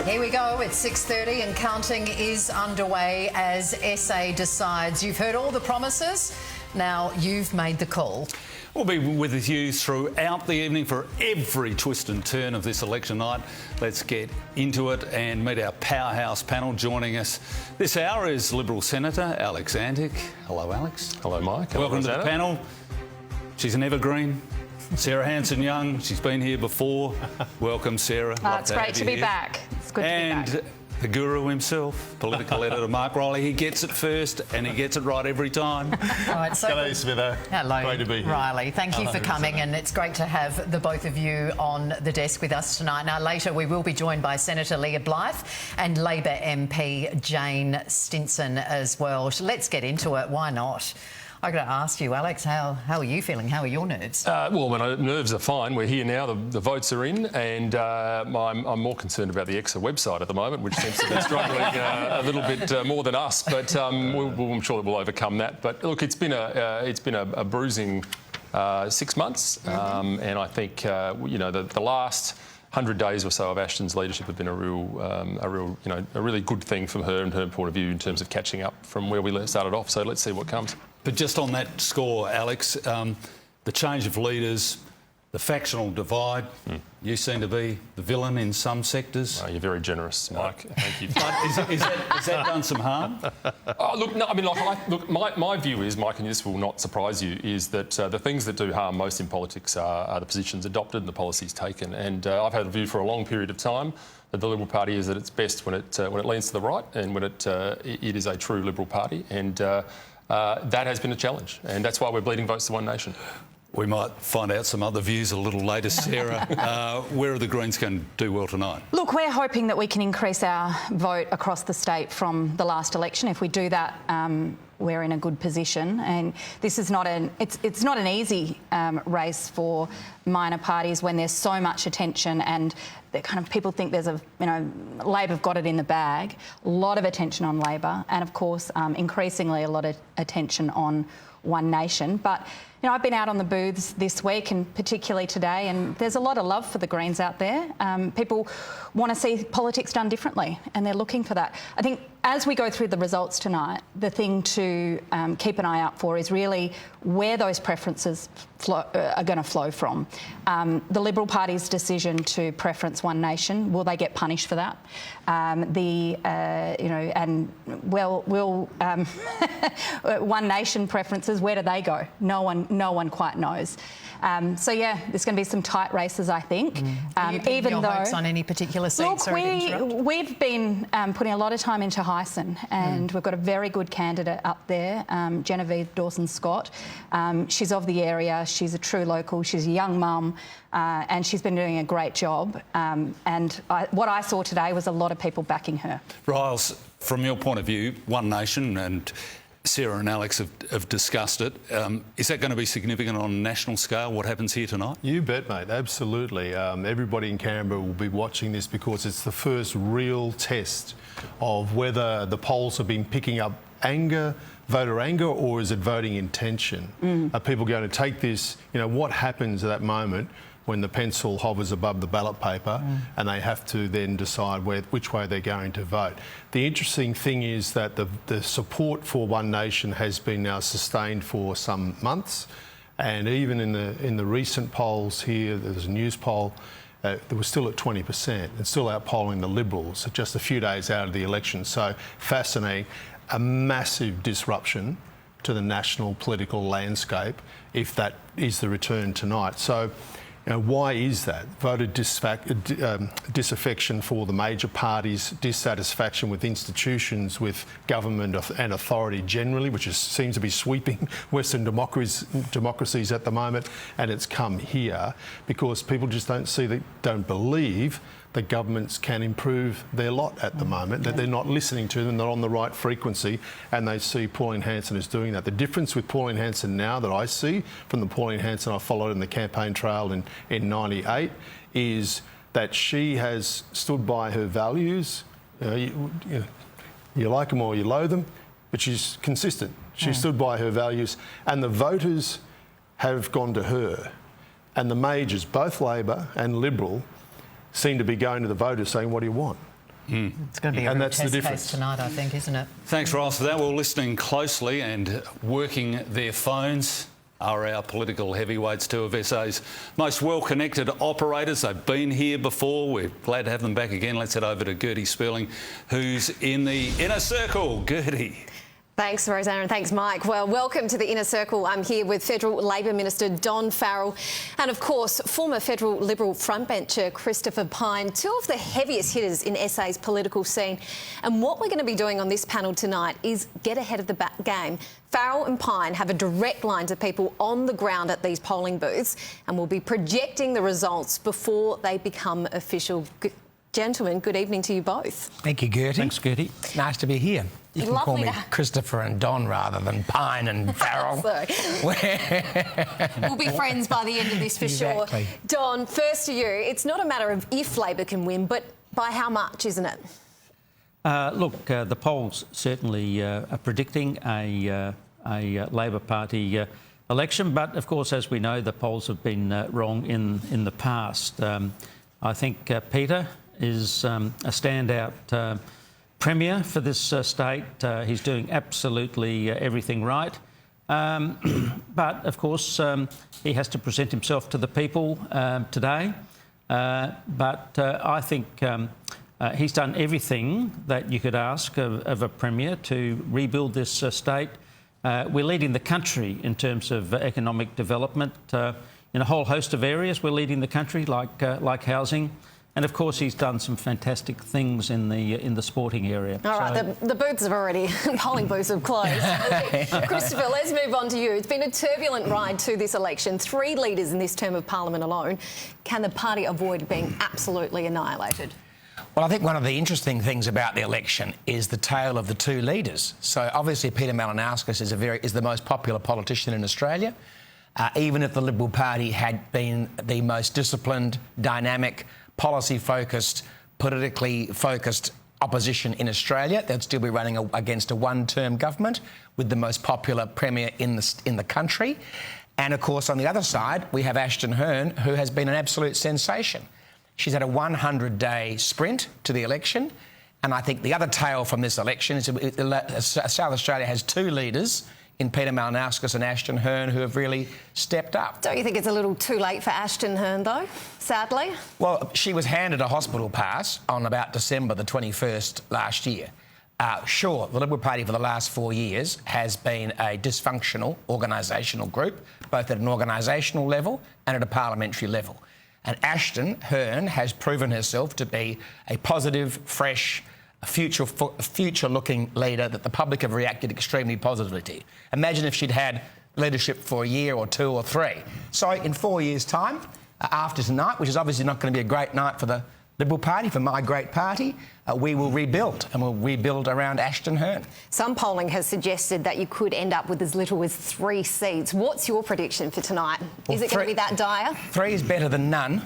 Here we go, it's 6:30 and counting is underway as SA decides. You've heard all the promises, now you've made the call. We'll be with you throughout the evening for every twist and turn of this election night. Let's get into it and meet our powerhouse panel. Joining us this hour is Liberal Senator Alex Antic. Hello, Alex. Hello, Mike. Hello, welcome Rosanna. to the panel. She's an evergreen. Sarah Hanson-Young, she's been here before. Welcome, Sarah. It's great to be back. It's good to be back. And the guru himself, political editor Mark Riley. He gets it first and he gets it right every time. Right, so G'day, Smitho. hello, Great to be here. Riley. Thank you for coming, and it's great to have the both of you on the desk with us tonight. Now, later we will be joined by Senator Leah Blythe and Labor MP Jane Smithson as well. So let's get into it. Why not? I've got to ask you, Alex, how are you feeling? How are your nerves? Well, my nerves are fine. We're here now. The votes are in, and I'm more concerned about the EXA website at the moment, which seems to be struggling a little bit more than us. But I'm sure that we'll overcome that. But look, it's been a bruising 6 months, and I think the last 100 days or so of Ashton's leadership have been a really good thing from her and her point of view in terms of catching up from where we started off. So let's see what comes. But just on that score, Alex, the change of leaders, the factional divide, you seem to be the villain in some sectors. You're very generous, Mike. Thank you. Has that done some harm? My view is, Mike, and this will not surprise you, is that the things that do harm most in politics are the positions adopted and the policies taken. And I've had a view for a long period of time that the Liberal Party is at its best when it leans to the right and when it is a true Liberal Party. And that has been a challenge, and that's why we're bleeding votes to One Nation. We might find out some other views a little later, Sarah. Where are the Greens going to do well tonight? Look, we're hoping that we can increase our vote across the state from the last election. If we do that, we're in a good position. And this is not it's not an easy race for minor parties when there's so much attention and people think there's Labor have got it in the bag. A lot of attention on Labor, and of course, increasingly a lot of attention on One Nation. But I've been out on the booths this week and particularly today, and there's a lot of love for the Greens out there. People want to see politics done differently, and they're looking for that. I think as we go through the results tonight, the thing to keep an eye out for is really where those preferences are going to flow from. The Liberal Party's decision to preference One Nation, will they get punished for that? One Nation preferences, where do they go? No one quite knows. So yeah, there's going to be some tight races, I think. Even though hopes on any particular seat. Look, we've been putting a lot of time into Hyson, and we've got a very good candidate up there, Genevieve Dawson-Scott. She's of the area. She's a true local. She's a young mum, and she's been doing a great job. What I saw today was a lot of people backing her. Riles, from your point of view, One Nation, and Sarah and Alex have discussed it. Is that going to be significant on a national scale, what happens here tonight? You bet, mate, absolutely. Everybody in Canberra will be watching this because it's the first real test of whether the polls have been picking up voter anger, or is it voting intention? Are people going to take this, what happens at that moment when the pencil hovers above the ballot paper and they have to then decide which way they're going to vote. The interesting thing is that the support for One Nation has been now sustained for some months, and even in the recent polls here, there's a news poll, they were still at 20% and still outpolling the Liberals just a few days out of the election. So fascinating, a massive disruption to the national political landscape if that is the return tonight. So why is that? Voter disaffection for the major parties, dissatisfaction with institutions, with government and authority generally, which seems to be sweeping Western democracies at the moment, and it's come here because people just don't believe that governments can improve their lot at the moment, that they're not listening to them, they're on the right frequency, and they see Pauline Hanson as doing that. The difference with Pauline Hanson now that I see from the Pauline Hanson I followed in the campaign trail in '98 is that she has stood by her values. You like them or you loathe them, but she's consistent. She stood by her values, and the voters have gone to her. And the majors, both Labor and Liberal, seem to be going to the voters saying, what do you want? It's going to be a And real that's the test difference. case tonight, I think, isn't it? Thanks, Ross, for that. We're listening closely and working their phones are our political heavyweights, two of SA's most well-connected operators. They've been here before. We're glad to have them back again. Let's head over to Gertie Sperling, who's in the inner circle. Gertie. Thanks, Rosanna, and thanks, Mike. Well, welcome to the Inner Circle. I'm here with Federal Labor Minister Don Farrell and, of course, former Federal Liberal frontbencher Christopher Pyne, two of the heaviest hitters in SA's political scene. And what we're going to be doing on this panel tonight is get ahead of the game. Farrell and Pyne have a direct line to people on the ground at these polling booths and will be projecting the results before they become official. Gentlemen, good evening to you both. Thank you, Gertie. Thanks, Gertie. Nice to be here. You can call Lovely me to- Christopher and Don rather than Pyne and Farrell. We'll be friends by the end of this for Exactly. sure. Don, first to you. It's not a matter of if Labor can win, but by how much, isn't it? Look, the polls certainly are predicting a Labor Party election, but of course, as we know, the polls have been wrong in the past. I think Peter is a standout Premier for this state. He's doing absolutely everything right. But, of course, he has to present himself to the people today. But I think he's done everything that you could ask of a Premier to rebuild this state. We're leading the country in terms of economic development. In a whole host of areas, we're leading the country, like housing. And of course, he's done some fantastic things in the sporting area. All right, the booths have already, polling booths have closed. Christopher, let's move on to you. It's been a turbulent ride to this election. 3 leaders in this term of Parliament alone. Can the party avoid being absolutely annihilated? Well, I think one of the interesting things about the election is the tale of the 2 leaders. So obviously, Peter Malinauskas is the most popular politician in Australia. Even if the Liberal Party had been the most disciplined, dynamic, policy-focused, politically focused opposition in Australia, they'd still be running against a one-term government with the most popular Premier in the country. And, of course, on the other side, we have Ashton Hearn, who has been an absolute sensation. She's had a 100-day sprint to the election. And I think the other tale from this election is South Australia has 2 leaders in Peter Malinauskas and Ashton Hearn who have really stepped up. Don't you think it's a little too late for Ashton Hearn, though, sadly? Well, she was handed a hospital pass on about December the 21st last year. Sure, the Liberal Party for the last 4 years has been a dysfunctional organisational group, both at an organisational level and at a parliamentary level. And Ashton Hearn has proven herself to be a positive, fresh, future-looking leader that the public have reacted extremely positively to. Imagine if she'd had leadership for a year or 2 or 3. So in 4 years' time, after tonight, which is obviously not going to be a great night for the Liberal Party, for my great party, we will rebuild, and we'll rebuild around Ashton Hearn. Some polling has suggested that you could end up with as little as 3 seats. What's your prediction for tonight? Well, is it going to be that dire? 3 is better than none.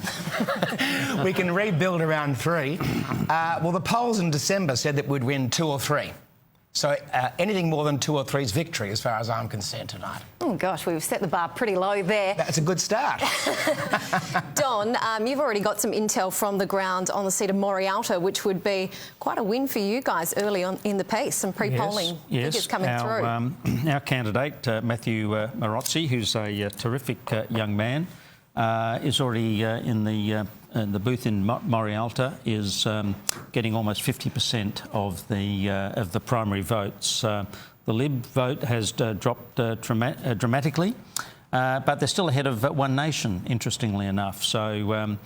We can rebuild around 3. Well, the polls in December said that we'd win 2 or 3. So anything more than 2 or 3 is victory as far as I'm concerned tonight. Oh, gosh, we've set the bar pretty low there. That's a good start. Don, you've already got some intel from the ground on the seat of Morialta, which would be quite a win for you guys early on in the piece. Some pre-polling figures coming through. Our candidate, Matthew Marozzi, who's a terrific young man, is already in the booth in Morialta, is getting almost 50% of the primary votes. The Lib vote has dropped dramatically, but they're still ahead of One Nation, interestingly enough. So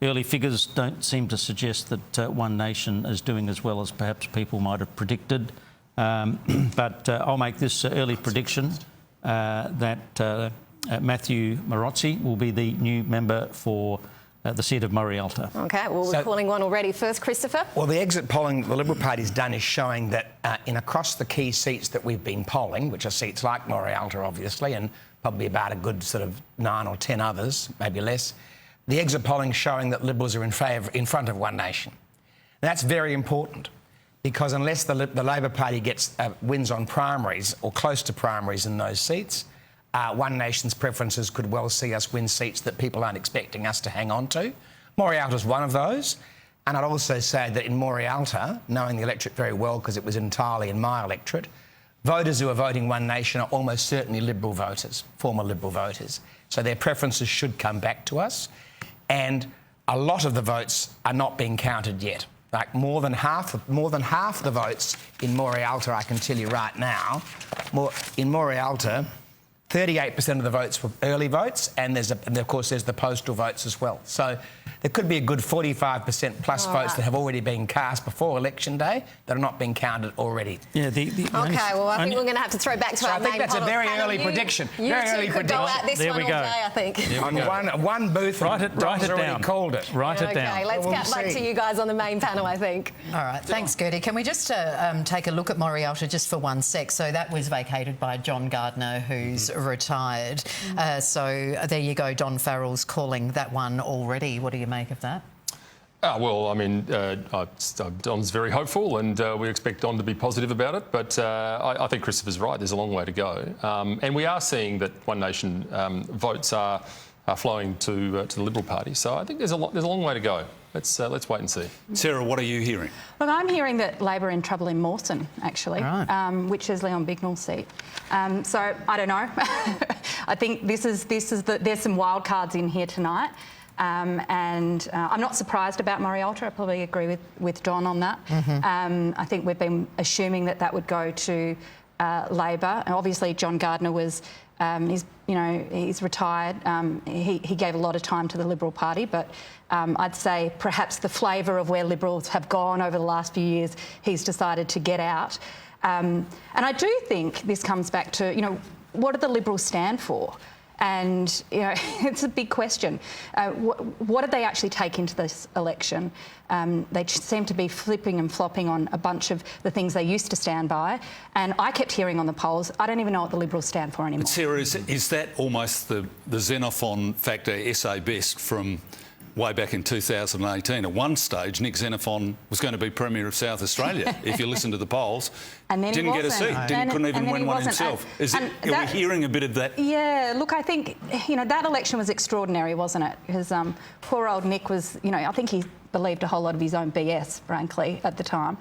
early figures don't seem to suggest that One Nation is doing as well as perhaps people might have predicted. But I'll make this early prediction that Matthew Marozzi will be the new member for the seat of Morialta. OK, well, we're calling one already. First, Christopher? Well, the exit polling the Liberal Party's done is showing that in across the key seats that we've been polling, which are seats like Morialta, obviously, and probably about a good sort of 9 or 10 others, maybe less, the exit polling showing that Liberals are in front of One Nation. And that's very important, because unless the Labor Party gets wins on primaries or close to primaries in those seats, One Nation's preferences could well see us win seats that people aren't expecting us to hang on to. Morialta's one of those. And I'd also say that in Morialta, knowing the electorate very well because it was entirely in my electorate, voters who are voting One Nation are almost certainly Liberal voters, former Liberal voters. So their preferences should come back to us. And a lot of the votes are not being counted yet. Like more than half the votes in Morialta, I can tell you right now, in Morialta, 38% of the votes were early votes, and of course there's the postal votes as well. So there could be a good 45% plus votes that have already been cast before election day that are not being counted already. Yeah. Okay. Well, I think we're going to have to throw back to our main I think that's a very early prediction. Very early could go prediction. at this There one we all go. day, I think. One booth, Write it Ron's already down. called it. Write it Okay, down. let's get back to you guys on the main panel, I think. All right, thanks, Gertie. Can we just take a look at Morialta just for 1 sec? So that was vacated by John Gardner, who's retired. So there you go, Don Farrell's calling that one already. What do you make of that? Well, I mean, Don's very hopeful, and we expect Don to be positive about it. But I think Christopher's right. There's a long way to go, and we are seeing that One Nation votes are flowing to the Liberal Party. So I think there's a long way to go. Let's wait and see. Sarah, what are you hearing? Look, I'm hearing that Labor are in trouble in Mawson, actually, Right. which is Leon Bignell's seat. So I don't know. I think there's some wild cards in here tonight. And I'm not surprised about Morialta. I probably agree with Don on that. I think we've been assuming that would go to Labor. And obviously, John Gardner was he's retired. He gave a lot of time to the Liberal Party, but I'd say perhaps the flavour of where Liberals have gone over the last few years, he's decided to get out. And I do think this comes back to what do the Liberals stand for? And it's a big question. What did they actually take into this election? They seem to be flipping and flopping on a bunch of the things they used to stand by. And I kept hearing on the polls, I don't even know what the Liberals stand for anymore. But Sarah, is that almost the Xenophon factor SA best from way back in 2018? At one stage, Nick Xenophon was going to be Premier of South Australia, if you listen to the polls. And then didn't get a seat, couldn't even win one himself. Are we hearing a bit of that? Yeah, look, I think, that election was extraordinary, wasn't it? Because poor old Nick was, I think he believed a whole lot of his own BS, frankly, at the time.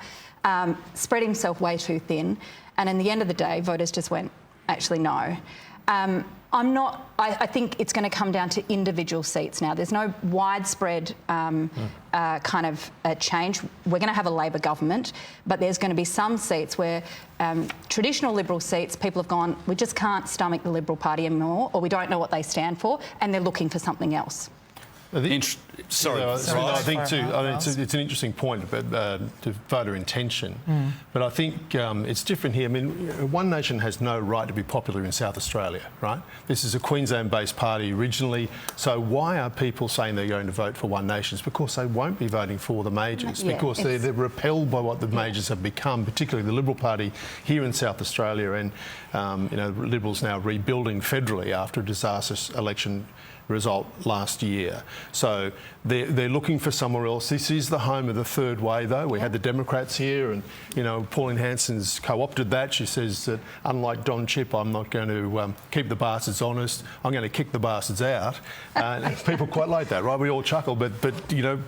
Spread himself way too thin. And in the end of the day, voters just went, actually, no. I think it's going to come down to individual seats now. There's no widespread kind of change. We're going to have a Labor government, but there's going to be some seats where traditional Liberal seats, people have gone, we just can't stomach the Liberal Party anymore, or we don't know what they stand for, and they're looking for something else. I think it's an interesting point about to voter intention, but I think it's different here. I mean, One Nation has no right to be popular in South Australia, right? This is a Queensland-based party originally, so why are people saying they're going to vote for One Nation? It's because they won't be voting for the majors, because they're repelled by what the majors have become, particularly the Liberal Party here in South Australia, and Liberals now rebuilding federally after a disastrous election result last year. So they're looking for somewhere else. This is the home of the third way, though. We had the Democrats here, and Pauline Hanson's co-opted that. She says that unlike Don Chipp, I'm not going to keep the bastards honest. I'm going to kick the bastards out. People quite like that, right? We all chuckle, but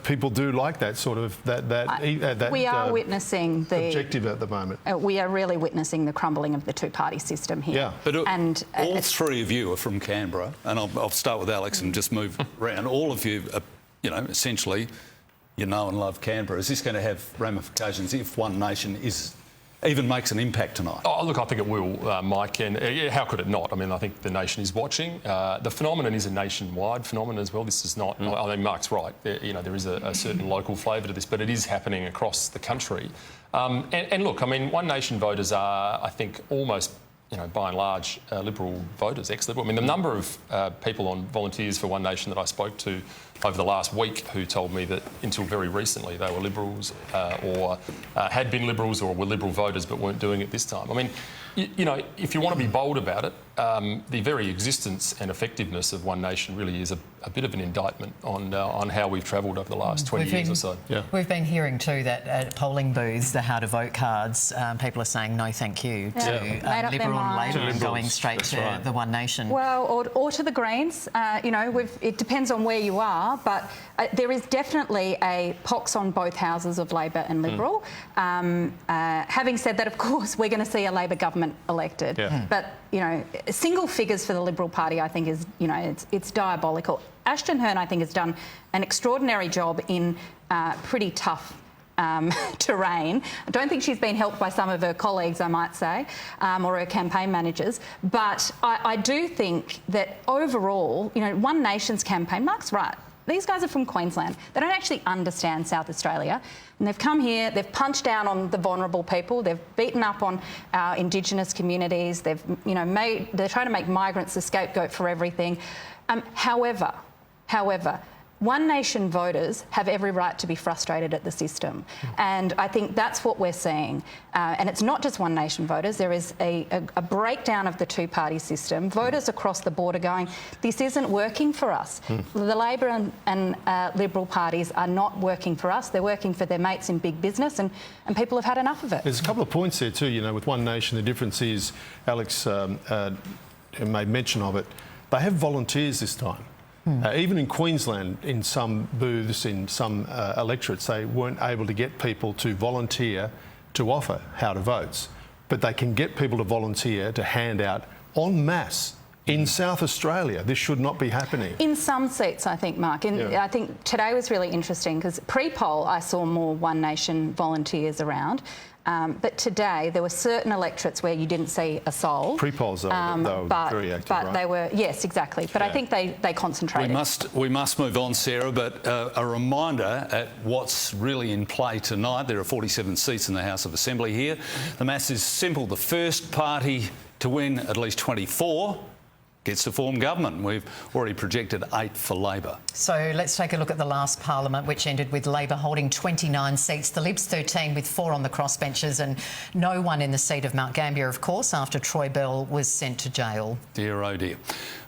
people do like that sort of that. We are witnessing the objective at the moment. We are really witnessing the crumbling of the two-party system here. Yeah, but all three of you are from Canberra, and I'll start with Alex and just move around. All of you are, essentially, and love Canberra. Is this going to have ramifications if One Nation even makes an impact tonight? Oh, look, I think it will, Mike, and how could it not? I mean, I think the nation is watching. The phenomenon is a nationwide phenomenon as well. This is not... I mean, Mark's right. There is a certain local flavour to this, but it is happening across the country. And look, I mean, One Nation voters are, I think, almost... by and large, Liberal voters, ex-Liberal. I mean, the number of people on volunteers for One Nation that I spoke to over the last week who told me that until very recently they were Liberals or had been Liberals or were Liberal voters but weren't doing it this time. I mean, You know, if you want to be bold about it, the very existence and effectiveness of One Nation really is a bit of an indictment on how we've travelled over the last 20 years or so. Yeah. We've been hearing too that at polling booths, the how to vote cards, people are saying no thank you to Liberal and Labor and going straight to the One Nation. Well, or to the Greens. You know, it depends on where you are, but there is definitely a pox on both houses of Labor and Liberal. Having said that, of course, we're going to see a Labor government elected. Yeah. But, you know, single figures for the Liberal Party, I think, is, you know, it's diabolical. Ashton Hearn, I think, has done an extraordinary job in pretty tough terrain. I don't think she's been helped by some of her colleagues, I might say, or her campaign managers. But I do think that overall, you know, One Nation's campaign, Mark's right. These guys are from Queensland. They don't actually understand South Australia. And they've come here, they've punched down on the vulnerable people, they've beaten up on our Indigenous communities, they've, you know, they're trying to make migrants the scapegoat for everything. However, One Nation voters have every right to be frustrated at the system. And I think that's what we're seeing. And it's not just One Nation voters. There is a breakdown of the two-party system. Voters across the board are going, this isn't working for us. The Labor and Liberal parties are not working for us. They're working for their mates in big business, and people have had enough of it. There's a couple of points there too, you know, with One Nation. The difference is, Alex made mention of it, they have volunteers this time. Even in Queensland, in some booths, in some electorates, they weren't able to get people to volunteer to offer how to votes. But they can get people to volunteer to hand out en masse. In South Australia, this should not be happening. In some seats, I think, Mark. I think today was really interesting because pre-poll I saw more One Nation volunteers around. But today there were certain electorates where you didn't see a soul. Pre-polls, though, they were very active, but right? they were, yes, exactly. But I think they concentrated. We must move on, Sarah, but a reminder at what's really in play tonight. There are 47 seats in the House of Assembly here. The maths is simple. The first party to win at least 24 gets to form government. We've already projected 8 for Labor. So let's take a look at the last parliament, which ended with Labor holding 29 seats, the Libs 13 with 4 on the crossbenches, and no one in the seat of Mount Gambier, of course, after Troy Bell was sent to jail. Dear, oh dear.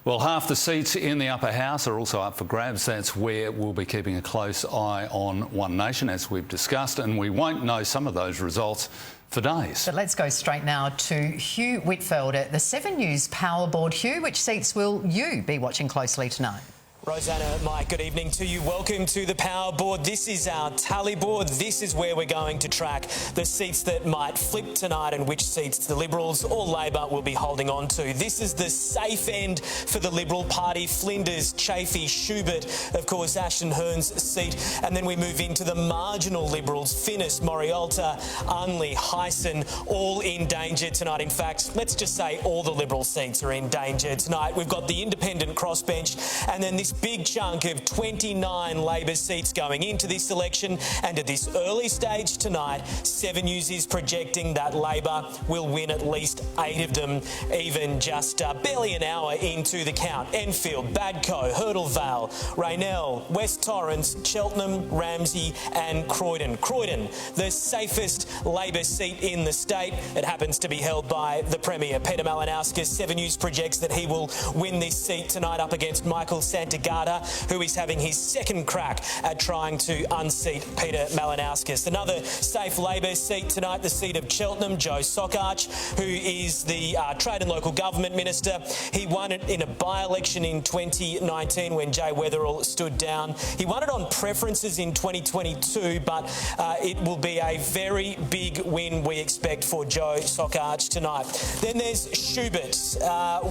Well, half the seats in the upper house are also up for grabs. That's where we'll be keeping a close eye on One Nation, as we've discussed, and we won't know some of those results for days. But let's go straight now to Hugh Whitfeld at the 7 News Power Board. Hugh, which seats will you be watching closely tonight? Rosanna, Mike, good evening to you. Welcome to the Power Board. This is our tally board. This is where we're going to track the seats that might flip tonight and which seats the Liberals or Labor will be holding on to. This is the safe end for the Liberal Party. Flinders, Chafee, Schubert, of course, Ashton Hearn's seat. And then we move into the marginal Liberals, Finnis, Morialta, Unley, Hyson, all in danger tonight. In fact, let's just say all the Liberal seats are in danger tonight. We've got the independent crossbench and then this big chunk of 29 Labor seats going into this election, and at this early stage tonight, 7 News is projecting that Labor will win at least 8 of them, even just barely an hour into the count. Enfield, Badcoe, Hurdle Vale, Raynell, West Torrens, Cheltenham, Ramsey and Croydon. Croydon, the safest Labor seat in the state. It happens to be held by the Premier, Peter Malinauskas. 7 News projects that he will win this seat tonight up against Michael Santagata, who is having his second crack at trying to unseat Peter Malinauskas. Another safe Labor seat tonight, the seat of Cheltenham, Joe Sockarch, who is the Trade and Local Government Minister. He won it in a by-election in 2019 when Jay Weatherill stood down. He won it on preferences in 2022, but it will be a very big win we expect for Joe Sockarch tonight. Then there's Schubert,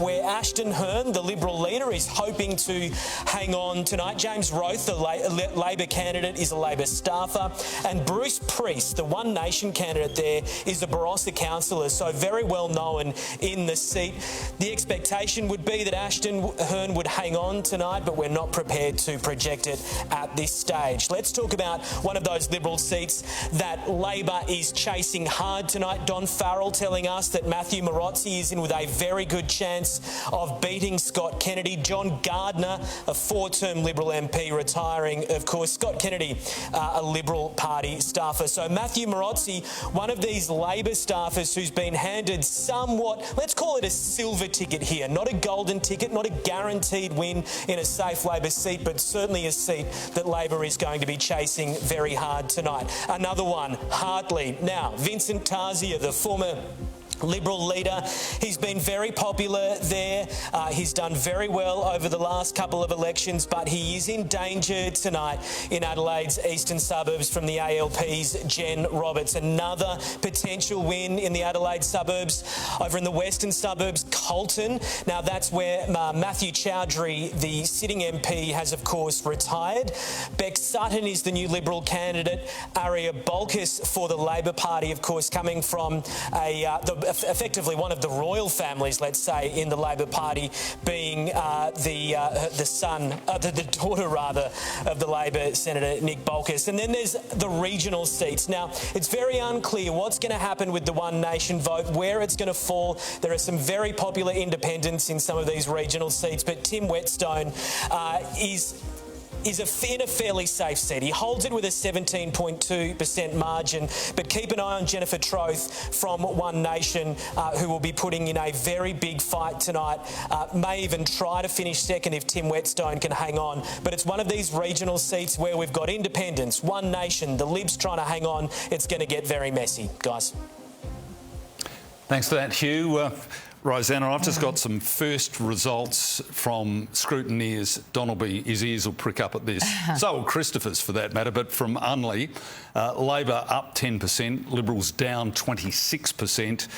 where Ashton Hearn, the Liberal leader, is hoping to hang on tonight. James Roth, the Labor candidate, is a Labor staffer, and Bruce Priest, the One Nation candidate there, is a Barossa councillor, so very well known in the seat. The expectation would be that Ashton Hearn would hang on tonight, but we're not prepared to project it at this stage. Let's talk about one of those Liberal seats that Labor is chasing hard tonight. Don Farrell telling us that Matthew Morozzi is in with a very good chance of beating Scott Kennedy. John Gardner, a 4-term Liberal MP retiring, of course, Scott Kennedy, a Liberal Party staffer. So Matthew Morozzi, one of these Labor staffers who's been handed somewhat, let's call it a silver ticket here, not a golden ticket, not a guaranteed win in a safe Labor seat, but certainly a seat that Labor is going to be chasing very hard tonight. Another one, Hartley. Now, Vincent Tarzia, the former Liberal leader, he's been very popular there. He's done very well over the last couple of elections, but he is in danger tonight in Adelaide's eastern suburbs from the ALP's Jen Roberts. Another potential win in the Adelaide suburbs. Over in the western suburbs, Colton. Now that's where Matthew Chowdhury, the sitting MP, has of course retired. Beck Sutton is the new Liberal candidate. Aria Bolkus for the Labor Party, of course, coming from effectively one of the royal families, let's say, in the Labor Party, being the daughter rather of the Labor Senator Nick Bolkus. And then there's the regional seats. Now, it's very unclear what's going to happen with the One Nation vote, where it's going to fall. There are some very popular independents in some of these regional seats, but Tim Whetstone is in a fairly safe seat. He holds it with a 17.2% margin, but keep an eye on Jennifer Troth from One Nation, who will be putting in a very big fight tonight. May even try to finish second if Tim Whetstone can hang on. But it's one of these regional seats where we've got independents, One Nation, the Libs trying to hang on. It's going to get very messy, guys. Thanks for that, Hugh. Rosanna, I've just got some first results from scrutineers. Donalby, his ears will prick up at this. So will Christopher's, for that matter, but from Unley, Labor up 10%, Liberals down 26%,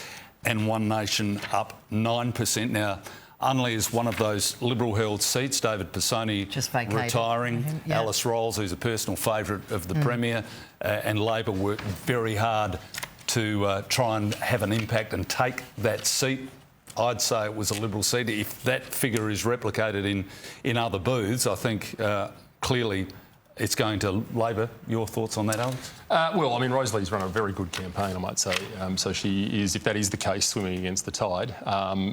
and One Nation up 9%. Now, Unley is one of those Liberal-held seats. David Pisoni just vacated. Retiring. Yeah. Alice Rolls, who's a personal favourite of the Premier, and Labor worked very hard to try and have an impact and take that seat. I'd say it was a Liberal seat. If that figure is replicated in other booths, I think clearly it's going to Labor. Your thoughts on that, Alex? Well, I mean, Rosalie's run a very good campaign, I might say. So she is, if that is the case, swimming against the tide.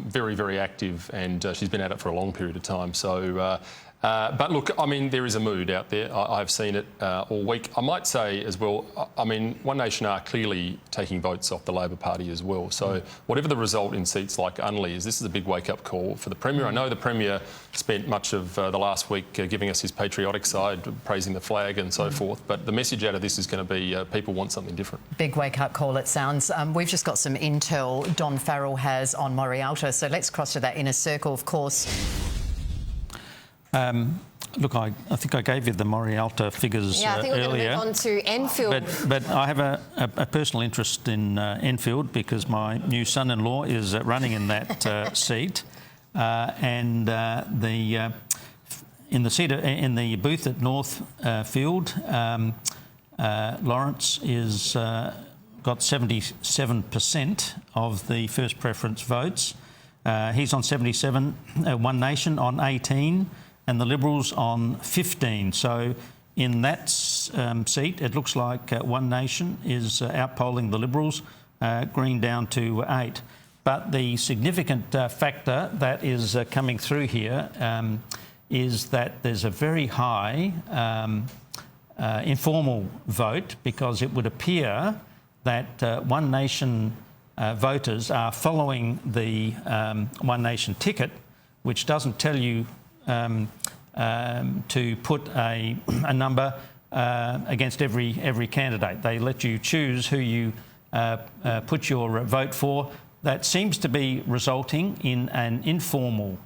Very, very active, and she's been at it for a long period of time. So, but look, I mean, there is a mood out there. I've seen it all week. I might say as well, I mean, One Nation are clearly taking votes off the Labor Party as well. So whatever the result in seats like Unley is, this is a big wake-up call for the Premier. I know the Premier spent much of the last week giving us his patriotic side, praising the flag and so forth, but the message out of this is going to be people want something different. Big wake-up call, it sounds. We've just got some intel Don Farrell has on Morialta, so let's cross to that inner circle, of course. Look, I think I gave you the Morialta figures earlier. Yeah, I think we're going to move on to Enfield. But I have a personal interest in Enfield because my new son-in-law is running in that seat, and in the booth at Northfield, Lawrence is got 77% of the first preference votes. He's on 77, One Nation on 18. And the Liberals on 15. So in that seat, it looks like One Nation is outpolling the Liberals, Green down to 8. But the significant factor that is coming through here is that there's a very high informal vote, because it would appear that One Nation voters are following the One Nation ticket, which doesn't tell you to put a number against every candidate. They let you choose who you put your vote for. That seems to be resulting in an informal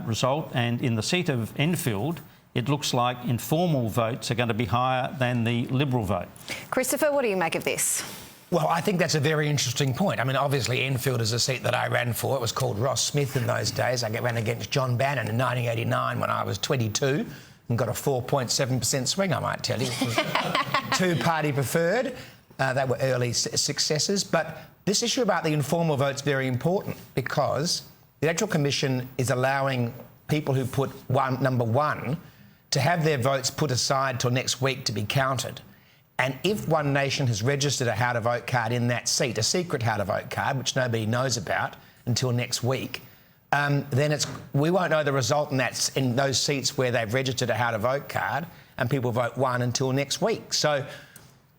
result, and in the seat of Enfield, it looks like informal votes are going to be higher than the Liberal vote. Christopher, what do you make of this? Well, I think that's a very interesting point. I mean, obviously, Enfield is a seat that I ran for. It was called Ross Smith in those days. I ran against John Bannon in 1989 when I was 22 and got a 4.7% swing, I might tell you. It was two-party preferred. They were early successes. But this issue about the informal vote is very important, because the Electoral Commission is allowing people who put number one to have their votes put aside till next week to be counted. And if One Nation has registered a how-to-vote card in that seat, a secret how-to-vote card, which nobody knows about until next week, then we won't know the result in those seats where they've registered a how to vote card and people vote one until next week. So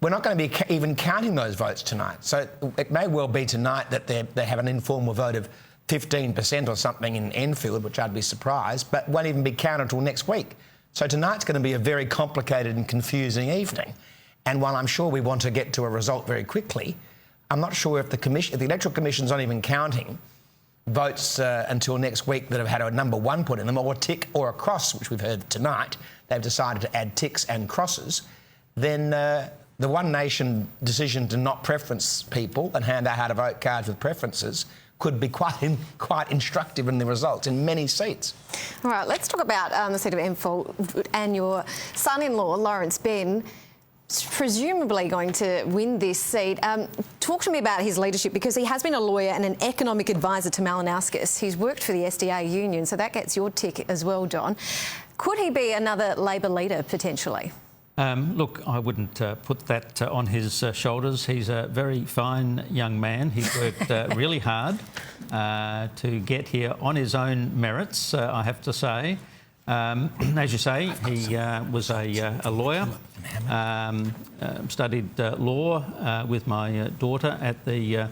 we're not going to be even counting those votes tonight. So it may well be tonight that they have an informal vote of 15% or something in Enfield, which I'd be surprised, but won't even be counted until next week. So tonight's going to be a very complicated and confusing evening. And while I'm sure we want to get to a result very quickly, I'm not sure if the Electoral Commission's not even counting votes until next week that have had a number 1 put in them, or a tick or a cross, which we've heard tonight. They've decided to add ticks and crosses. Then the One Nation decision to not preference people and hand out how to vote cards with preferences could be quite instructive in the results in many seats. All right, let's talk about the seat of Enfield and your son-in-law, Lawrence Ben, presumably going to win this seat. Talk to me about his leadership, because he has been a lawyer and an economic advisor to Malinowskis. He's worked for the SDA union, so that gets your tick as well, Don. Could he be another Labor leader potentially? Look, I wouldn't put that on his shoulders. He's a very fine young man. He's worked really hard to get here on his own merits, I have to say. As you say, he was a lawyer, studied law with my daughter at the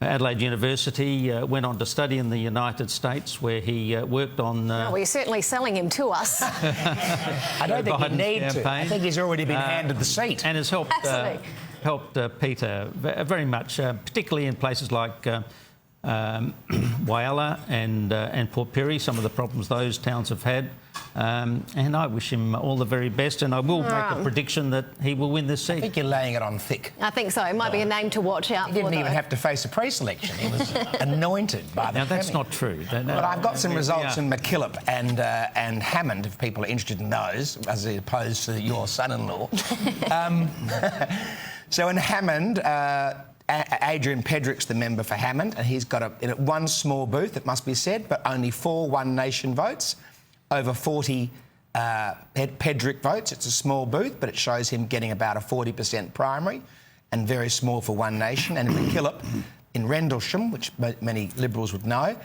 Adelaide University, went on to study in the United States, where he worked on... well, you're certainly selling him to us. I don't think you need to. I think he's already been handed the seat. And has helped Peter very much, particularly in places like Whyalla and Port Pirie, some of the problems those towns have had. And I wish him all the very best, and I will make a prediction that he will win this seat. I think you're laying it on thick. I think so. It might be a name to watch out for. He didn't even have to face a pre-selection. He was anointed by the Now, that's Premier. not true. But I've got some results in MacKillop and Hammond, if people are interested in those, as opposed to your son-in-law. So in Hammond, Adrian Pedrick's the member for Hammond, and he's got one small booth, it must be said, but only 4 One Nation votes, over 40 Pedrick votes. It's a small booth, but it shows him getting about a 40% primary, and very small for One Nation. And in MacKillop, in Rendlesham, which many Liberals would know,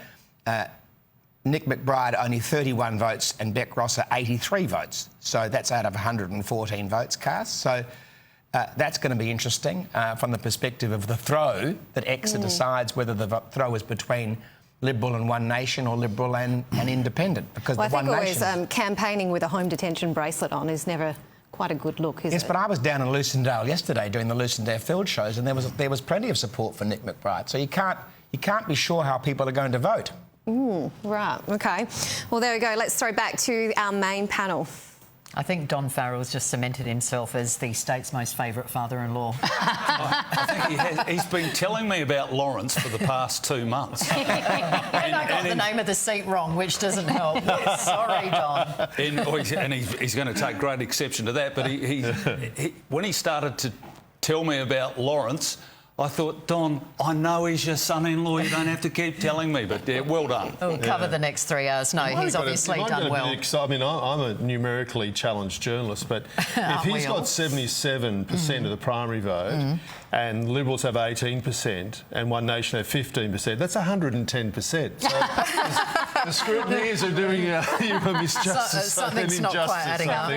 Nick McBride only 31 votes and Beck Rosser 83 votes. So that's out of 114 votes cast. So that's going to be interesting from the perspective of the throw, that Exeter decides whether the throw is between Liberal and One Nation or Liberal and Independent. Because well, the I think One always Nation... campaigning with a home detention bracelet on is never quite a good look, is it? Yes, but I was down in Lucindale yesterday doing the Lucindale field shows, and there was plenty of support for Nick McBride. So you can't be sure how people are going to vote. Right, OK. Well, there we go. Let's throw back to our main panel. I think Don Farrell's just cemented himself as the state's most favourite father-in-law. I think he's been telling me about Lawrence for the past 2 months. And I got the name of the seat wrong, which doesn't help. Sorry, Don. He's going to take great exception to that, but when he started to tell me about Lawrence, I thought, Don, I know he's your son-in-law. You don't have to keep telling me, but yeah, well done. We'll cover the next 3 hours. No, he's obviously done well. I mean, I'm a numerically challenged journalist, but if he's got 77% of the primary vote and Liberals have 18% and One Nation have 15%, that's 110%. So the scrutineers are doing you a misjustice. Something's not quite adding up.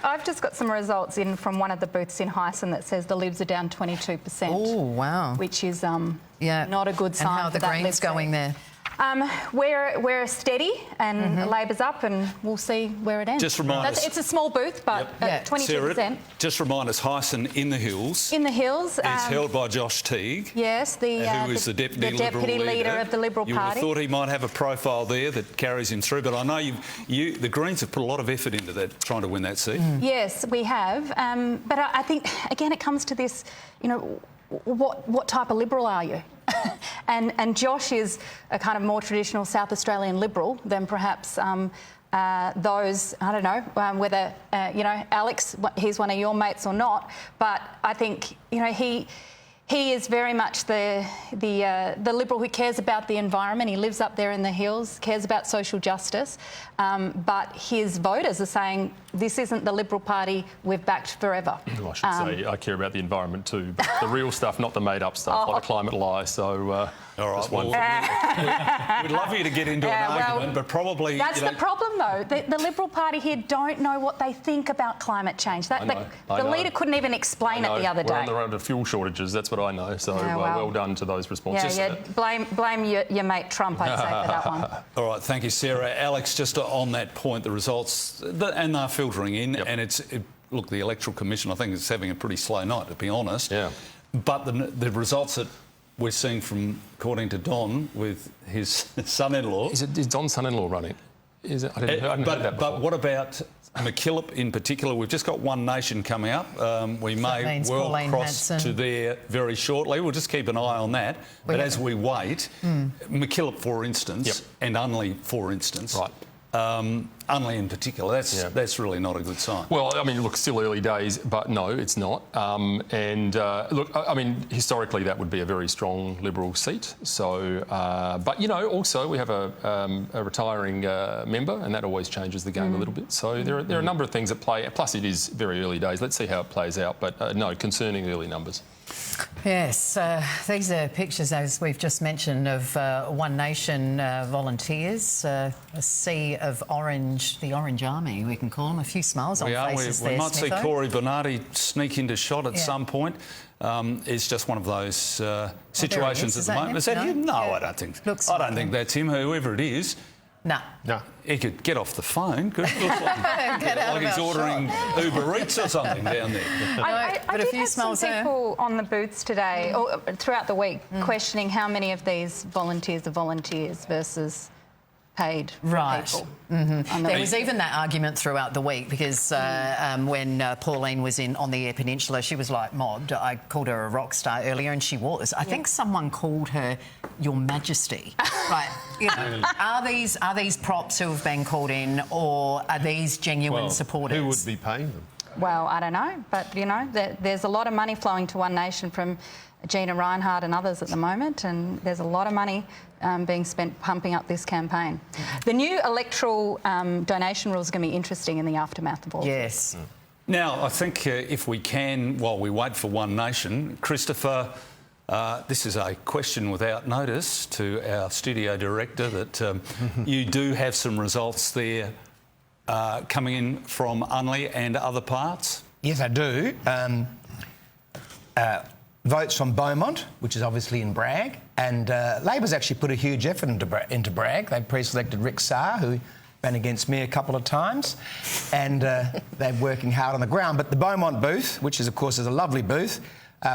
I've just got some results in from one of the booths in Hyson that says the Libs are down 22%. Oh, wow. Which is not a good sign. And how are the Greens going there? We're steady, and Labor's up, and we'll see where it ends. Just remind us. It's a small booth, but 22%. Sarah, just remind us, Hyson in the Hills. In the Hills. Is held by Josh Teague. Yes, who is the Deputy Liberal leader of the Liberal you Party. You would have thought he might have a profile there that carries him through, but I know the Greens have put a lot of effort into that, trying to win that seat. Yes, we have. But I think, again, it comes to this, what type of Liberal are you? and Josh is a kind of more traditional South Australian Liberal than perhaps those, I don't know, whether, Alex, he's one of your mates or not, but I think, he is very much the Liberal who cares about the environment. He lives up there in the hills, cares about social justice, but his voters are saying, this isn't the Liberal Party we've backed forever. Well, I should say I care about the environment too, but the real stuff, not the made-up stuff, like the climate lie. So, all right, we'd love you to get into an argument, but probably... That's the problem, though. The Liberal Party here don't know what they think about climate change. The leader couldn't even explain it the other day. We're on the road to fuel shortages, that's what I know. So well done to those responses. Yeah, blame your mate Trump, I'd say, for that one. All right, thank you, Sarah. Alex, just on that point, the results, and they're filtering in, and look, the Electoral Commission, I think, is having a pretty slow night, to be honest. Yeah. But the results that we're seeing from, according to Don, with his son-in-law... Is Don's son-in-law running? Is it? I didn't heard that before. But what about McKillop in particular? We've just got One Nation coming up. We may well cross to there very shortly. We'll just keep an eye on that. But as we wait, McKillop, for instance, and Unley, for instance... Right. Unley in particular, that's really not a good sign. Well, I mean, look, still early days, but no, it's not. Look, I mean, historically that would be a very strong Liberal seat. So, but you know, also we have a retiring member, and that always changes the game a little bit. So there are a number of things at play. Plus, it is very early days. Let's see how it plays out. But no, concerning early numbers. Yes, these are pictures, as we've just mentioned, of One Nation volunteers, a sea of orange, the Orange Army, we can call them. A few smiles on faces there, We might see Corey Bernardi sneak into shot at some point. It's just one of those situations at the moment. Is that him? No, I don't think. I don't think that's him. Whoever it is. No. He could get off the phone. Looks like he's ordering Uber Eats or something down there. I did have some people on the booths today, or throughout the week, questioning how many of these volunteers are volunteers versus paid people. There was even that argument throughout the week because when Pauline was on the Eyre Peninsula, she was like mobbed. I called her a rock star earlier, and she was. I think someone called her Your Majesty. Right? You know, are these props who have been called in, or are these genuine supporters? Who would be paying them? Well, I don't know, but you know, there's a lot of money flowing to One Nation from Gina Reinhardt and others at the moment, and there's a lot of money being spent pumping up this campaign. The new electoral donation rules are going to be interesting in the aftermath of all this. Now, I think if we can, while we wait for One Nation, Christopher, this is a question without notice to our studio director that you do have some results there coming in from Unley and other parts? Yes, I do. Votes from Beaumont, which is obviously in Bragg, and Labor's actually put a huge effort into Bragg. They pre-selected Rick Sarr, who ran against me a couple of times, and they're working hard on the ground. But the Beaumont booth, which is, of course, is a lovely booth,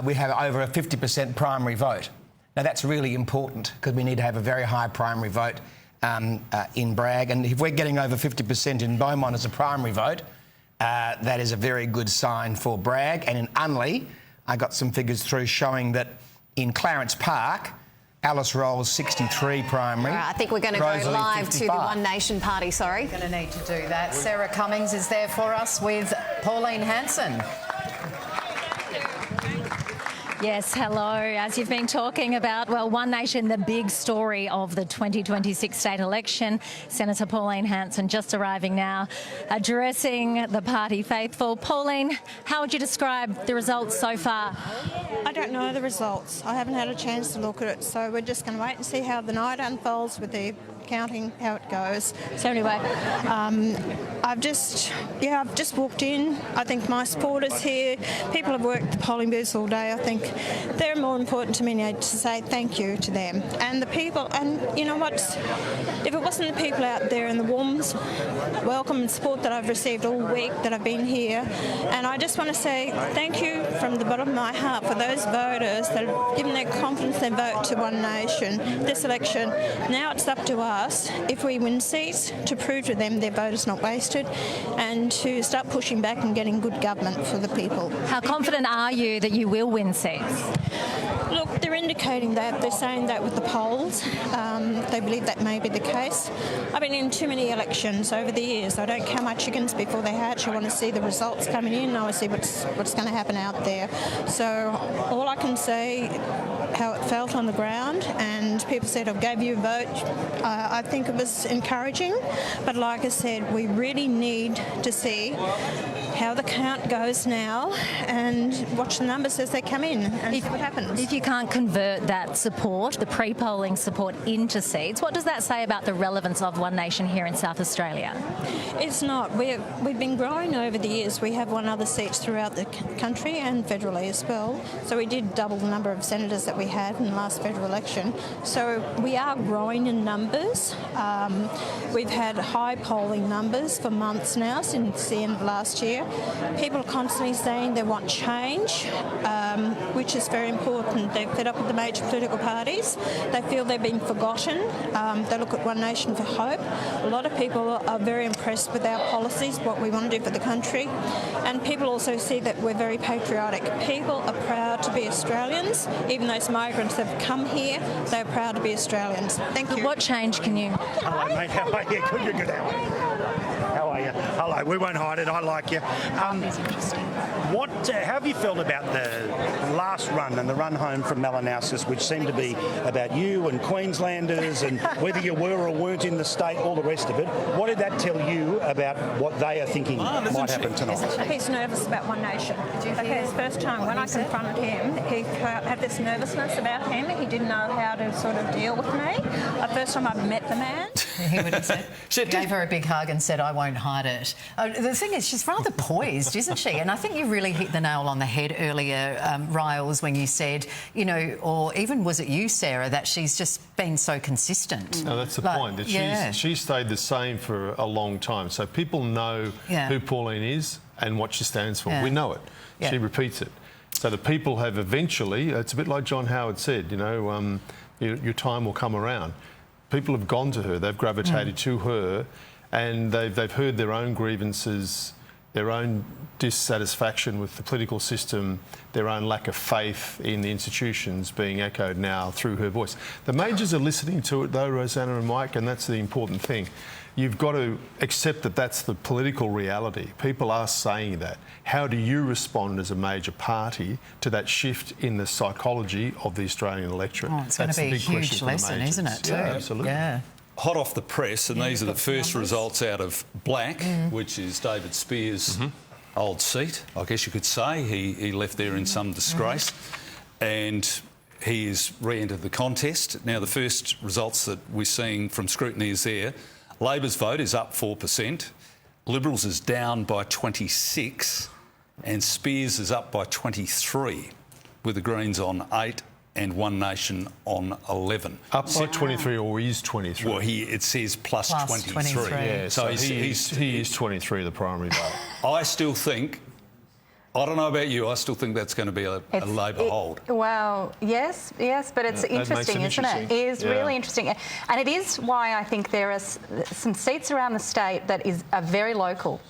we have over a 50% primary vote. Now, that's really important because we need to have a very high primary vote in Bragg, and if we're getting over 50% in Beaumont as a primary vote, that is a very good sign for Bragg. And in Unley, I got some figures through showing that in Clarence Park, Alice Roll's 63 primary. I think we're going to go live 55. To the One Nation Party, sorry. We're going to need to do that. Sarah Cummings is there for us with Pauline Hanson. Yes, hello. As you've been talking about, well, One Nation, the big story of the 2026 state election. Senator Pauline Hanson just arriving now, addressing the party faithful. Pauline, how would you describe the results so far? I don't know the results. I haven't had a chance to look at it, so we're just going to wait and see how the night unfolds with the counting, how it goes. So anyway, I've just walked in. I think my supporters here, people have worked the polling booths all day. I think they're more important to me now to say thank you to them and the people. And you know what? If it wasn't the people out there and the warm welcome and support that I've received all week that I've been here, and I just want to say thank you from the bottom of my heart for those voters that have given their confidence, their vote to One Nation this election. Now it's up to us, if we win seats, to prove to them their vote is not wasted and to start pushing back and getting good government for the people. How confident are you that you will win seats? Look, they're indicating that. They're saying that with the polls. They believe that may be the case. I've been in too many elections over the years. I don't count my chickens before they hatch. I want to see the results coming in. I want to see what's going to happen out there. So all I can say, how it felt on the ground, and people said, I gave you a vote. I think it was encouraging, but like I said, we really need to see how the count goes now and watch the numbers as they come in and see what happens. If you can't convert that support, the pre-polling support, into seats, what does that say about the relevance of One Nation here in South Australia? It's not. We've been growing over the years. We have won other seats throughout the country and federally as well. So we did double the number of senators that we had in the last federal election. So we are growing in numbers. We've had high polling numbers for months now, since the end of last year. People are constantly saying they want change, which is very important. They're fed up with the major political parties. They feel they've been forgotten. They look at One Nation for hope. A lot of people are very impressed with our policies, what we want to do for the country. And people also see that we're very patriotic. People are proud to be Australians. Even those migrants that have come here, they're proud to be Australians. Thank you. What change can you... Hello, mate. How are you? Good, you're good. How are you? Hello. We won't hide it. I like you. How have you felt about the last run and the run home from Malinauskas, which seemed to be about you and Queenslanders and whether you were or weren't in the state, all the rest of it? What did that tell you about what they are thinking might happen tonight? He's nervous about One Nation. Okay, his first time when I confronted him, he had this nervousness about him. He didn't know how to sort of deal with me. The first time I've met the man. He would have said. She gave her a big hug and said, "I won't hide it." The thing is, she's rather poised, isn't she? And I think you really hit the nail on the head earlier, Riles, when you said, you know, or even was it you, Sarah, that she's just been so consistent. No, that's the point. That she's stayed the same for a long time. So people know who Pauline is and what she stands for. We know it. She repeats it. So the people have eventually, it's a bit like John Howard said, you know, your time will come around. People have gone to her, they've gravitated to her, and they've heard their own grievances, their own dissatisfaction with the political system, their own lack of faith in the institutions being echoed now through her voice. The majors are listening to it though, Rosanna and Mike, and that's the important thing. You've got to accept that that's the political reality. People are saying that. How do you respond as a major party to that shift in the psychology of the Australian electorate? Oh, it's going to be a huge lesson, isn't it, too? Yeah, absolutely. Yeah. Hot off the press, and these are the first results out of Black, which is David Spears' old seat, I guess you could say. He left there in some disgrace, and he has re-entered the contest. Now, the first results that we're seeing from scrutiny is there. Labor's vote is up 4%, Liberals is down by 26, and Spears is up by 23, with the Greens on 8 and One Nation on 11. Up by 23 or is 23? Well, it says plus 23. Yeah, so he is 23, the primary vote. I still think, I don't know about you, I still think that's going to be a Labor hold. Well, yes, but it's interesting, isn't it? It is really interesting. And it is why I think there are some seats around the state that are very local.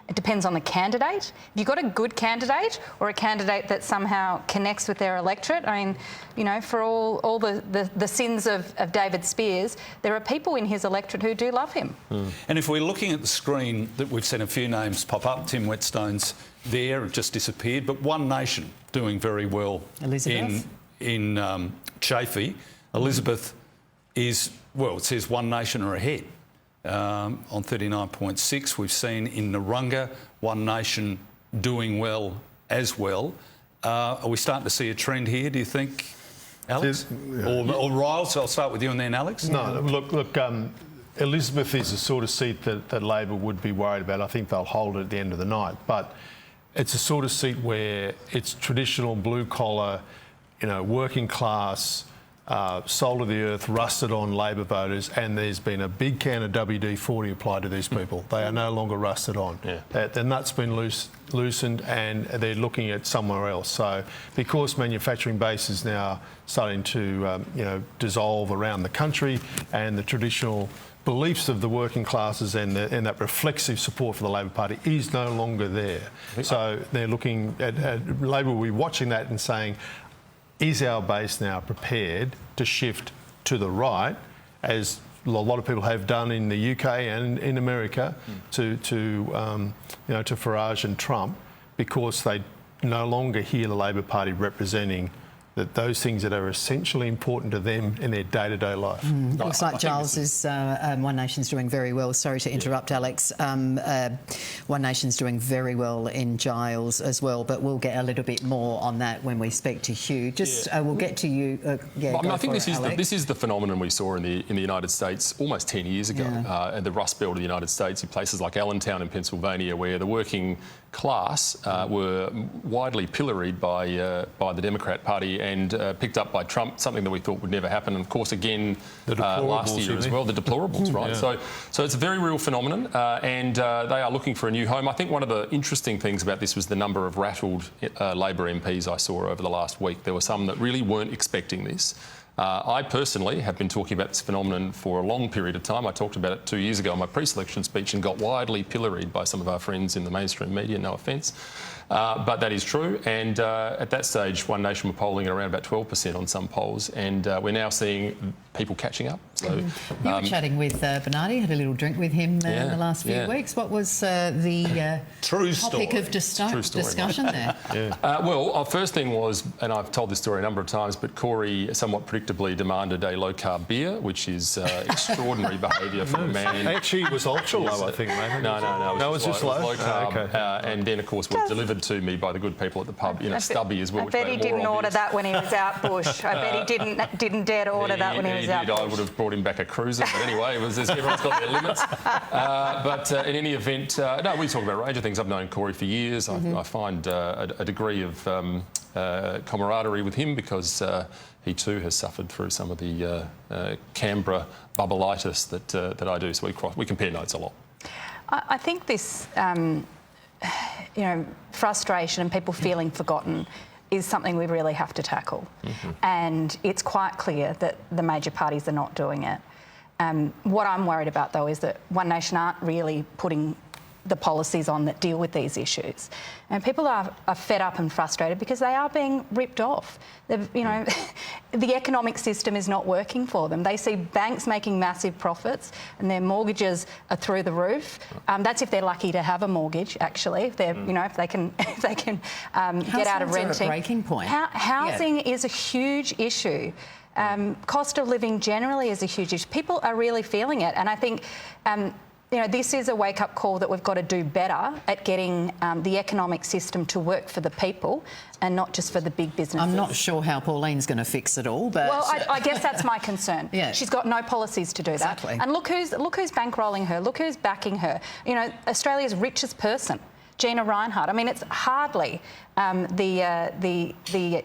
It depends on the candidate. If you've got a good candidate or a candidate that somehow connects with their electorate, I mean, you know, for all the sins of David Spears, there are people in his electorate who do love him. And if we're looking at the screen, that we've seen a few names pop up. Tim Whetstone's there, it just disappeared. But One Nation doing very well Elizabeth. in Chafee. Elizabeth is, well, it says One Nation are ahead. On 39.6, we've seen in Narunga, One Nation doing well as well. Are we starting to see a trend here, do you think, Alex? Or Riles? I'll start with you and then Alex. No, look, Elizabeth is the sort of seat that Labor would be worried about. I think they'll hold it at the end of the night. But it's a sort of seat where it's traditional blue-collar, you know, working class, soul of the earth, rusted on Labor voters, and there's been a big can of WD-40 applied to these people. They are no longer rusted on. The nut's been loosened and they're looking at somewhere else. So because manufacturing base is now starting to dissolve around the country, and the traditional beliefs of the working classes and that reflexive support for the Labor Party is no longer there. So they're looking at Labor will be watching that and saying, is our base now prepared to shift to the right, as a lot of people have done in the UK and in America, to Farage and Trump, because they no longer hear the Labor Party representing that those things that are essentially important to them in their day-to-day life. Looks like Giles is One Nation's doing very well. Sorry to interrupt, Alex. One Nation's doing very well in Giles as well, but we'll get a little bit more on that when we speak to Hugh. We'll get to you. I think this is the phenomenon we saw in the United States almost 10 years ago, in the Rust Belt of the United States, in places like Allentown in Pennsylvania, where the working class were widely pilloried by the Democrat Party and picked up by Trump, something that we thought would never happen. And of course, again, last year as well, the deplorables, right? So it's a very real phenomenon, and they are looking for a new home. I think one of the interesting things about this was the number of rattled Labor MPs I saw over the last week. There were some that really weren't expecting this. I personally have been talking about this phenomenon for a long period of time. I talked about it 2 years ago in my pre-selection speech and got widely pilloried by some of our friends in the mainstream media, no offence. But that is true, and at that stage, One Nation were polling at around about 12% on some polls, and we're now seeing people catching up. So, you were chatting with Bernardi, had a little drink with him in the last few weeks. What was the topic of discussion there? Well, our first thing was, and I've told this story a number of times, but Corey somewhat predictably demanded a low-carb beer, which is extraordinary behaviour for a man. Actually, it was ultra low, I think, mate. No, it was just low. Low carb, and then, of course, was delivered to me by the good people at the pub in a stubby as well. I bet he didn't order that when he was out bush. I bet he didn't dare to order that when he was out bush. I would have brought him back a cruiser, but anyway, everyone's got their limits. But in any event, no, we talk about a range of things. I've known Corey for years. I find a degree of camaraderie with him because he too has suffered through some of the Canberra bubbleitis that I do. So we compare notes a lot. I think this, frustration and people feeling forgotten is something we really have to tackle. And it's quite clear that the major parties are not doing it. What I'm worried about, though, is that One Nation aren't really putting the policies on that deal with these issues. And people are fed up and frustrated because they are being ripped off. The economic system is not working for them. They see banks making massive profits and their mortgages are through the roof. That's if they're lucky to have a mortgage, actually. If they're, if they can get out of renting. Are a breaking point. Housing is a huge issue. Cost of living generally is a huge issue. People are really feeling it, and I think this is a wake-up call that we've got to do better at getting the economic system to work for the people and not just for the big businesses. I'm not sure how Pauline's going to fix it all, but... Well, I guess that's my concern. She's got no policies to do that. And look who's bankrolling her, look who's backing her. Australia's richest person, Gina Rinehart. I mean, it's hardly the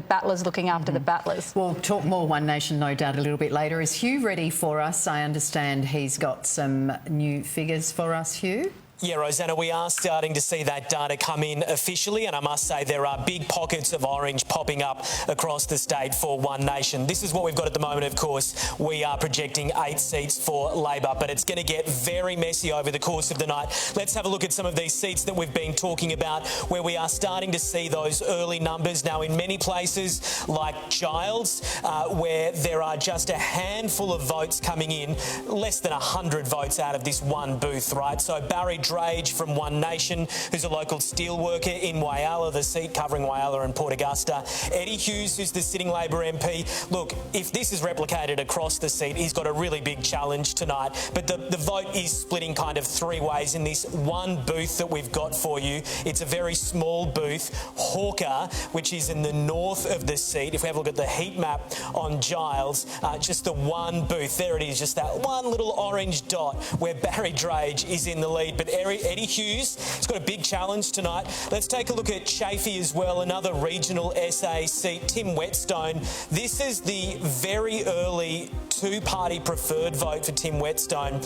battlers looking after the battlers. We'll talk more One Nation, no doubt, a little bit later. Is Hugh ready for us? I understand he's got some new figures for us, Hugh. Yeah, Rosanna, we are starting to see that data come in officially, and I must say there are big pockets of orange popping up across the state for One Nation. This is what we've got at the moment, of course. We are projecting 8 seats for Labor, but it's going to get very messy over the course of the night. Let's have a look at some of these seats that we've been talking about, where we are starting to see those early numbers. Now, in many places, like Giles, where there are just a handful of votes coming in, less than 100 votes out of this one booth, right? So Barry Drage from One Nation, who's a local steelworker in Whyalla, the seat covering Whyalla and Port Augusta. Eddie Hughes, who's the sitting Labor MP. Look, if this is replicated across the seat, he's got a really big challenge tonight. But the vote is splitting kind of 3 ways in this one booth that we've got for you. It's a very small booth. Hawker, which is in the north of the seat. If we have a look at the heat map on Giles, just the one booth. There it is, just that one little orange dot where Barry Drage is in the lead. But Eddie Hughes has got a big challenge tonight. Let's take a look at Chafee as well, another regional SA seat. Tim Whetstone. This is the very early two-party preferred vote for Tim Whetstone.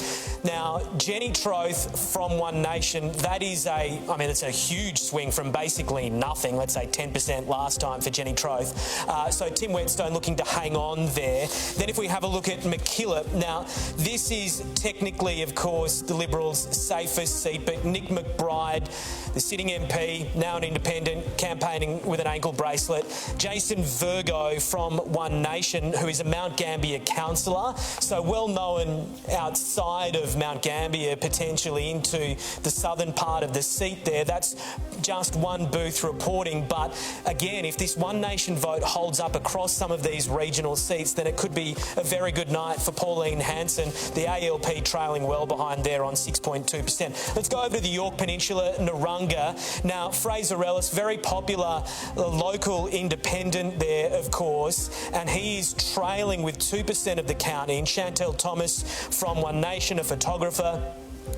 Now, Jenny Troth from One Nation, that is it's a huge swing from basically nothing, let's say 10% last time for Jenny Troth. So Tim Whetstone looking to hang on there. Then if we have a look at McKillop, now this is technically, of course, the Liberals' safest seat, but Nick McBride, the sitting MP, now an independent, campaigning with an ankle bracelet. Jason Virgo from One Nation, who is a Mount Gambier councillor, councillor, so well known outside of Mount Gambier, potentially into the southern part of the seat there. That's just one booth reporting, but again, if this One Nation vote holds up across some of these regional seats, then it could be a very good night for Pauline Hanson, the ALP trailing well behind there on 6.2%. Let's go over to the York Peninsula, Narunga. Now, Fraser Ellis, very popular local independent there, of course, and he is trailing with 2% of the count in. Chantel Thomas from One Nation, a photographer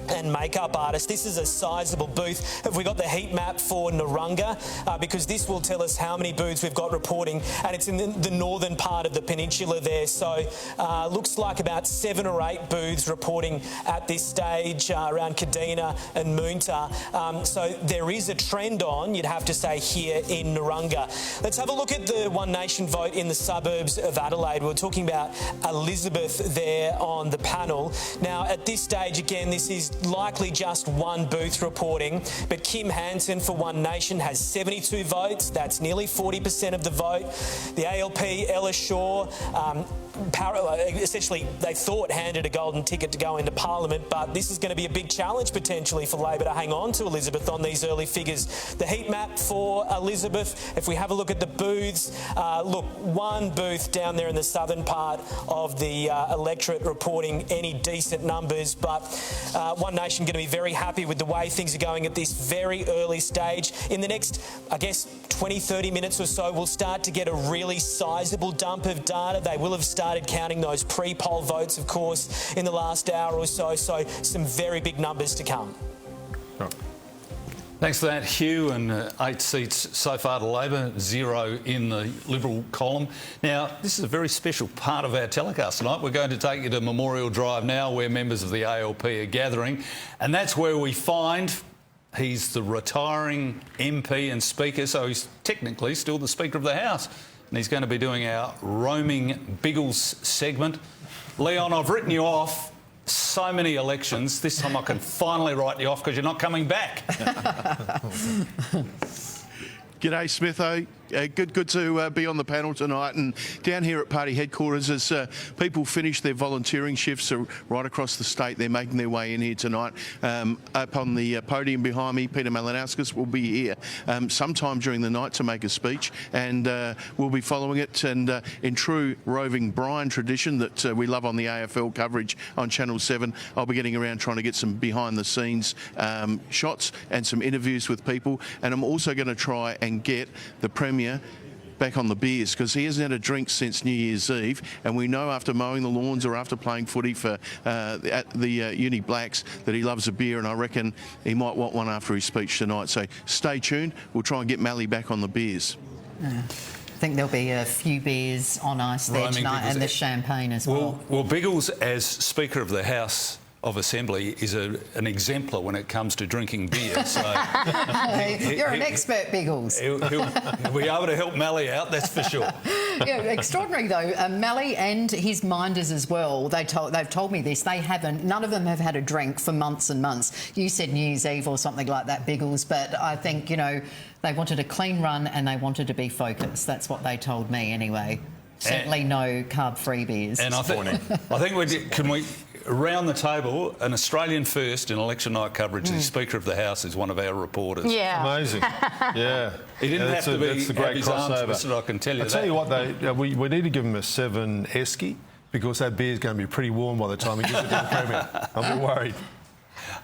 and makeup artist. This is a sizable booth. Have we got the heat map for Narunga? Because this will tell us how many booths we've got reporting, and it's in the northern part of the peninsula there. So looks like about 7 or 8 booths reporting at this stage around Kadina and Moonta. So there is a trend on, you'd have to say, here in Narunga. Let's have a look at the One Nation vote in the suburbs of Adelaide. We're talking about Elizabeth there on the panel. Now, at this stage, again, this is likely just one booth reporting, but Kim Hanson for One Nation has 72 votes. That's nearly 40% of the vote. The ALP, Ella Shaw, essentially they thought handed a golden ticket to go into Parliament, but this is going to be a big challenge potentially for Labor to hang on to Elizabeth on these early figures. The heat map for Elizabeth, if we have a look at the booths, look, one booth down there in the southern part of the electorate reporting any decent numbers, but One Nation going to be very happy with the way things are going at this very early stage. In the next, I guess, 20, 30 minutes or so, we'll start to get a really sizable dump of data. They will have started counting those pre-poll votes, of course, in the last hour or so, so some very big numbers to come. Thanks for that, Hugh, and 8 seats so far to Labor, 0 in the Liberal column. Now, this is a very special part of our telecast tonight. We're going to take you to Memorial Drive now, where members of the ALP are gathering, and that's where we find he's the retiring MP and Speaker, so he's technically still the Speaker of the House, and he's going to be doing our roaming Biggles segment. Leon, I've written you off so many elections. This time I can finally write you off because you're not coming back. G'day, Smitho. Good to be on the panel tonight, and down here at party headquarters as people finish their volunteering shifts right across the state. They're making their way in here tonight. Up on the podium behind me, Peter Malinauskas will be here sometime during the night to make a speech, and we'll be following it. And in true roving Brian tradition that we love on the AFL coverage on Channel 7, I'll be getting around trying to get some behind-the-scenes shots and some interviews with people. And I'm also going to try and get the Premier back on the beers, because he hasn't had a drink since New Year's Eve, and we know after mowing the lawns or after playing footy for at the Uni Blacks that he loves a beer, and I reckon he might want one after his speech tonight. So stay tuned. We'll try and get Mally back on the beers. I think there'll be a few beers on ice there tonight, and the champagne as well. Well, Biggles, as Speaker of the House of Assembly, is an exemplar when it comes to drinking beer. So You're an expert, Biggles. He'll be able to help Mally out, that's for sure. Yeah, extraordinary though. Mally and his minders as well. They've told me this. They haven't. None of them have had a drink for months and months. You said New Year's Eve or something like that, Biggles. But I think they wanted a clean run and they wanted to be focused. That's what they told me anyway. Certainly no carb-free beers. And I think can we around the table, an Australian first in election night coverage. The Speaker of the House is one of our reporters. Yeah. Amazing. Yeah. He didn't have to be that's the great crossover. I can tell you I'll tell you what, we need to give him a 7 esky, because that beer's going to be pretty warm by the time he gets it to the Premier. I'm worried.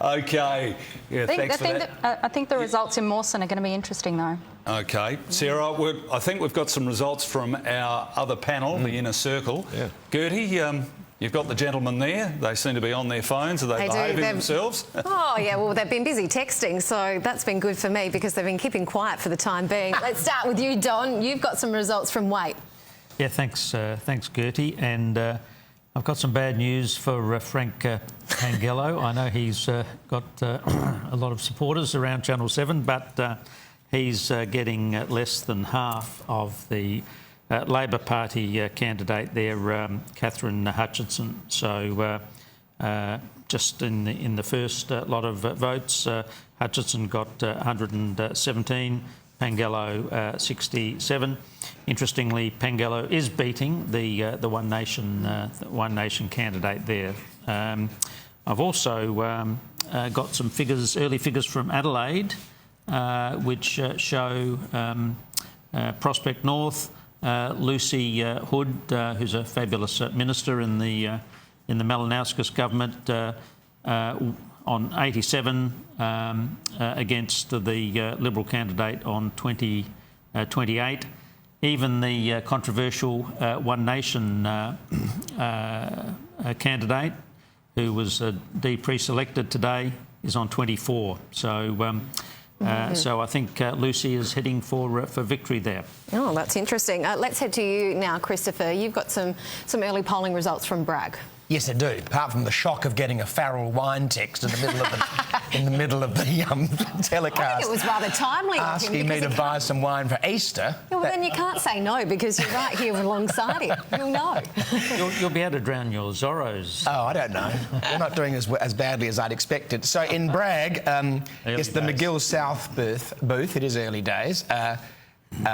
Okay. Yeah, thanks for that. I think the results in Mawson are going to be interesting, though. Okay. Sarah, I think we've got some results from our other panel, the Inner Circle. Yeah. Gertie, you've got the gentlemen there. They seem to be on their phones. Are they behaving themselves? Oh, yeah, well, they've been busy texting, so that's been good for me because they've been keeping quiet for the time being. Let's start with you, Don. You've got some results from Waite. Yeah, thanks, Gertie. And I've got some bad news for Frank Pangello. I know he's got a lot of supporters around Channel 7, but he's getting less than half of the Labor Party candidate there, Catherine Hutchinson. So just in the first lot of votes, Hutchinson got 117 Pangello 67. Interestingly, Pangello is beating the One Nation candidate there. I've also got some figures, early figures from Adelaide, which show Prospect North. Lucy Hood, who's a fabulous minister in the Malinauskas government, on 87 against the Liberal candidate on 28. Even the controversial One Nation candidate, who was pre-selected today, is on 24. So. So I think Lucy is heading for victory there. Oh, that's interesting. Let's head to you now, Christopher. You've got some early polling results from Bragg. Yes, I do. Apart from the shock of getting a Farrell wine text in the middle of the telecast. I think it was rather timely. Asking me to buy some wine for Easter. Yeah, well, then you can't say no because you're right here alongside him. You'll know. You'll be able to drown your Zorros. Oh, I don't know. We're not doing as badly as I'd expected. So in Bragg, it's the McGill South booth. It is early days.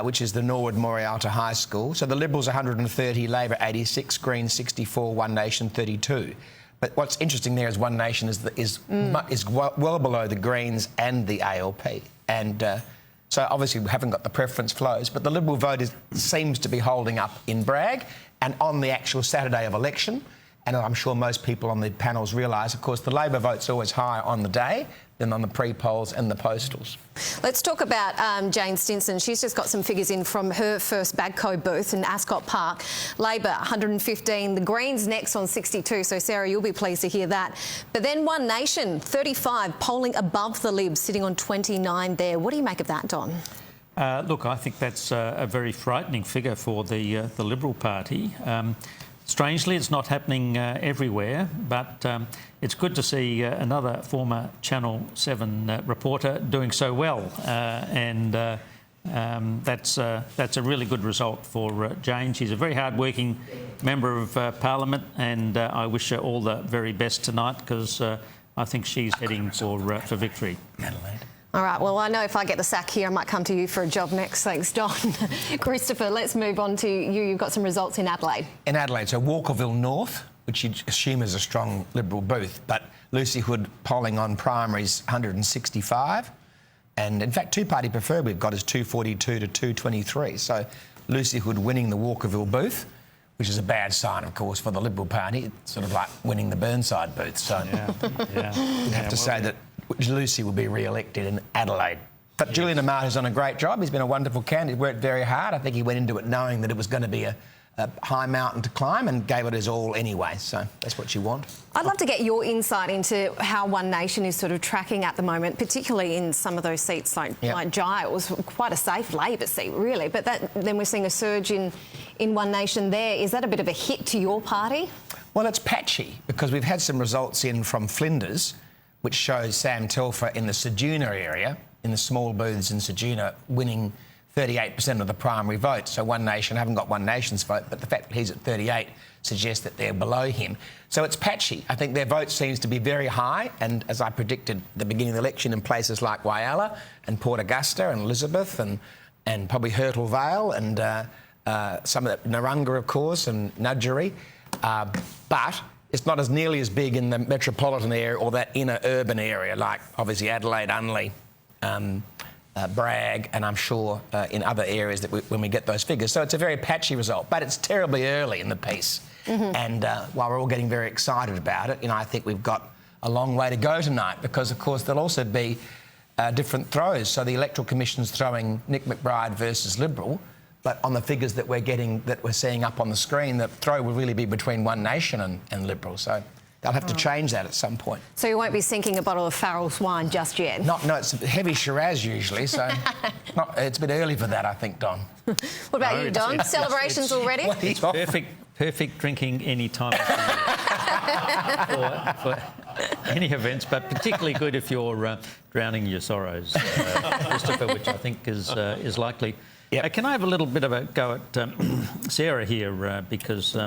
Which is the Norwood Morialta High School. So the Liberals 130, Labor 86, Greens 64, One Nation 32. But what's interesting there is One Nation is well below the Greens and the ALP. And so obviously we haven't got the preference flows, but the Liberal vote seems to be holding up in Bragg and on the actual Saturday of election. And I'm sure most people on the panels realise, of course, the Labor vote's always higher on the day than on the pre-polls and the postals. Let's talk about Jane Stinson. She's just got some figures in from her first Bagco booth in Ascot Park. Labor 115, the Greens next on 62, so Sarah, you'll be pleased to hear that. But then One Nation, 35, polling above the Libs, sitting on 29 there. What do you make of that, Don? Look, I think that's a very frightening figure for the Liberal Party. Strangely, it's not happening everywhere, but it's good to see another former Channel 7 reporter doing so well, and that's a really good result for Jane. She's a very hard-working member of Parliament, and I wish her all the very best tonight because I think she's heading for victory. Adelaide. All right, well, I know if I get the sack here, I might come to you for a job next. Thanks, Don. Christopher, let's move on to you. You've got some results in Adelaide. In Adelaide, so Walkerville North, which you'd assume is a strong Liberal booth, but Lucy Hood polling on primaries 165. And in fact, two-party preferred we've got is 242 to 223. So Lucy Hood winning the Walkerville booth, which is a bad sign, of course, for the Liberal Party. It's sort of like winning the Burnside booth. So you'd have to say that Lucy will be re-elected in Adelaide. But Julian Amato's done a great job. He's been a wonderful candidate. He worked very hard. I think he went into it knowing that it was going to be a high mountain to climb and gave it his all anyway. So that's what you want. I'd love to get your insight into how One Nation is sort of tracking at the moment, particularly in some of those seats like Giles. Quite a safe Labor seat, really. But then we're seeing a surge in One Nation there. Is that a bit of a hit to your party? Well, it's patchy because we've had some results in from Flinders, which shows Sam Telfer in the Ceduna area, in the small booths in Ceduna, winning 38% of the primary vote. So One Nation, haven't got One Nation's vote, but the fact that he's at 38 suggests that they're below him. So it's patchy. I think their vote seems to be very high, and as I predicted at the beginning of the election, in places like Whyalla and Port Augusta and Elizabeth and probably Hurtle Vale and some of the Narunga, of course, and Nudgee. But it's not as nearly as big in the metropolitan area or that inner urban area, like obviously Adelaide, Unley, Bragg, and I'm sure in other areas that when we get those figures. So it's a very patchy result, but it's terribly early in the piece. And while we're all getting very excited about it, I think we've got a long way to go tonight because, of course, there'll also be different throws. So the Electoral Commission's throwing Nick McBride versus Liberal, but on the figures that we're seeing up on the screen, the throw will really be between One Nation and Liberal. So they'll have to change that at some point. So you won't be sinking a bottle of Farrell's wine just yet? No, it's heavy Shiraz usually, so it's a bit early for that, I think, Don. What about you, Don? Celebrations already? It's perfect drinking any time of the year for any events, but particularly good if you're drowning your sorrows, Christopher, which I think is likely. Yep. Can I have a little bit of a go at Sarah here because,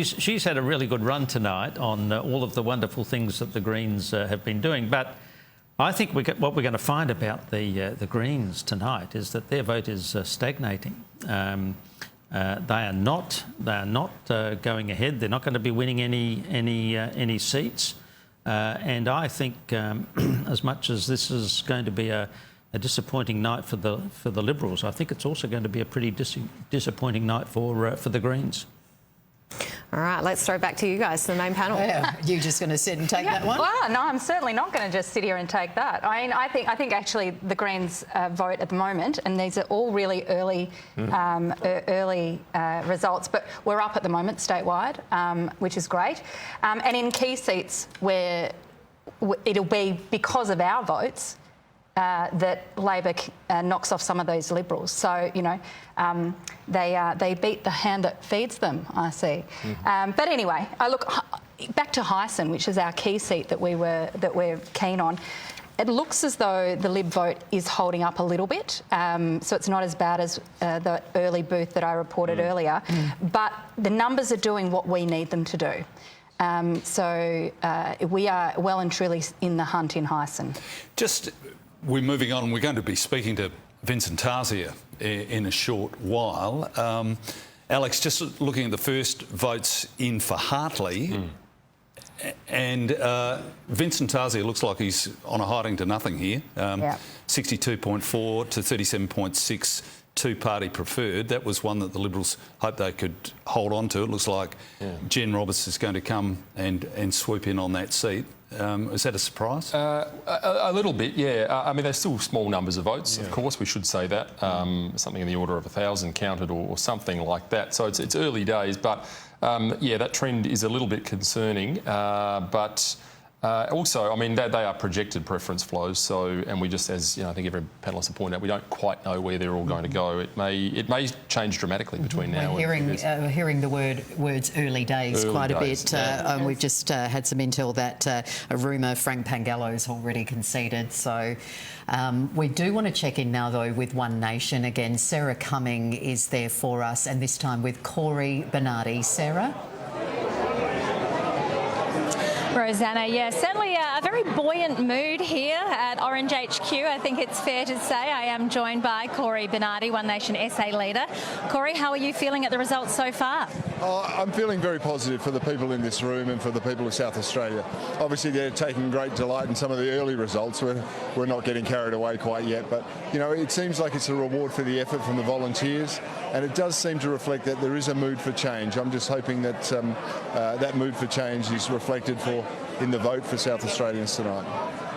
she's had a really good run tonight on all of the wonderful things that the Greens have been doing. But I think what we're going to find about the Greens tonight is that their vote is stagnating. They are not going ahead. They're not going to be winning any seats. And I think, as much as this is going to be a disappointing night for the Liberals, I think it's also going to be a pretty disappointing night for the Greens. All right, let's throw back to you guys, to the main panel. Yeah, you're just going to sit and take that one? Well, no, I'm certainly not going to just sit here and take that. I mean, I think actually the Greens vote at the moment, and these are all really early results, but we're up at the moment statewide, which is great. And in key seats where it'll be because of our votes that Labor knocks off some of those Liberals. So, you know, they beat the hand that feeds them, I see. But anyway, I look back to Hyson, which is our key seat that we're keen on. It looks as though the Lib vote is holding up a little bit, so it's not as bad as the early booth that I reported earlier. But the numbers are doing what we need them to do. So we are well and truly in the hunt in Hyson. We're moving on. We're going to be speaking to Vincent Tarzia in a short while. Alex, just looking at the first votes in for Hartley, and Vincent Tarzia looks like he's on a hiding to nothing here. 62.4 to 37.6 two-party preferred. That was one that the Liberals hoped they could hold on to. It looks like Jen Roberts is going to come and swoop in on that seat. Is that a surprise? A little bit, yeah. I mean, there's still small numbers of votes, of course, we should say that. Something in the order of 1,000 counted or something like that. So it's early days, but yeah, that trend is a little bit concerning. But also, I mean, they are projected preference flows. So, and we just, as you know, I think every panellist will point out, we don't quite know where they're all going to go. It may change dramatically between now and hearing the words early days quite a bit. We've just had some intel that a rumour Frank Pangallo's already conceded. So we do want to check in now, though, with One Nation again. Sarah Cumming is there for us, and this time with Corey Bernardi. Sarah? Rosanna, yeah, certainly a very buoyant mood here at Orange HQ. I think it's fair to say I am joined by Corey Bernardi, One Nation SA leader. Corey, how are you feeling at the results so far? I'm feeling very positive for the people in this room and for the people of South Australia. Obviously, they're taking great delight in some of the early results. We're not getting carried away quite yet, but, you know, it seems like it's a reward for the effort from the volunteers, and it does seem to reflect that there is a mood for change. I'm just hoping that that mood for change is reflected in the vote for South Australians tonight.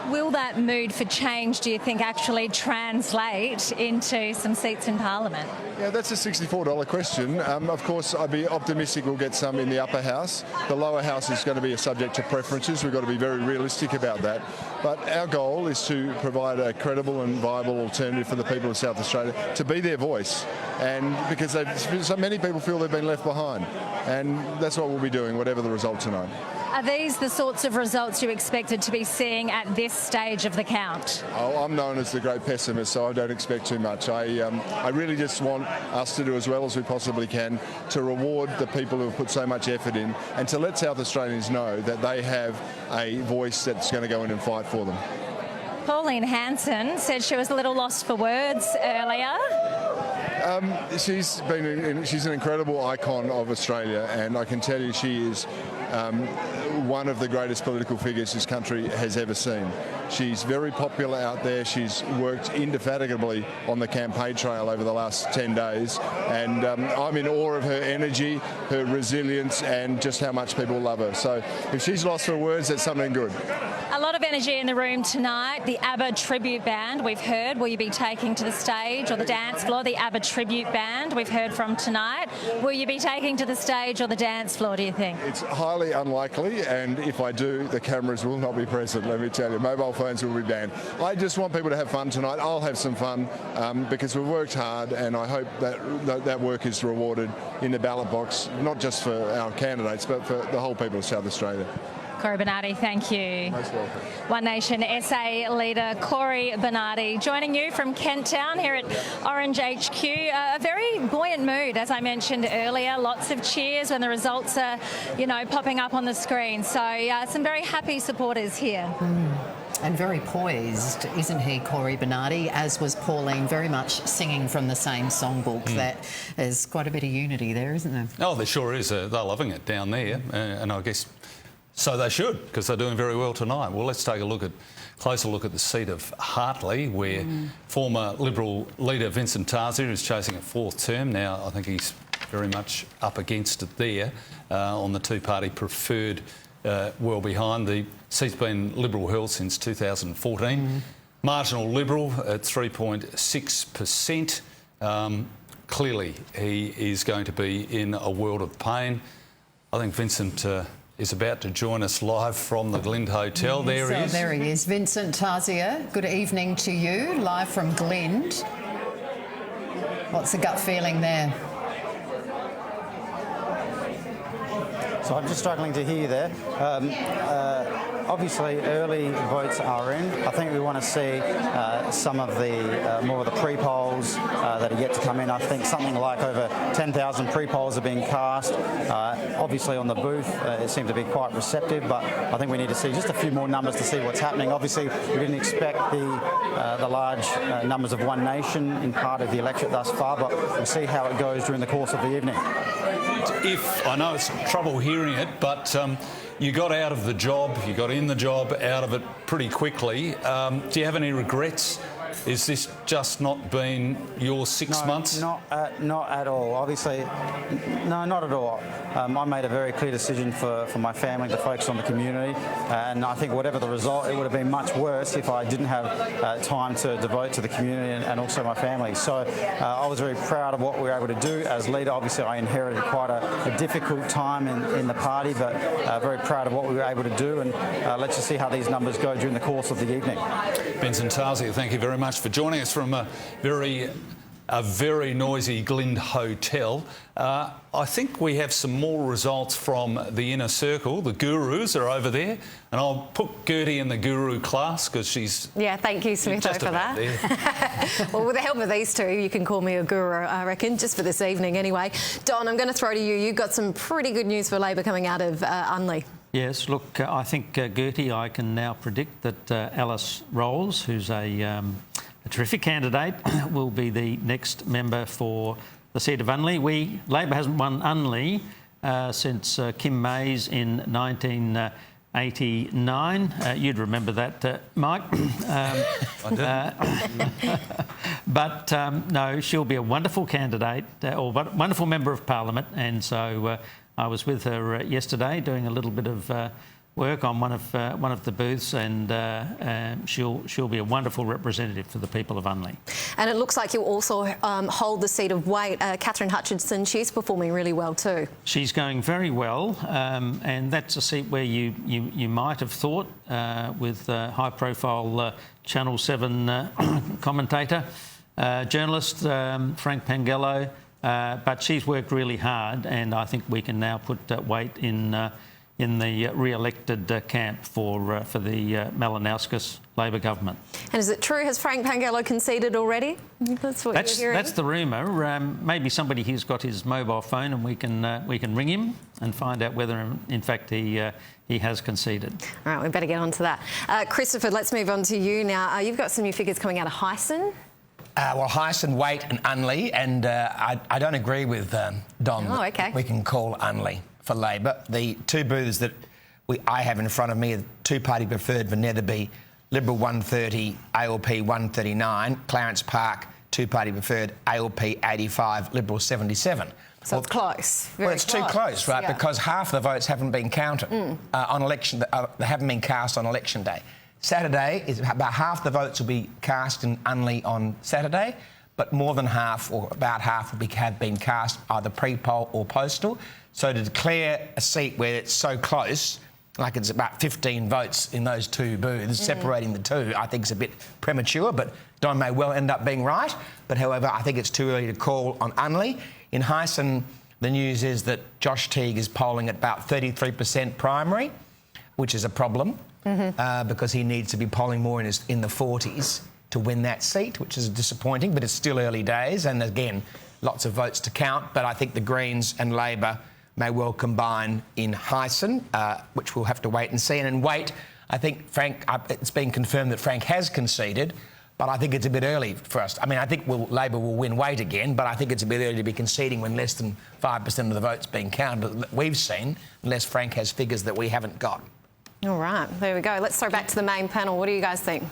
Will that mood for change, do you think, actually translate into some seats in Parliament? Yeah, that's a $64 question. Of course, I'd be optimistic we'll get some in the upper house. The lower house is going to be a subject to preferences. We've got to be very realistic about that. But our goal is to provide a credible and viable alternative for the people of South Australia to be their voice. And because so many people feel they've been left behind. And that's what we'll be doing, whatever the result tonight. Are these the sorts of results you expected to be seeing at this stage of the count? Oh, I'm known as the great pessimist, so I don't expect too much. I really just want us to do as well as we possibly can to reward the people who have put so much effort in and to let South Australians know that they have a voice that's going to go in and fight for them. Pauline Hanson said she was a little lost for words earlier. She's an incredible icon of Australia, and I can tell you she is one of the greatest political figures this country has ever seen. She's very popular out there. She's worked indefatigably on the campaign trail over the last 10 days, and I'm in awe of her energy, her resilience, and just how much people love her. So if she's lost for words, that's something good. A lot of energy in the room tonight. The ABBA tribute band, we've heard. Will you be taking to the stage or the dance floor? The ABBA tribute band we've heard from tonight. Will you be taking to the stage or the dance floor, do you think? It's highly unlikely, and if I do, the cameras will not be present, let me tell you. Mobile phones will be banned. I just want people to have fun tonight. I'll have some fun because we've worked hard, and I hope that work is rewarded in the ballot box, not just for our candidates, but for the whole people of South Australia. Corey Bernardi, thank you. Most welcome. One Nation SA leader Corey Bernardi joining you from Kent Town here at Orange HQ. A very buoyant mood, as I mentioned earlier. Lots of cheers when the results are, you know, popping up on the screen. So some very happy supporters here. And very poised, isn't he, Corey Bernardi, as was Pauline, very much singing from the same songbook. That there's quite a bit of unity there, isn't there? Oh, there sure is. They're loving it down there, and I guess so they should, because they're doing very well tonight. Well, let's take a closer look at the seat of Hartley, where former Liberal leader Vincent Tarzia is chasing a 4th term. Now, I think he's very much up against it there on the two-party preferred well behind. The seat's been Liberal held since 2014. Marginal Liberal at 3.6%. Clearly, he is going to be in a world of pain. I think Vincent is about to join us live from the Glend Hotel. There he is. There he is. Vincent Tarzia, good evening to you, live from Glend. What's the gut feeling there? So I'm just struggling to hear you there. Obviously, early votes are in. I think we want to see some of the more of the pre-polls that are yet to come in. I think something like over 10,000 pre-polls are being cast. Obviously, on the booth, it seemed to be quite receptive, but I think we need to see just a few more numbers to see what's happening. Obviously, we didn't expect the large numbers of One Nation in part of the electorate thus far, but we'll see how it goes during the course of the evening. I know it's trouble hearing it, but you got out of the job, you got in the job, out of it pretty quickly. Do you have any regrets? Is this just not been your 6 months? Not at all. Obviously, no, not at all. I made a very clear decision for my family to focus on the community, and I think whatever the result, it would have been much worse if I didn't have time to devote to the community and also my family. So I was very proud of what we were able to do as leader. Obviously, I inherited quite a difficult time in the party, but very proud of what we were able to do, and let's just see how these numbers go during the course of the evening. Vincent Tarzia, thank you very much for joining us from a very noisy Glend Hotel. I think we have some more results from the inner circle. The gurus are over there, and I'll put Gertie in the guru class because she's... Yeah, thank you, Smitho, for that. Well, with the help of these two, you can call me a guru, I reckon, just for this evening anyway. Don, I'm going to throw to you. You've got some pretty good news for Labor coming out of Unley. Yes, look, I think, Gertie, I can now predict that Alice Rolls, who's a terrific candidate, will be the next member for the seat of Unley. Labor hasn't won Unley since Kim Mays in 1989. You'd remember that, Mike. But no, she'll be a wonderful candidate or wonderful member of Parliament, and so I was with her yesterday doing a little bit of work on one of the booths, and she'll be a wonderful representative for the people of Unley. And it looks like you'll also hold the seat of Waite. Catherine Hutchinson, she's performing really well too. She's going very well, and that's a seat where you might have thought with high-profile Channel 7 commentator, journalist Frank Pangello. But she's worked really hard, and I think we can now put Waite in the re-elected camp for the Malinauskas Labor government. And is it true? Has Frank Pangello conceded already? That's what you're hearing. That's the rumour. Maybe somebody here's got his mobile phone, and we can ring him and find out whether, in fact, he has conceded. All right, we better get on to that. Christopher, let's move on to you now. You've got some new figures coming out of Hyson. Well, Hyson, Waite and Unley, and I don't agree with Don that we can call Unley for Labor. The two booths that I have in front of me are two-party preferred for Netherby, Liberal 130, ALP 139, Clarence Park, two-party preferred, ALP 85, Liberal 77. So it's close. Well, it's too close, right? Yeah. Because half the votes haven't been counted on election. They haven't been cast on election day. Saturday is about half the votes will be cast in Unley on Saturday, but more than half, or about half, have been cast either pre-poll or postal. So to declare a seat where it's so close, like it's about 15 votes in those two booths, separating the two, I think is a bit premature, but Don may well end up being right. But however, I think it's too early to call on Unley. In Hyson, the news is that Josh Teague is polling at about 33% primary, which is a problem. Because he needs to be polling more in the 40s to win that seat, which is disappointing, but it's still early days, and again, lots of votes to count. But I think the Greens and Labor may well combine in Hyson, which we'll have to wait and see. And in Waite, I think Frank, it's been confirmed that Frank has conceded, but I think it's a bit early for us. I mean, I think Labor will win weight again, but I think it's a bit early to be conceding when less than 5% of the votes being counted that we've seen, unless Frank has figures that we haven't got. All right, there we go. Let's throw back to the main panel. What do you guys think?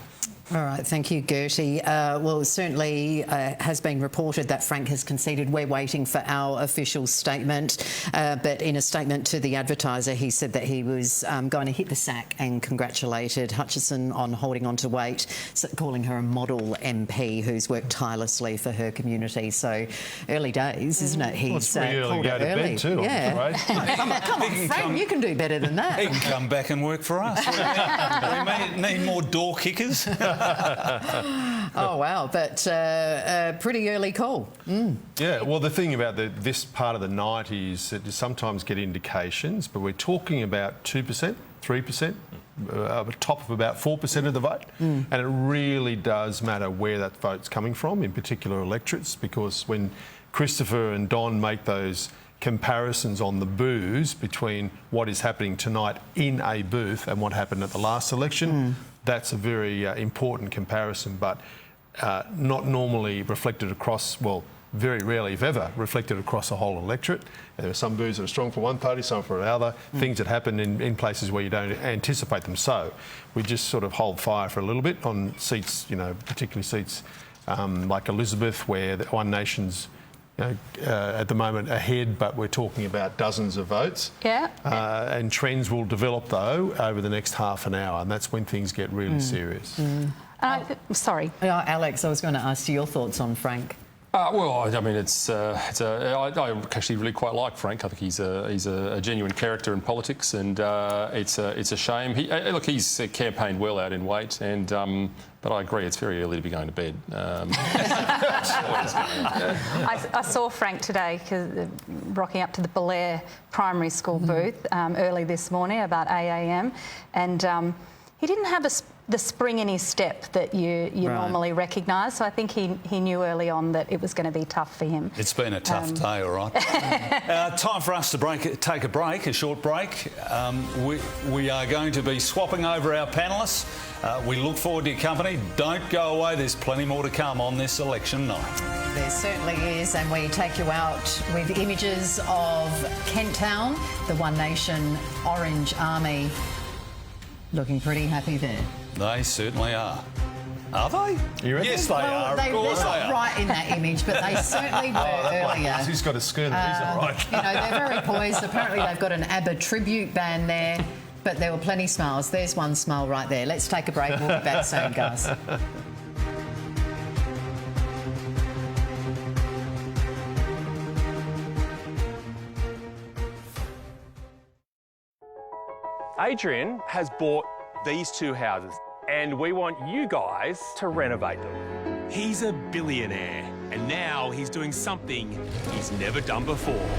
All right, thank you, Gertie. Well, it certainly has been reported that Frank has conceded. We're waiting for our official statement. But in a statement to the Advertiser, he said that he was going to hit the sack and congratulated Hutchison on holding on to weight, calling her a model MP who's worked tirelessly for her community. So early days, isn't it? He's it's pretty early. Go to bed too. Yeah. Come on, Frank, you can do better than that. He can come back and work for us. We may need more door kickers. Oh, wow. But pretty early call. Yeah, well, the thing about this part of the night is that you sometimes get indications, but we're talking about 2%, 3%, top of about 4% of the vote. And it really does matter where that vote's coming from, in particular electorates, because when Christopher and Don make those comparisons on the boos between what is happening tonight in a booth and what happened at the last election, that's a very important comparison, but not normally reflected across, well, very rarely, if ever, reflected across a whole electorate. There are some boos that are strong for one party, some for another, things that happen in places where you don't anticipate them. So we just sort of hold fire for a little bit on seats, you know, particularly seats like Elizabeth, where the One Nation's at the moment ahead, but we're talking about dozens of votes. Yeah. And trends will develop, though, over the next half an hour, and that's when things get really serious. Sorry. Alex, I was going to ask you your thoughts on Frank. Well, I mean, I actually really quite like Frank. I think he's a genuine character in politics, and it's a shame. He's campaigned well out in weight, and but I agree, it's very early to be going to bed. I saw Frank today rocking up to the Belair Primary School booth early this morning, about 8 a.m, and he didn't have the spring in his step that you normally recognise. So I think he knew early on that it was going to be tough for him. It's been a tough day, all right. Time for us to take a short break. We are going to be swapping over our panellists. We look forward to your company. Don't go away. There's plenty more to come on this election night. There certainly is, and we take you out with images of Kent Town, the One Nation Orange Army. Looking pretty happy there. They certainly are. Are they? You reckon? Yes, they are. Of course they're they not are. right in that image, but they certainly were earlier. Who's got a skirt? He's all right. You know, they're very poised. Apparently, they've got an ABBA tribute band there, but there were plenty of smiles. There's one smile right there. Let's take a break. We'll be back soon, guys. Adrian has bought these two houses and we want you guys to renovate them. He's a billionaire and now he's doing something he's never done before.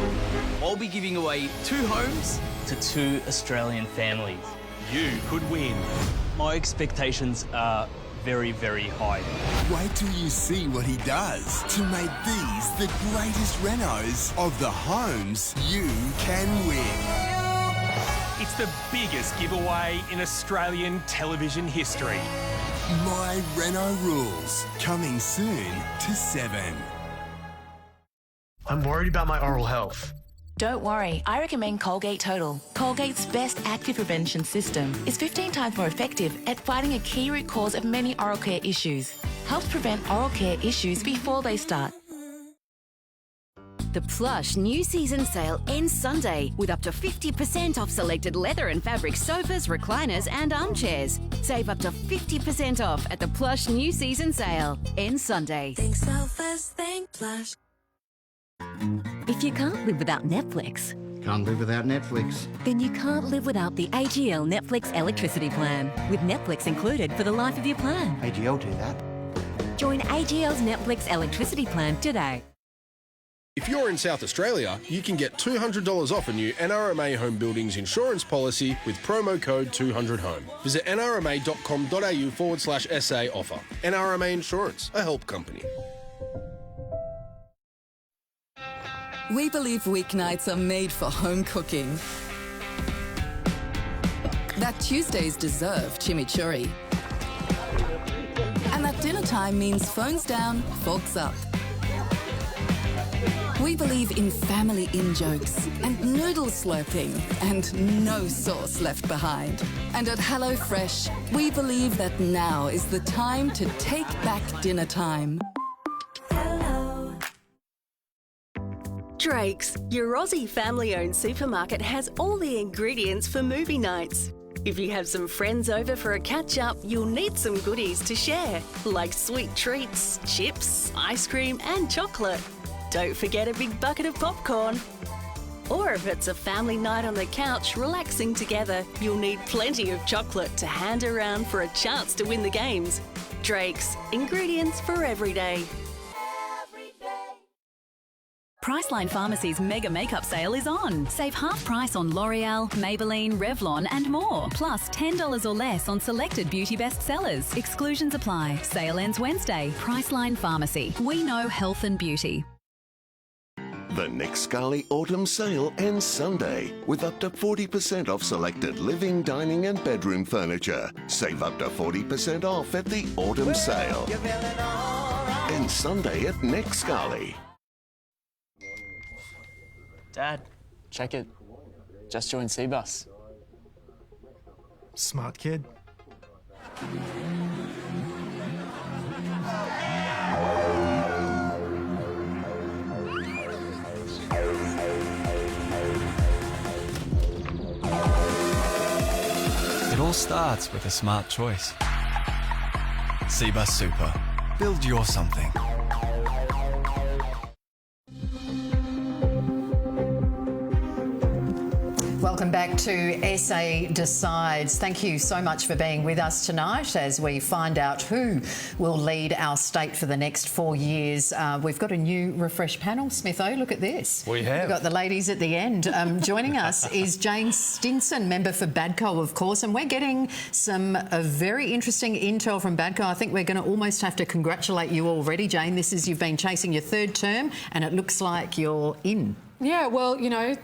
I'll be giving away 2 homes to 2 Australian families. You could win. My expectations are very, very high. Wait till you see what he does to make these the greatest renos of the homes you can win. It's the biggest giveaway in Australian television history. My Reno Rules, coming soon to 7. I'm worried about my oral health. Don't worry, I recommend Colgate Total. Colgate's best active prevention system is 15 times more effective at fighting a key root cause of many oral care issues. Helps prevent oral care issues before they start. The Plush new season sale ends Sunday with up to 50% off selected leather and fabric sofas, recliners and armchairs. Save up to 50% off at the Plush new season sale. Ends Sunday. Think sofas, think Plush. If you can't live without Netflix, Can't live without Netflix. then you can't live without the AGL Netflix electricity plan. With Netflix included for the life of your plan. AGL do that. Join AGL's Netflix electricity plan today. If you're in South Australia, you can get $200 off a new NRMA Home Buildings insurance policy with promo code 200HOME. Visit nrma.com.au/SA offer. NRMA Insurance, a help company. We believe weeknights are made for home cooking. that Tuesdays deserve chimichurri. And that dinner time means phones down, forks up. We believe in family in-jokes and noodle slurping and no sauce left behind. And at HelloFresh, we believe that now is the time to take back dinner time. Drake's, your Aussie family-owned supermarket, has all the ingredients for movie nights. If you have some friends over for a catch-up, you'll need some goodies to share, like sweet treats, chips, ice cream and chocolate. Don't forget a big bucket of popcorn. Or if it's a family night on the couch relaxing together, you'll need plenty of chocolate to hand around for a chance to win the games. Drake's, ingredients for every day. Priceline Pharmacy's mega makeup sale is on. Save half price on L'Oreal, Maybelline, Revlon and more. Plus $10 or less on selected beauty bestsellers. Exclusions apply. Sale ends Wednesday. Priceline Pharmacy. We know health and beauty. The Nick Scali Autumn Sale ends Sunday with up to 40% off selected living, dining and bedroom furniture. Save up to 40% off at the Autumn Sale. Ends Sunday at Nick Scali. Dad, check it. Just joined C-Bus. Smart kid. It all starts with a smart choice. C-Bus Super. Build your something. Welcome back to SA Decides. Thank you so much for being with us tonight as we find out who will lead our state for the next 4 years. We've got a new refreshed panel. Smitho, look at this. We have. We've got the ladies at the end. Joining us is Jane Stinson, member for Badco, of course, and we're getting some very interesting intel from Badco. I think we're going to almost have to congratulate you already, Jane. You've been chasing your third term and it looks like you're in. Yeah, well, you know,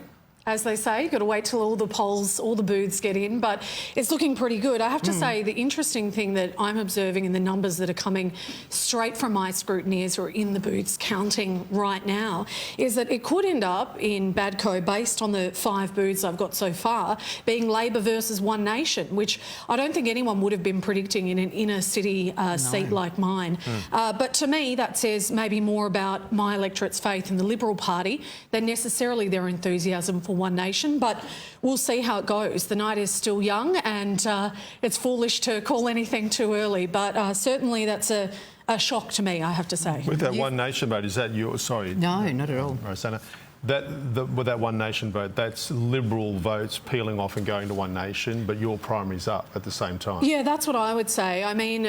as they say, you've got to wait till all the polls, all the booths get in, but it's looking pretty good. I have to say the interesting thing that I'm observing in the numbers that are coming straight from my scrutineers who are in the booths counting right now is that it could end up in Badco, based on the 5 booths I've got so far, being Labor versus One Nation, which I don't think anyone would have been predicting in an inner city seat like mine. But to me, that says maybe more about my electorate's faith in the Liberal Party than necessarily their enthusiasm for One Nation, but we'll see how it goes. The night is still young and it's foolish to call anything too early, but certainly that's a shock to me, I have to say. With that One Nation vote, is that your... Sorry. No, not at all. Rosanna, with that One Nation vote, that's Liberal votes peeling off and going to One Nation, but your primary's up at the same time. Yeah, that's what I would say. I mean,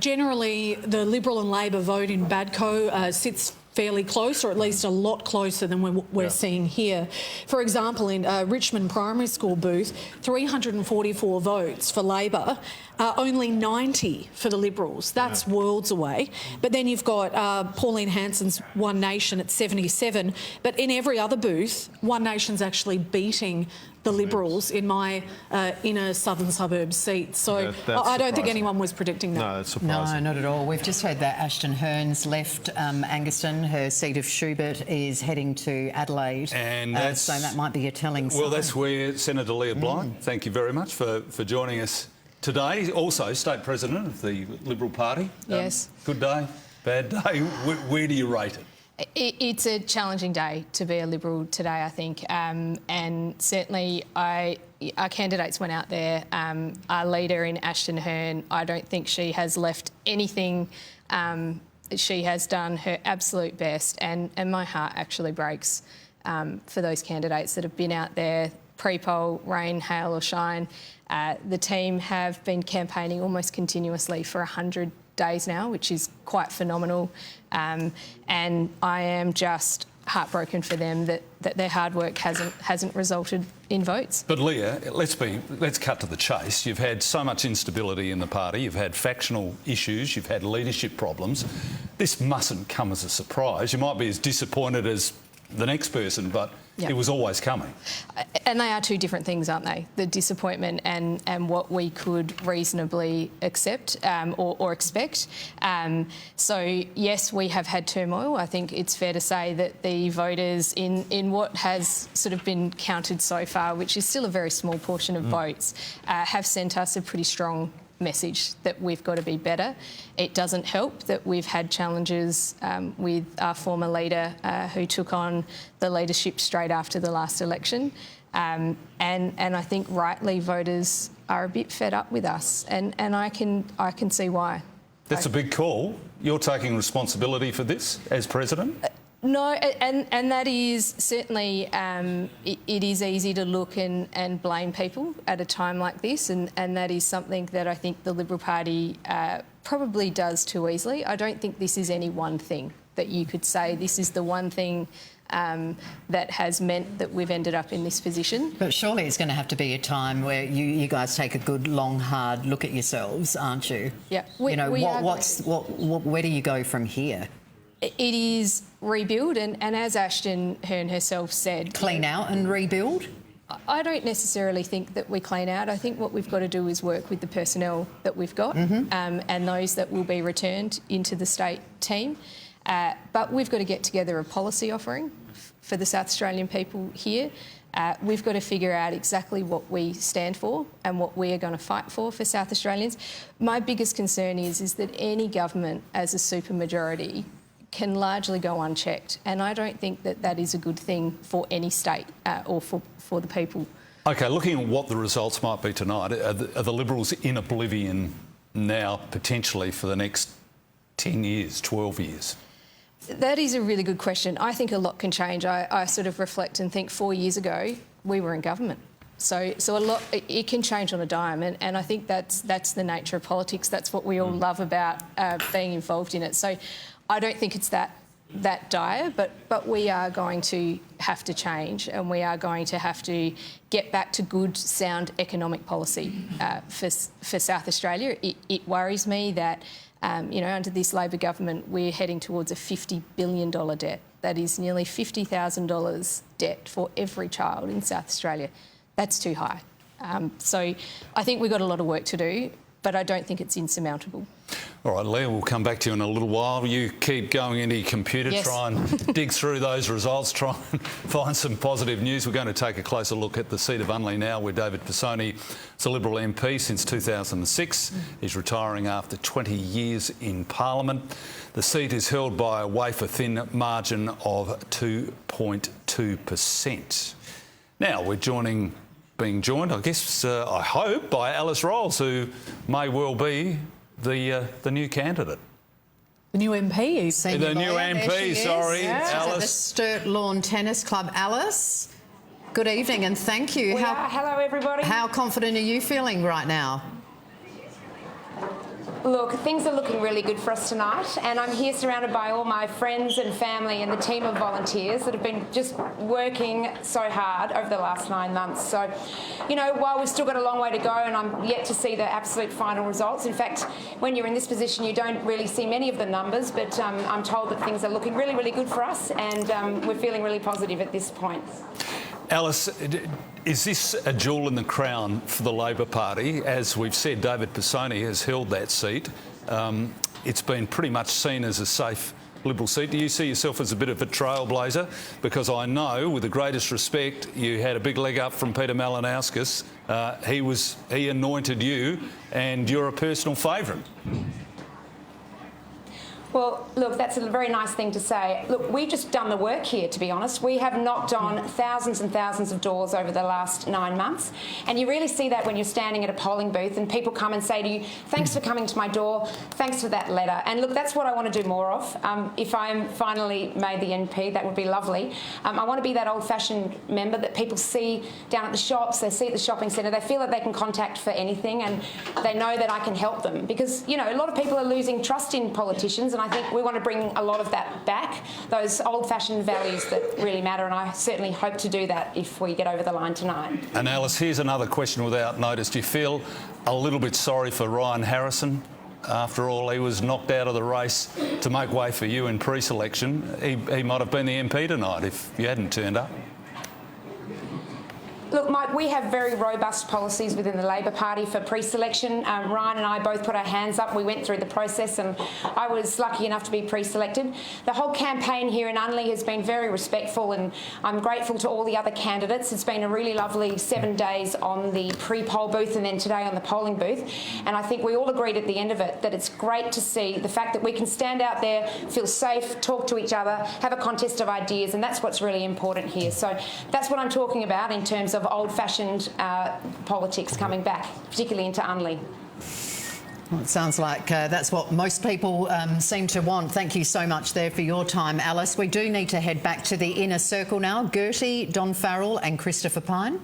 generally the Liberal and Labor vote in Badco sits fairly close, or at least a lot closer than we're seeing here. For example, in Richmond Primary School booth, 344 votes for Labor, only 90 for the Liberals. That's worlds away. But then you've got Pauline Hanson's One Nation at 77. But in every other booth, One Nation's actually beating the Liberals in my inner southern suburbs seat. So I don't think anyone was predicting that. No, that's surprising. No, not at all. We've just heard that Ashton Hearn's left Angaston. Her seat of Schubert is heading to Adelaide. And so that might be a telling sign. Well, that's where Senator Leah Blythe, thank you very much for joining us today. Also, State President of the Liberal Party. Yes. Good day, bad day. Where do you rate it? It's a challenging day to be a Liberal today, I think, and certainly our candidates went out there. Our leader in Ashton Hearn, I don't think she has left anything. She has done her absolute best, and my heart actually breaks for those candidates that have been out there pre-poll, rain, hail or shine. The team have been campaigning almost continuously for 100 days now, which is quite phenomenal. And I am just heartbroken for them that their hard work hasn't resulted in votes. But Leah, let's cut to the chase. You've had so much instability in the party. You've had factional issues. You've had leadership problems. This mustn't come as a surprise. You might be as disappointed as the next person, but Yeah. it was always coming. And they are two different things, aren't they? The disappointment and what we could reasonably accept or expect. So, yes, we have had turmoil. I think it's fair to say that the voters in what has sort of been counted so far, which is still a very small portion of votes, have sent us a pretty strong message that we've got to be better. It doesn't help that we've had challenges with our former leader who took on the leadership straight after the last election. And I think rightly voters are a bit fed up with us, and I can see why. That's a big call. You're taking responsibility for this as president? No, and that is certainly, it is easy to look and blame people at a time like this, and that is something that I think the Liberal Party probably does too easily. I don't think this is any one thing that you could say this is the one thing that has meant that we've ended up in this position. But surely it's going to have to be a time where you guys take a good, long, hard look at yourselves, aren't you? Yeah. Where do you go from here? It is rebuild, and as Ashton Hearn herself said... Clean out and rebuild? I don't necessarily think that we clean out. I think what we've got to do is work with the personnel that we've got and those that will be returned into the state team. But we've got to get together a policy offering for the South Australian people here. We've got to figure out exactly what we stand for and what we are going to fight for South Australians. My biggest concern is that any government as a supermajority can largely go unchecked, and I don't think that that is a good thing for any state or for the people. OK, looking at what the results might be tonight, are the Liberals in oblivion now potentially for the next 10 years, 12 years? That is a really good question. I think a lot can change. I sort of reflect and think 4 years ago we were in government. So a lot, it can change on a dime, and I think that's the nature of politics. That's what we all love about being involved in it. So I don't think it's that dire, but we are going to have to change, and we are going to have to get back to good, sound economic policy for South Australia. It worries me that, under this Labor government, we're heading towards a $50 billion debt. That is nearly $50,000 debt for every child in South Australia. That's too high. So I think we've got a lot of work to do, but I don't think it's insurmountable. All right, Leah, we'll come back to you in a little while. You keep going into your computer, try and dig through those results, try and find some positive news. We're going to take a closer look at the seat of Unley now, where David Pisoni is a Liberal MP since 2006. He's retiring after 20 years in Parliament. The seat is held by a wafer-thin margin of 2.2%. Now we're being joined, I guess, I hope, by Alice Rolls, who may well be the new candidate. The new MP. The new MP, sorry, Alice. She's at the Sturt Lawn Tennis Club. Alice, good evening and thank you. Hello, everybody. How confident are you feeling right now? Look, things are looking really good for us tonight, and I'm here surrounded by all my friends and family and the team of volunteers that have been just working so hard over the last 9 months. So, while we've still got a long way to go and I'm yet to see the absolute final results, in fact, when you're in this position, you don't really see many of the numbers, but I'm told that things are looking really, really good for us, and we're feeling really positive at this point. Alice, is this a jewel in the crown for the Labor Party? As we've said, David Pisoni has held that seat. It's been pretty much seen as a safe Liberal seat. Do you see yourself as a bit of a trailblazer? Because I know, with the greatest respect, you had a big leg up from Peter Malinauskas. He anointed you, and you're a personal favourite. Well, look, that's a very nice thing to say. Look, we've just done the work here, to be honest. We have knocked on thousands and thousands of doors over the last 9 months. And you really see that when you're standing at a polling booth and people come and say to you, thanks for coming to my door, thanks for that letter. And look, that's what I want to do more of. If I'm finally made the MP, that would be lovely. I want to be that old-fashioned member that people see down at the shops, they see at the shopping centre, they feel that they can contact for anything, and they know that I can help them. Because, a lot of people are losing trust in politicians, and I think we want to bring a lot of that back, those old-fashioned values that really matter, and I certainly hope to do that if we get over the line tonight. And Alice, here's another question without notice. Do you feel a little bit sorry for Ryan Harrison After all, he was knocked out of the race to make way for you in pre-selection. He might have been the MP tonight if you hadn't turned up. Look, Mike, we have very robust policies within the Labor Party for pre-selection. Ryan and I both put our hands up. We went through the process and I was lucky enough to be pre-selected. The whole campaign here in Unley has been very respectful and I'm grateful to all the other candidates. It's been a really lovely 7 days on the pre-poll booth and then today on the polling booth. And I think we all agreed at the end of it that it's great to see the fact that we can stand out there, feel safe, talk to each other, have a contest of ideas, and that's what's really important here. So that's what I'm talking about in terms of old-fashioned politics coming back, particularly into Unley. Well, it sounds like that's what most people seem to want. Thank you so much there for your time, Alice. We do need to head back to the inner circle now. Gertie, Don Farrell and Christopher Pyne.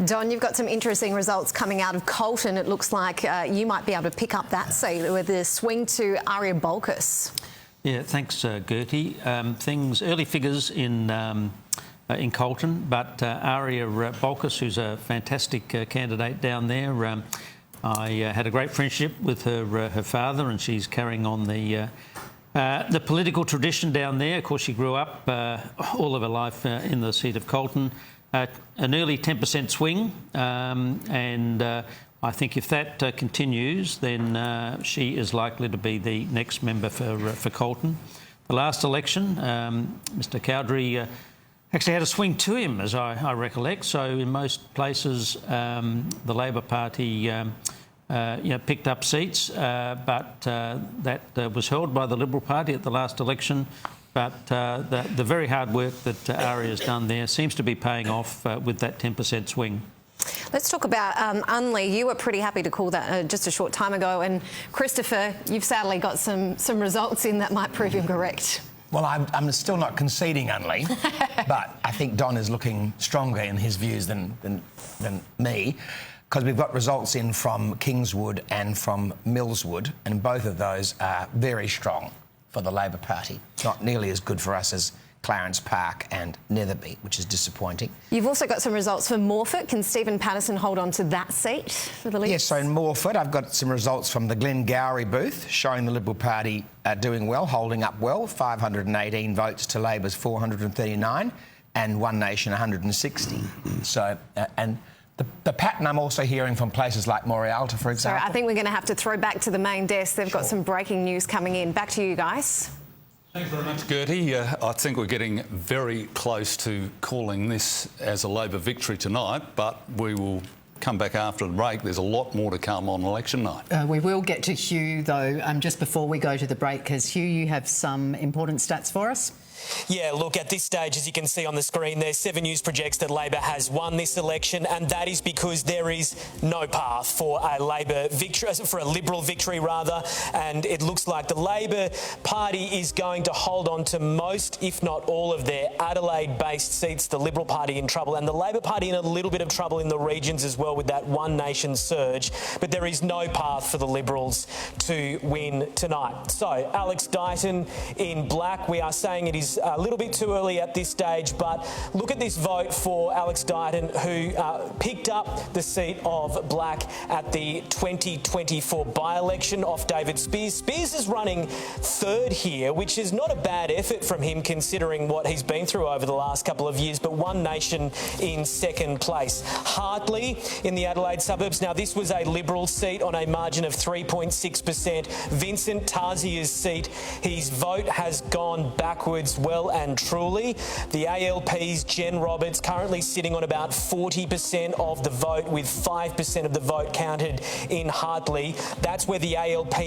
Don, you've got some interesting results coming out of Colton. It looks like you might be able to pick up that seat with a swing to Aria Bolkus. Yeah, thanks, Gertie. Early figures in Colton, but Aria Bolkus, who's a fantastic candidate down there. I had a great friendship with her father, and she's carrying on the political tradition down there. Of course, she grew up all of her life in the seat of Colton. An early 10% swing, and I think if that continues, then she is likely to be the next member for Colton. The last election, Mr Cowdery actually had a swing to him, as I recollect. So in most places, the Labor Party picked up seats, but that was held by the Liberal Party at the last election. But the very hard work that Aria has done there seems to be paying off with that 10% swing. Let's talk about Unley. You were pretty happy to call that just a short time ago. And Christopher, you've sadly got some results in that might prove incorrect. Well, I'm still not conceding Unley, but I think Don is looking stronger in his views than me, because we've got results in from Kingswood and from Millswood, and both of those are very strong for the Labor Party. Not nearly as good for us as Clarence Park and Netherby, which is disappointing. You've also got some results for Morford. Can Stephen Patterson hold on to that seat for the League? Yes, so in Morford, I've got some results from the Glengarry booth showing the Liberal Party doing well, holding up well. 518 votes to Labor's 439 and One Nation 160. So, and the pattern I'm also hearing from places like Morialta, for example. So I think we're going to have to throw back to the main desk. They've got some breaking news coming in. Back to you guys. Thanks very much, Gertie. I think we're getting very close to calling this as a Labor victory tonight, but we will come back after the break. There's a lot more to come on election night. We will get to Hugh, though, just before we go to the break, because, Hugh, you have some important stats for us. Yeah, look, at this stage, as you can see on the screen there, 7 News projects that Labor has won this election, and that is because there is no path for a Labor victory, for a Liberal victory rather, and it looks like the Labor Party is going to hold on to most, if not all, of their Adelaide-based seats. The Liberal Party in trouble, and the Labor Party in a little bit of trouble in the regions as well with that One Nation surge, but there is no path for the Liberals to win tonight. So, Alex Dighton in black, we are saying it is a little bit too early at this stage, but look at this vote for Alex Dighton, who picked up the seat of Black at the 2024 by-election off David Spears. Spears is running third here, which is not a bad effort from him considering what he's been through over the last couple of years, but One Nation in second place. Hartley in the Adelaide suburbs. Now, this was a Liberal seat on a margin of 3.6%. Vincent Tarsia's seat, his vote has gone backwards well and truly. The ALP's Jen Roberts currently sitting on about 40% of the vote, with 5% of the vote counted in Hartley. That's where the ALP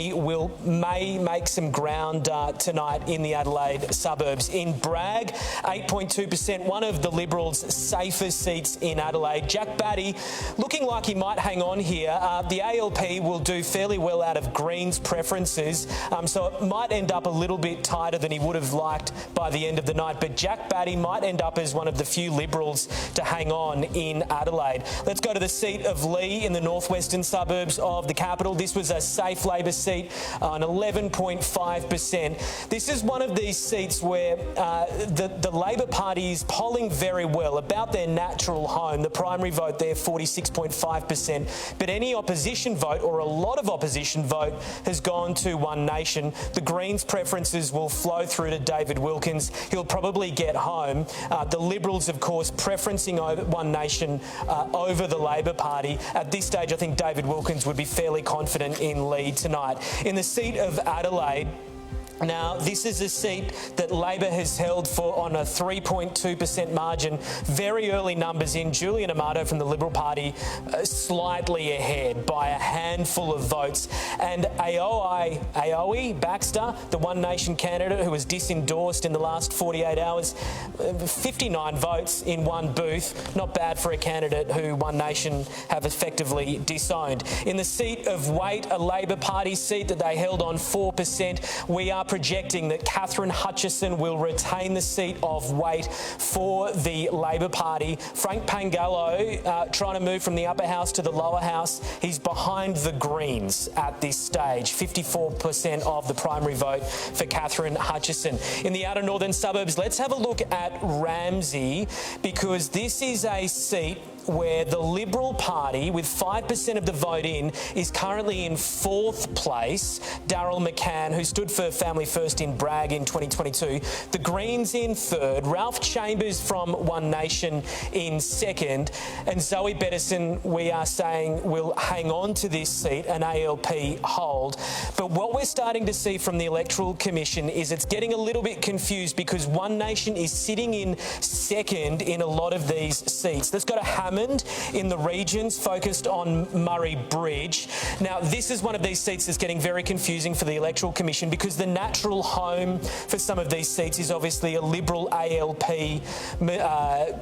may make some ground tonight in the Adelaide suburbs. In Bragg, 8.2%, one of the Liberals' safest seats in Adelaide. Jack Batty looking like he might hang on here. The ALP will do fairly well out of Green's preferences, so it might end up a little bit tighter than he would have liked by the end of the night. But Jack Batty might end up as one of the few Liberals to hang on in Adelaide. Let's go to the seat of Lee in the northwestern suburbs of the capital. This was a safe Labor seat, an 11.5%. This is one of these seats where the Labor Party is polling very well about their natural home. The primary vote there, 46.5%. But any opposition vote, or a lot of opposition vote, has gone to One Nation. The Greens' preferences will flow through to David Wilkins. He'll probably get home. The Liberals, of course, preferencing One Nation over the Labor Party. At this stage, I think David Wilkins would be fairly confident in lead tonight. In the seat of Adelaide, now, this is a seat that Labor has held on a 3.2% margin. Very early numbers in. Julian Amato from the Liberal Party slightly ahead by a handful of votes. And Aoi Baxter, the One Nation candidate who was disendorsed in the last 48 hours, 59 votes in one booth. Not bad for a candidate who One Nation have effectively disowned. In the seat of Waite, a Labor Party seat that they held on 4%, we are projecting that Catherine Hutchison will retain the seat of Waite for the Labor Party. Frank Pangallo trying to move from the upper house to the lower house. He's behind the Greens at this stage. 54% of the primary vote for Catherine Hutchison. In the outer northern suburbs, let's have a look at Ramsay, because this is a seat where the Liberal Party, with 5% of the vote in, is currently in fourth place. Daryl McCann, who stood for Family First in Bragg in 2022. The Greens in third. Ralph Chambers from One Nation in second. And Zoe Bettison, we are saying, will hang on to this seat, an ALP hold. But what we're starting to see from the Electoral Commission is it's getting a little bit confused, because One Nation is sitting in second in a lot of these seats. That's got a Hammond in the regions, focused on Murray Bridge. Now, this is one of these seats that's getting very confusing for the Electoral Commission, because the natural home for some of these seats is obviously a Liberal ALP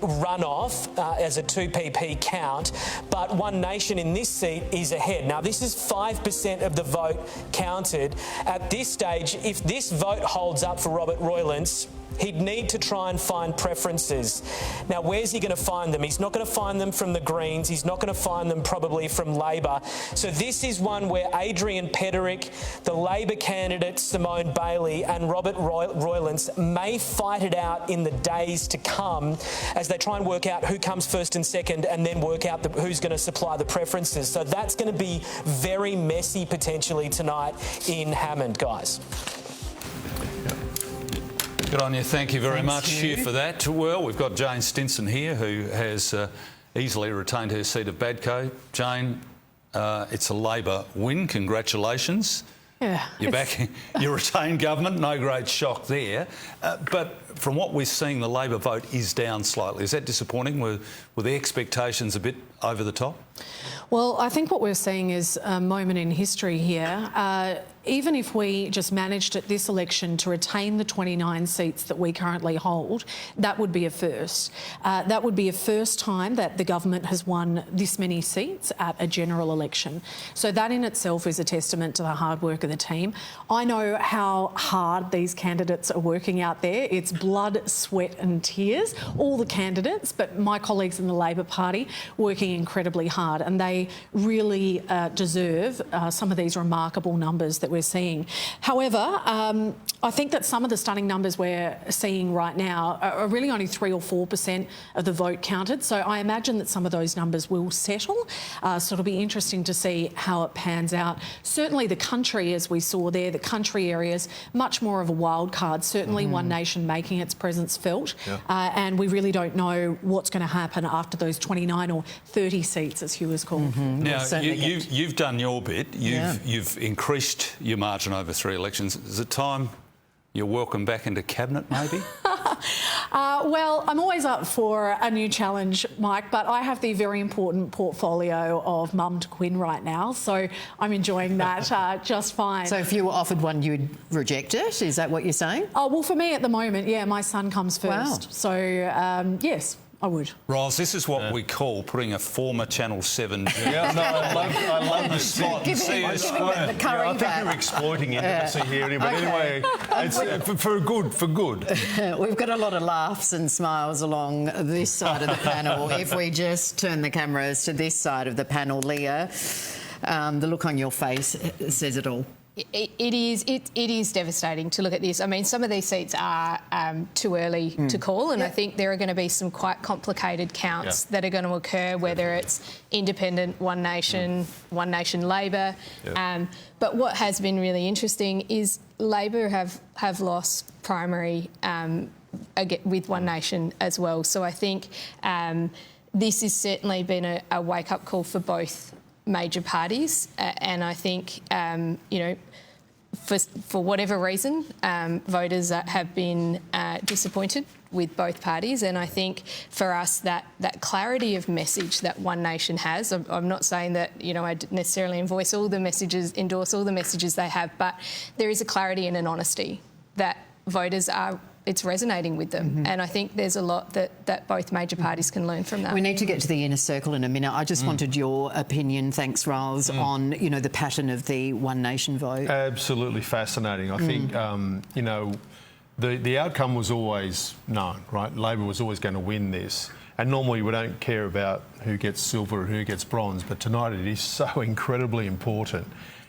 runoff as a 2PP count, but One Nation in this seat is ahead. Now, this is 5% of the vote counted. At this stage, if this vote holds up for Robert Roylance, he'd need to try and find preferences. Now, where's he going to find them? He's not going to find them from the Greens. He's not going to find them probably from Labor. So this is one where Adrian Peterick, the Labor candidate Simone Bailey, and Robert Roylance may fight it out in the days to come as they try and work out who comes first and second, and then work out who's going to supply the preferences. So that's going to be very messy potentially tonight in Hammond, guys. Good on you. Thank you very much, Hugh, for that. Well, we've got Jane Stinson here, who has easily retained her seat of Badco. Jane, it's a Labor win. Congratulations. Yeah. You're back. You retained government. No great shock there. But from what we're seeing, the Labor vote is down slightly. Is that disappointing? Were the expectations a bit over the top? Well, I think what we're seeing is a moment in history here. Even if we just managed at this election to retain the 29 seats that we currently hold, that would be a first. That would be a first time that the government has won this many seats at a general election. So that in itself is a testament to the hard work of the team. I know how hard these candidates are working out there. It's blood, sweat and tears, all the candidates, but my colleagues in the Labor Party working incredibly hard, and they really deserve some of these remarkable numbers that we're seeing. However, I think that some of the stunning numbers we're seeing right now are really only 3 or 4% of the vote counted. So I imagine that some of those numbers will settle. So it'll be interesting to see how it pans out. Certainly the country, as we saw there, the country areas, much more of a wild card. Certainly One Nation making its presence felt. Yeah. And we really don't know what's going to happen after those 29 or 30 seats, as Hugh has called. Now, you've done your bit. You've increased your margin over 3 elections. Is it time you're welcome back into cabinet, maybe? Well, I'm always up for a new challenge, Mike, but I have the very important portfolio of mum to Quinn right now, so I'm enjoying that just fine. So if you were offered one, you'd reject it? Is that what you're saying? Oh, well, for me at the moment, yeah, my son comes first. Wow. So, yes, I would. Roz, this is what we call putting a former Channel 7 Yeah, no, I love the spot. Give him the curry I think back. you're exploiting intimacy here, but anyway, it's for good. We've got a lot of laughs and smiles along this side of the panel. If we just turn the cameras to this side of the panel, Leah, the look on your face says it all. It is devastating to look at this. I mean, some of these seats are too early to call, and I think there are going to be some quite complicated counts that are going to occur, whether it's independent, One Nation, One Nation Labor. But what has been really interesting is Labor have lost primary with One Nation as well. So I think this has certainly been a wake-up call for both major parties, and I think, you know, for whatever reason, voters have been disappointed with both parties, and I think for us that clarity of message that One Nation has, I'm not saying that, you know, I necessarily endorse all the messages they have, but there is a clarity and an honesty that voters are. It's resonating with them, and I think there's a lot that both major parties can learn from that. We need to get to the inner circle in a minute. I just wanted your opinion, thanks, Riles, on, you know, the pattern of the One Nation vote. Absolutely fascinating. I think, you know, the outcome was always known, right? Labor was always going to win this. And normally we don't care about who gets silver and who gets bronze, but tonight it is so incredibly important.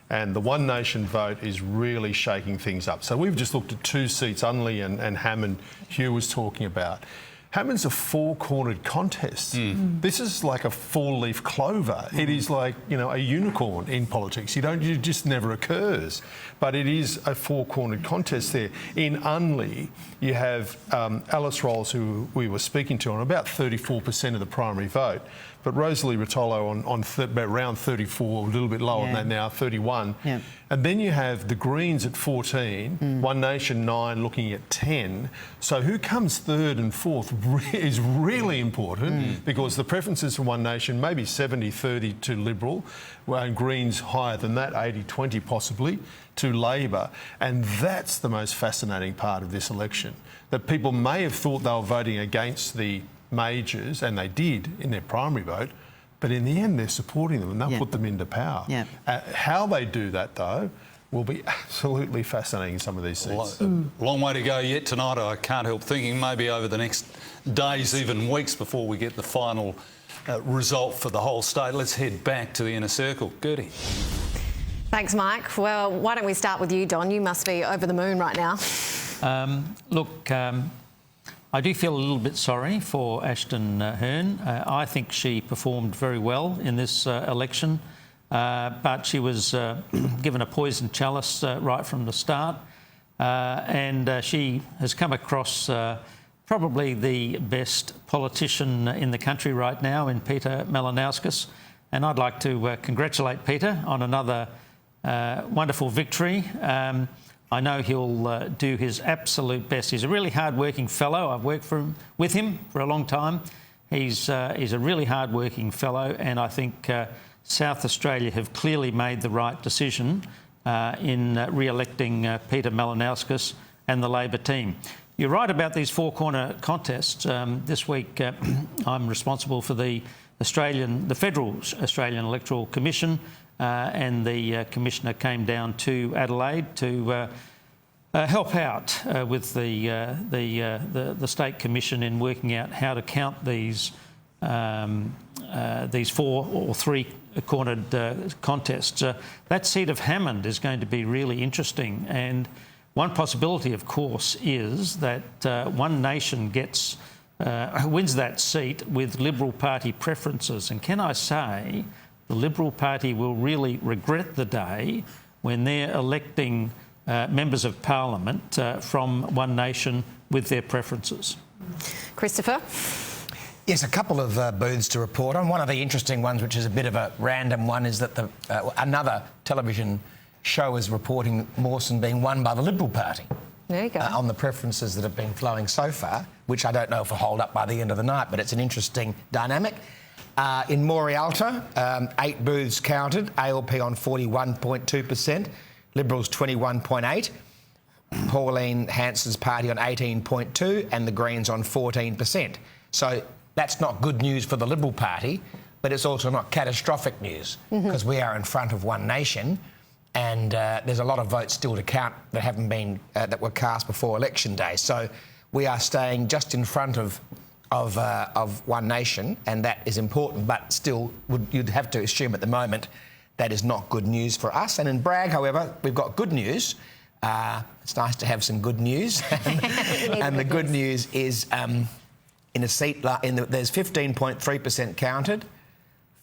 And the One Nation vote is really shaking things up. So we've just looked at two seats, Unley and Hammond, Hugh was talking about. Hammond's a four-cornered contest. This is like a four-leaf clover. It is like, you know, a unicorn in politics. It just never occurs. But it is a four-cornered contest there. In Unley, you have Alice Rolls, who we were speaking to, on about 34% of the primary vote. But Rosalie Rotolo on around 34, a little bit lower than that now, 31. Yeah. And then you have the Greens at 14, One Nation 9, looking at 10. So who comes third and fourth is really important because the preferences for One Nation maybe 70-30 to Liberal, and Greens higher than that, 80-20 possibly, to Labor. And that's the most fascinating part of this election, that people may have thought they were voting against the majors, and they did in their primary vote, but in the end they're supporting them and they'll put them into power. How they do that, though, will be absolutely fascinating in some of these seats. Long way to go yet tonight. I can't help thinking maybe over the next days, even weeks, before we get the final result for the whole state. Let's head back to the inner circle. Gertie. Thanks, Mike. Well, why don't we start with you, Don? You must be over the moon right now. Look, I do feel a little bit sorry for Ashton Hearn. I think she performed very well in this election, but she was given a poisoned chalice right from the start, and she has come across probably the best politician in the country right now in Peter Malinauskas, and I'd like to congratulate Peter on another wonderful victory. I know he'll do his absolute best. He's a really hard-working fellow. I've worked with him for a long time. He's a really hard-working fellow, and I think South Australia have clearly made the right decision in re-electing Peter Malinauskas and the Labor team. You're right about these four-corner contests. This week I'm responsible for the Federal Australian Electoral Commission, and the Commissioner came down to Adelaide to help out with the State Commission in working out how to count these four or three-cornered contests. That seat of Hammond is going to be really interesting, and one possibility, of course, is that One Nation wins that seat with Liberal Party preferences. And can I say, the Liberal Party will really regret the day when they're electing members of Parliament from One Nation with their preferences. Christopher? Yes, a couple of booths to report on. One of the interesting ones, which is a bit of a random one, is that another television show is reporting Mawson being won by the Liberal Party. There you go. On the preferences that have been flowing so far, which I don't know if will hold up by the end of the night, but it's an interesting dynamic. In Morialta, 8 booths counted, ALP on 41.2%, Liberals 21.8%, Pauline Hanson's party on 18.2%, and the Greens on 14%. So that's not good news for the Liberal Party, but it's also not catastrophic news because we are in front of One Nation, and there's a lot of votes still to count that haven't been that were cast before election day. So we are staying just in front of One Nation, and that is important. But still, you'd have to assume at the moment that is not good news for us. And in Bragg, however, we've got good news. It's nice to have some good news, and the good news is in a seat there's 15.3% counted.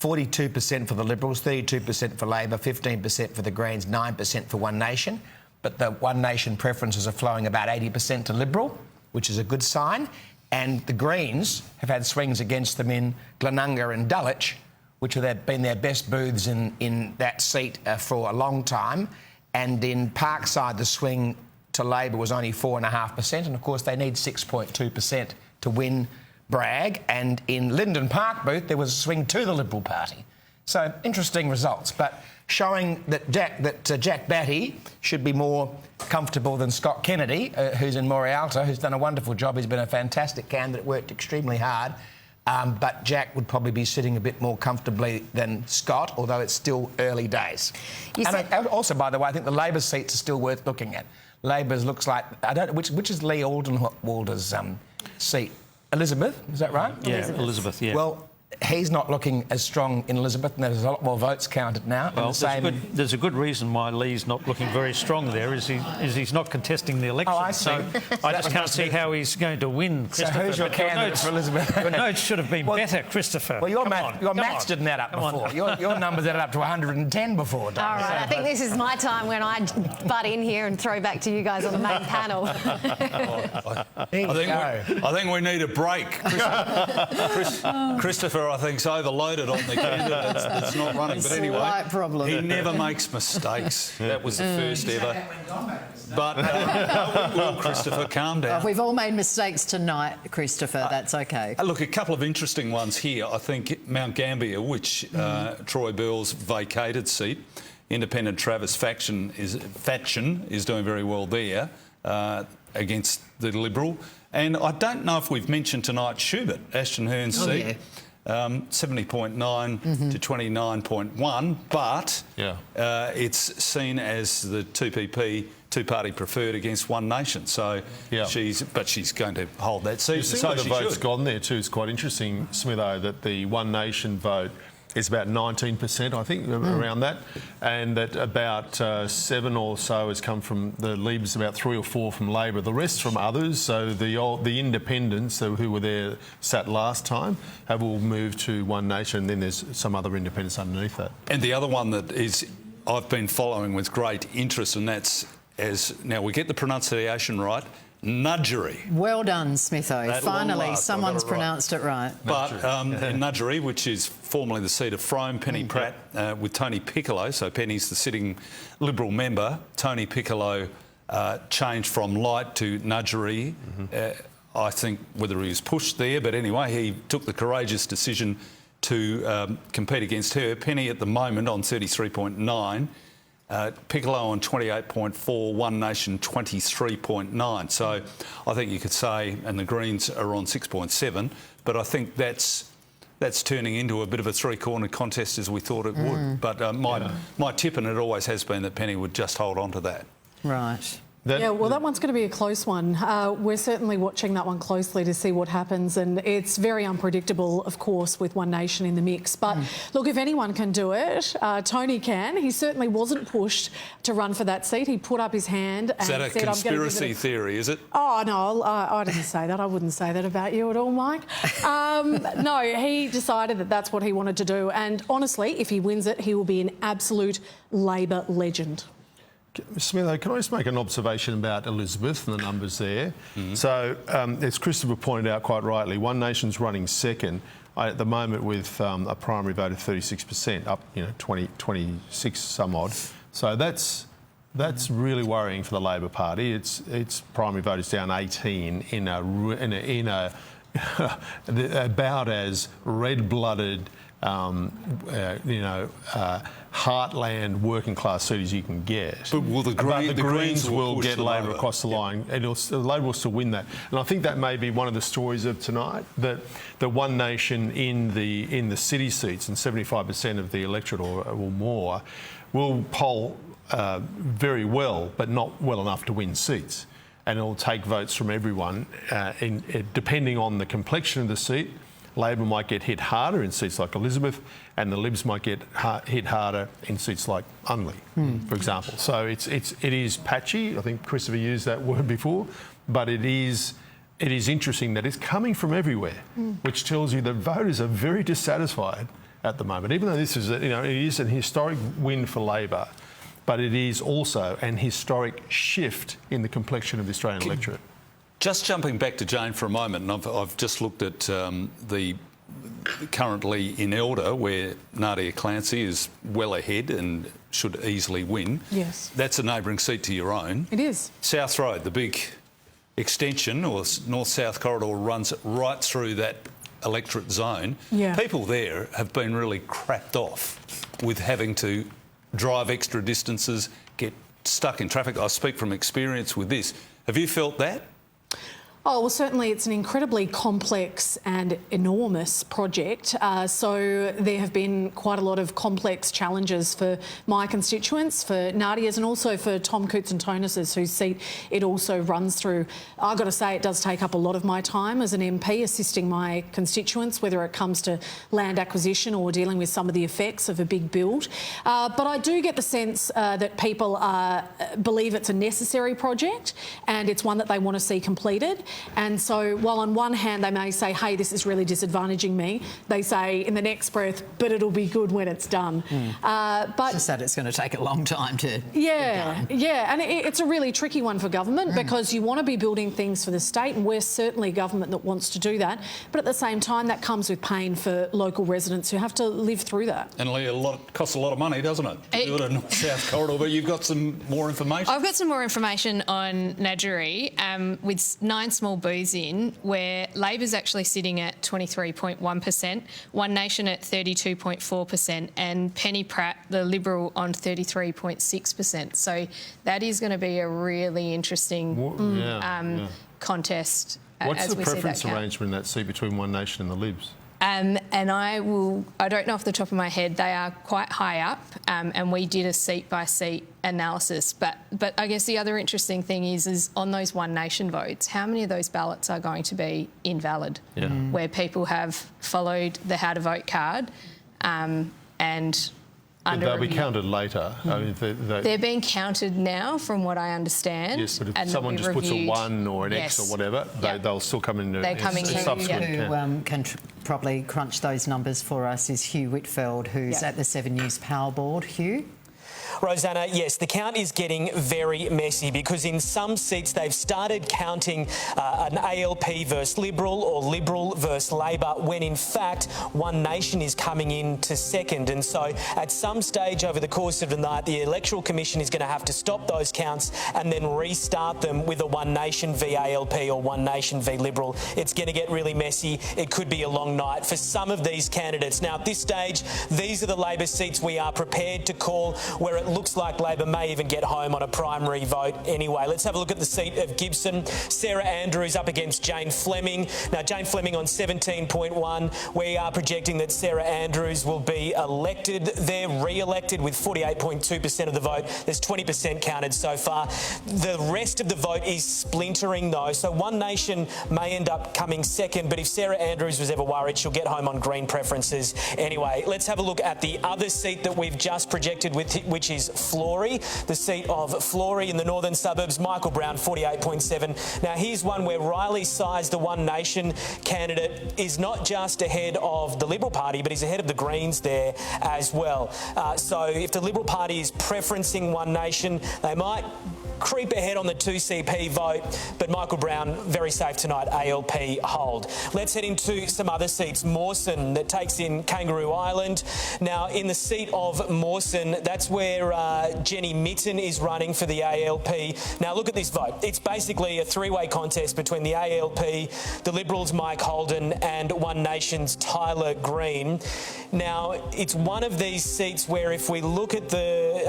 42% for the Liberals, 32% for Labor, 15% for the Greens, 9% for One Nation. But the One Nation preferences are flowing about 80% to Liberal, which is a good sign. And the Greens have had swings against them in Glenunga and Dulwich, which have been their best booths in that seat for a long time. And in Parkside, the swing to Labor was only 4.5%. And, of course, they need 6.2% to win Bragg, and in Linden Park booth there was a swing to the Liberal Party. So interesting results, but showing that Jack Batty should be more comfortable than Scott Kennedy, who's in Morialta, who's done a wonderful job. He's been a fantastic candidate, worked extremely hard, but Jack would probably be sitting a bit more comfortably than Scott, although it's still early days. And also, by the way, I think the Labor seats are still worth looking at. Labor's looks like which is Lee Aldenwalder's seat. Elizabeth, is that right? Yeah, Elizabeth, yeah. Well, he's not looking as strong in Elizabeth, and there's a lot more votes counted now. Well, there's a good reason why Lee's not looking very strong there, is he's not contesting the election. Oh, I see. So I just can't see how he's going to win, So Christopher. who's your candidate for Elizabeth? Your notes should have been better, Christopher. Well, your maths didn't add up before. Your numbers added up to 110 before, Dave. All right, I think this is my time when I butt in here and throw back to you guys on the main panel. I think we need a break. Christopher, I think, is overloaded on the candidate that's not running. But anyway, he never makes mistakes. That was the first ever. But will Christopher, calm down. We've all made mistakes tonight, Christopher. That's okay. Look, a couple of interesting ones here. I think Mount Gambier, which Troy Burl's vacated seat, Independent Travis Faction is doing very well there against the Liberal. And I don't know if we've mentioned tonight Schubert, Ashton Hearn's seat. Yeah. 70.9 to 29.1, but it's seen as the 2PP, two-party preferred against One Nation. So she's going to hold that seat. You see where the vote's gone there too. It's quite interesting, Smitho, that the One Nation vote is about 19%, I think, around that, and that about 7 or so has come from the Libs, about 3 or 4 from Labor, the rest from others. So the independents who were there sat last time have all moved to One Nation, and then there's some other independents underneath that. And the other one that I've been following with great interest, and that's now we get the pronunciation right. Nudgery. Well done, Smitho. Finally, someone's pronounced it right. But in Nudgery, which is formerly the seat of Frome, Penny Pratt, with Tony Piccolo, so Penny's the sitting Liberal member. Tony Piccolo changed from light to Nudgery. I think whether he was pushed there, but anyway, he took the courageous decision to compete against her. Penny at the moment on 33.9. Piccolo on 28.4, One Nation 23.9. So I think you could say, and the Greens are on 6.7, but I think that's turning into a bit of a three-cornered contest as we thought it would. But my tip, and it always has been, that Penny would just hold on to that. Right. That one's going to be a close one. We're certainly watching that one closely to see what happens, and it's very unpredictable, of course, with One Nation in the mix. But look, if anyone can do it, Tony can. He certainly wasn't pushed to run for that seat. He put up his hand and said, "Is that a conspiracy theory, is it?" Oh, no, I didn't say that. I wouldn't say that about you at all, Mike. No, he decided that that's what he wanted to do. And honestly, if he wins it, he will be an absolute Labor legend. Smitho, can I just make an observation about Elizabeth and the numbers there? So, as Christopher pointed out quite rightly, One Nation's running second at the moment with a primary vote of 36%, up 26 some odd. So that's really worrying for the Labor Party. Its primary vote is down 18 in a about as red-blooded heartland working class seat as you can get. But will the Greens will get Labor across the line, and Labor will still win that. And I think that may be one of the stories of tonight, that the One Nation in the city seats, and 75% of the electorate or more, will poll very well, but not well enough to win seats. And it'll take votes from everyone, depending on the complexion of the seat. Labor might get hit harder in seats like Elizabeth, and the Libs might get hit harder in seats like Unley, for example. So it is patchy. I think Christopher used that word before, but it is interesting that it's coming from everywhere, which tells you that voters are very dissatisfied at the moment. Even though this is, it is an historic win for Labor, but it is also an historic shift in the complexion of the Australian electorate. Just jumping back to Jane for a moment, and I've just looked at the currently in Elder, where Nadia Clancy is well ahead and should easily win. Yes. That's a neighbouring seat to your own. It is. South Road, the big extension or north-south corridor, runs right through that electorate zone. Yeah. People there have been really crapped off with having to drive extra distances, get stuck in traffic. I speak from experience with this. Have you felt that? Oh, well, certainly it's an incredibly complex and enormous project. So there have been quite a lot of complex challenges for my constituents, for Nadia's, and also for Tom Cootes and Tonus's, whose seat it also runs through. I've got to say, it does take up a lot of my time as an MP, assisting my constituents, whether it comes to land acquisition or dealing with some of the effects of a big build. But I do get the sense that people believe it's a necessary project, and it's one that they want to see completed. And so while on one hand they may say, hey, this is really disadvantaging me, they say in the next breath, but it'll be good when it's done. But just that it's going to take a long time to get done. Yeah, and it's a really tricky one for government because you want to be building things for the state, and we're certainly a government that wants to do that. But at the same time, that comes with pain for local residents who have to live through that. And Lee, it costs a lot of money, doesn't it? To do it in South Corridor, but you've got some more information? I've got some more information on Mangiarelli with 9 small booths in, where Labor's actually sitting at 23.1%, One Nation at 32.4%, and Penny Pratt, the Liberal, on 33.6%. So that is going to be a really interesting contest. What's the preference arrangement in that seat between One Nation and the Libs? And I don't know off the top of my head, they are quite high up, and we did a seat-by-seat analysis. But I guess the other interesting thing is on those One Nation votes, how many of those ballots are going to be invalid, where people have followed the how to vote card and they'll be counted later. I mean, they're being counted now, from what I understand. Yes, but if someone just puts a 1 or an X or whatever, they'll still come in. They're coming in. Who can probably crunch those numbers for us is Hugh Whitfield, who's at the 7 News Power Board. Hugh? Rosanna, yes, the count is getting very messy because in some seats they've started counting an ALP versus Liberal or Liberal versus Labor, when in fact One Nation is coming in to second. And so at some stage over the course of the night, the Electoral Commission is going to have to stop those counts and then restart them with a One Nation v ALP or One Nation v Liberal. It's going to get really messy. It could be a long night for some of these candidates. Now, at this stage, these are the Labor seats we are prepared to call, where it looks like Labor may even get home on a primary vote anyway. Let's have a look at the seat of Gibson. Sarah Andrews up against Jane Fleming. Now, Jane Fleming on 17.1. We are projecting that Sarah Andrews will be elected there, re-elected with 48.2% of the vote. There's 20% counted so far. The rest of the vote is splintering though, so One Nation may end up coming second, but if Sarah Andrews was ever worried, she'll get home on Green preferences anyway. Let's have a look at the other seat that we've just projected, which is Florey, the seat of Florey in the northern suburbs. Michael Brown, 48.7. Now, here's one where Riley Size, the One Nation candidate, is not just ahead of the Liberal Party, but he's ahead of the Greens there as well. So if the Liberal Party is preferencing One Nation, they might creep ahead on the 2CP vote, but Michael Brown, very safe tonight, ALP hold. Let's head into some other seats. Mawson, that takes in Kangaroo Island. Now, in the seat of Mawson, that's where Jenny Mitten is running for the ALP. Now, look at this vote. It's basically a three-way contest between the ALP, the Liberals' Mike Holden, and One Nation's Tyler Green. Now, it's one of these seats where if we look at the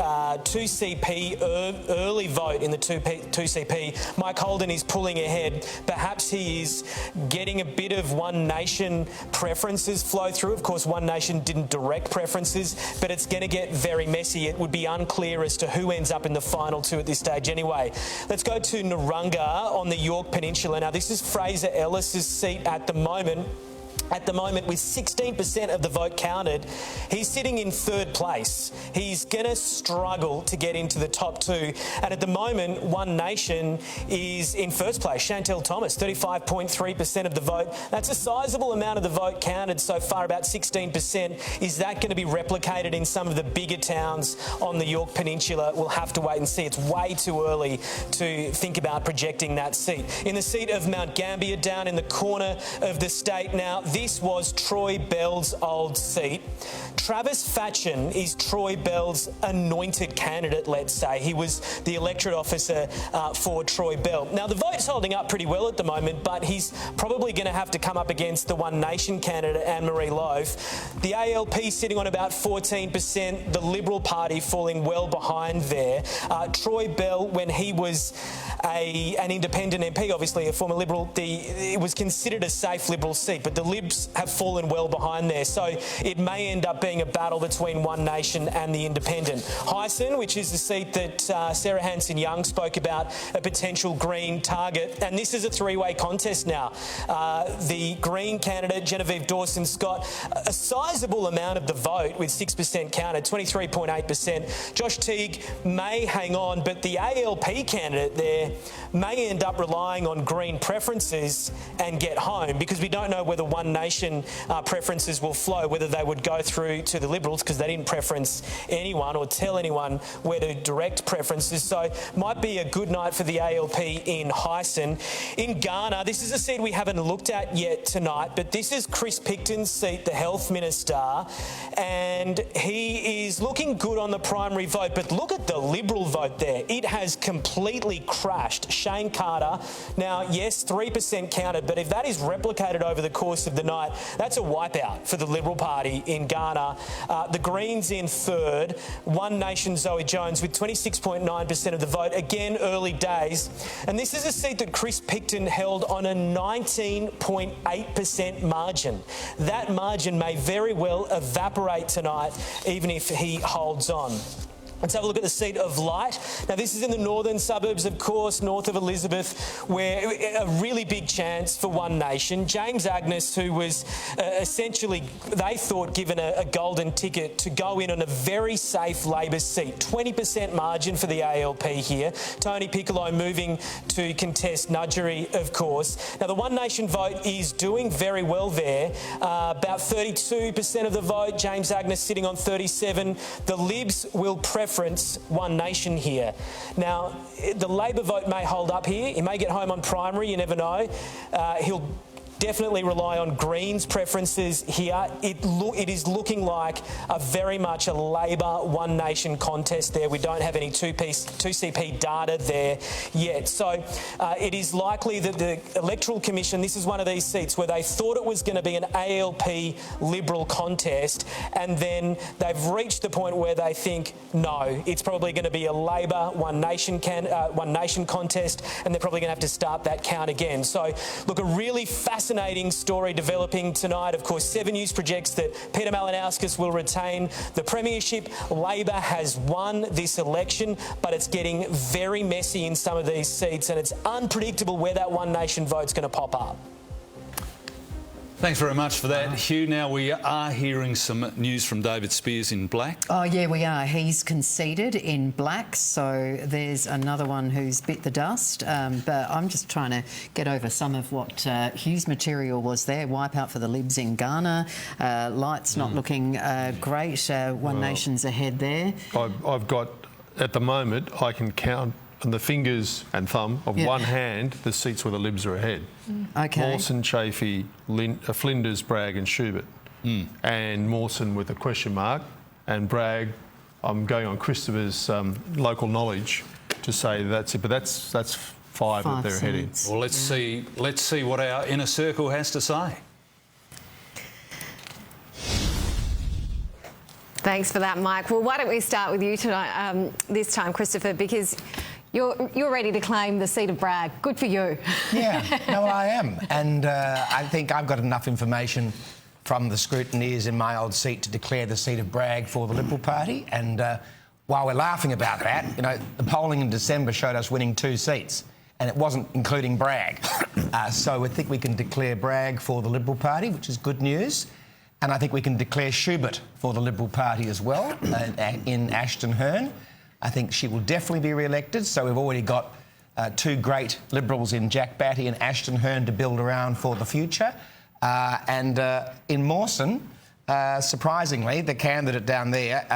2CP early vote in the 2CP, Mike Holden is pulling ahead. Perhaps he is getting a bit of One Nation preferences flow through. Of course, One Nation didn't direct preferences, but it's going to get very messy. It would be unclear as to who ends up in the final two at this stage anyway. Let's go to Narunga on the Yorke Peninsula. Now, this is Fraser Ellis's seat at the moment. At the moment, with 16% of the vote counted, he's sitting in third place. He's going to struggle to get into the top two. And at the moment, One Nation is in first place. Chantel Thomas, 35.3% of the vote. That's a sizable amount of the vote counted so far, about 16%. Is that going to be replicated in some of the bigger towns on the Yorke Peninsula? We'll have to wait and see. It's way too early to think about projecting that seat. In the seat of Mount Gambier, down in the corner of the state now, this was Troy Bell's old seat. Travis Fatchen is Troy Bell's anointed candidate, let's say. He was the electorate officer for Troy Bell. Now, the vote's holding up pretty well at the moment, but he's probably going to have to come up against the One Nation candidate, Anne-Marie Loaf. The ALP sitting on about 14%, the Liberal Party falling well behind there. Troy Bell, when he was an independent MP, obviously a former Liberal, it was considered a safe Liberal seat, but the Libs have fallen well behind there. So it may end up being a battle between One Nation and the Independent. Hyson, which is the seat that Sarah Hanson-Young spoke about, a potential Green target. And this is a three-way contest now. The Green candidate, Genevieve Dawson-Scott, a sizable amount of the vote with 6% counted, 23.8%. Josh Teague may hang on, but the ALP candidate there may end up relying on Green preferences and get home, because we don't know whether One Nation preferences will flow, whether they would go through to the Liberals because they didn't preference anyone or tell anyone where to direct preferences. So might be a good night for the ALP in Hyson. In Ghana, this is a seat we haven't looked at yet tonight, but this is Chris Picton's seat, the Health Minister, and he is looking good on the primary vote, but look at the Liberal vote there. It has completely crashed. Shane Carter, now, yes, 3% counted, but if that is replicated over the course of the night, that's a wipeout for the Liberal Party in Ghana. The Greens in third, One Nation Zoe Jones with 26.9% of the vote. Again, early days. And this is a seat that Chris Picton held on a 19.8% margin. That margin may very well evaporate tonight, even if he holds on. Let's have a look at the seat of Light. Now, this is in the northern suburbs, of course, north of Elizabeth, where a really big chance for One Nation. James Agnes, who was essentially, they thought, given a golden ticket to go in on a very safe Labor seat. 20% margin for the ALP here. Tony Piccolo moving to contest Nudgery, of course. Now, the One Nation vote is doing very well there. About 32% of the vote. James Agnes sitting on 37. The Libs will preference One Nation here. Now, the Labor vote may hold up here. He may get home on primary, you never know. He'll definitely rely on Greens preferences here. It is looking like very much a Labor One Nation contest there. We don't have any 2CP data there yet. So it is likely that the Electoral Commission, this is one of these seats where they thought it was going to be an ALP Liberal contest, and then they've reached the point where they think, no, it's probably going to be a Labor One Nation contest, and they're probably going to have to start that count again. So, look, a really fascinating story developing tonight. Of course, 7 News projects that Peter Malinauskas will retain the premiership. Labor has won this election, but it's getting very messy in some of these seats, and it's unpredictable where that One Nation vote's going to pop up. Thanks very much for that, Hugh. Now, we are hearing some news from David Spears in black. Oh, yeah, we are. He's conceded in black, so there's another one who's bit the dust. But I'm just trying to get over some of what Hugh's material was there. Wipeout for the Libs in Ghana. Light's not looking great. One Nation's ahead there. I've got, at the moment, I can count on the fingers and thumb of one hand the seats where the Libs are ahead. Okay. Mawson, Chafee, Flinders, Bragg and Schubert. And Mawson with a question mark, and Bragg, I'm going on Christopher's local knowledge to say that's it, but that's 5 that they're heading. Well, let's see what our inner circle has to say. Thanks for that, Mike. Well, why don't we start with you tonight, this time, Christopher, because you're ready to claim the seat of Bragg. Good for you. Yeah, no, I am. And I think I've got enough information from the scrutineers in my old seat to declare the seat of Bragg for the Liberal Party. And while we're laughing about that, you know, the polling in December showed us winning 2 seats, and it wasn't including Bragg. So I think we can declare Bragg for the Liberal Party, which is good news. And I think we can declare Schubert for the Liberal Party as well in Ashton Hearn. I think she will definitely be re-elected. So we've already got 2 great Liberals in Jack Batty and Ashton Hearn to build around for the future. And in Mawson, surprisingly, the candidate down there,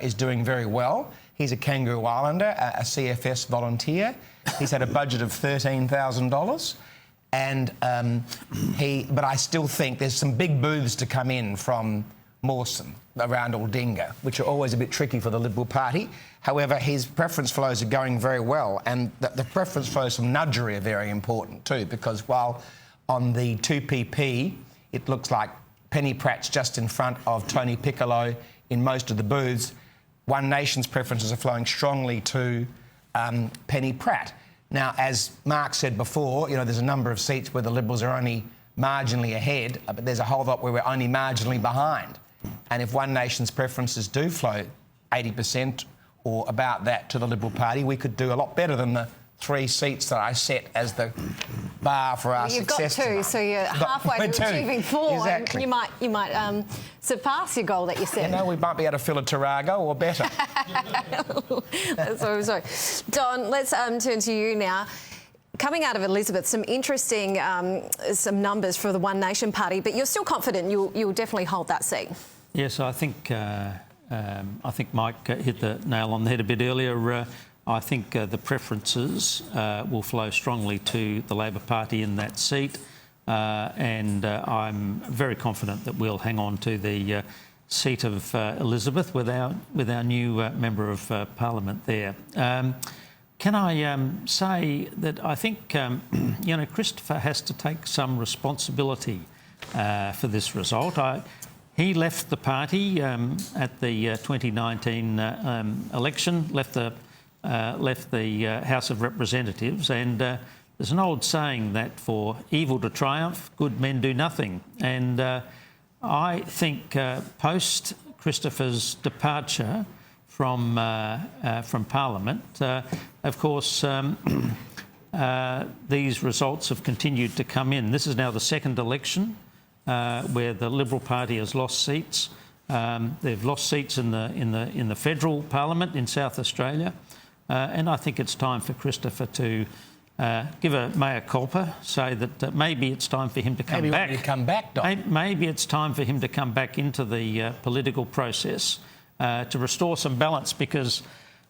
is doing very well. He's a Kangaroo Islander, a CFS volunteer. He's had a budget of $13,000. And but I still think there's some big booths to come in from Mawson around Aldinga, which are always a bit tricky for the Liberal Party. However, his preference flows are going very well, and the preference flows from Nudgera are very important too, because while on the 2PP it looks like Penny Pratt's just in front of Tony Piccolo in most of the booths, One Nation's preferences are flowing strongly to Penny Pratt. Now, as Mark said before, you know, there's a number of seats where the Liberals are only marginally ahead, but there's a whole lot where we're only marginally behind. And if One Nation's preferences do flow 80% or about that to the Liberal Party, we could do a lot better than the 3 seats that I set as the bar for our success. You've got 2, so you're halfway to achieving 4. Exactly. You might surpass your goal that you set. You know, we might be able to fill a Tarago or better. That's what I'm sorry. Don, let's turn to you now. Coming out of Elizabeth, some interesting some numbers for the One Nation Party, but you're still confident you'll definitely hold that seat. Yes, I think Mike hit the nail on the head a bit earlier. I think the preferences will flow strongly to the Labor Party in that seat, and I'm very confident that we'll hang on to the seat of Elizabeth with our new Member of Parliament there. Can I say that I think Christopher has to take some responsibility for this result. He left the party at the 2019 election, left the House of Representatives, and there's an old saying that for evil to triumph, good men do nothing. And I think post Christopher's departure from Parliament, of course, these results have continued to come in. This is now the 2nd election where the Liberal Party has lost seats. They've lost seats in the federal Parliament in South Australia. And I think it's time for Christopher to give a mea culpa, say that maybe it's time for him to come back. Maybe come back, Doc. Maybe it's time for him to come back into the political process to restore some balance, because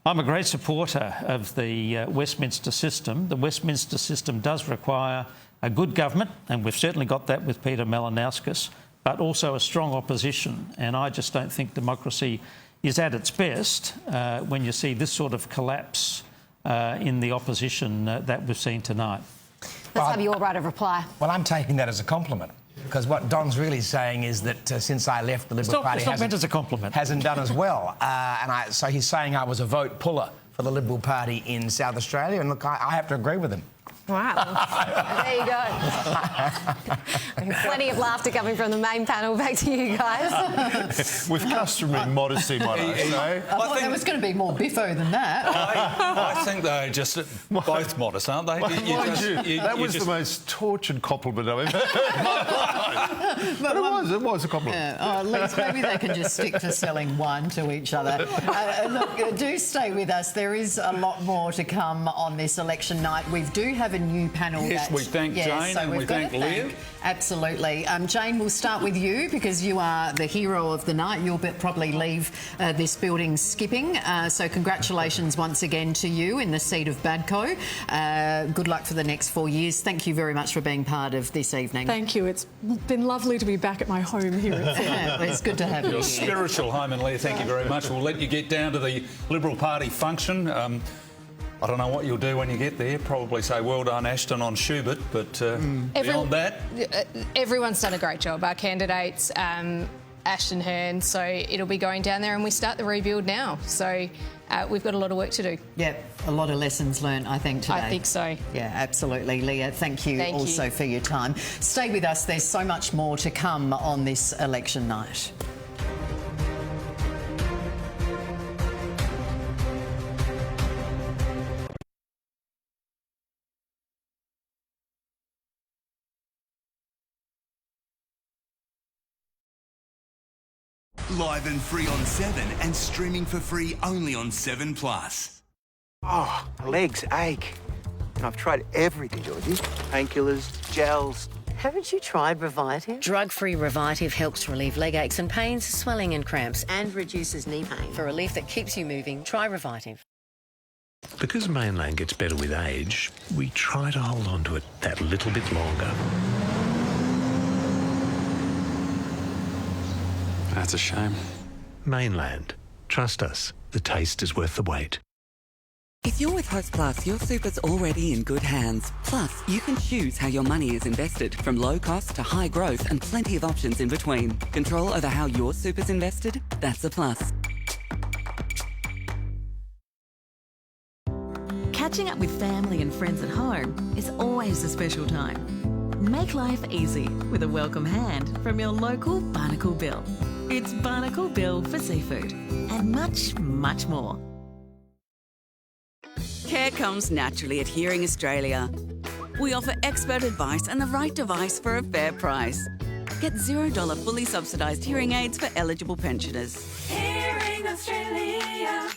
I'm a great supporter of the Westminster system. The Westminster system does require a good government, and we've certainly got that with Peter Malinauskas, but also a strong opposition. And I just don't think democracy is at its best when you see this sort of collapse in the opposition that we've seen tonight. Let's have your right of reply. Well, I'm taking that as a compliment, because what Don's really saying is that since I left, the Liberal Party hasn't done as well. So he's saying I was a vote puller for the Liberal Party in South Australia, and look, I have to agree with him. Wow. There you go. Plenty of laughter coming from the main panel. Back to you guys. With customary modesty, might I say. I thought there was going to be more biffo than that. I think they're just both modest, aren't they? That was the most tortured compliment I've ever heard in my life. But it was a compliment. At least maybe they can just stick to selling wine to each other. Look, do stay with us. There is a lot more to come on this election night. We do have a new panel. Yes, we thank Jane and we thank Leah. Absolutely. Jane, we'll start with you because you are the hero of the night. You'll probably leave this building skipping. So congratulations once again to you in the seat of Badco. Good luck for the next 4 years. Thank you very much for being part of this evening. Thank you. It's been lovely to be back at my home here. It's good to have you. Your spiritual home, and Leah, thank you very much. We'll let you get down to the Liberal Party function. I don't know what you'll do when you get there. Probably say well done, Ashton, on Schubert, but beyond that... Everyone's done a great job. Our candidates, Ashton Hearn, so it'll be going down there and we start the rebuild now. So we've got a lot of work to do. Yep, a lot of lessons learned, I think, today. I think so. Yeah, absolutely. Leah, thank you also for your time. Stay with us. There's so much more to come on this election night. Live and free on 7 and streaming for free only on 7 Plus. Oh, my legs ache. And I've tried everything, Georgie. Painkillers, gels. Haven't you tried Revitive? Drug-free Revitive helps relieve leg aches and pains, swelling and cramps, and reduces knee pain. For relief that keeps you moving, try Revitive. Because Mainland gets better with age, we try to hold on to it that little bit longer. That's a shame. Mainland. Trust us, the taste is worth the wait. If you're with Host Plus, your super's already in good hands. Plus, you can choose how your money is invested, from low cost to high growth and plenty of options in between. Control over how your super's invested? That's a plus. Catching up with family and friends at home is always a special time. Make life easy with a welcome hand from your local Barnacle Bill. It's Barnacle Bill for seafood and much, much more. Care comes naturally at Hearing Australia. We offer expert advice and the right device for a fair price. Get $0 fully subsidised hearing aids for eligible pensioners. Hearing Australia.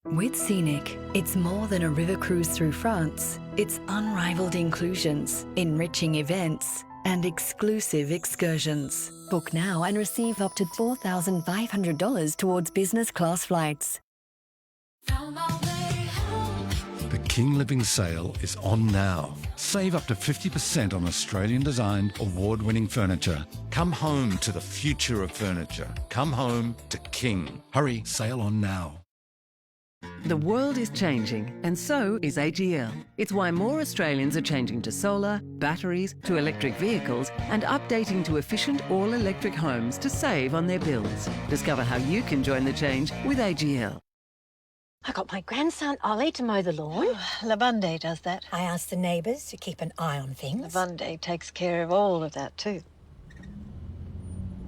With Scenic, it's more than a river cruise through France. It's unrivaled inclusions, enriching events, and exclusive excursions. Book now and receive up to $4,500 towards business class flights. The King Living sale is on now. Save up to 50% on Australian-designed, award-winning furniture. Come home to the future of furniture. Come home to King. Hurry, sale on now. The world is changing, and so is AGL. It's why more Australians are changing to solar, batteries, to electric vehicles, and updating to efficient all-electric homes to save on their bills. Discover how you can join the change with AGL. I got my grandson Ollie to mow the lawn. Lavande does that. I asked the neighbours to keep an eye on things. Lavande takes care of all of that too.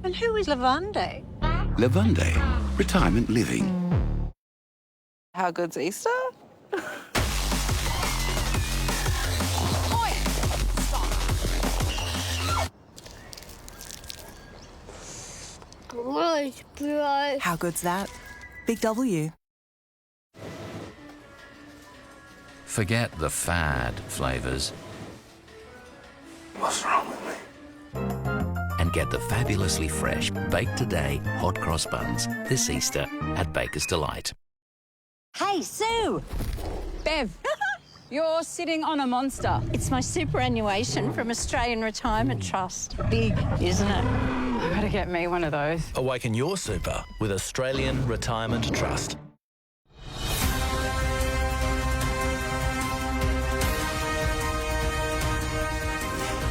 And who is Lavande? Lavande, retirement living. How good's Easter? How good's that? Big W. Forget the fad flavours. What's wrong with me? And get the fabulously fresh Baked Today hot cross buns this Easter at Baker's Delight. Hey, Sue! Bev, you're sitting on a monster. It's my superannuation from Australian Retirement Trust. Big, isn't it? I've got to get me one of those. Awaken your super with Australian Retirement Trust.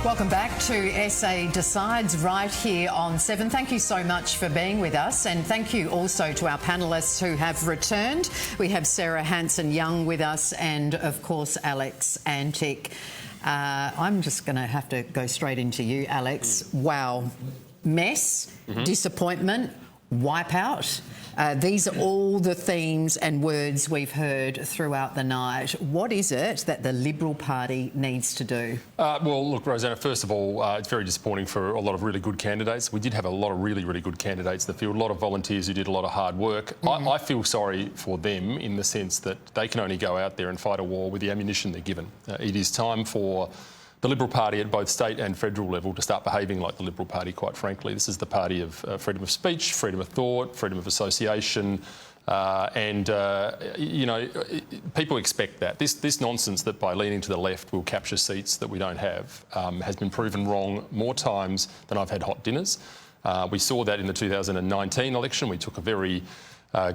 Welcome back to SA Decides right here on 7. Thank you so much for being with us, and thank you also to our panellists who have returned. We have Sarah Hanson-Young with us and, of course, Alex Antic. I'm just going to have to go straight into you, Alex. Wow. Mess, disappointment, wipeout. These are all the themes and words we've heard throughout the night. What is it that the Liberal Party needs to do? Well, look, Rosanna, first of all, it's very disappointing for a lot of really good candidates. We did have a lot of really, really good candidates in the field, a lot of volunteers who did a lot of hard work. I feel sorry for them in the sense that they can only go out there and fight a war with the ammunition they're given. It is time for the Liberal Party at both state and federal level to start behaving like the Liberal Party, quite frankly. This is the party of freedom of speech, freedom of thought, freedom of association, you know, people expect that. This nonsense that by leaning to the left we'll capture seats that we don't have has been proven wrong more times than I've had hot dinners. We saw that in the 2019 election. We took a very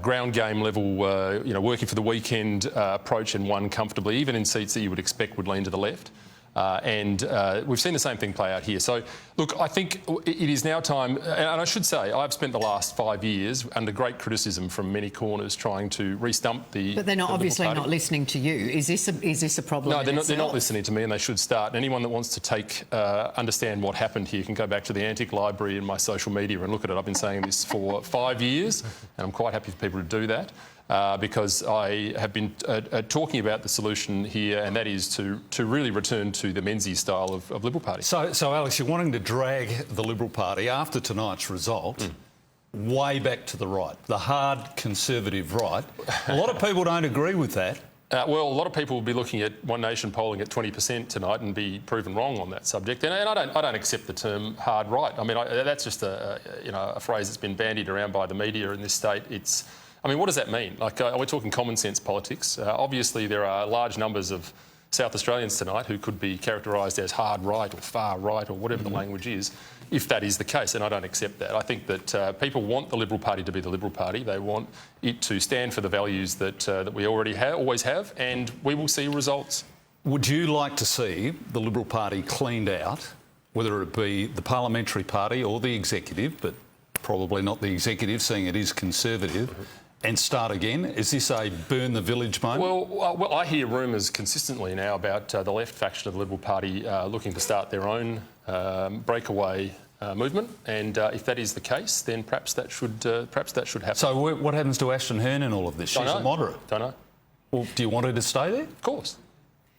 ground game level, you know, working for the weekend approach and won comfortably, even in seats that you would expect would lean to the left. We've seen the same thing play out here. So, look, I think it is now time, and I should say, I've spent the last 5 years under great criticism from many corners trying to re-stump the But they're not obviously not listening to you. Is this a problem? No, they're not listening to me, and they should start. Anyone that wants to understand what happened here can go back to the Antic Library and my social media and look at it. I've been saying this for 5 years, and I'm quite happy for people to do that. Because I have been talking about the solution here, and that is to really return to the Menzies style of Liberal Party. So Alex, you're wanting to drag the Liberal Party, after tonight's result, way back to the right, the hard Conservative right. A lot of people don't agree with that. Well, a lot of people will be looking at One Nation polling at 20% tonight and be proven wrong on that subject. And I don't accept the term hard right. I mean, that's just a phrase that's been bandied around by the media in this state. I mean, what does that mean? Like, we're talking common sense politics. Obviously, there are large numbers of South Australians tonight who could be characterised as hard right or far right or whatever the language is, if that is the case, and I don't accept that. I think that people want the Liberal Party to be the Liberal Party. They want it to stand for the values that we already always have, and we will see results. Would you like to see the Liberal Party cleaned out, whether it be the parliamentary party or the executive, but probably not the executive, seeing it is Conservative, and start again? Is this a burn the village moment? Well, I hear rumours consistently now about the left faction of the Liberal Party looking to start their own breakaway movement, and if that is the case, then perhaps that should happen. So what happens to Ashton Hearn in all of this? She's a moderate. Don't know. Well, do you want her to stay there? Of course.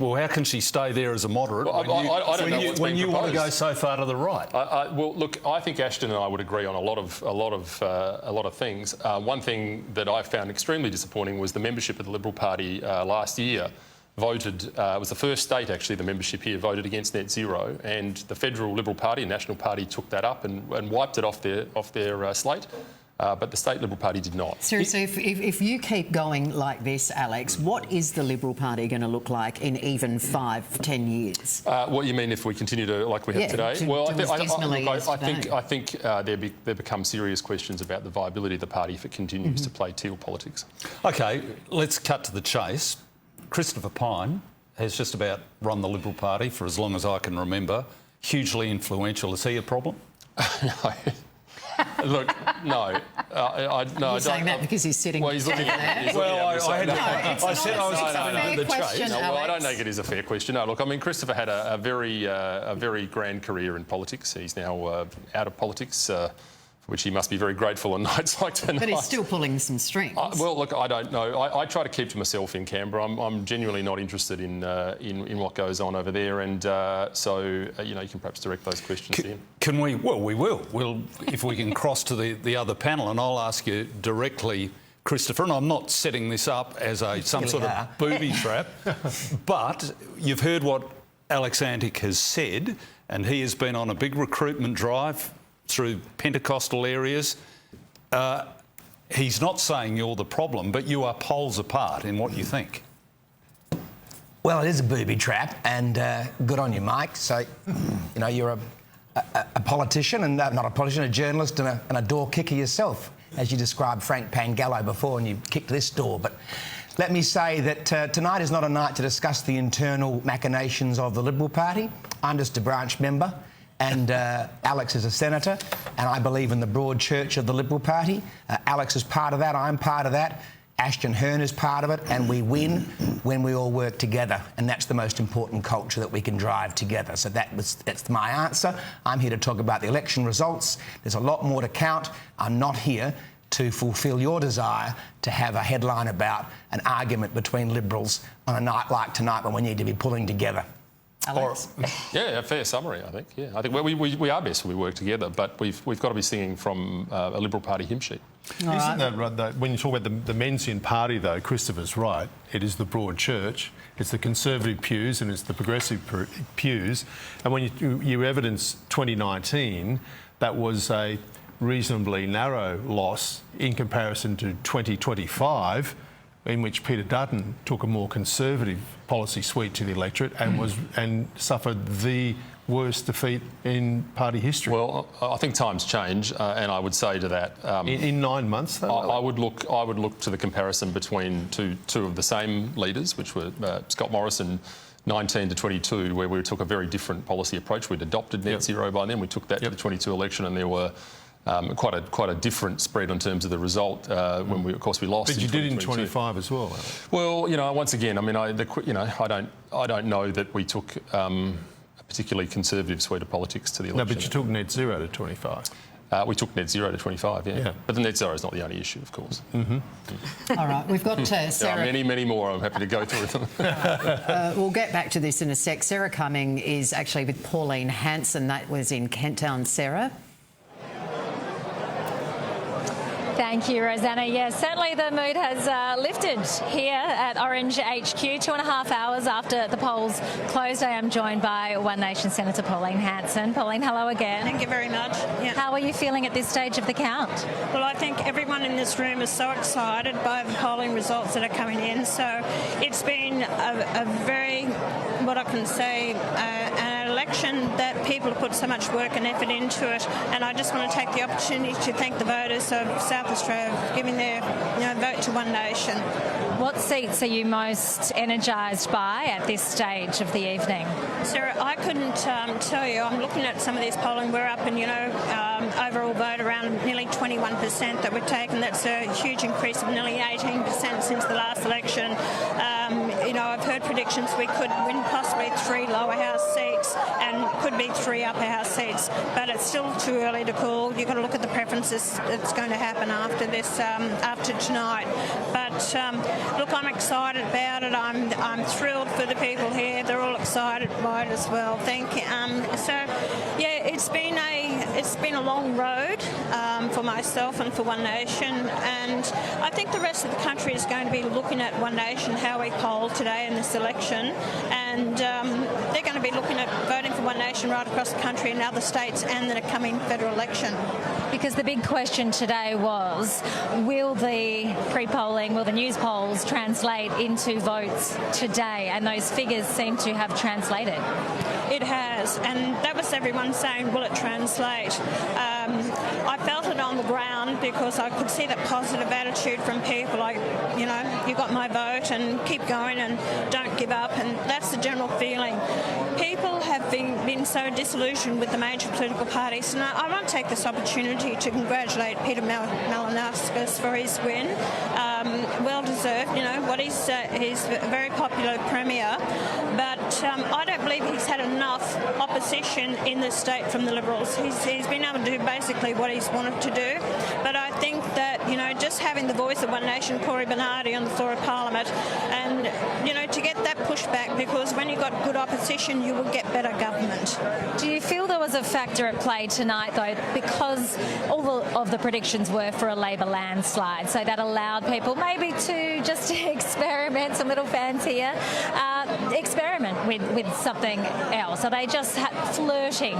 Well, how can she stay there as a moderate I don't know what's being proposed. When you want to go so far to the right? Well, look, I think Ashton and I would agree on a lot of things. One thing that I found extremely disappointing was the membership of the Liberal Party last year voted. It was the first state, actually, the membership here voted against net zero, and the federal Liberal Party and National Party took that up and wiped it off their slate. But the state Liberal Party did not. Seriously, if you keep going like this, Alex, what is the Liberal Party going to look like in even 5-10 years? What you mean if we continue to like we have today? I think there become serious questions about the viability of the party if it continues to play teal politics. OK, let's cut to the chase. Christopher Pyne has just about run the Liberal Party for as long as I can remember. Hugely influential. Is he a problem? No. Look, no. You're saying that because he's sitting well, he's looking at me. Well, I said I was cutting the chase. Well, I don't think it is a fair question. No, look, I mean, Christopher had a very grand career in politics. He's now out of politics, for which he must be very grateful on nights like tonight. But he's still pulling some strings. Well, look, I don't know. I try to keep to myself in Canberra. I'm genuinely not interested in what goes on over there, and so you know, you can perhaps direct those questions to him. Can we? Well, we will. We'll, if we can cross to the other panel, and I'll ask you directly, Christopher, and I'm not setting this up as some sort of booby trap, but you've heard what Alex Antic has said, and he has been on a big recruitment drive through Pentecostal areas. He's not saying you're the problem, but you are poles apart in what you think. Well, it is a booby trap, and good on you, Mike. So, you know, you're a politician, and not a politician, a journalist and a door kicker yourself, as you described Frank Pangallo before, and you kicked this door. But let me say that tonight is not a night to discuss the internal machinations of the Liberal Party. I'm just a branch member, and Alex is a senator, and I believe in the broad church of the Liberal Party. Alex is part of that, I'm part of that, Ashton Hearn is part of it, and we win when we all work together, and that's the most important culture that we can drive together. So that's my answer. I'm here to talk about the election results. There's a lot more to count. I'm not here to fulfil your desire to have a headline about an argument between Liberals on a night like tonight when we need to be pulling together. Yeah, a fair summary, I think. Yeah, I think we are best when we work together, but we've got to be singing from a Liberal Party hymn sheet. Isn't that right, though? When you talk about the Menzian Party, though, Christopher's right. It is the broad church, it's the Conservative pews and it's the Progressive pews. And when you evidence 2019, that was a reasonably narrow loss in comparison to 2025, in which Peter Dutton took a more conservative policy suite to the electorate and suffered the worst defeat in party history. Well, I think times change, and I would say to that in 9 months, though, I would look to the comparison between two of the same leaders, which were Scott Morrison. 19 to 22, where we took a very different policy approach. We'd adopted net zero by then. We took that to the 22 election, and there were quite a different spread in terms of the result when we lost. But you did in 25 as well. Well, once again, I mean, I don't know that we took a particularly conservative suite of politics to the election. No, but you took net zero to 25. We took net zero to 25, yeah. But the net zero is not the only issue, of course. All right, we've got Sarah. There are many more. I'm happy to go through them. We'll get back to this in a sec. Sarah Cumming is actually with Pauline Hanson. That was in Kent Town. Sarah? Thank you, Rosanna. Yes, certainly the mood has lifted here at Orange HQ. 2.5 hours after the polls closed, I am joined by One Nation Senator Pauline Hanson. Pauline, hello again. Thank you very much. Yeah. How are you feeling at this stage of the count? Well, I think everyone in this room is so excited by the polling results that are coming in. So it's been a very, what I can say, an election that people have put so much work and effort into it. And I just want to take the opportunity to thank the voters of South Australia for giving their vote to One Nation. What seats are you most energised by at this stage of the evening? Sarah, I couldn't tell you. I'm looking at some of these polling. We're up in, overall vote around nearly 21% that we've taken. That's a huge increase of nearly 18% since the last election. I've heard predictions we could win possibly 3 lower house seats and could be 3 upper house seats, but it's still too early to call. You've got to look at the preferences that's going to happen after this, after tonight. But look, I'm excited about it. I'm thrilled for the people here. They're all excited by it as well. Thank you. It's been a long road for myself and for One Nation, and I think the rest of the country is going to be looking at One Nation, how we polled today in this election, and they're going to be looking at voting for One Nation right across the country in other states and the coming federal election. Because the big question today was, will the pre-polling, will the news polls translate into votes today? And those figures seem to have translated. It has, and that was everyone saying, will it translate? I felt it on the ground because I could see that positive attitude from people, like, you got my vote and keep going and don't give up, and that's the general feeling. People have been so disillusioned with the major political parties, and I want to take this opportunity to congratulate Peter Malinauskas for his win. Well deserved, he's a very popular premier, but I don't believe he's had enough opposition in the state from the Liberals. He's been able to do basically what he's wanted to do, but I think that, just having the voice of One Nation, Corey Bernardi, on the floor of Parliament, and, to get that pushback, because when you've got good opposition, you will get better government. Do you feel there was a factor at play tonight, though, because all of the predictions were for a Labor landslide, so that allowed people maybe to just experiment, some little fans here, experiment with something else? Are they just flirting,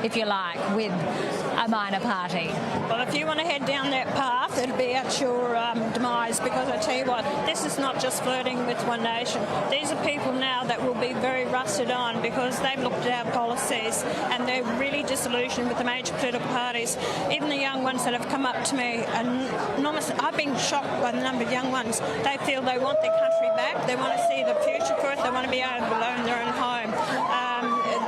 if you like, with a minor party? Well, if you want to head down that path, it'll be at your demise, because I tell you what, this is not just flirting with One Nation. These are people now that will be very rusted on because they've looked at our policies and they're really disillusioned with the major political parties. Even the young ones that have come up to me, I've been shocked by the number of young ones. They feel they want their country back, they want to see the future for it, they want to be able to own their own home.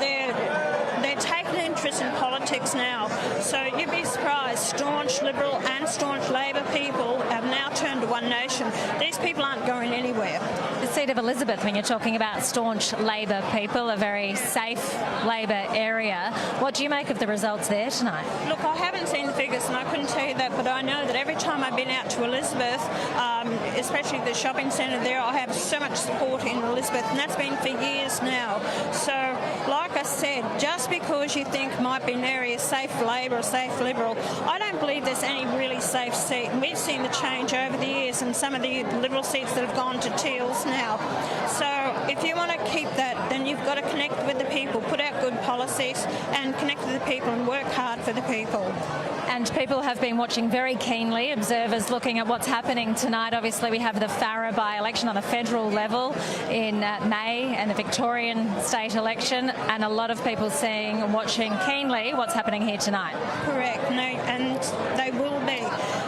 They're taking interest in politics now. So you'd be surprised, staunch Liberal and staunch Labor people have now turned to One Nation. These people aren't going anywhere. It seat of Elizabeth, when you're talking about staunch Labor people, a very safe Labor area. What do you make of the results there tonight? Look, I haven't seen the figures and I couldn't tell you that, but I know that every time I've been out to Elizabeth, especially the shopping centre there, I have so much support in Elizabeth, and that's been for years now. So, like I said, just because you think might be an area safe for Labor or safe Liberal, I don't believe there's any really safe seat. And we've seen the change over the years and some of the Liberal seats that have gone to Teals now. So if you want to keep that, then you've got to connect with the people, put out good policies and connect with the people and work hard for the people. And people have been watching very keenly, observers looking at what's happening tonight. Obviously, we have the Farrer by-election on a federal level in May and the Victorian state election, and a lot of people seeing and watching keenly what's happening here tonight. Correct, and they will be,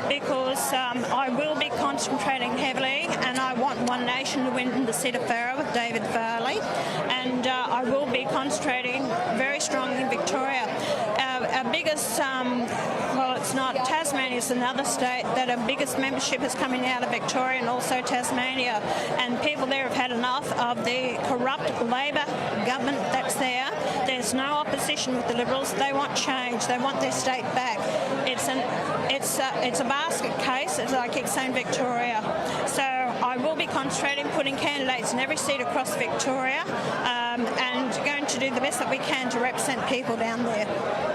because I will be concentrating heavily, and I want One Nation to win the seat of Farrer with David Farley, and I will be concentrating very strongly in Victoria. Our biggest, well, it's not, Tasmania's another state that our biggest membership is coming out of Victoria and also Tasmania, and people there have had enough of the corrupt Labor government that's there. There's no opposition with the Liberals. They want change. They want their state back. It's a basket case, as I keep saying, Victoria. So I will be concentrating, putting candidates in every seat across Victoria, and going to do the best that we can to represent people down there.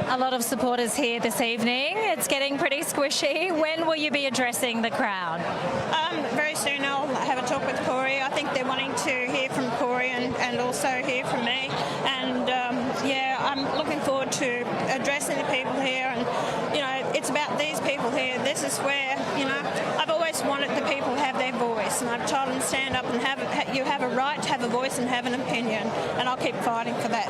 A lot of supporters here this evening. It's getting pretty squishy. When will you be addressing the crowd? Very soon I'll have a talk with Corey. I think they're wanting to hear from Corey and also hear from me. And yeah, I'm looking forward to addressing the people here. And, you know, it's about these people here. This is where, you know, I've always wanted the people to have their voice. And I've told them to stand up and you have a right to have a voice and have an opinion. And I'll keep fighting for that.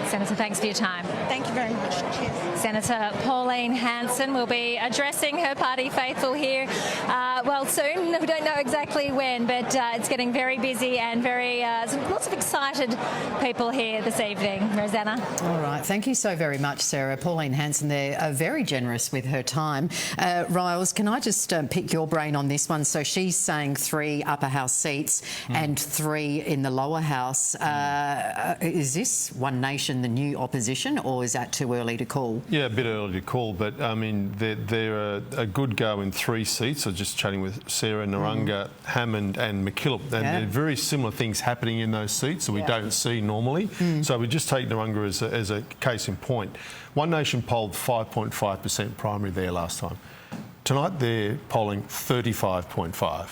Senator, thanks for your time. Thank you very much. Cheers. Senator Pauline Hanson will be addressing her party faithful here, well, soon. We don't know exactly when, but it's getting very busy and very lots of excited people here this evening. Rosanna. All right. Thank you so very much, Sarah. Pauline Hanson there, very generous with her time. Riles, can I just pick your brain on this one? So she's saying 3 upper house seats and 3 in the lower house. Is this One Nation the new opposition, or is that too early to call? Yeah, a bit early to call, but I mean, they're a good go in 3 seats. I was just chatting with Sarah, Narungga, Hammond and McKillop, and there are very similar things happening in those seats that we don't see normally. So we just take Narungga as a case in point. One Nation polled 5.5% primary there last time. Tonight they're polling 35.5%.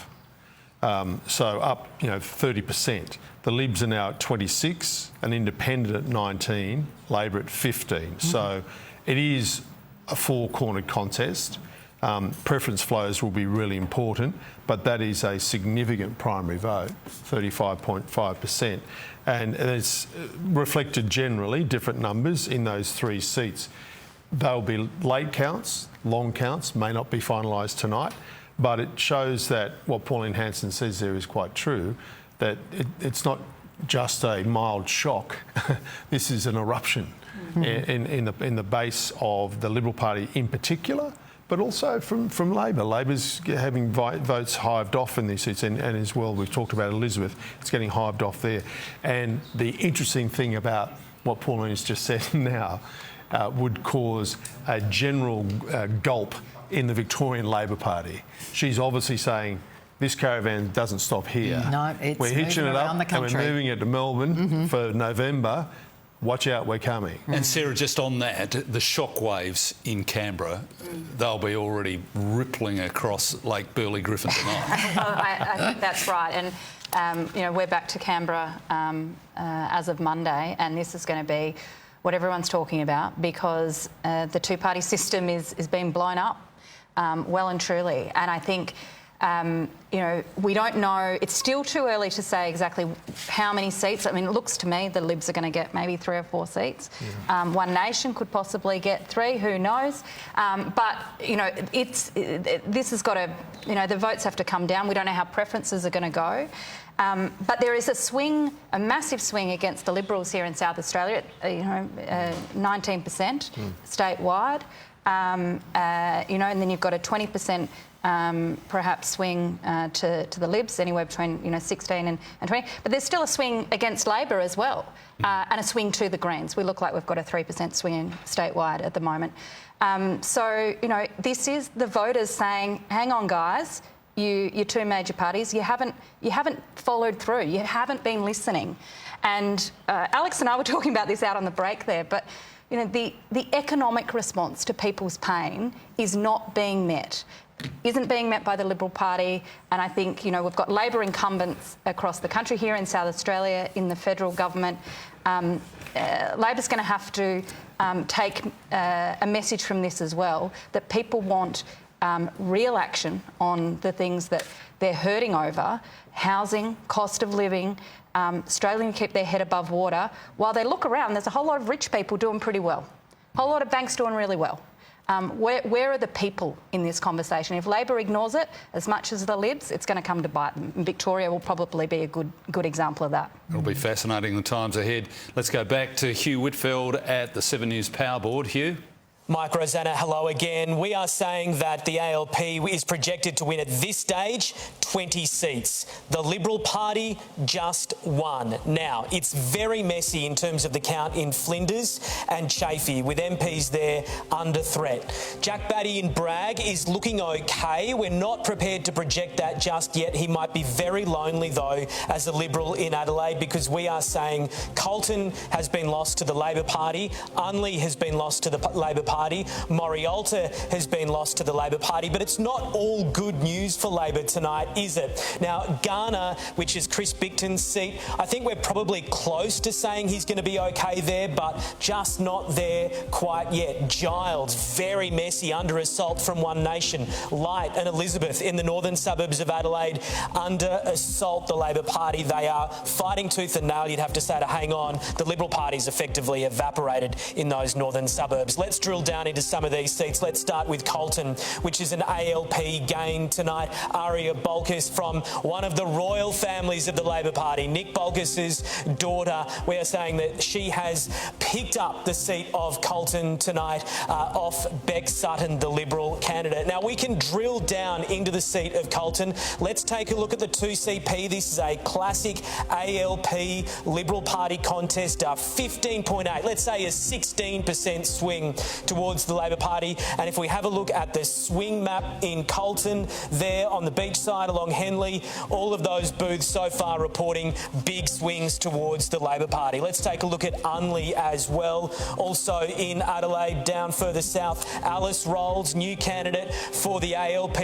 So up, 30%. The Libs are now at 26, an Independent at 19, Labor at 15. So it is a 4-cornered contest. Preference flows will be really important, but that is a significant primary vote, 35.5%. And it's reflected generally, different numbers in those 3 seats. They'll be late counts, long counts, may not be finalised tonight, but it shows that what Pauline Hanson says there is quite true, that it's not just a mild shock. This is an eruption in the base of the Liberal Party in particular, but also from Labor. Labor's having votes hived off in these seats, and as well, we've talked about Elizabeth, it's getting hived off there. And the interesting thing about what Pauline has just said now would cause a general gulp in the Victorian Labor Party. She's obviously saying, this caravan doesn't stop here. No, it's we're hitching it up the and we're moving it to Melbourne for November. Watch out, we're coming. And Sarah, just on that, the shockwaves in Canberra, they'll be already rippling across Lake Burley Griffin tonight. I think that's right. And, we're back to Canberra as of Monday, and this is going to be what everyone's talking about, because the 2-party system is being blown up well and truly. And I think, we don't know. It's still too early to say exactly how many seats. I mean, it looks to me the Libs are going to get maybe 3 or 4 seats. One Nation could possibly get 3. Who knows? But this has got to. The votes have to come down. We don't know how preferences are going to go. But there is a massive swing against the Liberals here in South Australia. 19% statewide. And then you've got a 20% perhaps swing to the Libs, anywhere between 16 and 20. But there's still a swing against Labor as well, and a swing to the Greens. We look like we've got a 3% swing statewide at the moment. So this is the voters saying, "Hang on, guys, you two major parties, you haven't followed through. You haven't been listening." And Alex and I were talking about this out on the break there, but the economic response to people's pain is not being met. Isn't being met by the Liberal Party, and I think we've got Labor incumbents across the country here in South Australia, in the federal government. Labor's going to have to take a message from this as well, that people want real action on the things that they're hurting over: housing, cost of living, struggling to keep their head above water. While they look around, there's a whole lot of rich people doing pretty well, a whole lot of banks doing really well. Where are the people in this conversation? If Labor ignores it as much as the Libs, it's going to come to bite them. And Victoria will probably be a good example of that. It'll be fascinating, the times ahead. Let's go back to Hugh Whitfield at the 7 News Power Board. Hugh? Mike, Rosanna, hello again. We are saying that the ALP is projected to win at this stage 20 seats. The Liberal Party just won. Now, it's very messy in terms of the count in Flinders and Chaffey, with MPs there under threat. Jack Batty in Bragg is looking okay. We're not prepared to project that just yet. He might be very lonely, though, as a Liberal in Adelaide, because we are saying Colton has been lost to the Labor Party, Unley has been lost to the Labor Party, Morialta has been lost to the Labor Party, but it's not all good news for Labor tonight, is it? Now, Ghana, which is Chris Bicton's seat, I think we're probably close to saying he's going to be okay there, but just not there quite yet. Giles, very messy, under assault from One Nation. Light and Elizabeth in the northern suburbs of Adelaide under assault, the Labor Party. They are fighting tooth and nail, you'd have to say, to hang on. The Liberal Party's effectively evaporated in those northern suburbs. Let's drill down into some of these seats. Let's start with Colton, which is an ALP gain tonight. Aria Bolkus from one of the royal families of the Labor Party, Nick Bolkus's daughter. We are saying that she has picked up the seat of Colton tonight off Beck Sutton, the Liberal candidate. Now, we can drill down into the seat of Colton. Let's take a look at the 2CP. This is a classic ALP Liberal Party contest. 15.8, let's say a 16% swing towards the Labor Party. And if we have a look at the swing map in Colton, there on the beach side along Henley, all of those booths so far reporting big swings towards the Labor Party. Let's take a look at Unley as well. Also in Adelaide, down further south, Alice Rolls, new candidate for the ALP.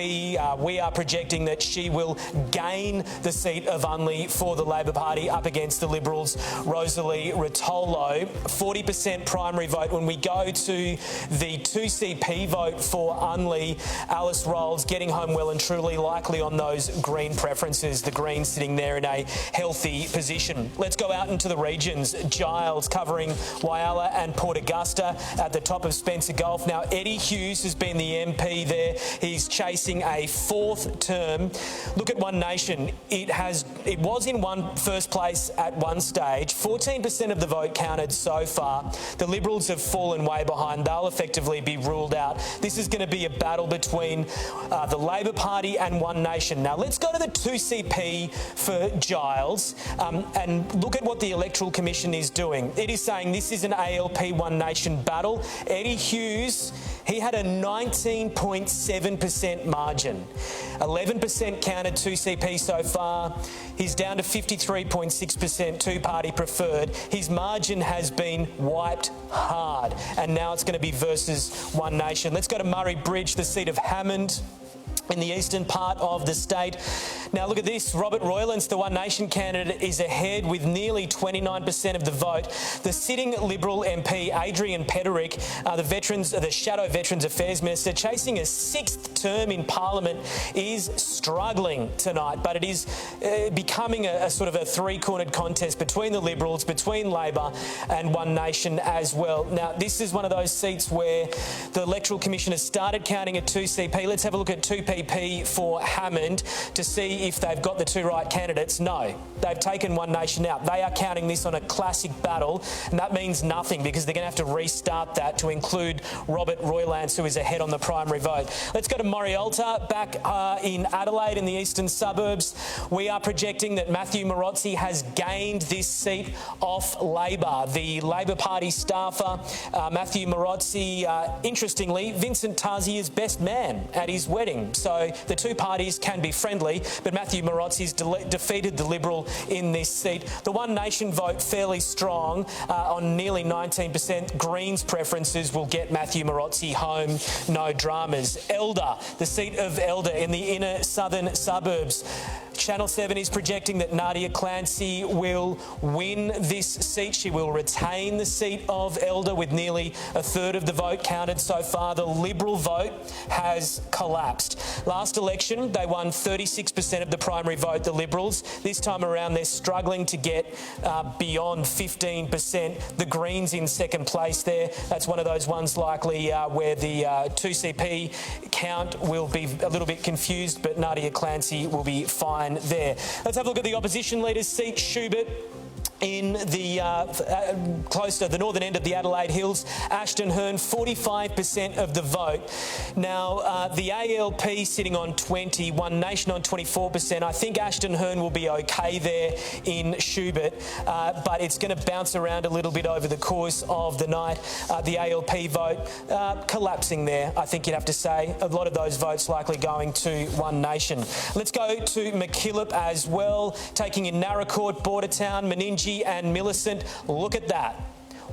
We are projecting that she will gain the seat of Unley for the Labor Party up against the Liberals, Rosalie Rotolo. 40% primary vote. When we go to the 2CP vote for Unley, Alice Rolls getting home well and truly, likely on those Green preferences. The Greens sitting there in a healthy position. Let's go out into the regions. Giles covering Whyalla and Port Augusta at the top of Spencer Gulf. Now, Eddie Hughes has been the MP there. He's chasing a fourth term. Look at One Nation. It was in first place at one stage. 14% of the vote counted so far. The Liberals have fallen way behind. They'll effectively be ruled out. This is going to be a battle between the Labor Party and One Nation. Now, let's go to the 2CP for Giles and look at what the Electoral Commission is doing. It is saying this is an ALP One Nation battle. Eddie Hughes, he had a 19.7% margin. 11% counted 2CP so far. He's down to 53.6% two-party preferred. His margin has been wiped hard, and now it's going to be versus One Nation. Let's go to Murray Bridge, the seat of Hammond in the eastern part of the state. Now look at this. Robert Roylance, the One Nation candidate, is ahead with nearly 29% of the vote. The sitting Liberal MP, Adrian Peterick, the Shadow Veterans Affairs Minister, chasing a sixth term in Parliament, is struggling tonight, but it is becoming a sort of a three-cornered contest between the Liberals, between Labor and One Nation as well. Now, this is one of those seats where the Electoral Commission has started counting at 2CP. Let's have a look at 2P 2CP for Hammond to see if they've got the two right candidates. No, they've taken One Nation out. They are counting this on a classic battle, and that means nothing because they're going to have to restart that to include Robert Roylance, who is ahead on the primary vote. Let's go to Morialta, back in Adelaide in the eastern suburbs. We are projecting that Matthew Morozzi has gained this seat off Labor. The Labor Party staffer, Matthew Morozzi, interestingly, Vincent Tazia's best man at his wedding. So the two parties can be friendly, but Matthew Morozzi's defeated the Liberal in this seat. The One Nation vote fairly strong on nearly 19%. Greens preferences will get Matthew Morozzi home, no dramas. Elder, the seat of Elder in the inner southern suburbs. Channel 7 is projecting that Nadia Clancy will win this seat. She will retain the seat of Elder with nearly a third of the vote counted so far. The Liberal vote has collapsed. Last election, they won 36% of the primary vote, the Liberals. This time around, they're struggling to get beyond 15%. The Greens in second place there. That's one of those ones likely where the 2CP count will be a little bit confused, but Nadia Clancy will be fine there. Let's have a look at the opposition leader's seat. Schubert in the close to the northern end of the Adelaide Hills. Ashton Hearn, 45% of the vote. Now, the ALP sitting on 20, One Nation on 24%. I think Ashton Hearn will be okay there in Schubert, but it's going to bounce around a little bit over the course of the night. The ALP vote collapsing there, I think you'd have to say. A lot of those votes likely going to One Nation. Let's go to McKillop as well, taking in Narracourt, Bordertown, Meningie and Millicent. Look at that.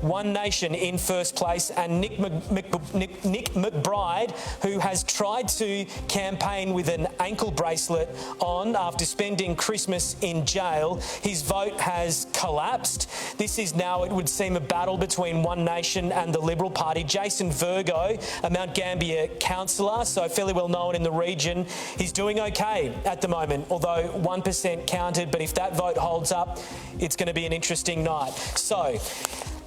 One Nation in first place, and Nick McBride, who has tried to campaign with an ankle bracelet on after spending Christmas in jail. His vote has collapsed. This is now, it would seem, a battle between One Nation and the Liberal Party. Jason Virgo, a Mount Gambier councillor, so fairly well known in the region, he's doing okay at the moment, although 1% counted, but if that vote holds up, it's going to be an interesting night. So,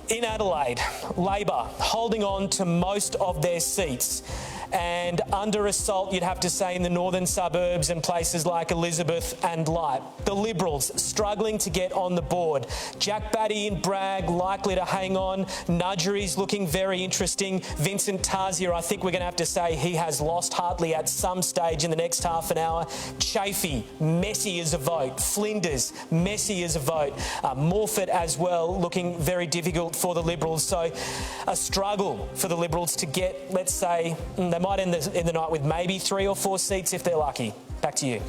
in Adelaide, Labor holding on to most of their seats and under assault, you'd have to say, in the northern suburbs and places like Elizabeth and Light. The Liberals struggling to get on the board. Jack Batty in Bragg likely to hang on. Nudgery's looking very interesting. Vincent Tazia, I think we're going to have to say he has lost Hartley at some stage in the next half an hour. Chafee, messy as a vote. Flinders, messy as a vote. Morford as well, looking very difficult for the Liberals. So a struggle for the Liberals to get, let's say, they might end the night with maybe 3 or 4 seats if they're lucky. Back to you.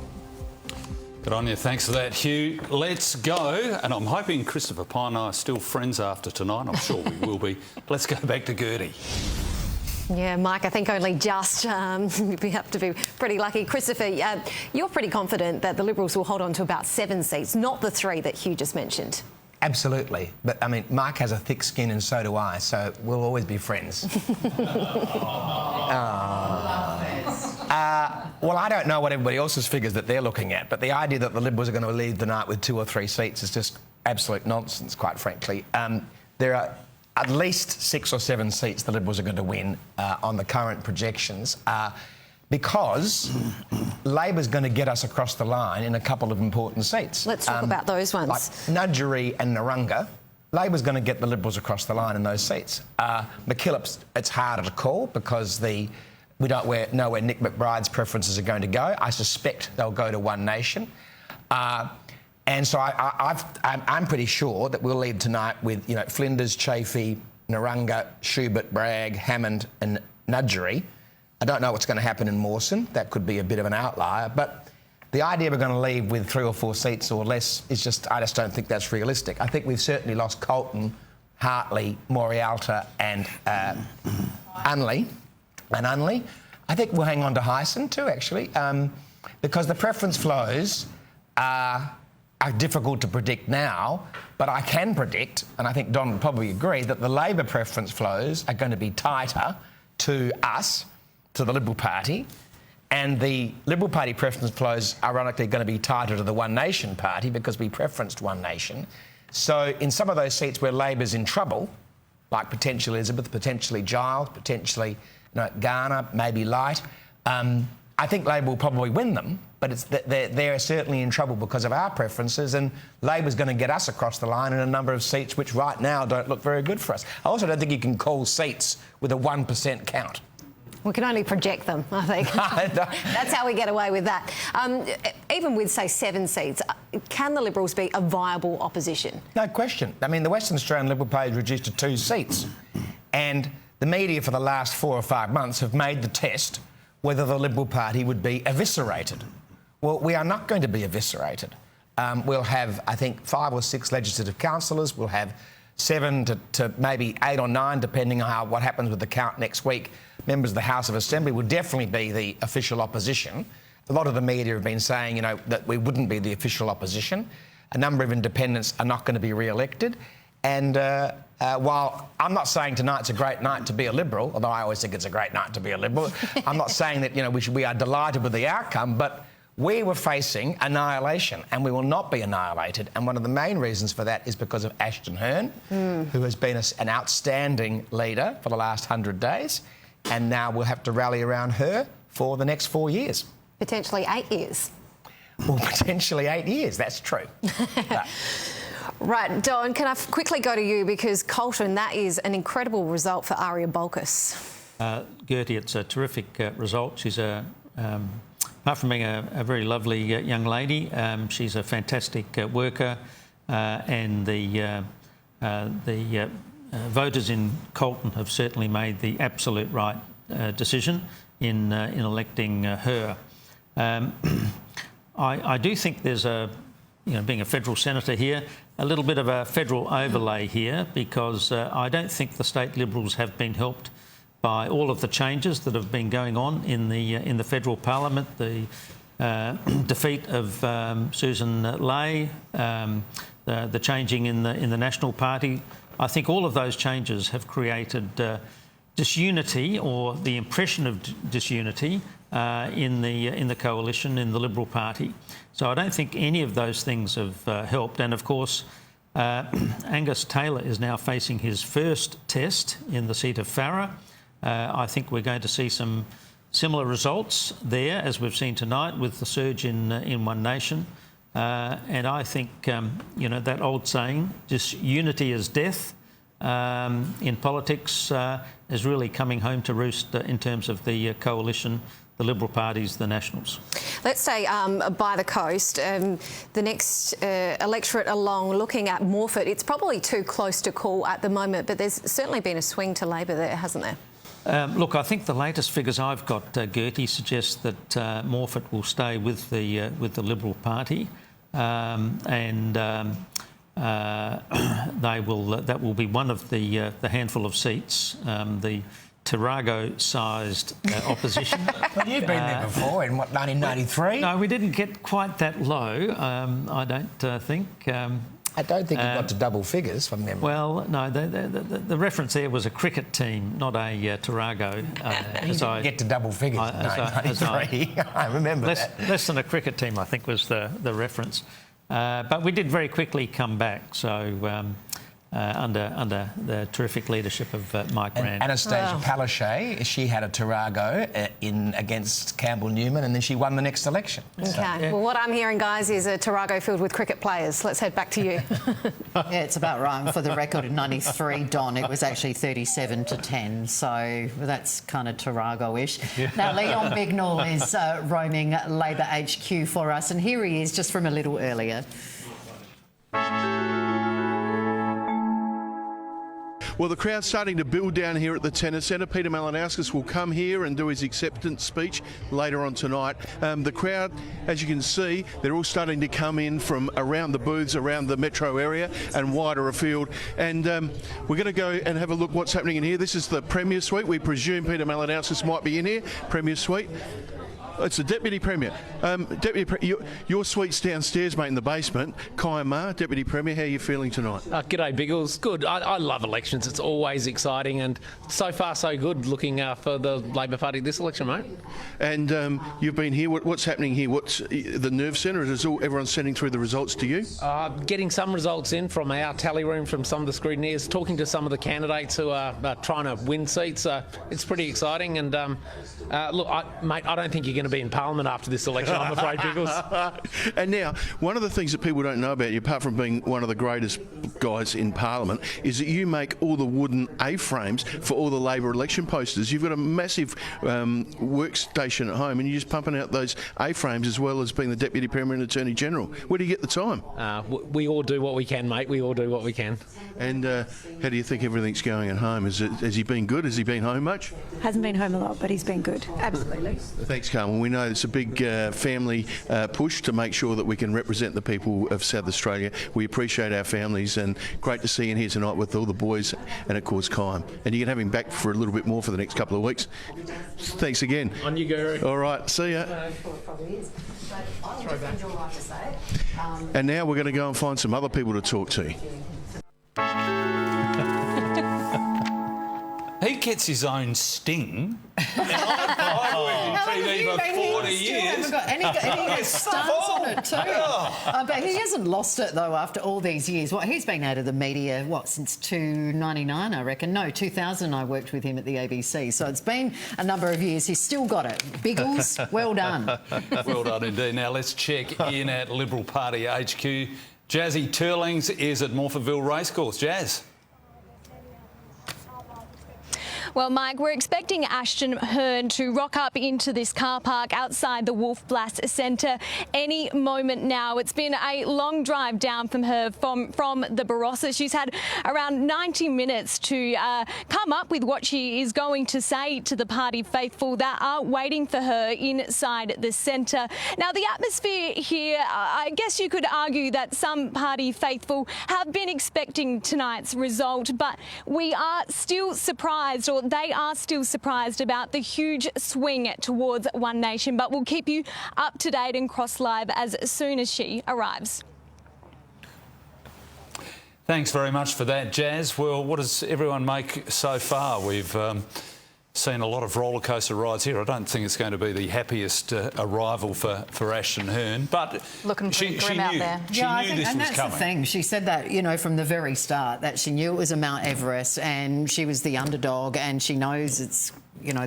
Good on you. Thanks for that, Hugh. Let's go. And I'm hoping Christopher Pine and I are still friends after tonight. I'm sure we will be. Let's go back to Gertie. Yeah, Mike, I think only just. We have to be pretty lucky. Christopher, you're pretty confident that the Liberals will hold on to about 7 seats, not the 3 that Hugh just mentioned. Absolutely. But, I mean, Mark has a thick skin and so do I, so we'll always be friends. Well, I don't know what everybody else's figures that they're looking at, but the idea that the Liberals are going to leave the night with 2 or 3 seats is just absolute nonsense, quite frankly. There are at least 6 or 7 seats the Liberals are going to win on the current projections. Because Labor's going to get us across the line in a couple of important seats. Let's talk about those ones. Like Nudgery and Narunga, Labor's going to get the Liberals across the line in those seats. McKillop's, it's harder to call because we don't know where Nick McBride's preferences are going to go. I suspect they'll go to One Nation. And so I'm pretty sure that we'll leave tonight with, you know, Flinders, Chafee, Narunga, Schubert, Bragg, Hammond and Nudgery. I don't know what's going to happen in Mawson. That could be a bit of an outlier. But the idea we're going to leave with 3 or 4 seats or less is just, I just don't think that's realistic. I think we've certainly lost Colton, Hartley, Morialta and Unley. I think we'll hang on to Hyson too, actually, because the preference flows are difficult to predict now, but I can predict, and I think Don would probably agree, that the Labor preference flows are going to be tighter to us, to the Liberal Party, and the Liberal Party preference flows are ironically going to be tighter to the One Nation Party because we preferenced One Nation. So in some of those seats where Labor's in trouble, like potentially Elizabeth, potentially Giles, potentially Garner, maybe Light, I I think Labor will probably win them, but they're certainly in trouble because of our preferences, and Labor's going to get us across the line in a number of seats which right now don't look very good for us. I also don't think you can call seats with a 1% count. We can only project them, I think. That's how we get away with that. Even with, say, 7 seats, can the Liberals be a viable opposition? No question. I mean, the Western Australian Liberal Party is reduced to 2 seats, and the media for the last 4 or 5 months have made the test whether the Liberal Party would be eviscerated. Well, we are not going to be eviscerated. We'll have, I think, 5 or 6 legislative councillors. We'll have 7 to maybe 8 or 9, depending on what happens with the count next week. Members of the House of Assembly will definitely be the official opposition. A lot of the media have been saying, you know, that we wouldn't be the official opposition. A number of independents are not going to be re-elected. And while I'm not saying tonight's a great night to be a Liberal, although I always think it's a great night to be a Liberal, I'm not saying that, you know, we are delighted with the outcome, but we were facing annihilation, and we will not be annihilated. And one of the main reasons for that is because of Ashton Hearn, who has been an outstanding leader for the last 100 days. And now we'll have to rally around her for the next 4 years. Potentially 8 years. Well, potentially 8 years, that's true. Right, Don, can I quickly go to you, because Colton, that is an incredible result for Aria Bolkus. Gertie, it's a terrific result. She's apart from being a very lovely young lady, she's a fantastic worker, and the voters in Colton have certainly made the absolute right decision in electing her. I do think there's being a federal senator here, a little bit of a federal overlay here, because I don't think the state Liberals have been helped by all of the changes that have been going on in the federal parliament. The defeat of Susan Ley, the changing in the National Party. I think all of those changes have created disunity, or the impression of disunity, in the coalition, in the Liberal Party. So I don't think any of those things have helped. And of course, Angus Taylor is now facing his first test in the seat of Farrer. I think we're going to see some similar results there, as we've seen tonight with the surge in One Nation. And I think, that old saying, disunity is death, in politics is really coming home to roost in terms of the coalition, the Liberal parties, the Nationals. Let's say by the coast, the next electorate along, looking at Morphett, it's probably too close to call at the moment, but there's certainly been a swing to Labor there, hasn't there? Look, I think the latest figures I've got, Gertie, suggest that Morphett will stay with the Liberal Party, and that will be one of the handful of seats, the Tarago-sized opposition. Well, you've been there before, in what, 1993? No, we didn't get quite that low, I don't think. I don't think you got to double figures from memory. Well, no, the reference there was a cricket team, not a Tarago. You didn't get to double figures in 1993. I remember that. Less than a cricket team, I think, was the reference. But we did very quickly come back, so under the terrific leadership of Mike Rand. Anastasia Palaszczuk, she had a Tarago against Campbell Newman, and then she won the next election. Okay. So, yeah. Well, what I'm hearing, guys, is a Tarago filled with cricket players. Let's head back to you. Yeah, it's about right. For the record, in '93, Don, it was actually 37-10, so that's kind of Tarago-ish. Yeah. Now, Leon Bignall is roaming Labor HQ for us, and here he is just from a little earlier. Well, the crowd's starting to build down here at the Tennis Centre. Peter Malinauskas will come here and do his acceptance speech later on tonight. The crowd, as you can see, they're all starting to come in from around the booths, around the metro area and wider afield. And we're going to go and have a look what's happening in here. This is the Premier Suite. We presume Peter Malinauskas might be in here. Premier Suite. It's the Deputy Premier. Your suite's downstairs, mate, in the basement. Kai Ma, Deputy Premier, how are you feeling tonight? G'day, Biggles. Good. I love elections. It's always exciting, and so far so good looking for the Labor Party this election, mate. And you've been here. What's happening here? What's the nerve centre? Is everyone sending through the results to you? Getting some results in from our tally room, from some of the scrutineers, talking to some of the candidates who are trying to win seats. It's pretty exciting. And look, mate, I don't think you're going to to be in Parliament after this election, I'm afraid, Biggles. And now, one of the things that people don't know about you, apart from being one of the greatest guys in Parliament, is that you make all the wooden A-frames for all the Labor election posters. You've got a massive workstation at home, and you're just pumping out those A-frames as well as being the Deputy Premier and Attorney General. Where do you get the time? We all do what we can, mate. We all do what we can. And how do you think everything's going at home? Has he been good? Has he been home much? Hasn't been home a lot, but he's been good. Absolutely. Thanks, Carmen. We know it's a big family push to make sure that we can represent the people of South Australia. We appreciate our families, and great to see you in here tonight with all the boys and, of course, Kyle. And you can have him back for a little bit more for the next couple of weeks. Thanks again. On you, Guru. All right, see ya. And now we're going to go and find some other people to talk to. He gets his own sting. I worked in TV for 40 years. And he has stars on it too. But he hasn't lost it, though, after all these years. He's been out of the media, since 1999, I reckon? No, 2000 I worked with him at the ABC. So it's been a number of years. He's still got it. Biggles, well done. Well done indeed. Now let's check in at Liberal Party HQ. Jazzy Turlings is at Morphettville Racecourse. Jazz. Well, Mike, we're expecting Ashton Hearn to rock up into this car park outside the Wolf Blass Centre any moment now. It's been a long drive down from her from the Barossa. She's had around 90 minutes to come up with what she is going to say to the party faithful that are waiting for her inside the centre. Now, the atmosphere here, I guess you could argue that some party faithful have been expecting tonight's result, but we are still surprised, or they are still surprised about the huge swing towards One Nation, but we'll keep you up to date and cross live as soon as she arrives. Thanks very much for that, Jazz. Well, what does everyone make so far? We've seen a lot of roller coaster rides here. I don't think it's going to be the happiest arrival for Ashton Hearn, but looking pretty grim out there. She knew this was coming. And that's the thing. She said that, from the very start, that she knew it was a Mount Everest and she was the underdog, and she knows it's,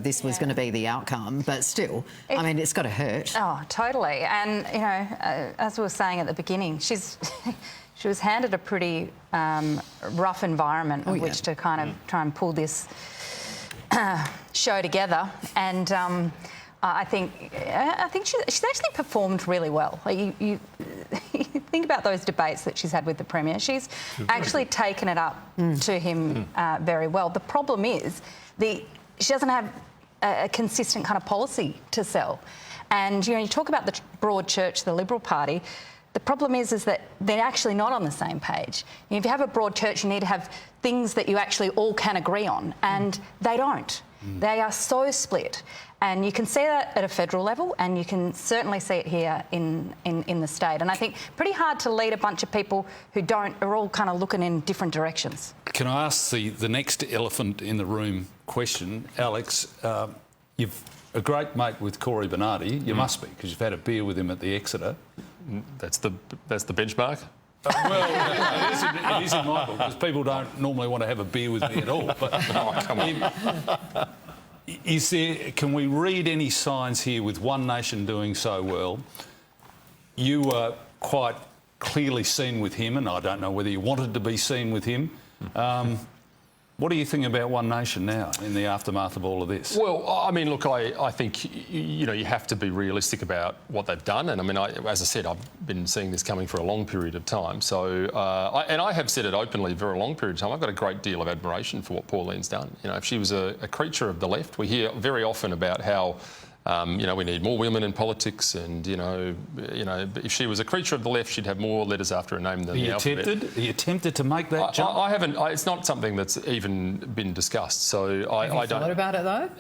this was going to be the outcome. But still, it's got to hurt. Oh, totally. And, as we were saying at the beginning, she was handed a pretty rough environment in which to kind of try and pull this show together, and I think she's actually performed really well. You think about those debates that she's had with the Premier. She's actually taken it up to him very well. The problem is she doesn't have a consistent kind of policy to sell. And you talk about the broad church, the Liberal Party. The problem is that they're actually not on the same page. If you have a broad church, you need to have things that you actually all can agree on, and they don't. They are so split. And you can see that at a federal level, and you can certainly see it here in the state. And I think pretty hard to lead a bunch of people who are all kind of looking in different directions. Can I ask the next elephant in the room question? Alex, you've a great mate with Corey Bernardi. You must be, because you've had a beer with him at the Exeter. That's the benchmark. Well, it is in my book, because people don't normally want to have a beer with me at all. But come on. Can we read any signs here with One Nation doing so well? You were quite clearly seen with him, and I don't know whether you wanted to be seen with him. What do you think about One Nation now in the aftermath of all of this? Well, I mean, look, I think, you have to be realistic about what they've done. And I mean, as I said, I've been seeing this coming for a long period of time. So, and I have said it openly for a long period of time. I've got a great deal of admiration for what Pauline's done. If she was a creature of the left, we hear very often about how we need more women in politics, and if she was a creature of the left, she'd have more letters after her name than the alphabet. Are you tempted to make that jump? I haven't. It's not something that's even been discussed. So I don't. Have you thought about it though?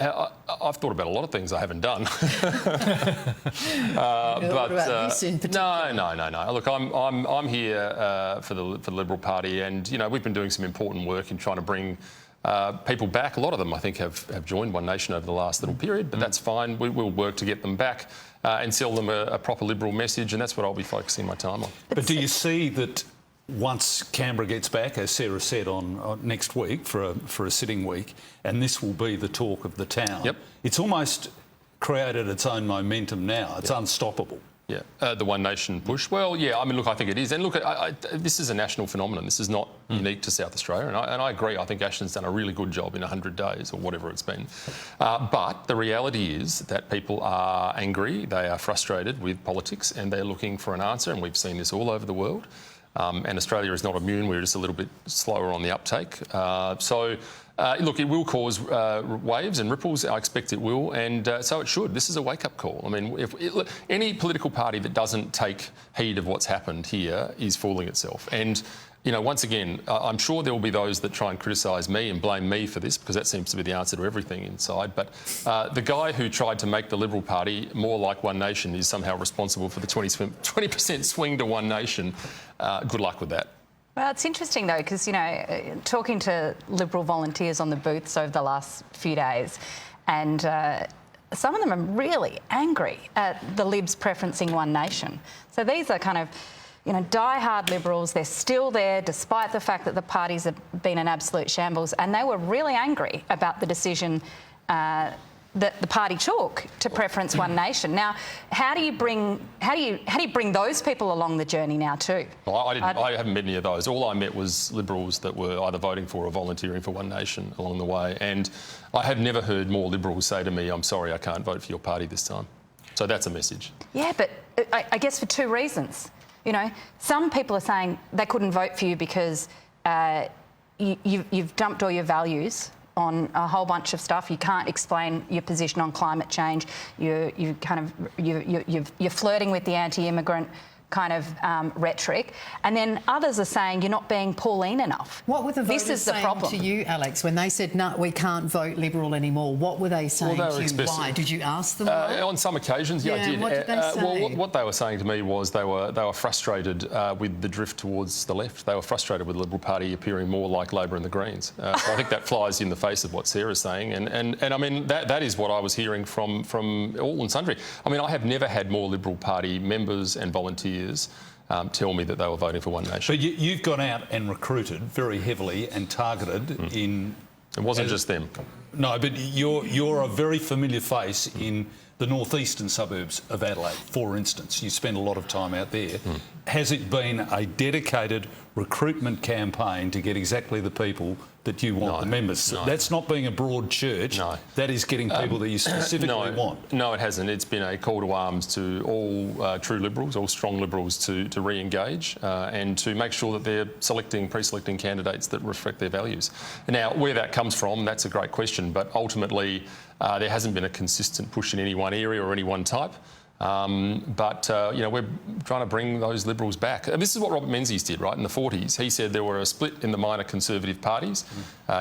I've thought about a lot of things I haven't done. What about this in particular? No. Look, I'm here for the Liberal Party, and we've been doing some important work in trying to bring people back. A lot of them, I think, have joined One Nation over the last little period, but that's fine. We'll work to get them back and sell them a proper Liberal message, and that's what I'll be focusing my time on. But do you see that once Canberra gets back, as Sarah said, on next week for a sitting week, and this will be the talk of the town, it's almost created its own momentum now. It's unstoppable. Yeah, the One Nation push. Well, yeah, I mean, look, I think it is. And look, this is a national phenomenon. This is not unique to South Australia. And I agree. I think Ashton's done a really good job in 100 days or whatever it's been. But the reality is that people are angry, they are frustrated with politics, and they're looking for an answer. And we've seen this all over the world. And Australia is not immune. We're just a little bit slower on the uptake. Look, it will cause waves and ripples. I expect it will, and so it should. This is a wake-up call. I mean, any political party that doesn't take heed of what's happened here is fooling itself. And, you know, once again, I'm sure there will be those that try and criticise me and blame me for this, because that seems to be the answer to everything inside. But the guy who tried to make the Liberal Party more like One Nation is somehow responsible for the 20% swing to One Nation. Good luck with that. Well, it's interesting, though, because, you know, talking to Liberal volunteers on the booths over the last few days, and some of them are really angry at the Libs preferencing One Nation. So these are kind of, you know, die-hard Liberals. They're still there despite the fact that the parties have been an absolute shambles, and they were really angry about the decision that the party took to preference One Nation. Now, how do you bring those people along the journey now too? Well, I haven't met any of those. All I met was Liberals that were either voting for or volunteering for One Nation along the way. And I have never heard more Liberals say to me, "I'm sorry, I can't vote for your party this time." So that's a message. Yeah, but I guess for two reasons. You know, some people are saying they couldn't vote for you because you've dumped all your values on a whole bunch of stuff. You can't explain your position on climate change. You're flirting with the anti-immigrant kind of rhetoric, and then others are saying you're not being Pauline enough. What were the voters saying to you, Alex, when they said, no, we can't vote Liberal anymore? What were they saying to you? Why? Did you ask them why? On some occasions, yeah, I did. What did they say? Well, what they were saying to me was they were frustrated with the drift towards the left. They were frustrated with the Liberal Party appearing more like Labor and the Greens. So I think that flies in the face of what Sarah's saying, and I mean that is what I was hearing from all and sundry. I mean, I have never had more Liberal Party members and volunteers tell me that they were voting for One Nation. But you've gone out and recruited very heavily and targeted in... It wasn't just them. No, but you're a very familiar face in the northeastern suburbs of Adelaide, for instance. You spend a lot of time out there. Has it been a dedicated recruitment campaign to get exactly the people that you want, the members? No. That's not being a broad church. No. That is getting people that you specifically want. No, it hasn't. It's been a call to arms to all true Liberals, all strong Liberals to re-engage and to make sure that they're pre-selecting candidates that reflect their values. Now, where that comes from, that's a great question, but ultimately there hasn't been a consistent push in any one area or any one type. You know, we're trying to bring those Liberals back. And this is what Robert Menzies did, right, in the 40s. He said there were a split in the minor Conservative parties.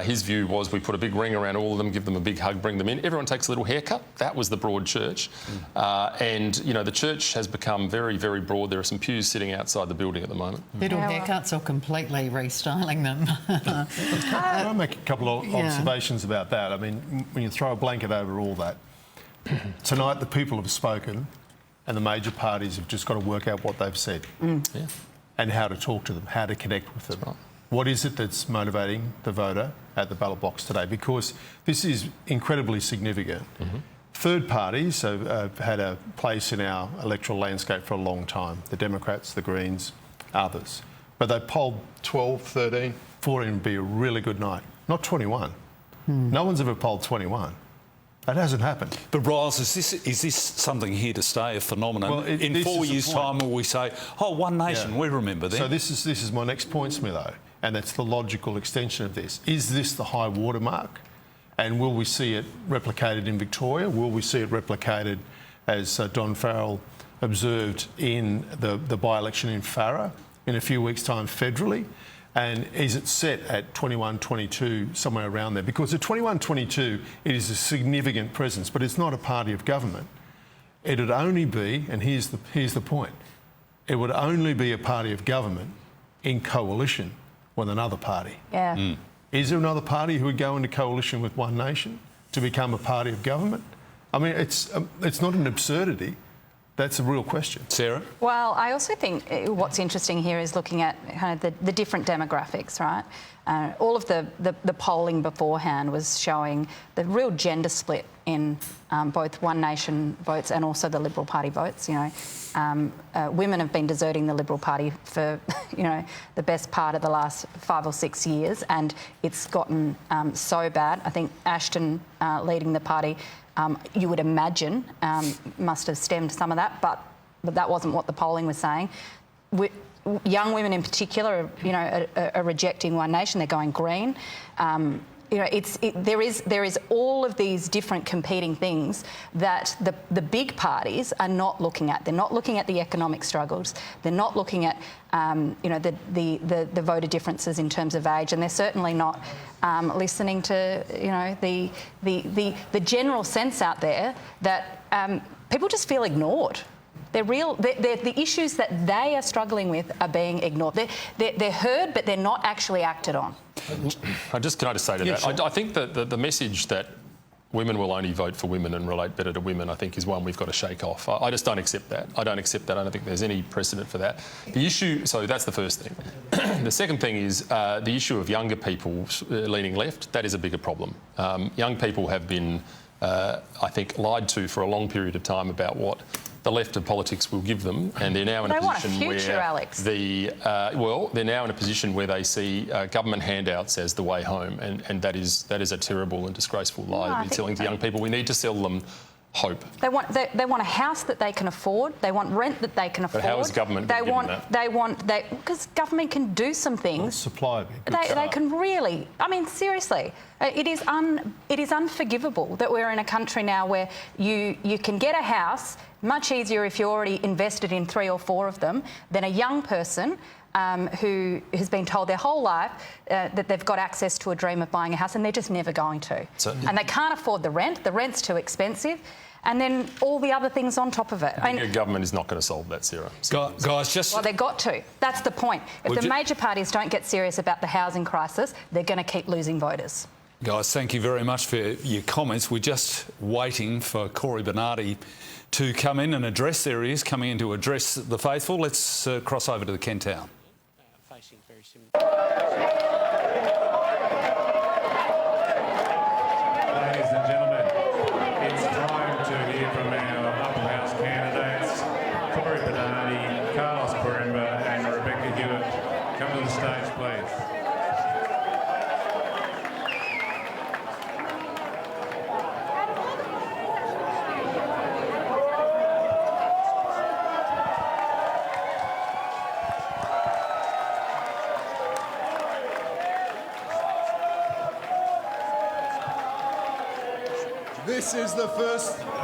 His view was we put a big ring around all of them, give them a big hug, bring them in. Everyone takes a little haircut. That was the broad church. And, you know, the church has become very, very broad. There are some pews sitting outside the building at the moment. Little haircuts or completely restyling them? Can I make a couple of observations about that? I mean, when you throw a blanket over all that, tonight the people have spoken, and the major parties have just got to work out what they've said and how to talk to them, how to connect with them. Right. What is it that's motivating the voter at the ballot box today? Because this is incredibly significant. Third parties have had a place in our electoral landscape for a long time. The Democrats, the Greens, others. But they polled 12, 13, 14 would be a really good night. Not 21. No one's ever polled 21. That hasn't happened. But Riles, is this something here to stay, a phenomenon? Well, in 4 years' time, will we say, "Oh, One Nation, we remember them"? So this is my next point, Smitho, and that's the logical extension of this. Is this the high watermark, and will we see it replicated in Victoria? Will we see it replicated, as Don Farrell observed, in the by-election in Farrer in a few weeks' time federally? And is it set at 21, 22, somewhere around there? Because at 21, 22, it is a significant presence, but it's not a party of government. It would only be, and here's the point, it would only be a party of government in coalition with another party. Yeah. Is there another party who would go into coalition with One Nation to become a party of government? I mean, it's not an absurdity. That's a real question. Sarah? Well, I also think what's interesting here is looking at kind of the different demographics, right? All of the polling beforehand was showing the real gender split in both One Nation votes and also the Liberal Party votes. You know, women have been deserting the Liberal Party for, you know, the best part of the last 5 or 6 years, and it's gotten so bad. I think Ashton leading the party, you would imagine, must have stemmed some of that, but that wasn't what the polling was saying. Young women in particular, you know, are rejecting One Nation. They're going Green. You know, there is all of these different competing things that the big parties are not looking at. They're not looking at the economic struggles. They're not looking at you know, the voter differences in terms of age, and they're certainly not listening to, you know, the general sense out there that people just feel ignored. The issues that they are struggling with are being ignored. They're heard, but they're not actually acted on. Can I just say to that? I think that the message that women will only vote for women and relate better to women, I think, is one we've got to shake off. I just don't accept that. I don't accept that. I don't think there's any precedent for that. The issue, so that's the first thing. The second thing is the issue of younger people leaning left. That is a bigger problem. Young people have been, I think, lied to for a long period of time about what the left of politics will give them, and they're now in a position where Alex. They're now in a position where they see government handouts as the way home, and that is a terrible and disgraceful lie to be telling to young people. We need to sell them hope. They want a house that they can afford. They want rent that they can afford. But how is government going to give them that? Because government can do some things. Well, supply. They can really. I mean, seriously, it is unforgivable that we're in a country now where you can get a house much easier if you're already invested in 3 or 4 of them than a young person who has been told their whole life that they've got access to a dream of buying a house, and they're just never going to. And they can't afford the rent. The rent's too expensive. And then all the other things on top of it. I think government is not going to solve that, Sarah. Well, they've got to. That's the point. If the major parties don't get serious about the housing crisis, they're going to keep losing voters. Guys, thank you very much for your comments. We're just waiting for Cory Bernardi to come in and address. There he is, coming in to address the faithful. Let's cross over to the Kent Town. Facing very similar. Ladies and gentlemen, it's time to hear from our upper house candidates, Cory Bernardi, Carlos Corimba and Rebecca Hewitt. Come to the stage, please.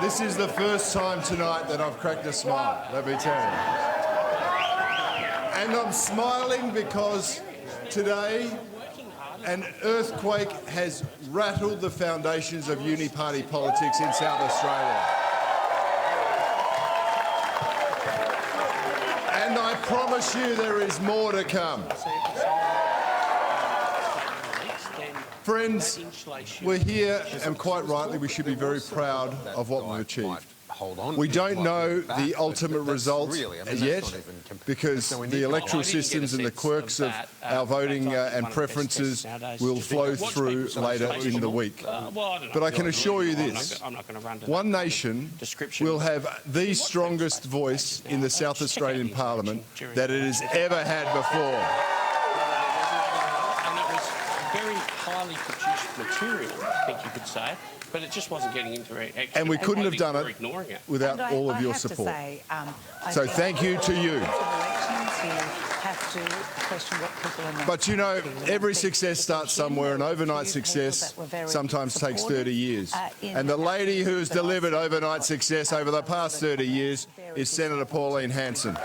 This is the first time tonight that I've cracked a smile, let me tell you. And I'm smiling because today an earthquake has rattled the foundations of uni-party politics in South Australia. And I promise you there is more to come. Friends, we're here, and quite rightly we should be very proud of what we've achieved. We don't know the ultimate result yet, because the electoral systems and the quirks of our voting and preferences will flow through later in the week. But I can assure you this, One Nation will have the strongest voice in the South Australian Parliament that it has ever had before. Very highly produced material, I think you could say, but it just wasn't getting into it. And we couldn't have done it without all of your support. So thank you to you. But you know, every success starts somewhere, and overnight success sometimes takes 30 years. And the lady who's delivered overnight success over the past 30 years is Senator Pauline Hanson.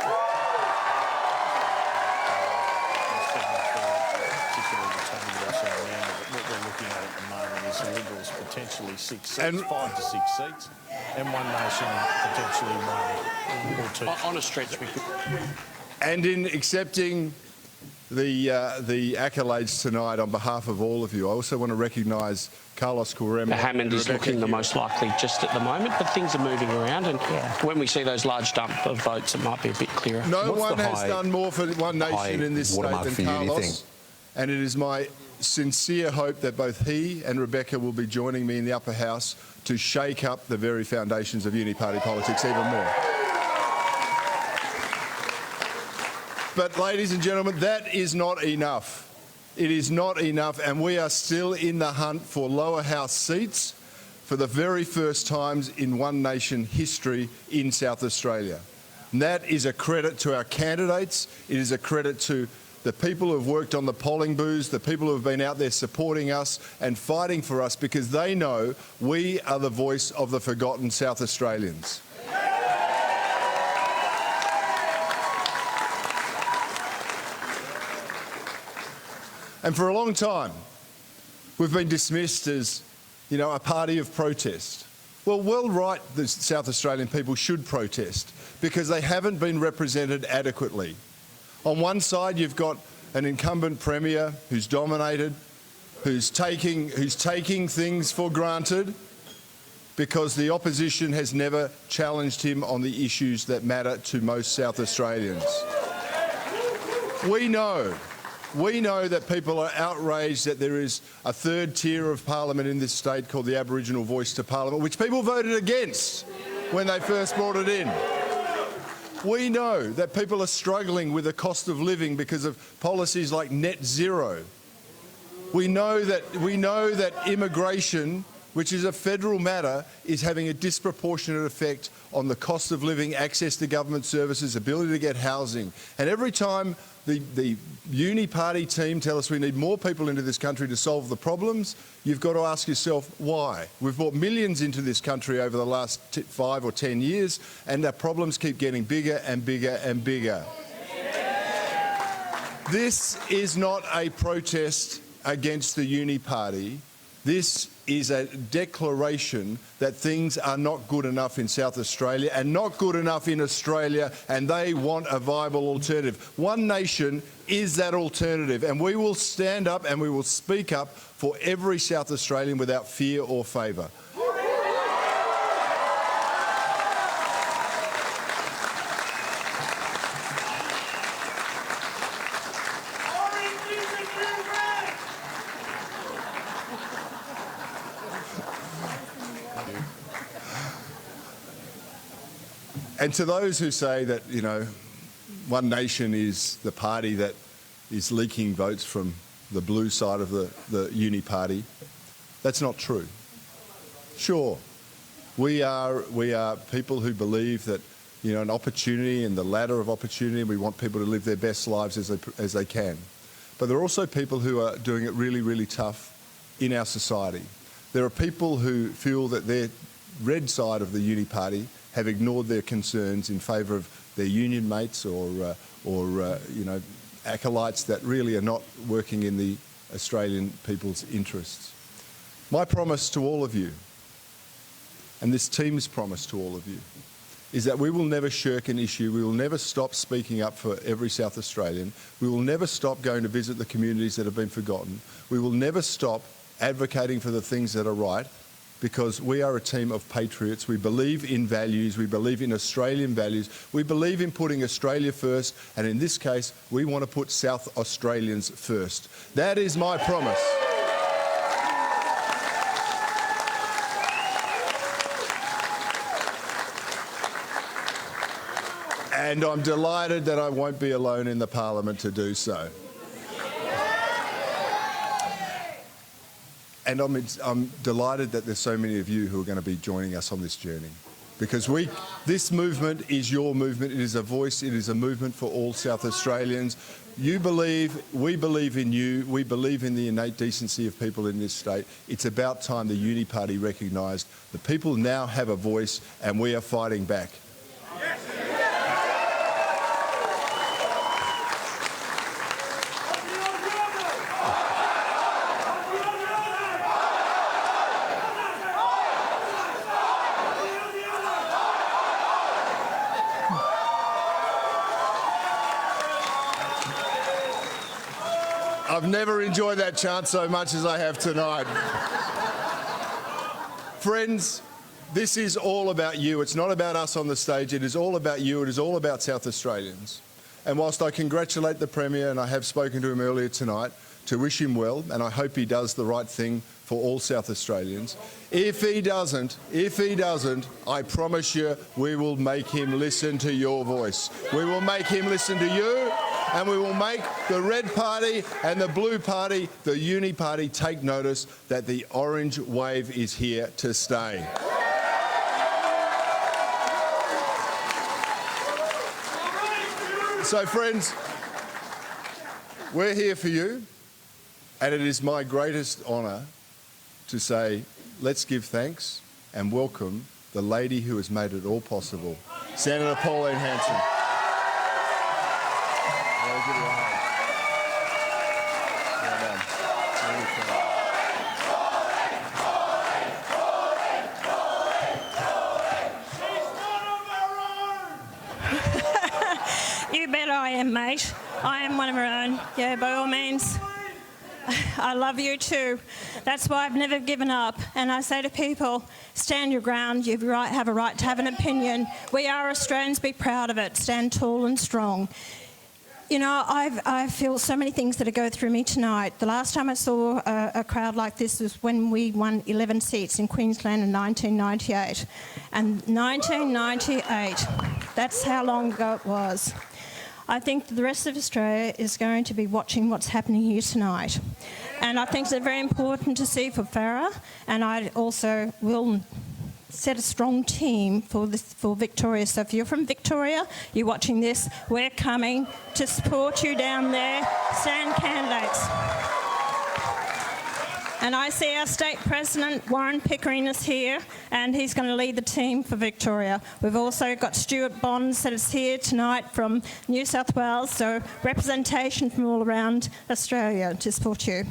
Potentially 6 seats, 5 to 6 seats, and One Nation potentially 1 or 2. On a stretch, we could. And in accepting the accolades tonight on behalf of all of you, I also want to recognise Carlos Corimba. Hammond is looking the most likely just at the moment, but things are moving around, and when we see those large dump of votes, it might be a bit clearer. No one has done more for One Nation in this state than Carlos. And it is my sincere hope that both he and Rebecca will be joining me in the upper house to shake up the very foundations of uniparty politics even more. But, ladies and gentlemen, that is not enough. It is not enough, and we are still in the hunt for lower house seats for the very first times in One Nation history in South Australia. And that is a credit to our candidates. It is a credit to the people who have worked on the polling booths, the people who have been out there supporting us and fighting for us, because they know we are the voice of the forgotten South Australians. And for a long time, we've been dismissed as, you know, a party of protest. Well, right, the South Australian people should protest because they haven't been represented adequately. On one side, you've got an incumbent premier who's dominated, who's taking things for granted because the opposition has never challenged him on the issues that matter to most South Australians. We know that people are outraged that there is a third tier of parliament in this state called the Aboriginal Voice to Parliament, which people voted against when they first brought it in. We know that people are struggling with the cost of living because of policies like net zero. We know that immigration, which is a federal matter, is having a disproportionate effect on the cost of living, access to government services, ability to get housing. And every time the uni-party team tell us we need more people into this country to solve the problems, you've got to ask yourself why. We've brought millions into this country over the last 5 or 10 years, and our problems keep getting bigger and bigger and bigger. This is not a protest against the uni-party. This is a declaration that things are not good enough in South Australia and not good enough in Australia, and they want a viable alternative. One Nation is that alternative, and we will stand up and we will speak up for every South Australian without fear or favour. And to those who say that, you know, One Nation is the party that is leaking votes from the blue side of the uni party, that's not true. Sure, we are people who believe that, you know, an opportunity and the ladder of opportunity, we want people to live their best lives as they can. But there are also people who are doing it really, really tough in our society. There are people who feel that their red side of the uni party have ignored their concerns in favour of their union mates or you know, acolytes that really are not working in the Australian people's interests. My promise to all of you, and this team's promise to all of you, is that we will never shirk an issue. We will never stop speaking up for every South Australian. We will never stop going to visit the communities that have been forgotten. We will never stop advocating for the things that are right, because we are a team of patriots. We believe in values, we believe in Australian values, we believe in putting Australia first, and in this case, we want to put South Australians first. That is my promise. And I'm delighted that I won't be alone in the Parliament to do so. And I'm delighted that there's so many of you who are going to be joining us on this journey, because this movement is your movement. It is a voice. It is a movement for all South Australians. You believe, we believe in you. We believe in the innate decency of people in this state. It's about time the Uni Party recognised the people now have a voice, and we are fighting back. I've never enjoyed that chant so much as I have tonight. Friends, this is all about you. It's not about us on the stage. It is all about you. It is all about South Australians. And whilst I congratulate the Premier, and I have spoken to him earlier tonight, to wish him well, and I hope he does the right thing for all South Australians. If he doesn't, I promise you we will make him listen to your voice. We will make him listen to you, and we will make the Red Party and the Blue Party, the Uni Party, take notice that the orange wave is here to stay. So, friends, we're here for you, and it is my greatest honour to say, let's give thanks and welcome the lady who has made it all possible, Senator Pauline Hanson. You bet I am, mate. I am one of our own. Yeah, by all means. I love you too. That's why I've never given up. And I say to people, stand your ground. You have a right to have an opinion. We are Australians. Be proud of it. Stand tall and strong. You know, I feel so many things that go through me tonight. The last time I saw a crowd like this was when we won 11 seats in Queensland in 1998. And 1998, that's how long ago it was. I think the rest of Australia is going to be watching what's happening here tonight. And I think it's very important to see for Farah, and I also will set a strong team for Victoria. So if you're from Victoria, you're watching this, we're coming to support you down there. Stand candidates. And I see our State President, Warren Pickering, is here, and he's going to lead the team for Victoria. We've also got Stuart Bonds that is here tonight from New South Wales, so representation from all around Australia to support you.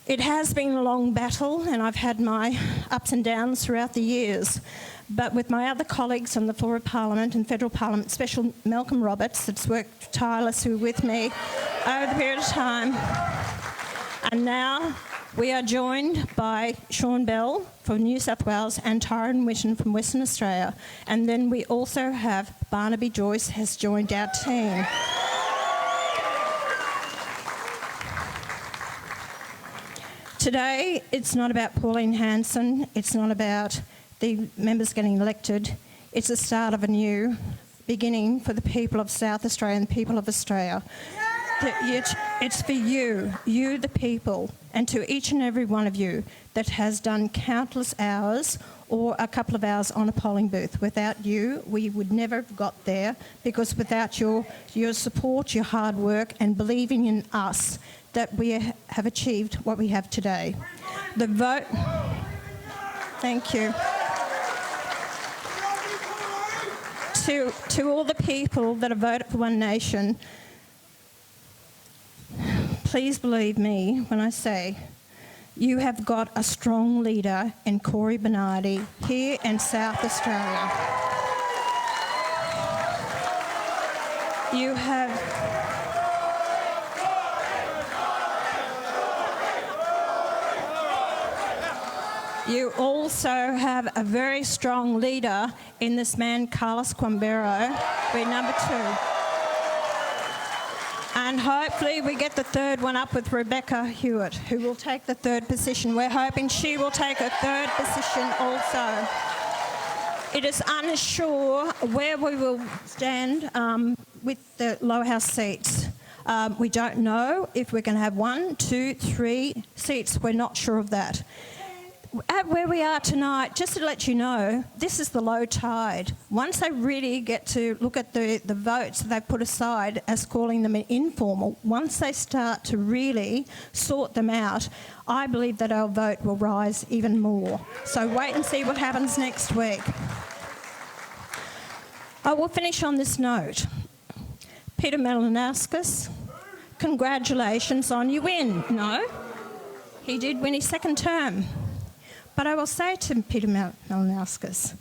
It has been a long battle, and I've had my ups and downs throughout the years. But with my other colleagues on the floor of Parliament and Federal Parliament, especially Malcolm Roberts, that's worked tirelessly with me over the period of time. And now we are joined by Sean Bell from New South Wales and Tyrone Witten from Western Australia. And then we also have Barnaby Joyce has joined our team. Today, it's not about Pauline Hanson. It's not about the members getting elected. It's the start of a new beginning for the people of South Australia and the people of Australia. It's for you, the people, and to each and every one of you that has done countless hours or a couple of hours on a polling booth. Without you, we would never have got there, because without your support, your hard work and believing in us, that we have achieved what we have today. The vote... Thank you. To all the people that have voted for One Nation, please believe me when I say you have got a strong leader in Cory Bernardi here in South Australia. You have... You also have a very strong leader in this man, Carlos Quambero, we're number 2. And hopefully we get the third one up with Rebecca Hewitt, who will take the third position. We're hoping she will take a third position also. It is unsure where we will stand with the lower house seats. We don't know if we're going to have 1, 2, 3 seats. We're not sure of that. At where we are tonight, just to let you know, this is the low tide. Once they really get to look at the votes that they put aside as calling them informal, once they start to really sort them out, I believe that our vote will rise even more. So wait and see what happens next week. I will finish on this note. Peter Malinowskis, congratulations on your win. No, he did win his second term. But I will say to Peter Malinowskis,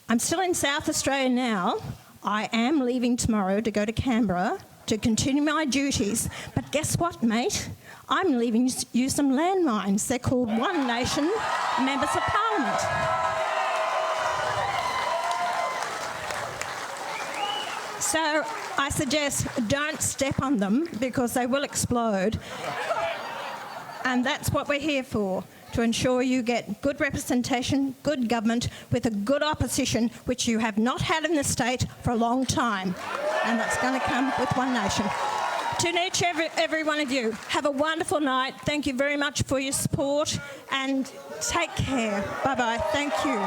I'm still in South Australia now. I am leaving tomorrow to go to Canberra to continue my duties. But guess what, mate? I'm leaving you some landmines. They're called One Nation Members of Parliament. So I suggest don't step on them because they will explode. And that's what we're here for, to ensure you get good representation, good government with a good opposition, which you have not had in the state for a long time. And that's going to come with One Nation. To each every one of you, have a wonderful night. Thank you very much for your support and take care. Bye-bye. Thank you.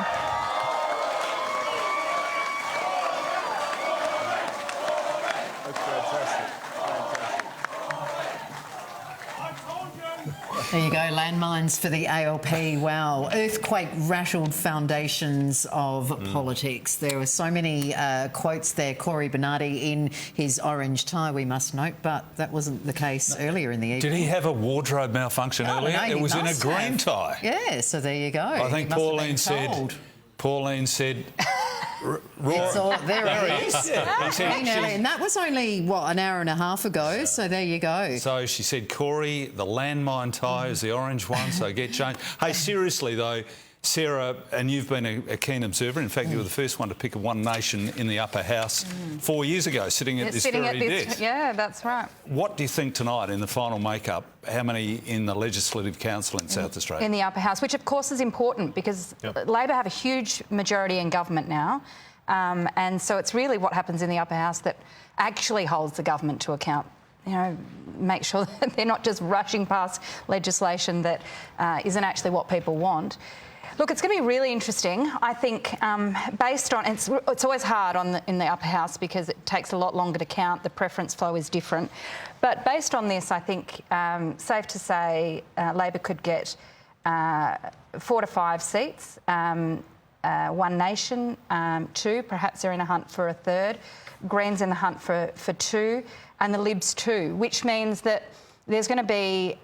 There you go, landmines for the ALP. Wow, earthquake-rattled foundations of politics. There were so many quotes there. Cory Bernardi in his orange tie, we must note, but that wasn't the case earlier in the evening. Did he have a wardrobe malfunction earlier? No, it was in a green tie. Yeah, so there you go. I think Pauline said... There he is. And that was only, what, an hour and a half ago, so there you go. So she said, Cory, the landmine tie is the orange one, so get changed. Hey, seriously, though, Sarah, and you've been a keen observer. In fact, you were the first one to pick a One Nation in the upper house 4 years ago, sitting at this very desk. Yeah, that's right. What do you think tonight in the final makeup? How many in the Legislative Council in South Australia? In the upper house, which of course is important because Labor have a huge majority in government now. And so it's really what happens in the upper house that actually holds the government to account. You know, make sure that they're not just rushing past legislation that isn't actually what people want. Look, it's going to be really interesting. I think based on... It's always hard in the upper house because it takes a lot longer to count. The preference flow is different. But based on this, I think safe to say Labor could get 4 to 5 seats. One Nation, 2. Perhaps they're in a hunt for a 3rd. Greens in the hunt for 2. And the Libs 2, which means that there's going to be...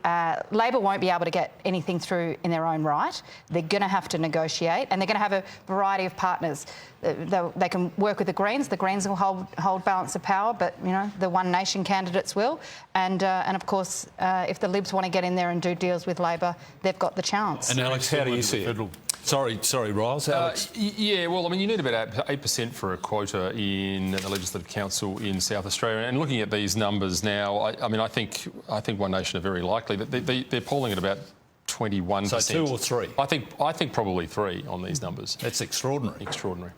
Labor won't be able to get anything through in their own right. They're going to have to negotiate, and they're going to have a variety of partners. They can work with the Greens. The Greens will hold balance of power, but, you know, the One Nation candidates will. And of course, if the Libs want to get in there and do deals with Labor, they've got the chance. And Alex, how do you see it? Sorry, Riles. Alex? Yeah, well, I mean, you need about 8% for a quota in the Legislative Council in South Australia. And looking at these numbers now, I think One Nation are very likely. They're polling at about 21%. So 2 or 3? I think probably 3 on these numbers. That's extraordinary. Extraordinary.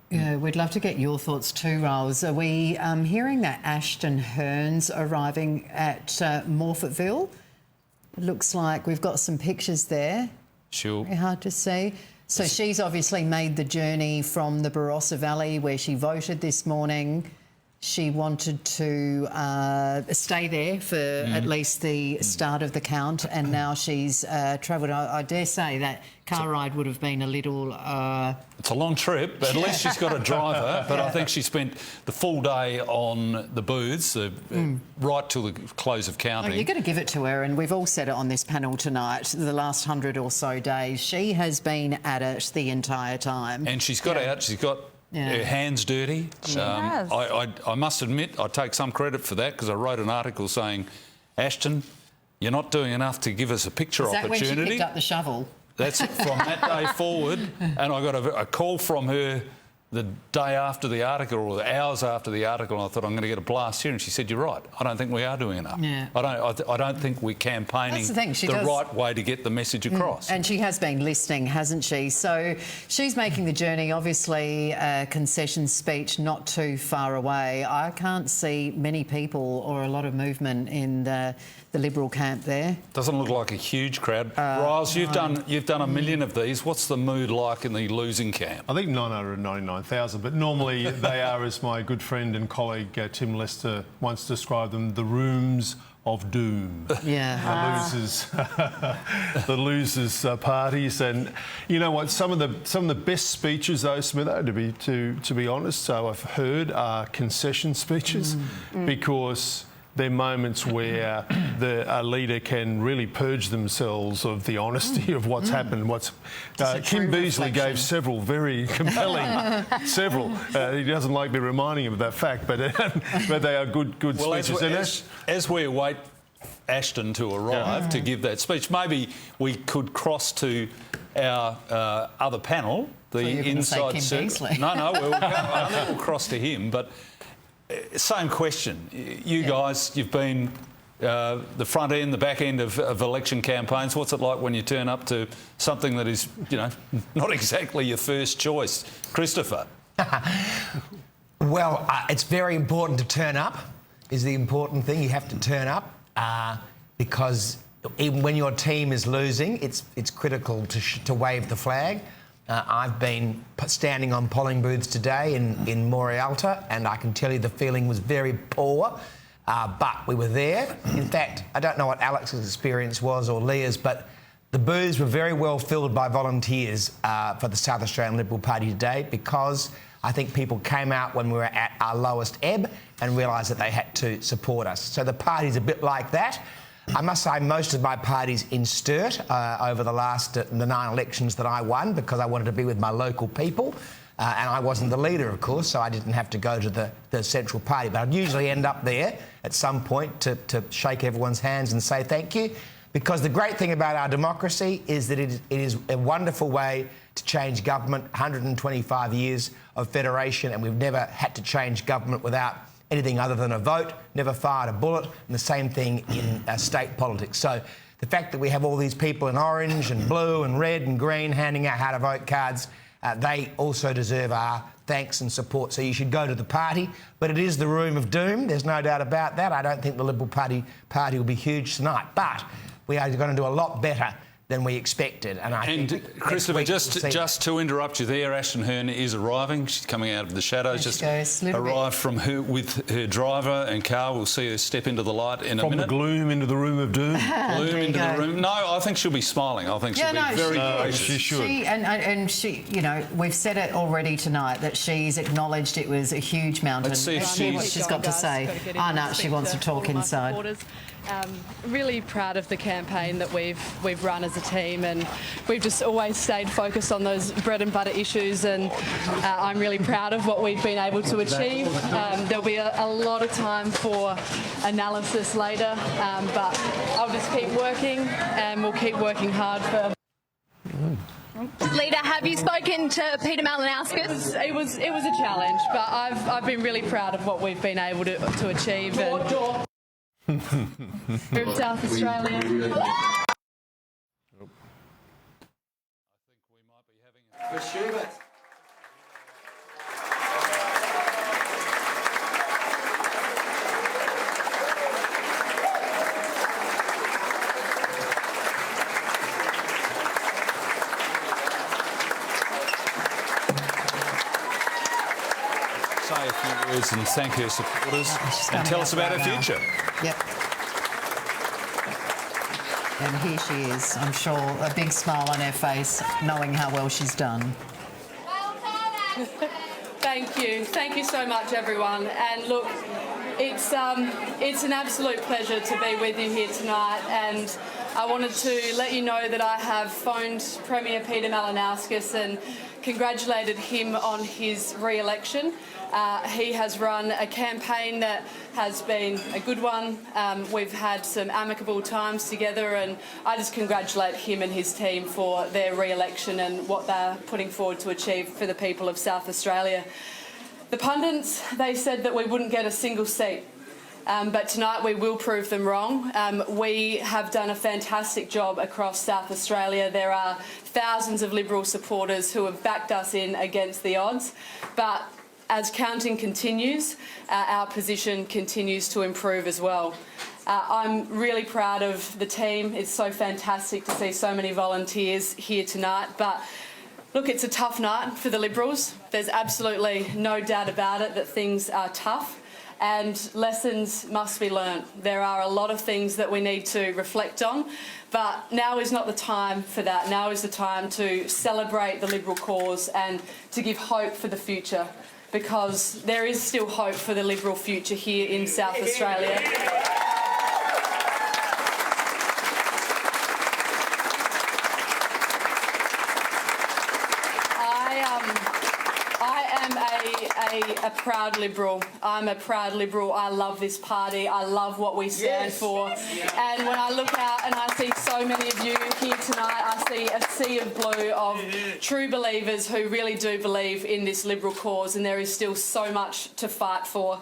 Yeah, we'd love to get your thoughts too, Riles. Are we hearing that Ashton Hearn's arriving at Morphettville? It looks like we've got some pictures there. Sure. Very hard to see. So she's obviously made the journey from the Barossa Valley where she voted this morning. She wanted to stay there for at least the start of the count, and now she's travelled. I dare say that car ride would have been a little... It's a long trip, but at least she's got a driver. But I think she spent the full day on the booths, right till the close of counting. Oh, you've got to give it to her, and we've all said it on this panel tonight, the last 100 or so days. She has been at it the entire time. And she's got out, she's got... her hands dirty. She has. I must admit, I take some credit for that because I wrote an article saying, Ashton, you're not doing enough to give us a picture opportunity. Is that when she picked up the shovel? That's from that day forward. And I got a call from her the day after the article or the hours after the article, and I thought I'm going to get a blast here. And she said, "You're right. I don't think we are doing enough. Yeah. I don't think we're campaigning the right way to get the message across." And she has been listening, hasn't she? So she's making the journey. Obviously, a concession speech not too far away. I can't see many people or a lot of movement in the Liberal camp there. Doesn't look like a huge crowd. Riles, you've done a million of these. What's the mood like in the losing camp? I think 999,000, but normally they are, as my good friend and colleague Tim Lester once described them, the rooms of doom. Yeah. The losers parties. And you know what? Some of the best speeches, though, Smitho, to be honest, so I've heard, are concession speeches because they're moments where a leader can really purge themselves of the honesty of what's happened. Kim Beazley gave several very compelling, he doesn't like me reminding him of that fact, but they are good speeches. As we await Ashton to arrive to give that speech, maybe we could cross to our other panel, the inside circle. Beazley. No, we'll cross to him, but Same question. You guys, you've been the front end, the back end of election campaigns. What's it like when you turn up to something that is, you know, not exactly your first choice? Christopher? Well, it's very important to turn up, is the important thing. You have to turn up because even when your team is losing, it's critical to wave the flag. I've been standing on polling booths today in Mangiarelli, and I can tell you the feeling was very poor, but we were there. In fact, I don't know what Alex's experience was or Leah's, but the booths were very well filled by volunteers for the South Australian Liberal Party today, because I think people came out when we were at our lowest ebb and realised that they had to support us. So the party's a bit like that. I must say most of my party's in Sturt over the 9 elections that I won, because I wanted to be with my local people. And I wasn't the leader, of course, so I didn't have to go to the central party. But I'd usually end up there at some point to shake everyone's hands and say thank you. Because the great thing about our democracy is that it is a wonderful way to change government. 125 years of federation, and we've never had to change government without anything other than a vote, never fired a bullet, and the same thing in state politics. So the fact that we have all these people in orange and blue and red and green handing out how to vote cards, they also deserve our thanks and support. So you should go to the party, but it is the room of doom. There's no doubt about that. I don't think the Liberal Party will be huge tonight, but we are going to do a lot better than we expected. And Christopher, just to interrupt you there, Ashton Hearn is arriving. She's coming out of the shadows. Just arrived from with her driver and car. We'll see her step into the light in a minute. From the gloom into the room of doom. Gloom into the room. No, I think she'll be smiling. I think she'll be very gracious. She should. And she, you know, we've said it already tonight that she's acknowledged it was a huge mountain. Let's see if she's got to say. Oh no, she wants to talk inside. Really proud of the campaign that we've run as a team, and we've just always stayed focused on those bread and butter issues, and I'm really proud of what we've been able to achieve. There'll be a lot of time for analysis later, but I'll just keep working, and we'll keep working hard for... Leader, have you spoken to Peter Malinauskas? It was a challenge, but I've been really proud of what we've been able to achieve. South Australia. I think we might be having a Schubert. Say a few words and thank her supporters and tell us about her future. Yep. And here she is, I'm sure, a big smile on her face, knowing how well she's done. Thank you so much, everyone. And look, it's an absolute pleasure to be with you here tonight, and I wanted to let you know that I have phoned Premier Peter Malinauskas and congratulated him on his re-election. He has run a campaign that has been a good one. We've had some amicable times together, and I just congratulate him and his team for their re-election and what they're putting forward to achieve for the people of South Australia. The pundits, they said that we wouldn't get a single seat. But tonight we will prove them wrong. We have done a fantastic job across South Australia. There are thousands of Liberal supporters who have backed us in against the odds. But as counting continues, our position continues to improve as well. I'm really proud of the team. It's so fantastic to see so many volunteers here tonight. But look, it's a tough night for the Liberals. There's absolutely no doubt about it that things are tough, and lessons must be learnt. There are a lot of things that we need to reflect on, but now is not the time for that. Now is the time to celebrate the Liberal cause and to give hope for the future, because there is still hope for the Liberal future here in South Australia. I am a proud Liberal. I'm a proud Liberal. I love this party. I love what we stand for. And when I look out and I see so many of you here tonight, I see a sea of blue of true believers who really do believe in this Liberal cause, and there is still so much to fight for.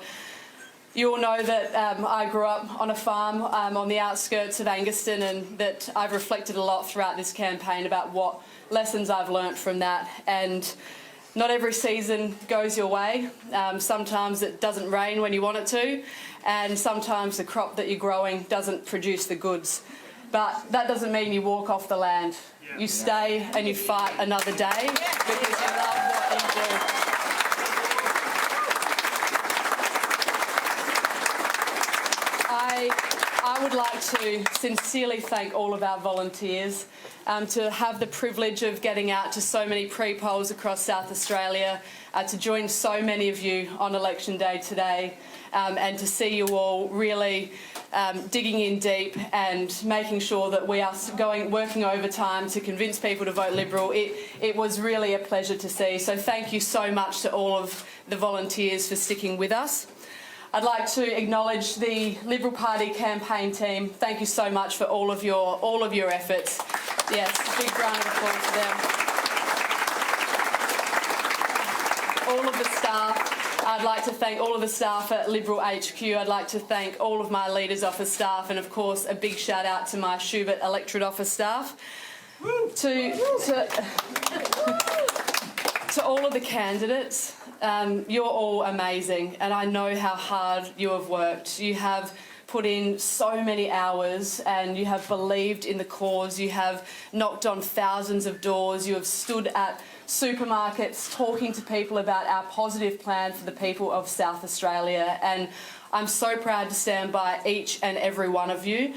You all know that I grew up on a farm on the outskirts of Angaston, and that I've reflected a lot throughout this campaign about what lessons I've learnt from that. And not every season goes your way. Sometimes it doesn't rain when you want it to, and sometimes the crop that you're growing doesn't produce the goods. But that doesn't mean you walk off the land. You stay and you fight another day because you love what you do. I would like to sincerely thank all of our volunteers to have the privilege of getting out to so many pre-polls across South Australia, to join so many of you on election day today, and to see you all really digging in deep and making sure that we are working overtime to convince people to vote Liberal. It was really a pleasure to see. So thank you so much to all of the volunteers for sticking with us. I'd like to acknowledge the Liberal Party campaign team. Thank you so much for all of your efforts. Yes, big round of applause for them. All of the staff. I'd like to thank all of the staff at Liberal HQ. I'd like to thank all of my Leaders Office staff, and of course a big shout out to my Schubert Electorate Office staff. To all of the candidates. You're all amazing, and I know how hard you have worked. You have put in so many hours, and you have believed in the cause. You have knocked on thousands of doors. You have stood at supermarkets talking to people about our positive plan for the people of South Australia, and I'm so proud to stand by each and every one of you.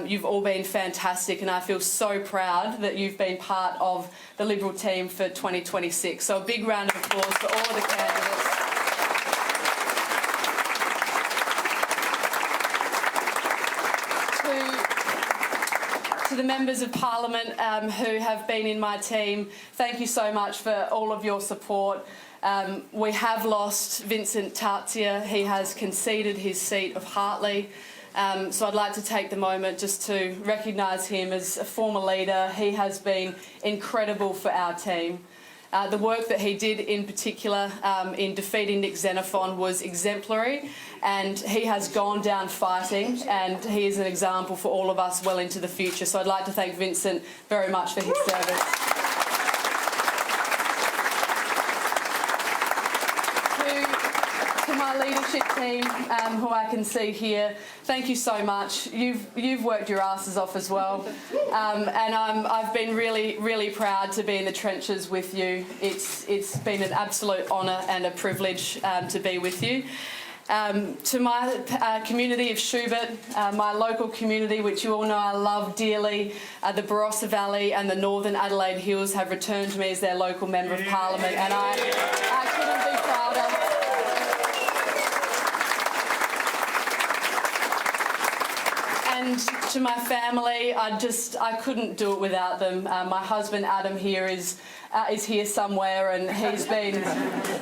You've all been fantastic, and I feel so proud that you've been part of the Liberal team for 2026. So a big round of applause for all of the candidates. To the members of Parliament who have been in my team, thank you so much for all of your support. We have lost Vincent Tarzia. He has conceded his seat of Hartley. So I'd like to take the moment just to recognise him as a former leader. He has been incredible for our team. The work that he did in particular in defeating Nick Xenophon was exemplary, and he has gone down fighting, and he is an example for all of us well into the future. So I'd like to thank Vincent very much for his service. To my leadership team, who I can see here, thank you so much. You've worked your asses off as well, and I've been really proud to be in the trenches with you. It's been an absolute honour and a privilege to be with you. To my community of Schubert, my local community, which you all know I love dearly, the Barossa Valley and the Northern Adelaide Hills have returned to me as their local Member of Parliament, and I couldn't be prouder. And to my family, I couldn't do it without them. My husband Adam here is here somewhere, and he's been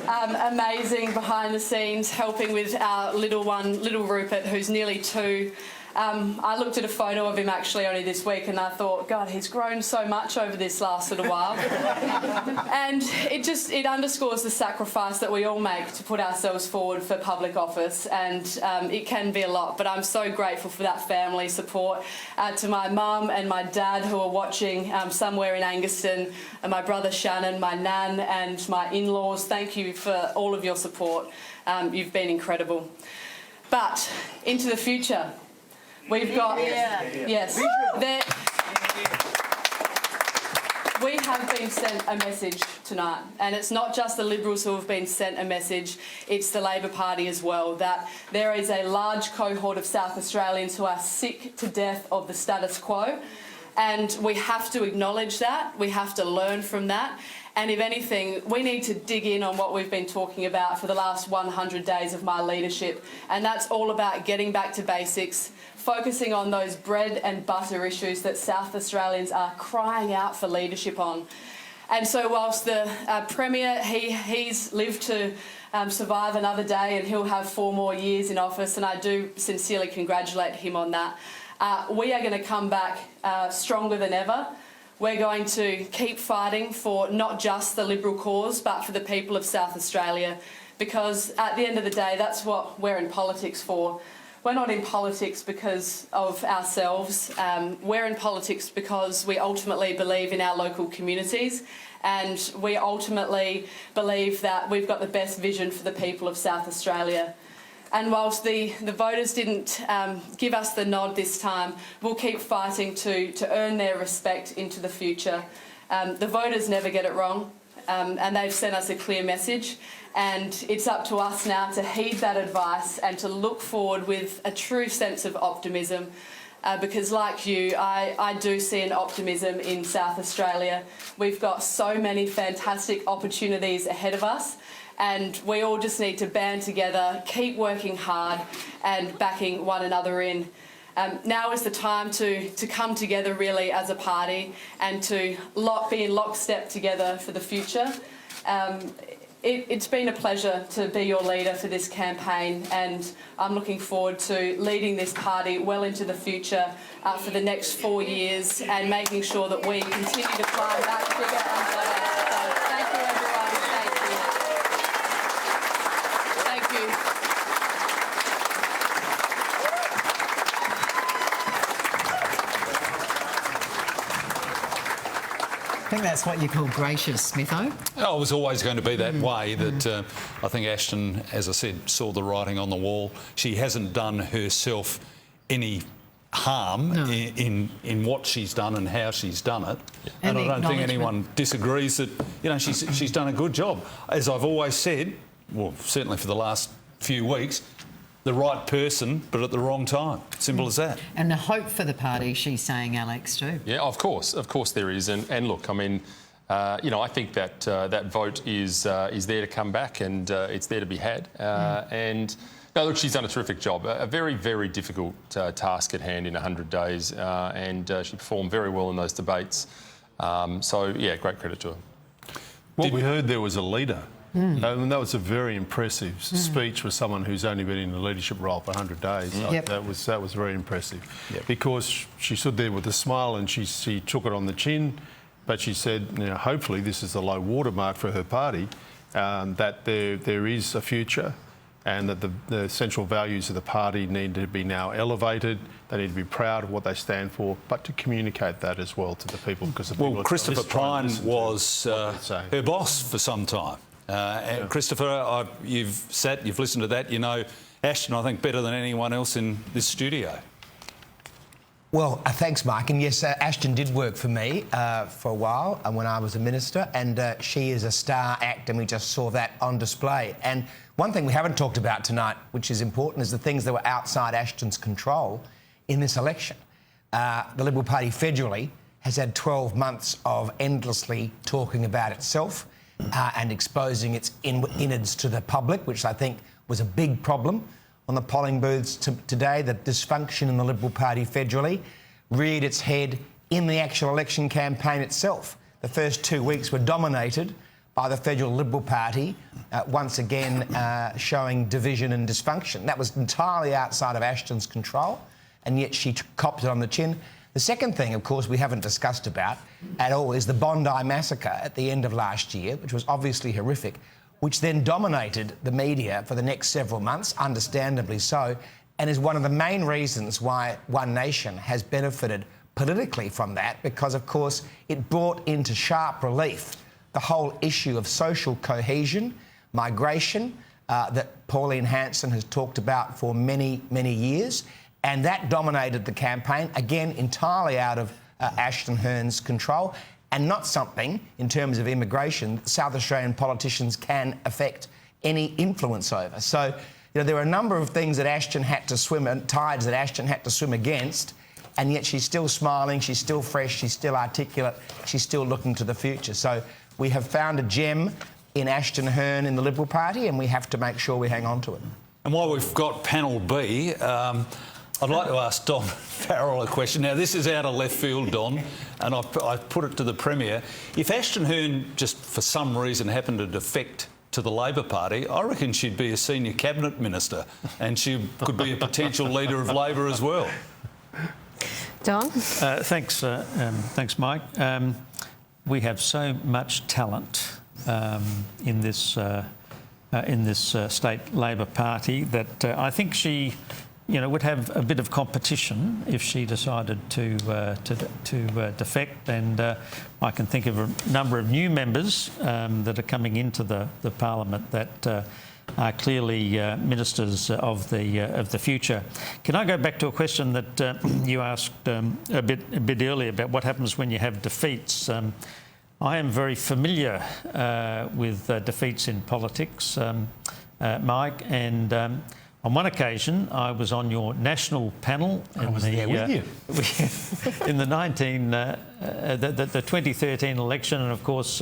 amazing behind the scenes, helping with our little Rupert, who's nearly 2. I looked at a photo of him actually only this week, and I thought, God, he's grown so much over this last little while. And it underscores the sacrifice that we all make to put ourselves forward for public office, and it can be a lot, but I'm so grateful for that family support. To my mum and my dad who are watching somewhere in Angaston, and my brother Shannon, my nan and my in-laws, thank you for all of your support. You've been incredible. But into the future. We've got, yes, we have been sent a message tonight, and it's not just the Liberals who have been sent a message, it's the Labor Party as well, that there is a large cohort of South Australians who are sick to death of the status quo, and we have to acknowledge that, we have to learn from that, and if anything, we need to dig in on what we've been talking about for the last 100 days of my leadership, and that's all about getting back to basics, focusing on those bread and butter issues that South Australians are crying out for leadership on. And so whilst the Premier, he's lived to survive another day, and he'll have 4 more years in office, and I do sincerely congratulate him on that, we are going to come back stronger than ever. We're going to keep fighting for not just the Liberal cause, but for the people of South Australia. because at the end of the day, that's what we're in politics for. We're not in politics because of ourselves. We're in politics because we ultimately believe in our local communities, and we ultimately believe that we've got the best vision for the people of South Australia. And whilst the voters didn't give us the nod this time, we'll keep fighting to earn their respect into the future. The voters never get it wrong, and they've sent us a clear message. And it's up to us now to heed that advice and to look forward with a true sense of optimism. Because like you, I do see an optimism in South Australia. We've got so many fantastic opportunities ahead of us, and we all just need to band together, keep working hard and backing one another in. Now is the time to come together really as a party and to be in lockstep together for the future. It's been a pleasure to be your leader for this campaign, and I'm looking forward to leading this party well into the future for the next 4 years and making sure that we continue to climb back bigger and better. So thank you, everyone. Thank you. Thank you. I think that's what you call gracious, Smitho. Oh, it was always going to be that way, that I think Ashton, as I said, saw the writing on the wall. She hasn't done herself any harm in what she's done and how she's done it. Yeah. And I don't think anyone disagrees that, you know, she's done a good job. As I've always said, well, certainly for the last few weeks, the right person, but at the wrong time. Simple as that. And the hope for the party, she's saying, Alex, too. Yeah, of course there is. And look, I mean, you know, I think that that vote is there to come back, and it's there to be had. And no, look, she's done a terrific job. A very, very difficult task at hand in 100 days, and she performed very well in those debates. So yeah, great credit to her. What we heard there was a leader. And that was a very impressive speech for someone who's only been in a leadership role for 100 days. That was very impressive, because she stood there with a smile and she took it on the chin, but she said, you know, hopefully this is the low watermark for her party, that there is a future, and that the central values of the party need to be now elevated. They need to be proud of what they stand for, but to communicate that as well to the people, because the people. Christopher Pyne was her boss for some time. Christopher, you've listened to that. You know Ashton, I think, better than anyone else in this studio. Well, thanks, Mike. And yes, Ashton did work for me for a while when I was a minister, and she is a star act, and we just saw that on display. And one thing we haven't talked about tonight, which is important, is the things that were outside Ashton's control in this election. The Liberal Party federally has had 12 months of endlessly talking about itself and exposing its innards to the public, which I think was a big problem on the polling booths today. The dysfunction in the Liberal Party federally reared its head in the actual election campaign itself. The first 2 weeks were dominated by the federal Liberal Party, once again showing division and dysfunction. That was entirely outside of Ashton's control, and yet she copped it on the chin. The second thing, of course, we haven't discussed about at all is the Bondi massacre at the end of last year, which was obviously horrific, which then dominated the media for the next several months, understandably so, and is one of the main reasons why One Nation has benefited politically from that, because, of course, it brought into sharp relief the whole issue of social cohesion, migration, that Pauline Hanson has talked about for many, many years. And that dominated the campaign, again, entirely out of Ashton Hearn's control, and not something, in terms of immigration, South Australian politicians can affect any influence over. So, you know, there are a number of things that Ashton had to swim, and tides that Ashton had to swim against, and yet she's still smiling, she's still fresh, she's still articulate, she's still looking to the future. So we have found a gem in Ashton Hearn in the Liberal Party, and we have to make sure we hang on to it. And while we've got panel B, I'd like to ask Don Farrell a question. Now, this is out of left field, Don, and I've put it to the Premier. If Ashton Hearn just for some reason happened to defect to the Labor Party, I reckon she'd be a senior cabinet minister, and she could be a potential leader of Labor as well. Don? Thanks, Mike. We have so much talent in this in this state Labor Party that I think she, would have a bit of competition if she decided to defect. And I can think of a number of new members that are coming into the Parliament that are clearly ministers of the future. Can I go back to a question that you asked a bit earlier about what happens when you have defeats? I am very familiar with defeats in politics, Mike, and on one occasion I was on your national panel in the 2013 election, and of course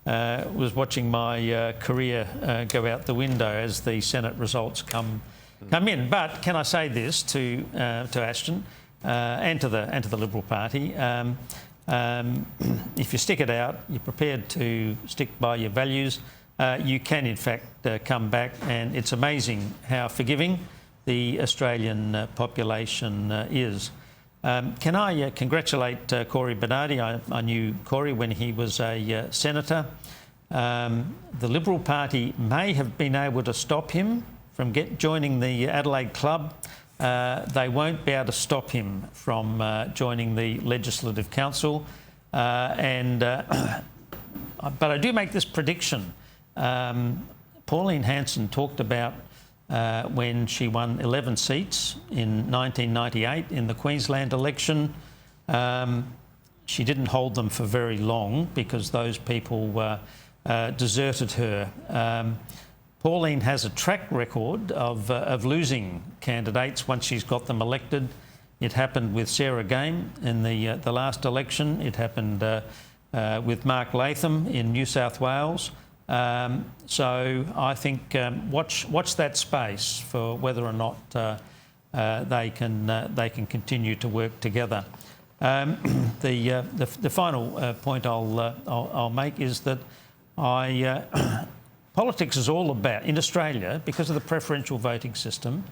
was watching my career go out the window as the Senate results come in. But can I say this to Ashton and to the Liberal Party? If you stick it out, you're prepared to stick by your values, you can in fact come back, and it's amazing how forgiving the Australian population is. Can I congratulate Cory Bernardi? I knew Cory when he was a senator. The Liberal Party may have been able to stop him from joining the Adelaide Club. They won't be able to stop him from joining the Legislative Council. But I do make this prediction. Pauline Hanson talked about when she won 11 seats in 1998 in the Queensland election. She didn't hold them for very long because those people deserted her. Pauline has a track record of losing candidates once she's got them elected. It happened with Sarah Game in the last election. It happened with Mark Latham in New South Wales. So I think watch that space for whether or not they can continue to work together. The final point I'll make is that politics is all about, in Australia, because of the preferential voting system,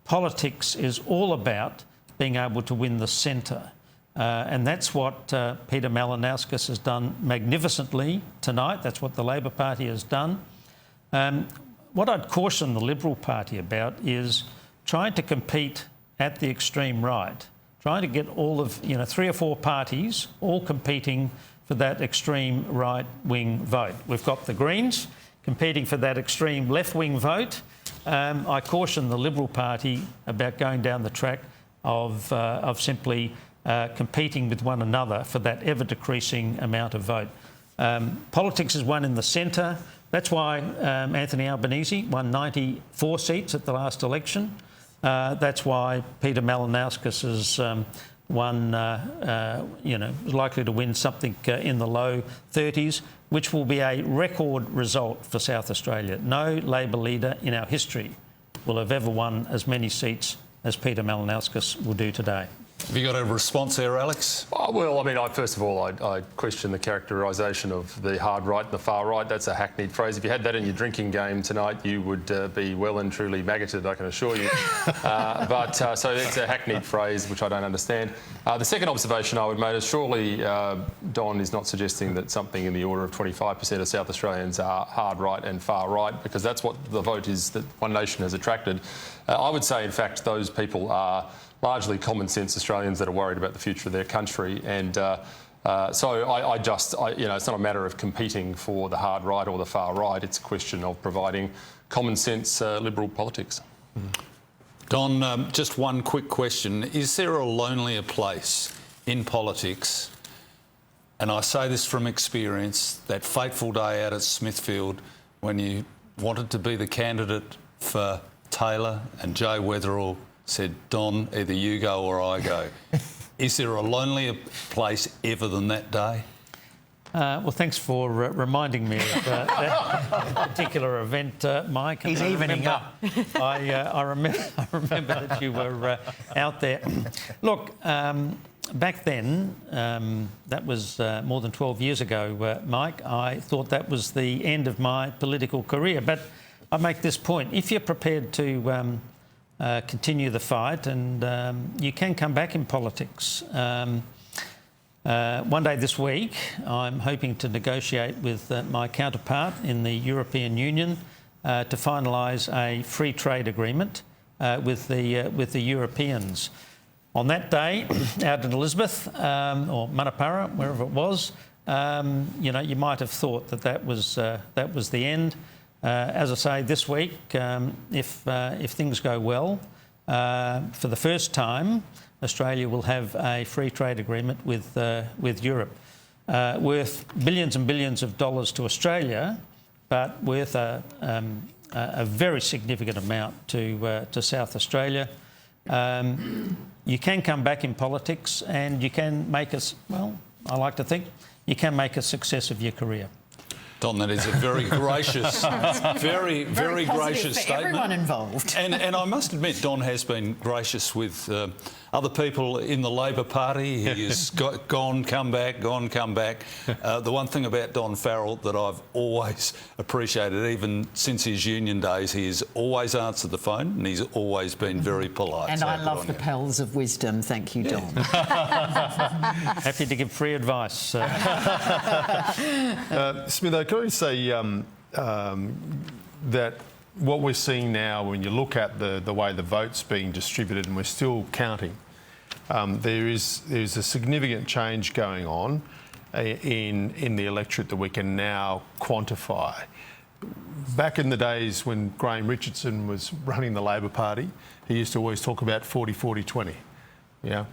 politics is all about being able to win the centre. And that's what Peter Malinauskas has done magnificently tonight. That's what the Labor Party has done. What I'd caution the Liberal Party about is trying to compete at the extreme right, trying to get all of, 3 or 4 parties all competing for that extreme right-wing vote. We've got the Greens competing for that extreme left-wing vote. I caution the Liberal Party about going down the track of simply competing with one another for that ever-decreasing amount of vote. Politics is won in the centre. That's why Anthony Albanese won 94 seats at the last election. That's why Peter Malinauskas has won, likely to win something in the low 30s, which will be a record result for South Australia. No Labor leader in our history will have ever won as many seats as Peter Malinauskas will do today. Have you got a response there, Alex? Well, I mean, first of all, I question the characterisation of the hard right and the far right. That's a hackneyed phrase. If you had that in your drinking game tonight, you would be well and truly maggoted, I can assure you. So it's a hackneyed phrase, which I don't understand. The second observation I would make is surely Don is not suggesting that something in the order of 25% of South Australians are hard right and far right, because that's what the vote is that One Nation has attracted. I would say, in fact, those people are largely common sense Australians that are worried about the future of their country, and it's not a matter of competing for the hard right or the far right. It's a question of providing common sense liberal politics. Don, just one quick question: is there a lonelier place in politics? And I say this from experience. That fateful day out at Smithfield when you wanted to be the candidate for Taylor and Jay Weatherall said, Don, either you go or I go. Is there a lonelier place ever than that day? Well, thanks for reminding me of that particular event, Mike. He's evening up. I remember that you were out there. Look, back then, that was more than 12 years ago, Mike, I thought that was the end of my political career. But I make this point. If you're prepared to continue the fight, and you can come back in politics. One day this week, I'm hoping to negotiate with my counterpart in the European Union to finalise a free trade agreement with the Europeans. On that day, out in Elizabeth or Manapara, wherever it was, you might have thought that was the end. As I say, this week, if things go well, for the first time, Australia will have a free trade agreement with Europe, worth billions and billions of dollars to Australia, but worth a very significant amount to South Australia. You can come back in politics, and you can make us. Well, I like to think you can make a success of your career. Don, that is a very gracious, very gracious for statement. everyone involved. And I must admit, Don has been gracious with other people in the Labor Party. He has gone, come back. The one thing about Don Farrell that I've always appreciated, even since his union days, he has always answered the phone and he's always been very polite. And so I love the pearls of wisdom. Thank you, Don. Happy to give free advice. Smitho, can I say that what we're seeing now, when you look at the way the vote's being distributed, and we're still counting, there's a significant change going on in the electorate that we can now quantify. Back in the days when Graham Richardson was running the Labor Party, he used to always talk about 40-40-20. Yeah,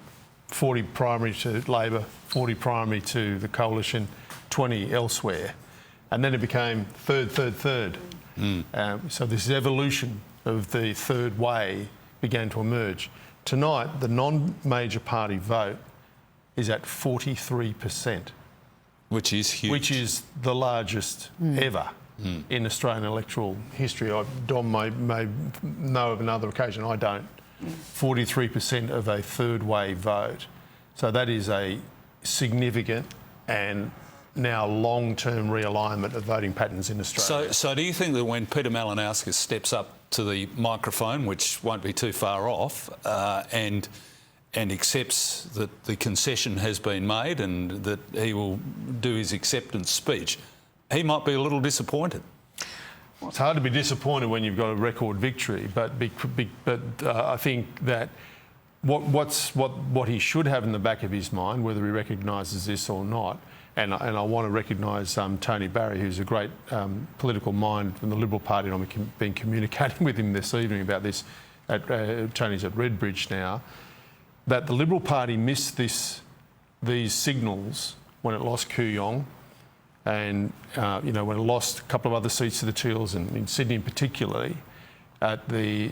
40 primary to Labor, 40 primary to the coalition, 20 elsewhere. And then it became third. So this evolution of the third way began to emerge. Tonight, the non-major party vote is at 43%. Which is huge. Which is the largest ever in Australian electoral history. Don may know of another occasion, I don't. 43% of a third way vote. So that is a significant and now long-term realignment of voting patterns in Australia. So do you think that when Peter Malinauskas steps up to the microphone, which won't be too far off, and accepts that the concession has been made and that he will do his acceptance speech, he might be a little disappointed? It's hard to be disappointed when you've got a record victory, but I think that what he should have in the back of his mind, whether he recognises this or not, and I want to recognise Tony Barry, who's a great political mind from the Liberal Party, and I've been communicating with him this evening about this. Tony's at Redbridge now. That the Liberal Party missed these signals when it lost Kooyong, and when it lost a couple of other seats to the Teals, and in Sydney particularly, at the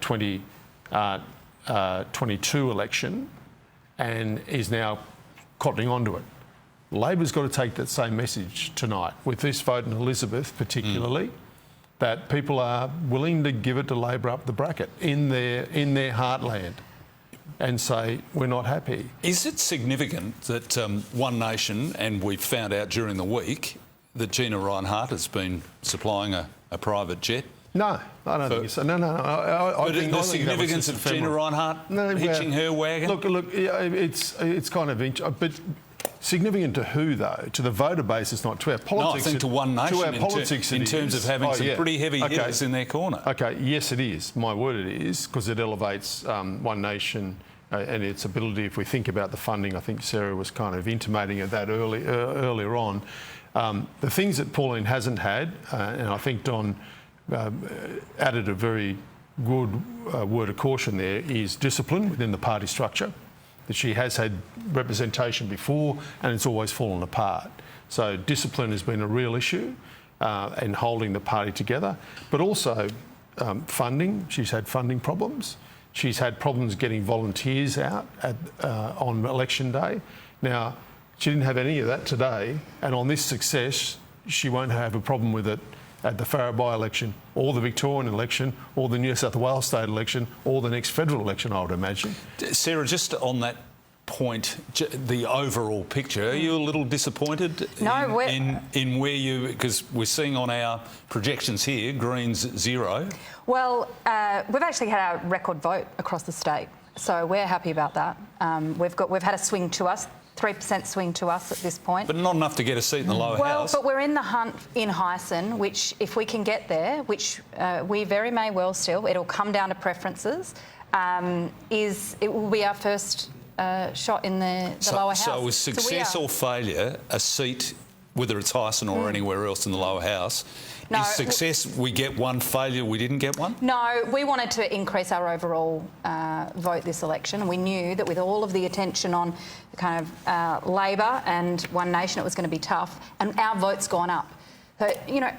2022 election, and is now cottoning onto it. Labor's got to take that same message tonight with this vote in Elizabeth particularly, that people are willing to give it to Labor up the bracket in their heartland and say, we're not happy. Is it significant that One Nation, and we've found out during the week, that Gina Reinhardt has been supplying a private jet? No, I don't think so. No. But the significance of Gina Reinhardt hitching her wagon? Look, it's kind of... But significant to who, though? To the voter base, it's not to our politics. No, I think to One Nation, to our politics in terms of having some pretty heavy hitters in their corner. OK, yes, it is. My word, it is, because it elevates One Nation and its ability. If we think about the funding, I think Sarah was kind of intimating of that earlier on. The things that Pauline hasn't had, and I think Don added a very good word of caution there, is discipline within the party structure. That she has had representation before and it's always fallen apart. So discipline has been a real issue in holding the party together, but also funding. She's had funding problems. She's had problems getting volunteers out on election day. Now, she didn't have any of that today, and on this success, she won't have a problem with it at the Farrer by-election, or the Victorian election, or the New South Wales state election, or the next federal election, I would imagine. Sarah, just on that point, the overall picture, are you a little disappointed in where you... Because we're seeing on our projections here, Greens 0. Well, we've actually had our record vote across the state. So we're happy about that. We've had a swing to us. 3% swing to us at this point. But not enough to get a seat in the lower house. Well, but we're in the hunt in Hyson, which, if we can get there, which we very may well still, it'll come down to preferences, it will be our first shot in the lower house. So with success or failure, a seat, whether it's Hyson or anywhere else in the lower house, No, is success we get one, failure we didn't get one? No, we wanted to increase our overall vote this election, and we knew that with all of the attention on kind of Labor and One Nation, it was going to be tough, and our vote's gone up. But, you know,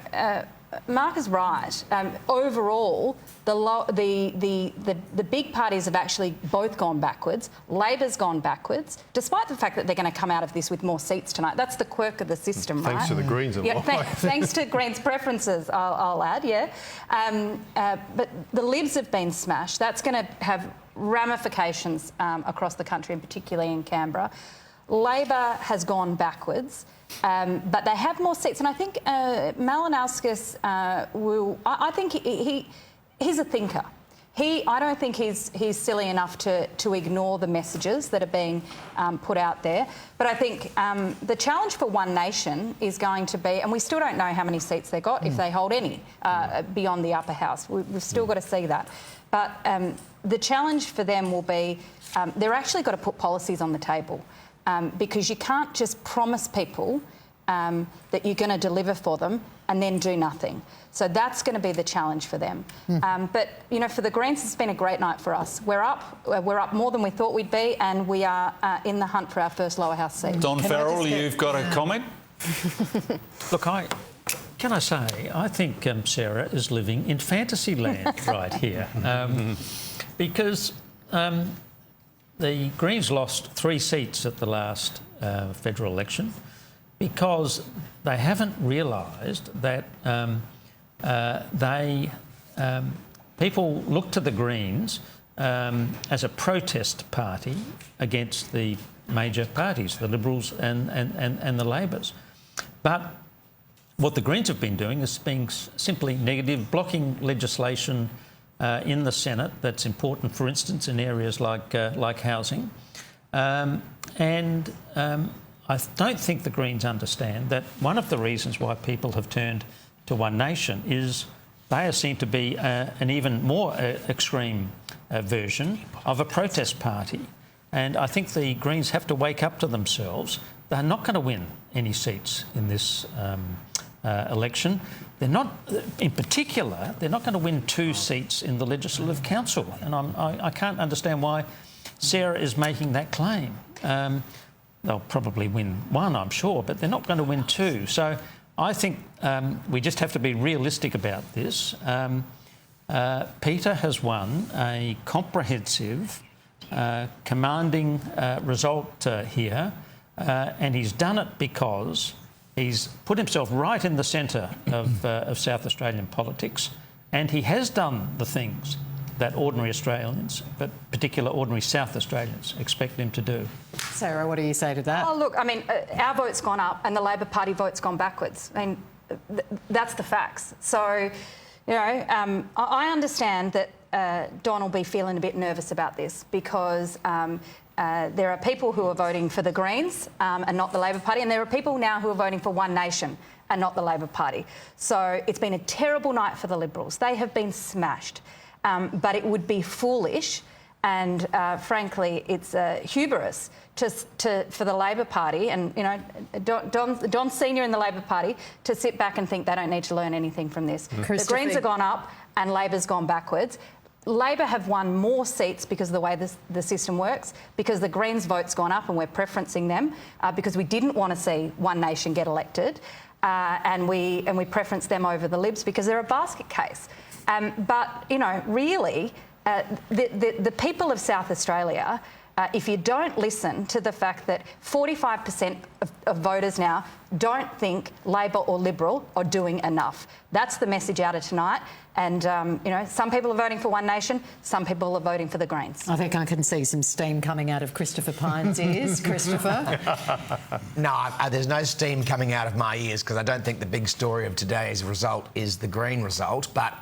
Mark is right. Overall, the big parties have actually both gone backwards. Labor's gone backwards, despite the fact that they're going to come out of this with more seats tonight. That's the quirk of the system, right? Thanks to the Greens, thanks to Greens' preferences, I'll add, yeah. But the Libs have been smashed. That's going to have ramifications across the country, and particularly in Canberra. Labor has gone backwards. But they have more seats, and I think Malinauskas will. I think he's a thinker. I don't think he's silly enough to ignore the messages that are being put out there. But I think the challenge for One Nation is going to be, and we still don't know how many seats they got, if they hold any beyond the upper house. We've still got to see that. But the challenge for them will be they're actually got to put policies on the table. Because you can't just promise people that you're going to deliver for them and then do nothing. So that's going to be the challenge for them. But, you know, for the Greens, it's been a great night for us. We're up more than we thought we'd be, and we are in the hunt for our first lower house seat. Don Farrell, you've got a comment? Look, can I say, I think Sarah is living in fantasy land right here. Because the Greens lost 3 seats at the last federal election because they haven't realised that people look to the Greens as a protest party against the major parties, the Liberals and the Labors. But what the Greens have been doing is being simply negative, blocking legislation in the Senate that's important, for instance, in areas like housing. I don't think the Greens understand that one of the reasons why people have turned to One Nation is they are seen to be an even more extreme version of a protest party. And I think the Greens have to wake up to themselves. They're not going to win any seats in this election. They're not, in particular, they're not going to win 2 seats in the Legislative Council. And I can't understand why Sarah is making that claim. They'll probably win 1, I'm sure, but they're not going to win 2. So I think we just have to be realistic about this. Peter has won a comprehensive, commanding result here, and he's done it because he's put himself right in the centre of South Australian politics, and he has done the things that ordinary Australians, but particular ordinary South Australians, expect him to do. Sarah, what do you say to that? Oh, look, I mean, our vote's gone up and the Labor Party vote's gone backwards. I mean, that's the facts. So, you know, I understand that Don will be feeling a bit nervous about this because there are people who are voting for the Greens and not the Labor Party, and there are people now who are voting for One Nation and not the Labor Party. So it's been a terrible night for the Liberals. They have been smashed. But it would be foolish and, frankly, it's hubris for the Labor Party and, you know, Don Senior in the Labor Party to sit back and think they don't need to learn anything from this. The Greens have gone up and Labor's gone backwards. Labor have won more seats because of the way the system works, because the Greens' vote's gone up and we're preferencing them, because we didn't want to see One Nation get elected, and we preference them over the Libs because they're a basket case. But, you know, really, the people of South Australia, if you don't listen to the fact that 45% of voters now don't think Labor or Liberal are doing enough. That's the message out of tonight. And, you know, some people are voting for One Nation, some people are voting for the Greens. I think I can see some steam coming out of Christopher Pine's ears. Christopher? No, there's no steam coming out of my ears because I don't think the big story of today's result is the Green result. But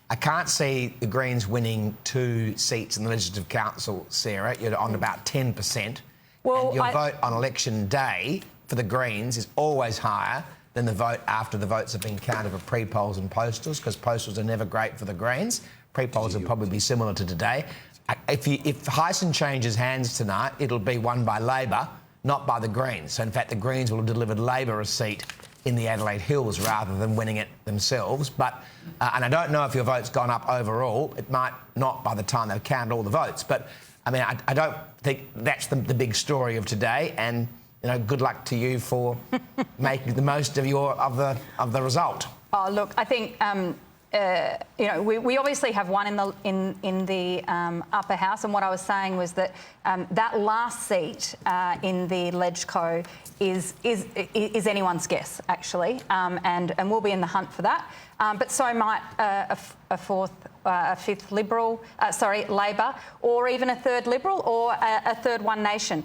I can't see the Greens winning 2 seats in the Legislative Council, Sarah. You're on about 10%. Well, and your vote on election day for the Greens is always higher than the vote after the votes have been counted for pre-polls and postals, because postals are never great for the Greens. Pre-polls will probably be similar to today. If Hyson changes hands tonight, it'll be won by Labor, not by the Greens. So, in fact, the Greens will have delivered Labor a seat in the Adelaide Hills rather than winning it themselves. But and I don't know if your vote's gone up overall. It might not by the time they've counted all the votes. But, I mean, I don't think that's the big story of today. And, you know, good luck to you for making the most of the result. Oh, look, I think... you know, we obviously have one in the upper house, and what I was saying was that that last seat in the Legco is anyone's guess, actually, and we'll be in the hunt for that. But so might a fifth Liberal, Labor, or even a third Liberal, or a third One Nation.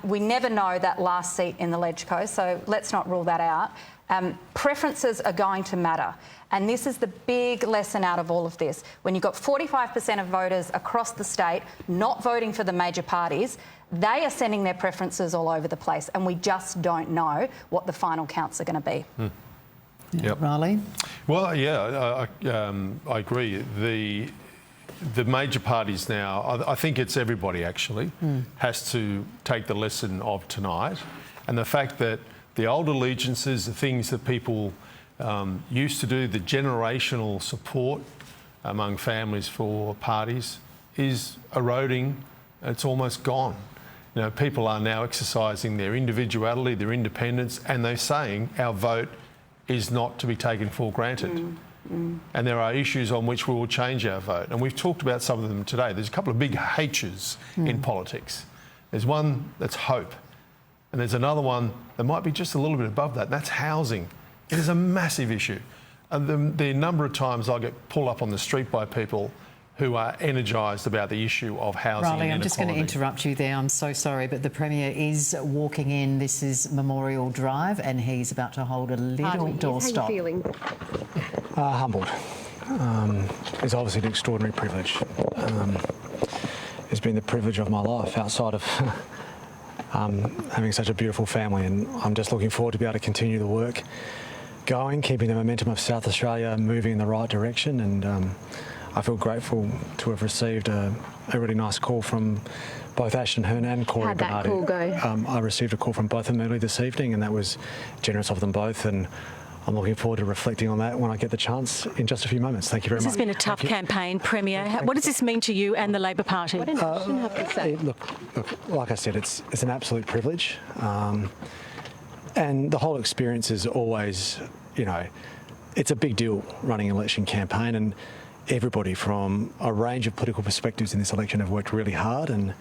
We never know that last seat in the Legco, so let's not rule that out. Preferences are going to matter. And this is the big lesson out of all of this. When you've got 45% of voters across the state not voting for the major parties, they are sending their preferences all over the place, and we just don't know what the final counts are going to be. Yep. Riley? Well, yeah, I agree. The major parties now, I think it's everybody actually, has to take the lesson of tonight, and the fact that the old allegiances, the things that people used to do, the generational support among families for parties is eroding. It's almost gone. You know, people are now exercising their individuality, their independence, and they're saying our vote is not to be taken for granted. And there are issues on which we will change our vote. And we've talked about some of them today. There's a couple of big H's in politics. There's one that's hope. And there's another one that might be just a little bit above that, and that's housing. It is a massive issue. And the number of times I get pulled up on the street by people who are energised about the issue of housing and Riley, I'm inequality. just going to interrupt you there. I'm so sorry, but the Premier is walking in. This is Memorial Drive, and he's about to hold a little doorstop. How are you feeling? Humbled. It's obviously an extraordinary privilege. It's been the privilege of my life outside of having such a beautiful family, and I'm just looking forward to be able to continue the work going, keeping the momentum of South Australia moving in the right direction, and I feel grateful to have received a really nice call from both Ashton Hearn and Corey Bernardi. How'd that call go? I received a call from both of them early this evening, and that was generous of them both, and I'm looking forward to reflecting on that when I get the chance in just a few moments. Thank you very much. This has been a tough campaign, Premier. What does this mean to you and the Labor Party? What did Ashton have to say? Look, like I said, it's an absolute privilege. And the whole experience is always, you know, it's a big deal running an election campaign, and everybody from a range of political perspectives in this election have worked really hard, and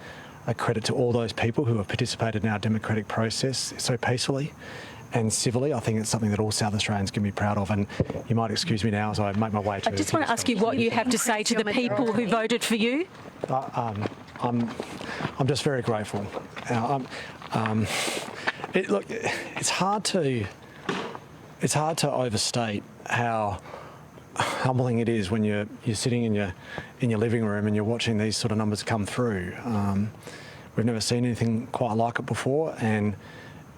a credit to all those people who have participated in our democratic process so peacefully and civilly. I think it's something that all South Australians can be proud of, and you might excuse me now as I make my way to... I just want to ask you what you have to say to the people who voted for you. I'm just very grateful. Look, it's hard to overstate how humbling it is when you're sitting in your living room and you're watching these sort of numbers come through. We've never seen anything quite like it before, and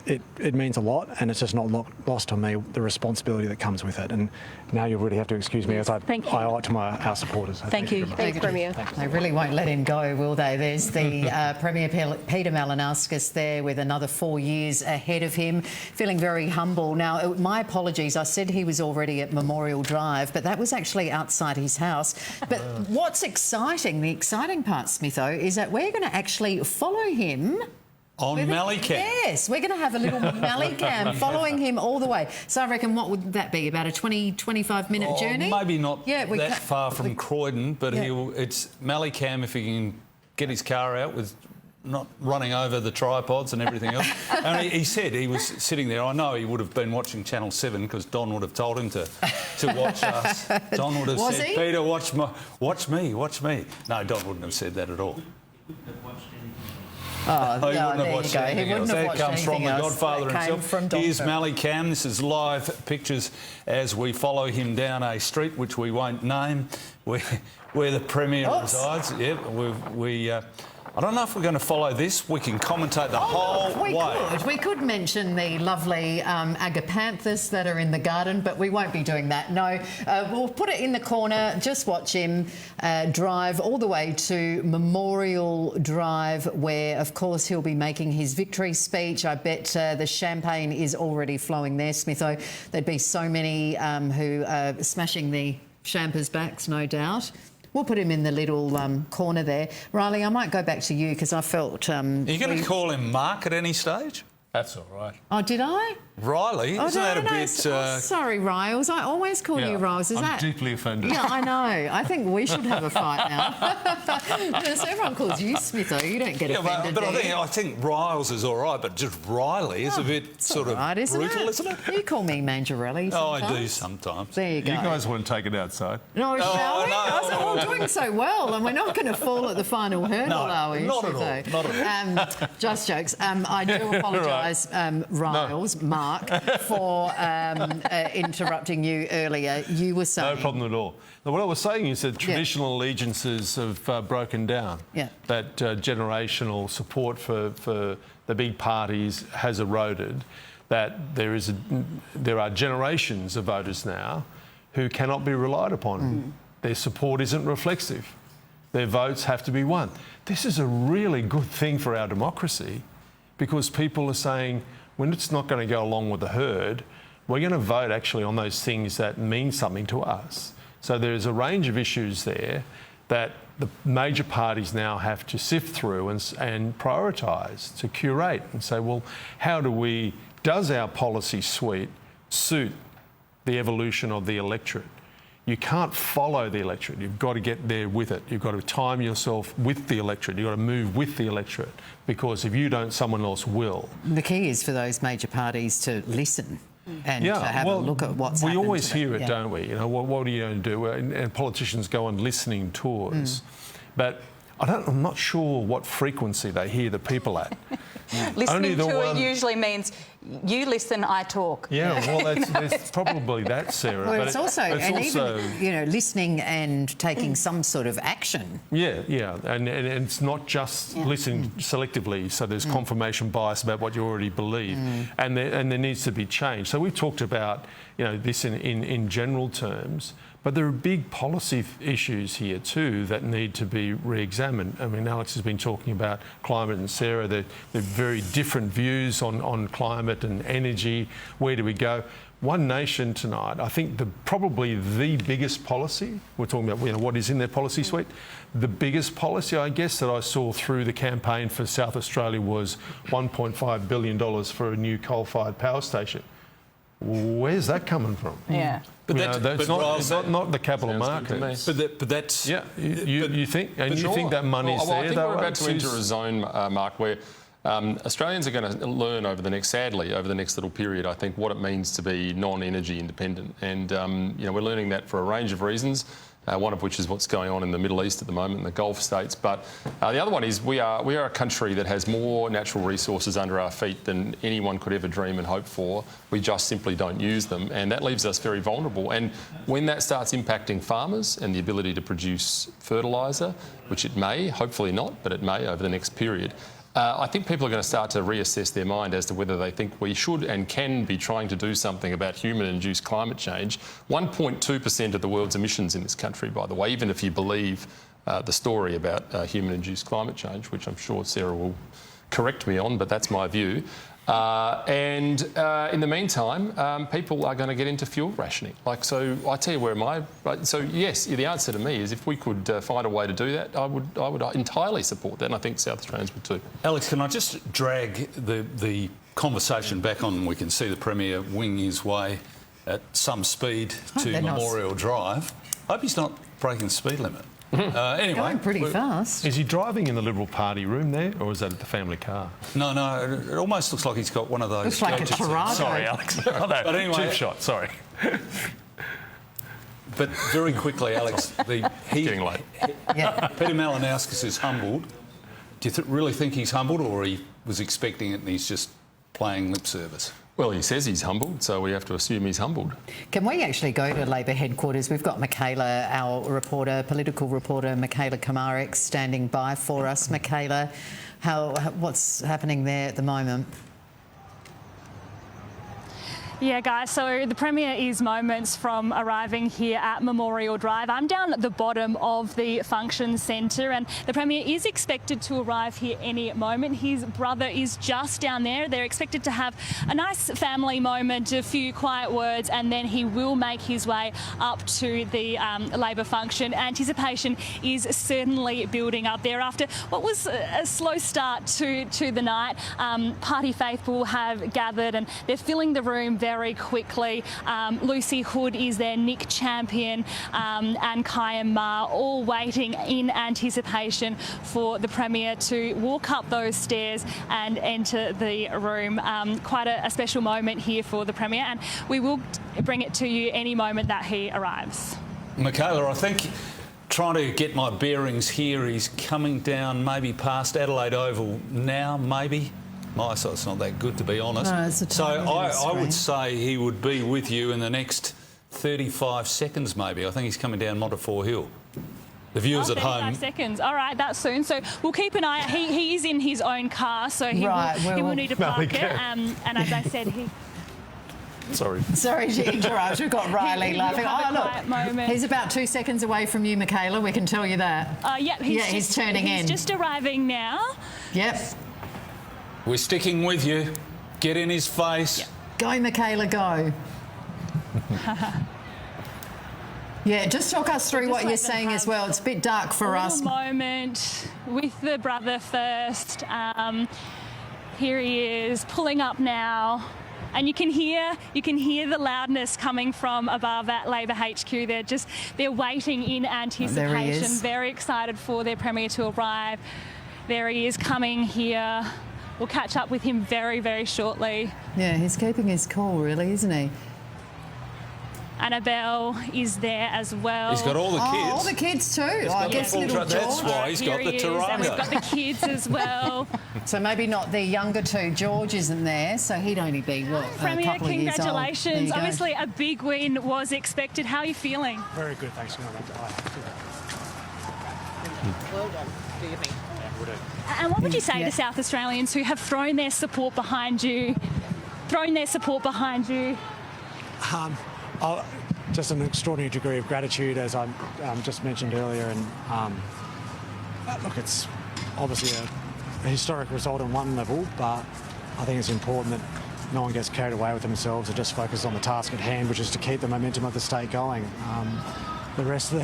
it means a lot, and it's just not lost on me the responsibility that comes with it. And now you really have to excuse me as I owe it to our supporters. So Thank you. Thanks, Premier. They really won't let him go, will they? There's the Premier Peter Malinauskas there with another 4 years ahead of him, feeling very humble. Now, my apologies, I said he was already at Memorial Drive, but that was actually outside his house. But what's exciting, the exciting part, Smitho, is that we're going to actually follow him on Mallicam. Yes, we're going to have a little Mallicam following him all the way. So I reckon, what would that be, about a 20-25-minute journey? Maybe not that far from Croydon, but it's Mallicam if he can get his car out with not running over the tripods and everything else. And he said he was sitting there. I know he would have been watching Channel 7 because Don would have told him to watch us. Don would have said, Peter, watch me. No, Don wouldn't have said that at all. Oh, he yeah, wouldn't have watched there you go. anything He wouldn't else. have That watched comes from the anything else. Godfather That came himself. from Don Here's Phil. Mally Cam. This is live pictures as we follow him down a street which we won't name, where the Premier resides. Yep, I don't know if we're going to follow this. We can commentate the whole way. We could mention the lovely agapanthus that are in the garden, but we won't be doing that. No, we'll put it in the corner. Just watch him drive all the way to Memorial Drive, where, of course, he'll be making his victory speech. I bet the champagne is already flowing there, Smitho. There'd be so many who are smashing the champers' backs, no doubt. We'll put him in the little corner there. Riley, I might go back to you because I felt... Are you going to call him Mark at any stage? That's all right. Oh, did I? Riley, isn't that a bit... sorry, Riles. I always call you Riles. I'm deeply offended. Yeah, I know. I think we should have a fight now. So everyone calls you Smitho. You don't get offended. But I think Riles is all right, but just Riley is a bit sort of brutal, isn't it? You call me Mangiarelli sometimes. Oh, I do sometimes. There you go. You guys want to take it outside? No, shall we? No. We're doing so well, and we're not going to fall at the final hurdle, are we? Not at all. Not at all. Just jokes. I do apologise, Riles, Mark, for interrupting you earlier. You were saying... No problem at all. Now, what I was saying is that traditional allegiances have broken down. Yeah. That generational support for the big parties has eroded. That there are generations of voters now who cannot be relied upon. Their support isn't reflexive. Their votes have to be won. This is a really good thing for our democracy because people are saying, when it's not going to go along with the herd, we're going to vote actually on those things that mean something to us. So there's a range of issues there that the major parties now have to sift through and prioritise, to curate and say, well, does our policy suite suit the evolution of the electorate? You can't follow the electorate. You've got to get there with it. You've got to time yourself with the electorate. You've got to move with the electorate because if you don't, someone else will. The key is for those major parties to listen and to have a look at what's happened. We always hear it, don't we? You know, what are you going to do? And politicians go on listening tours. But I'm not sure what frequency they hear the people at. Listening to it usually means you listen, I talk. Yeah, well, there's probably that, Sarah. Well, but it's also even listening and taking some sort of action. Yeah, and it's not just listening selectively. So there's confirmation bias about what you already believe, and there needs to be change. So we've talked about this in general terms. But there are big policy issues here too that need to be re-examined. I mean, Alex has been talking about climate, and Sarah, they're very different views on climate and energy. Where do we go? One Nation tonight, I think probably the biggest policy, we're talking about what is in their policy suite, the biggest policy, I guess, that I saw through the campaign for South Australia was $1.5 billion for a new coal-fired power station. Where's that coming from? Yeah. But that's not the capital markets. But that's... Yeah, you think? And you think that money's there? I think we're about to enter a zone, Mark, where Australians are going to learn over the next little period, I think, what it means to be non-energy independent. And, we're learning that for a range of reasons. One of which is what's going on in the Middle East at the moment, in the Gulf states. But the other one is we are a country that has more natural resources under our feet than anyone could ever dream and hope for. We just simply don't use them, and that leaves us very vulnerable. And when that starts impacting farmers and the ability to produce fertiliser, which it may, hopefully not, but it may over the next period, I think people are going to start to reassess their mind as to whether they think we should and can be trying to do something about human-induced climate change. 1.2% of the world's emissions in this country, by the way, even if you believe the story about human-induced climate change, which I'm sure Sarah will correct me on, but that's my view. In the meantime, people are going to get into fuel rationing. So I tell you so yes, the answer to me is if we could find a way to do that, I would entirely support that, and I think South Australians would too. Alex, can I just drag the conversation back on? We can see the Premier wing his way at some speed to Memorial Drive. I hope he's not breaking the speed limit. Anyway, going pretty fast. Is he driving in the Liberal Party room there, or is that at the family car? No, it almost looks like he's got one of those. Looks like a Toronto. Sorry, Alex. But anyway, cheap shot. Sorry. But very quickly, Alex, getting late. Peter Malinauskas is humbled Do you really think he's humbled, or he was expecting it and he's just playing lip service? Well, he says he's humbled, so we have to assume he's humbled. Can we actually go to Labor headquarters? We've got Michaela, our reporter, political reporter, Michaela Komarek, standing by for us. Michaela, what's happening there at the moment? Yeah, guys, so the Premier is moments from arriving here at Memorial Drive. I'm down at the bottom of the function centre, and the Premier is expected to arrive here any moment. His brother is just down there. They're expected to have a nice family moment, a few quiet words, and then he will make his way up to the Labor function. Anticipation is certainly building up there after what was a slow start to the night. Party faithful have gathered and they're filling the room very quickly. Lucy Hood is there, Nick Champion and Kyan Ma, all waiting in anticipation for the Premier to walk up those stairs and enter the room. Quite a special moment here for the Premier, and we will bring it to you any moment that he arrives. Michaela, I think trying to get my bearings here, he's coming down maybe past Adelaide Oval now, maybe. My eyesight's not that good, to be honest. No, it's a so I would screen. say he would be with you in the next 35 seconds, maybe. I think he's coming down Montefiore Hill. The viewers at home. 35 seconds. All right, that's soon. So we'll keep an eye. He is in his own car, so he will need to park it. And as I said, he... Sorry to interrupt. We've got Riley laughing. Look, he's about 2 seconds away from you, Michaela. We can tell you that. Yep, he's turning in. He's just arriving now. Yep. We're sticking with you. Get in his face. Yep. Go, Michaela, go. Yeah, just talk us through what you're saying as well. It's a bit dark for us. Moment with the brother first. Here he is, pulling up now. And you can hear the loudness coming from above at Labor HQ. They're waiting in anticipation, there he is. Very excited for their Premier to arrive. There he is coming here. We'll catch up with him very, very shortly. Yeah, he's keeping his cool, really, isn't he? Annabelle is there as well. He's got all the kids. Oh, all the kids too. I guess little George. That's why he's got the Taranga. And we've got the kids as well. So maybe not the younger two. George isn't there, so he'd only be, what, Premier, a couple of years old. congratulations. Obviously, a big win was expected. How are you feeling? Very good, thanks. Well done. Do your thing. And what would you say to South Australians who have thrown their support behind you? Just an extraordinary degree of gratitude, as I just mentioned earlier. And look, it's obviously a historic result on one level, but I think it's important that no one gets carried away with themselves and just focus on the task at hand, which is to keep the momentum of the state going. The rest of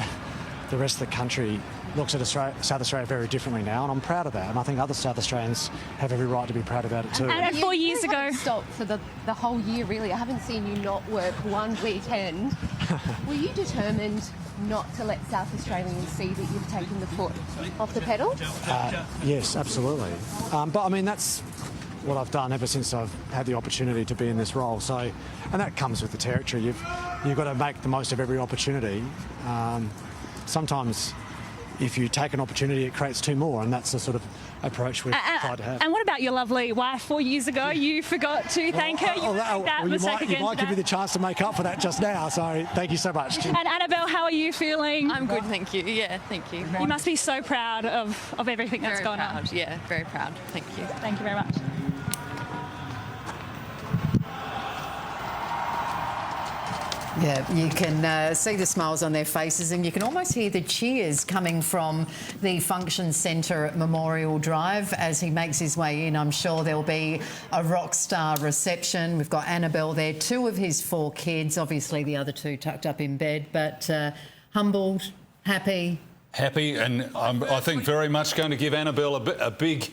the country looks at South Australia very differently now, and I'm proud of that. And I think other South Australians have every right to be proud about it too. And 4 years ago, stopped for the whole year, really. I haven't seen you not work one weekend. Were you determined not to let South Australians see that you've taken the foot off the pedal? Yes, absolutely. But I mean, that's what I've done ever since I've had the opportunity to be in this role. So, and that comes with the territory. You've got to make the most of every opportunity. Sometimes, if you take an opportunity, it creates two more, and that's the sort of approach we've tried to have. And what about your lovely wife? 4 years ago, you forgot to thank her. You might give me the chance to make up for that just now, so thank you so much. And Annabelle, how are you feeling? I'm good, thank you. Yeah, thank you. You must be so proud of everything that's going on. Yeah, very proud. Thank you. Thank you very much. Yeah, you can see the smiles on their faces, and you can almost hear the cheers coming from the function centre at Memorial Drive as he makes his way in. I'm sure there'll be a rock star reception. We've got Annabelle there, 2 of his 4 kids, obviously the other 2 tucked up in bed, but humbled, happy. Happy, and I think very much going to give Annabelle a big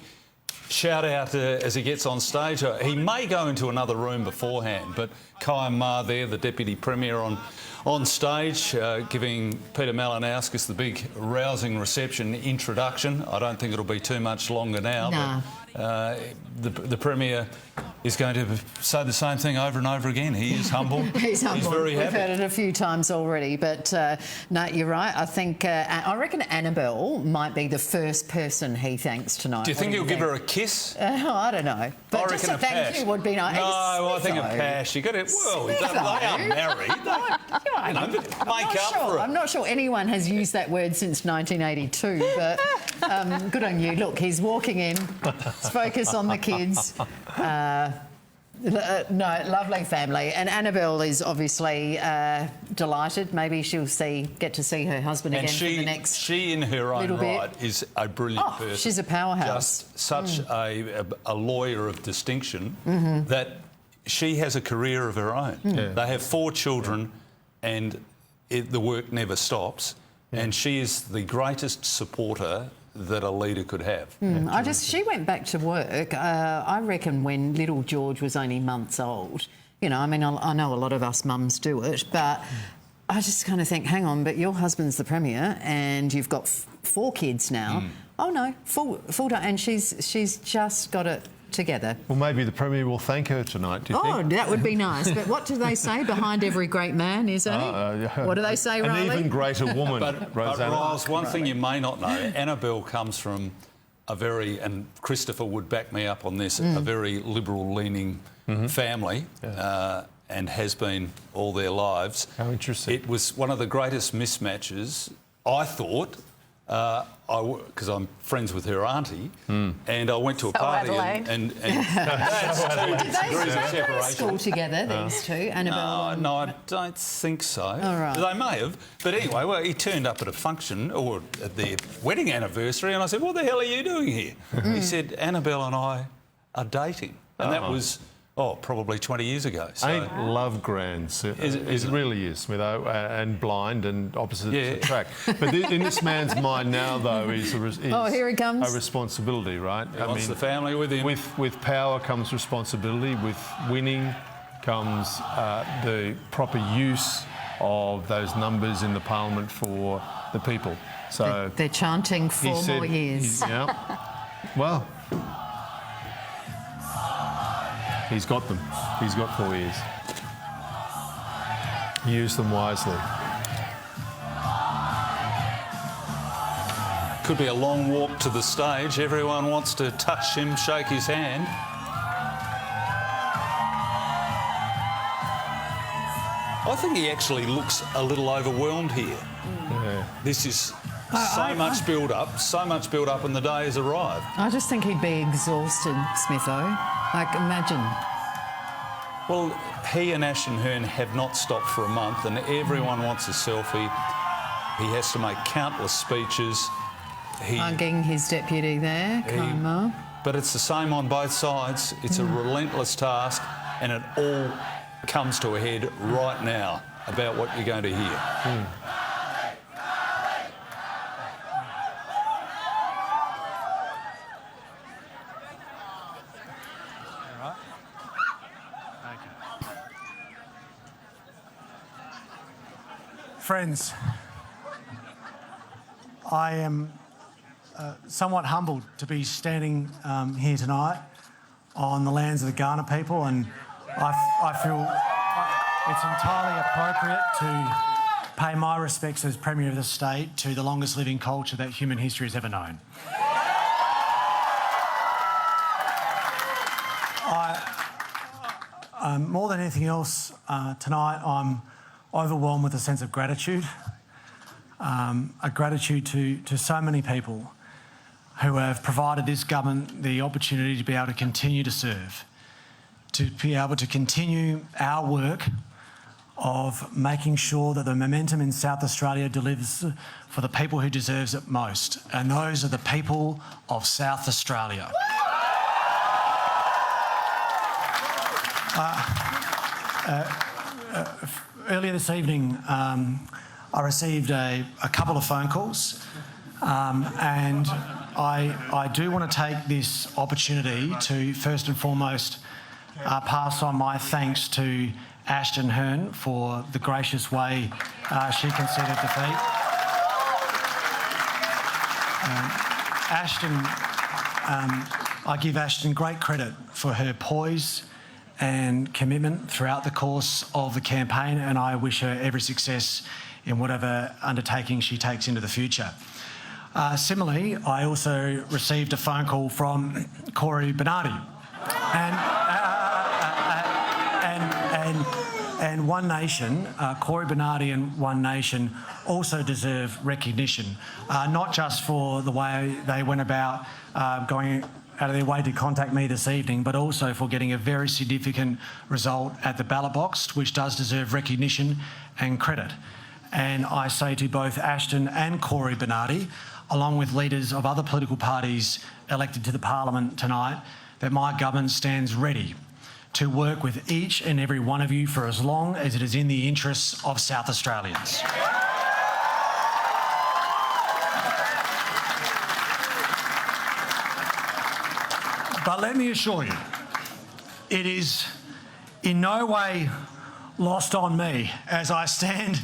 shout out as he gets on stage. He may go into another room beforehand, but Kyan Ma there, the Deputy Premier on stage, giving Peter Malinauskas the big rousing reception introduction. I don't think it'll be too much longer now. Nah. But the Premier is going to say the same thing over and over again. He is humble. He's humble. He's very happy. We've heard it a few times already, but no, you're right. I think I reckon Annabelle might be the first person he thanks tonight. Do you think he'll give her a kiss? I don't know. But I just reckon a thank pash. you would be nice. No, I think a pash. You got it. Well, they are married. You know, but make up for it. I'm not sure anyone has used that word since 1982, but good on you. Look, he's walking in. Let's focus on the kids. No, lovely family. And Annabelle is obviously delighted. Maybe she'll get to see her husband again for the next she in her own right is a brilliant person. She's a powerhouse. Just such a lawyer of distinction that she has a career of her own. They have 4 children and the work never stops. And she is the greatest supporter that a leader could have. She went back to work, I reckon, when little George was only months old. You know, I mean, I know a lot of us mums do it, but I just kind of think, hang on, but your husband's the Premier and you've got 4 kids now. Oh, no, full time. And she's just got it together. Well, maybe the Premier will thank her tonight, do you think? Oh, that would be nice. But what do they say? Behind every great man is a... What do they say, Riley? An even greater woman, But Rosanna. Riles, one thing you may not know, Annabelle comes from a very, and Christopher would back me up on this, a very liberal-leaning family and has been all their lives. How interesting. It was one of the greatest mismatches, I thought, because I'm friends with her auntie, and I went to a party and that's 2 degrees of separation. Did they school together, these two, Annabelle? No, I don't think so. All right. They may have. But anyway, well, he turned up at a function or at their wedding anniversary and I said, what the hell are you doing here? He said, Annabelle and I are dating. And that was... probably 20 years ago. So. Ain't love grand? It really is, Smitho, and blind and opposites attract. But in this man's mind now, though, is here he comes. A responsibility, right? He wants the family with him. With power comes responsibility. With winning comes the proper use of those numbers in the Parliament for the people. So they're chanting 4 more years. Well. He's got them. He's got 4 years. Use them wisely. Could be a long walk to the stage. Everyone wants to touch him, shake his hand. I think he actually looks a little overwhelmed here. This is so much build-up and the day has arrived. I just think he'd be exhausted, Smitho. Like, imagine. Well, he and Ashton Hearn have not stopped for a month and everyone wants a selfie. He has to make countless speeches. Hugging his deputy there, Karma. But it's the same on both sides. It's a relentless task and it all comes to a head right now about what you're going to hear. Friends, I am somewhat humbled to be standing here tonight on the lands of the Kaurna people, and I feel it's entirely appropriate to pay my respects as Premier of the state to the longest living culture that human history has ever known. More than anything else, tonight I'm overwhelmed with a sense of gratitude, a gratitude to so many people who have provided this government the opportunity to be able to continue to serve, to be able to continue our work of making sure that the momentum in South Australia delivers for the people who deserves it most, and those are the people of South Australia. Earlier this evening, I received a couple of phone calls, and I do want to take this opportunity to first and foremost pass on my thanks to Ashton Hearn for the gracious way she conceded defeat. Ashton, I give Ashton great credit for her poise and commitment throughout the course of the campaign, and I wish her every success in whatever undertaking she takes into the future. Similarly, I also received a phone call from Corey Bernardi, and One Nation, Corey Bernardi and One Nation also deserve recognition, not just for the way they went about going out of their way to contact me this evening, but also for getting a very significant result at the ballot box, which does deserve recognition and credit. And I say to both Ashton and Corey Bernardi, along with leaders of other political parties elected to the Parliament tonight, that my government stands ready to work with each and every one of you for as long as it is in the interests of South Australians. But let me assure you, it is in no way lost on me as I stand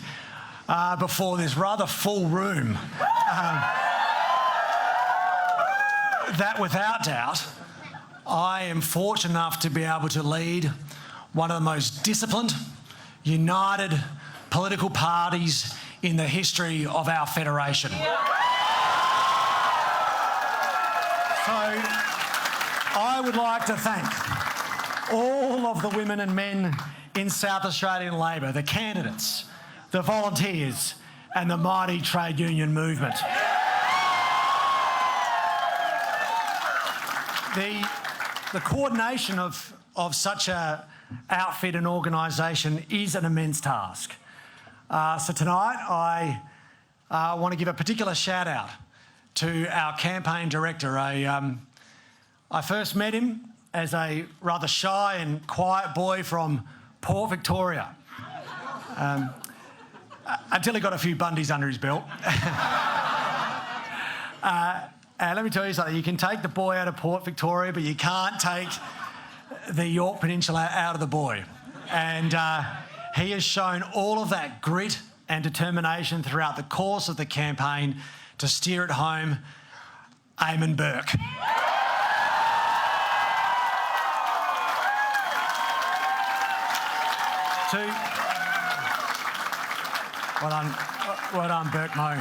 before this rather full room that without doubt I am fortunate enough to be able to lead one of the most disciplined, united political parties in the history of our federation. So I would like to thank all of the women and men in South Australian Labor, the candidates, the volunteers and the mighty trade union movement. The coordination of such an outfit and organisation is an immense task. So tonight I want to give a particular shout out to our campaign director. I first met him as a rather shy and quiet boy from Port Victoria, until he got a few Bundys under his belt. And let me tell you something, you can take the boy out of Port Victoria, but you can't take the York Peninsula out of the boy. And he has shown all of that grit and determination throughout the course of the campaign to steer it home. Eamon Burke. Well done, Burke Mo.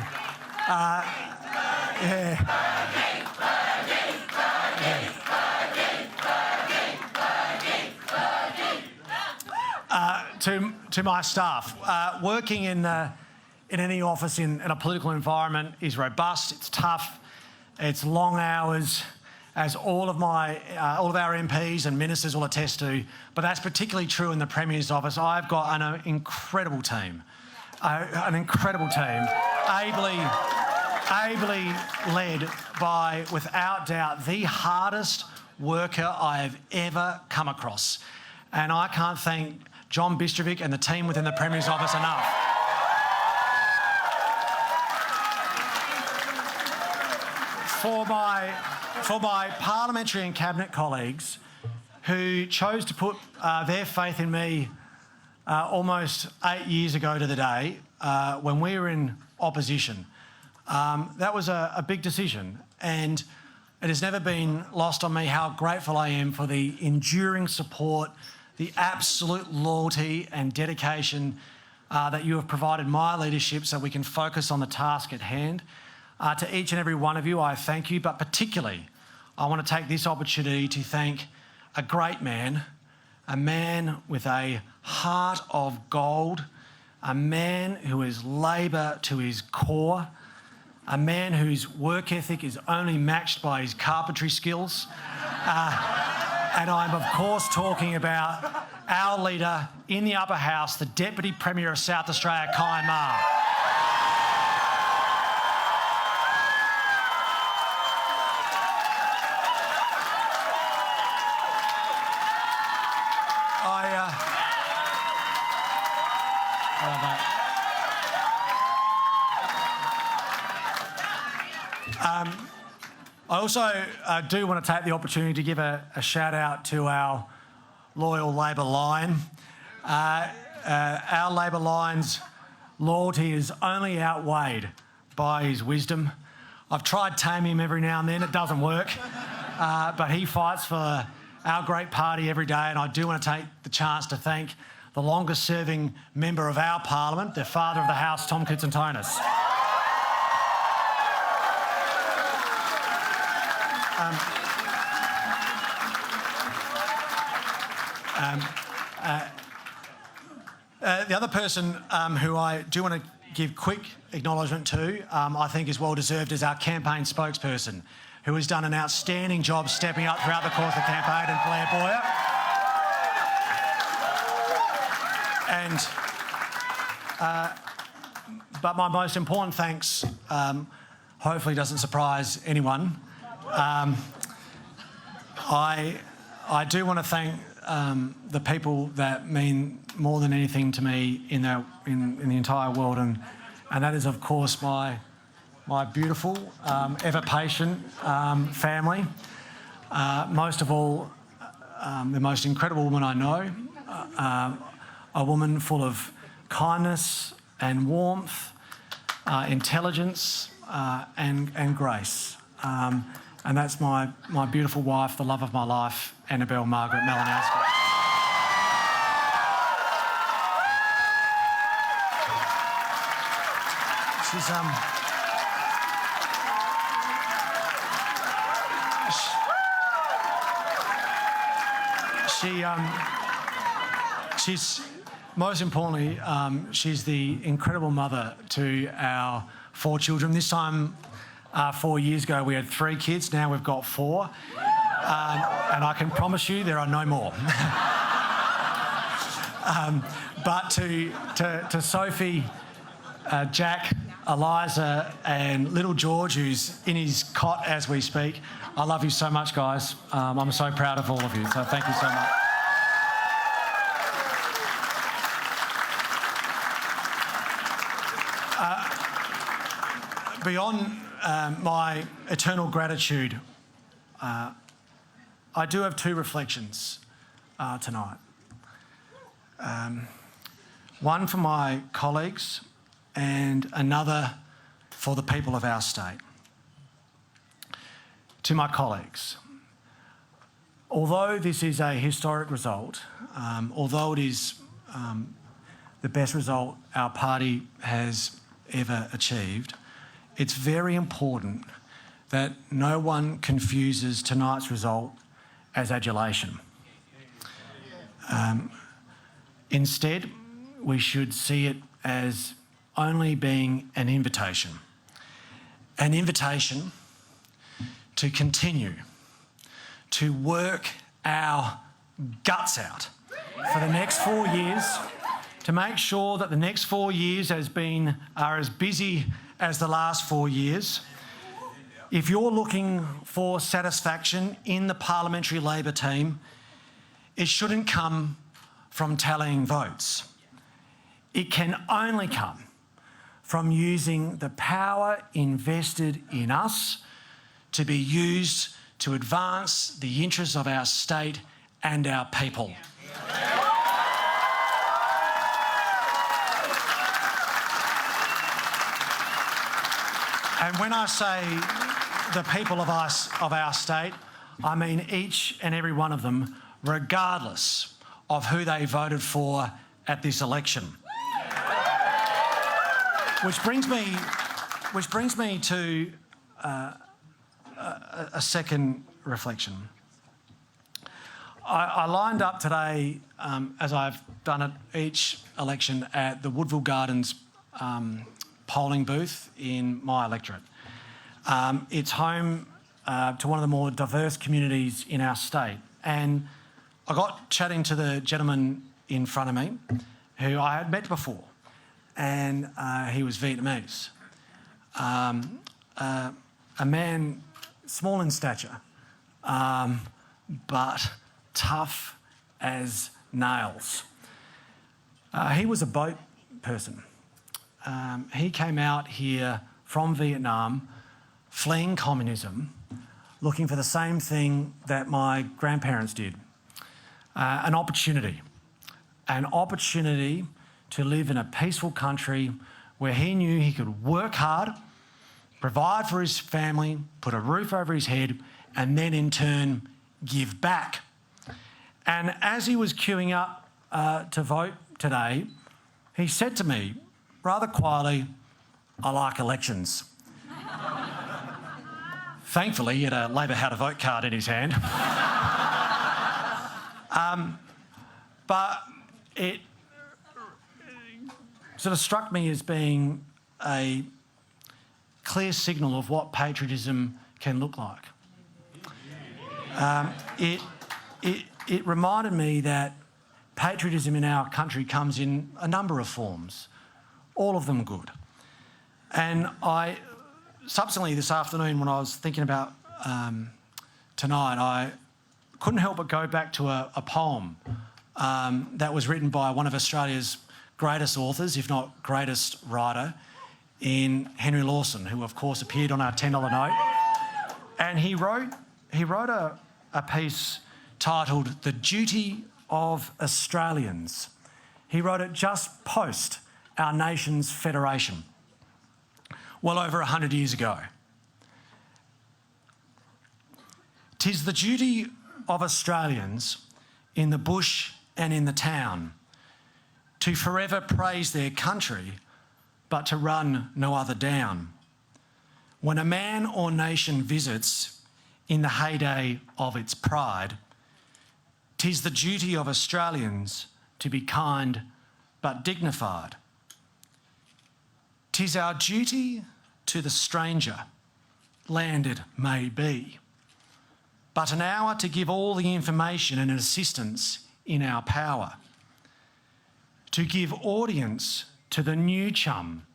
To my staff, working in any office in a political environment is robust. It's tough. It's long hours, as all of our MPs and ministers will attest to. But that's particularly true in the Premier's office. I've got an incredible team, ably led by, without doubt, the hardest worker I have ever come across. And I can't thank John Bistrovic and the team within the Premier's office enough. For my parliamentary and cabinet colleagues who chose to put their faith in me almost 8 years ago to the day, when we were in opposition, that was a big decision, and it has never been lost on me how grateful I am for the enduring support, the absolute loyalty and dedication that you have provided my leadership so we can focus on the task at hand. To each and every one of you, I thank you, but particularly I want to take this opportunity to thank a great man, a man with a heart of gold, a man who is Labor to his core, a man whose work ethic is only matched by his carpentry skills. And I'm, of course, talking about our leader in the upper house, the Deputy Premier of South Australia, Kai Ma. I also do want to take the opportunity to give a shout out to our loyal Labor line. Our Labor line's loyalty is only outweighed by his wisdom. I've tried taming him every now and then, it doesn't work. but he fights for our great party every day, and I do want to take the chance to thank the longest-serving member of our parliament, the Father of the House, Tom Koutsantonis. The other person who I do want to give quick acknowledgement to, I think is well deserved, is our campaign spokesperson, who has done an outstanding job stepping up throughout the course of the campaign, and Blair Boyer. But my most important thanks, hopefully doesn't surprise anyone. I do want to thank the people that mean more than anything to me in the entire world, and that is, of course, my beautiful, ever patient family. Most of all, the most incredible woman I know, a woman full of kindness and warmth, intelligence and grace. And that's my beautiful wife, the love of my life, Annabelle Margaret Malinowski. She's most importantly, she's the incredible mother to our 4 children. This time, 4 years ago, we had 3 kids. Now we've got 4. And I can promise you there are no more. But to Sophie, Jack, Eliza and little George, who's in his cot as we speak, I love you so much, guys. I'm so proud of all of you, so thank you so much. Beyond my eternal gratitude, I do have 2 reflections tonight. One for my colleagues and another for the people of our state. To my colleagues, although this is a historic result, although it is the best result our party has ever achieved, it's very important that no one confuses tonight's result as adulation. Instead, we should see it as only being an invitation to continue to work our guts out for the next 4 years, to make sure that the next 4 years are as busy as the last 4 years. If you're looking for satisfaction in the parliamentary Labor team, it shouldn't come from tallying votes. It can only come from using the power invested in us to be used to advance the interests of our state and our people. And when I say the people of our state, I mean each and every one of them, regardless of who they voted for at this election. Which brings me to a second reflection. I lined up today, as I've done at each election, at the Woodville Gardens polling booth in my electorate. It's home to one of the more diverse communities in our state. And I got chatting to the gentleman in front of me, who I had met before, and he was Vietnamese. A man small in stature, but tough as nails. He was a boat person. He came out here from Vietnam, fleeing communism, looking for the same thing that my grandparents did, an opportunity to live in a peaceful country where he knew he could work hard, provide for his family, put a roof over his head and then in turn give back. And as he was queuing up to vote today, he said to me, rather quietly, "I like elections." Thankfully, he had a Labor How to Vote card in his hand. But it sort of struck me as being a clear signal of what patriotism can look like. It reminded me that patriotism in our country comes in a number of forms, all of them good. And I, subsequently this afternoon when I was thinking about tonight, I couldn't help but go back to a poem that was written by one of Australia's greatest authors, if not greatest writer, in Henry Lawson, who of course appeared on our $10 note. And he wrote a piece titled "The Duty of Australians." He wrote it just post our nation's federation, well over 100 years ago. "'Tis the duty of Australians in the bush and in the town to forever praise their country, but to run no other down. When a man or nation visits in the heyday of its pride, 'tis the duty of Australians to be kind but dignified. 'Tis our duty to the stranger, landed may be, but an hour to give all the information and assistance in our power, to give audience to the new chum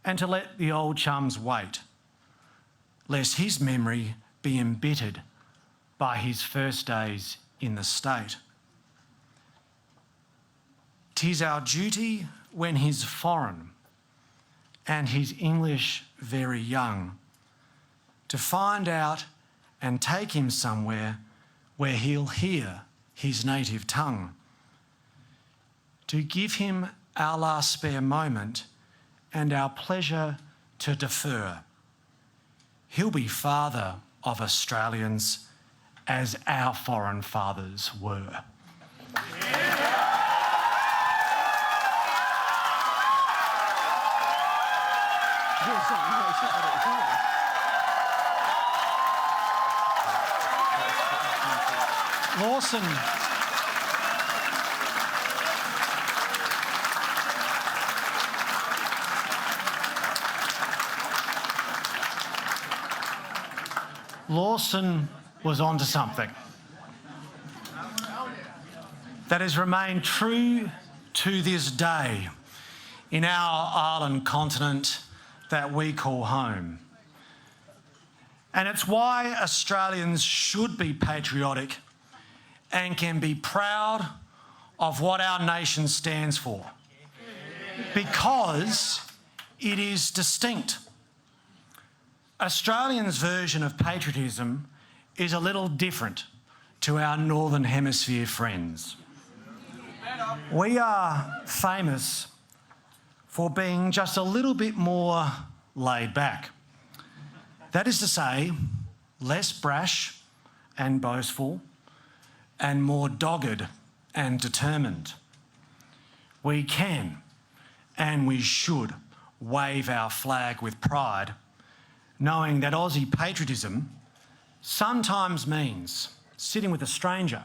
and to let the old chums wait, lest his memory be embittered by his first days in the state. 'Tis our duty when he's foreign and his English very young, to find out and take him somewhere where he'll hear his native tongue, to give him our last spare moment and our pleasure to defer. He'll be father of Australians as our foreign fathers were." Lawson was onto something that has remained true to this day in our island continent that we call home. And it's why Australians should be patriotic and can be proud of what our nation stands for, because it is distinct. Australians' version of patriotism is a little different to our Northern Hemisphere friends. We are famous for being just a little bit more laid back. That is to say, less brash and boastful and more dogged and determined. We can and we should wave our flag with pride, knowing that Aussie patriotism sometimes means sitting with a stranger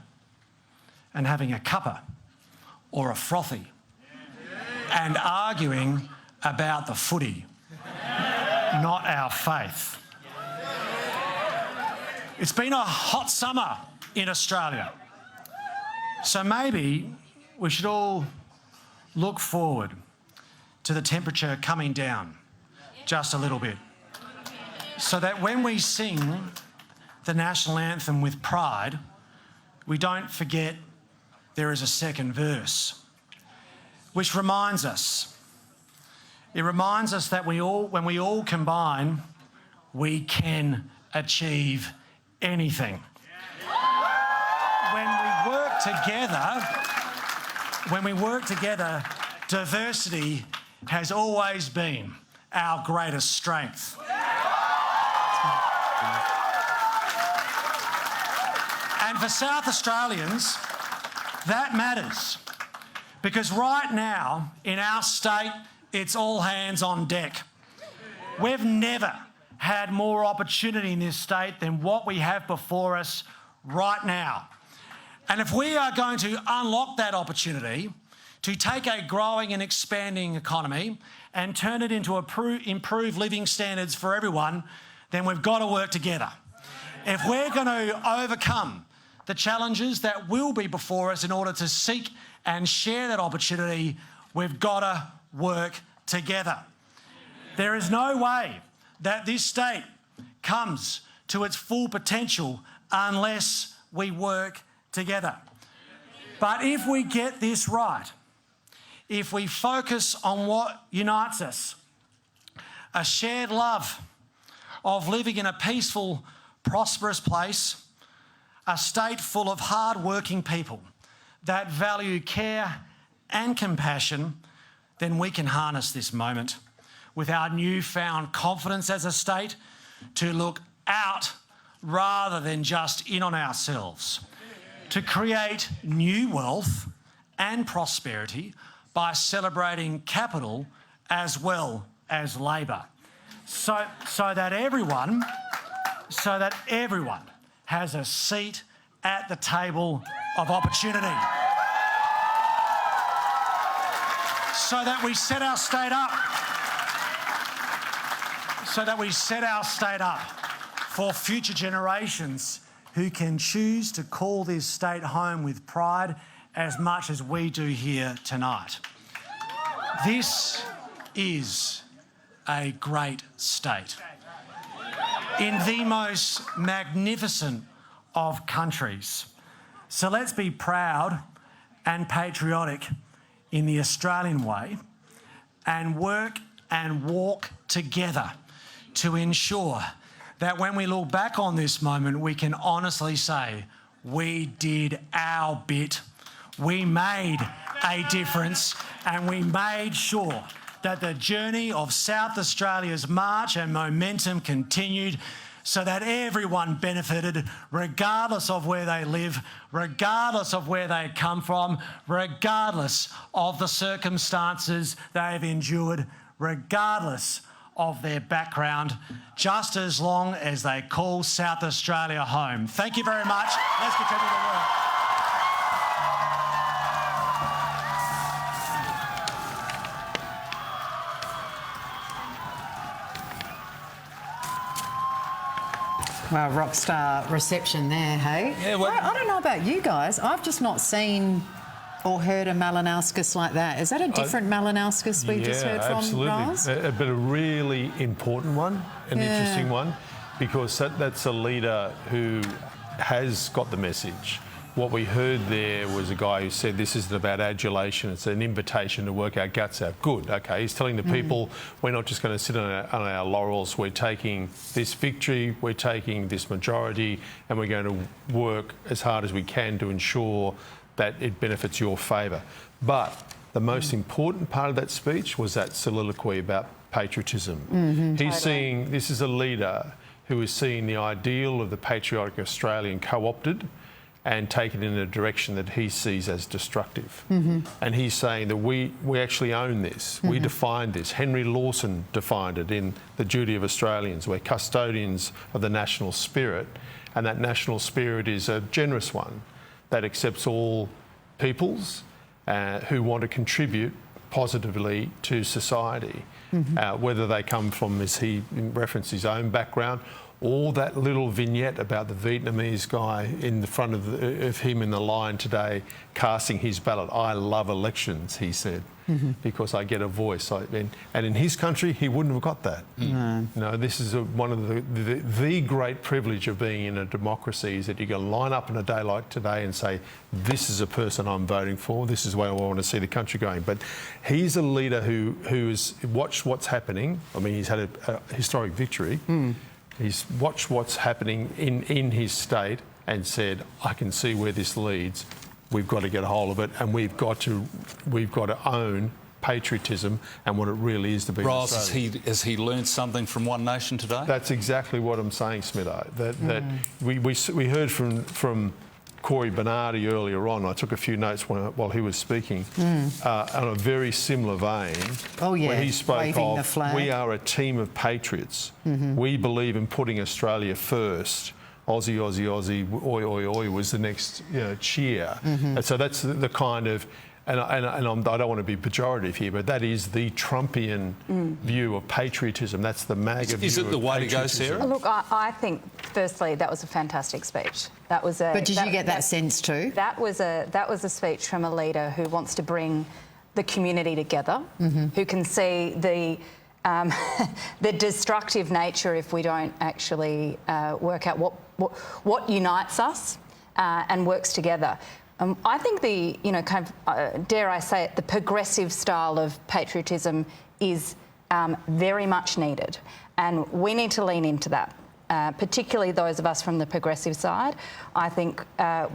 and having a cuppa or a frothy and arguing about the footy, not our faith. It's been a hot summer in Australia, so maybe we should all look forward to the temperature coming down just a little bit, so that when we sing the national anthem with pride, we don't forget there is a second verse, which reminds us. It reminds us that when we all combine, we can achieve anything. When we work together, diversity has always been our greatest strength. for South Australians, that matters. Because right now, in our state, it's all hands on deck. We've never had more opportunity in this state than what we have before us right now. And if we are going to unlock that opportunity to take a growing and expanding economy and turn it into improved living standards for everyone, then we've got to work together. If we're going to overcome the challenges that will be before us in order to seek and share that opportunity, we've got to work together. There is no way that this state comes to its full potential unless we work together. But if we get this right, if we focus on what unites us, a shared love of living in a peaceful, prosperous place, a state full of hard-working people that value care and compassion, then we can harness this moment with our newfound confidence as a state to look out rather than just in on ourselves, to create new wealth and prosperity by celebrating capital as well as labour, so that everyone has a seat at the table of opportunity, so that we set our state up for future generations who can choose to call this state home with pride as much as we do here tonight. This is a great state in the most magnificent of countries. So let's be proud and patriotic in the Australian way and work and walk together to ensure that when we look back on this moment, we can honestly say, we did our bit, we made a difference, and we made sure that the journey of South Australia's march and momentum continued so that everyone benefited, regardless of where they live, regardless of where they come from, regardless of the circumstances they've endured, regardless of their background, just as long as they call South Australia home. Thank you very much. Let's continue to work. Well, rock star reception there, hey? Yeah, well, I don't know about you guys. I've just not seen or heard a Malinauskas like that. Is that a different Malinauskas we've just heard from, Raz? But a really important one, an interesting one, because that's a leader who has got the message. What we heard there was a guy who said this isn't about adulation, it's an invitation to work our guts out. Good, okay, he's telling the people we're not just going to sit on our laurels, we're taking this victory, we're taking this majority, and we're going to work as hard as we can to ensure that it benefits your favour. But the most important part of that speech was that soliloquy about patriotism. He's seeing, this is a leader who is seeing the ideal of the patriotic Australian co-opted and taken in a direction that he sees as destructive. And he's saying that we actually own this, we defined this. Henry Lawson defined it in The Duty of Australians. We're custodians of the national spirit, and that national spirit is a generous one that accepts all peoples who want to contribute positively to society, whether they come from, as he referenced, his own background, or that little vignette about the Vietnamese guy in the front of him in the line today casting his ballot. I love elections, he said, because I get a voice. And in his country, he wouldn't have got that. You know, this is one of the great privilege of being in a democracy, is that you can line up on a day like today and say, this is a person I'm voting for, this is where I want to see the country going. But he's a leader who has watched what's happening. I mean, he's had a historic victory. He's watched what's happening in his state and said, I can see where this leads. We've got to get a hold of it, and we've got to own patriotism and what it really is to be Ross, Australian. has he learned something from One Nation today? That's exactly what I'm saying, Smitho. That we heard from Corey Bernardi earlier on. I took a few notes while he was speaking on a very similar vein. Oh, yeah, where he spoke waving the of, flag. we are a team of patriots. We believe in putting Australia first. Aussie, Aussie, Aussie, oi, oi, oi was the next cheer. And so that's the kind of... And I don't want to be pejorative here, but that is the Trumpian view of patriotism. That's the MAGA view. Is it the way to go, Sarah? Look, I think, firstly, that was a fantastic speech. That was a. But did you get that sense too? That was a speech from a leader who wants to bring the community together, who can see the destructive nature if we don't actually work out what unites us and works together. I think the, kind of, dare I say it, the progressive style of patriotism is very much needed, and we need to lean into that. Particularly those of us from the progressive side. I think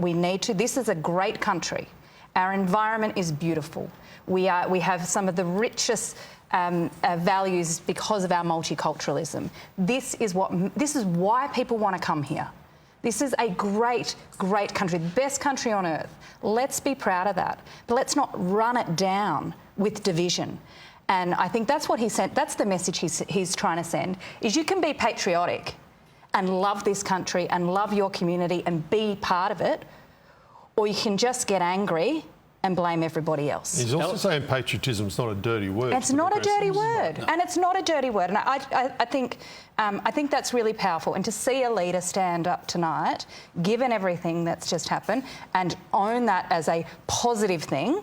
we need to. This is a great country. Our environment is beautiful. We have some of the richest values because of our multiculturalism. This is why people want to come here. This is a great, great country, the best country on earth. Let's be proud of that. But let's not run it down with division. And I think that's what he sent. That's the message he's trying to send, is you can be patriotic and love this country and love your community and be part of it, or you can just get angry and blame everybody else. He's also saying patriotism's not a dirty word. It's not a dirty word, and it's not a dirty word. And I think that's really powerful. And to see a leader stand up tonight, given everything that's just happened, and own that as a positive thing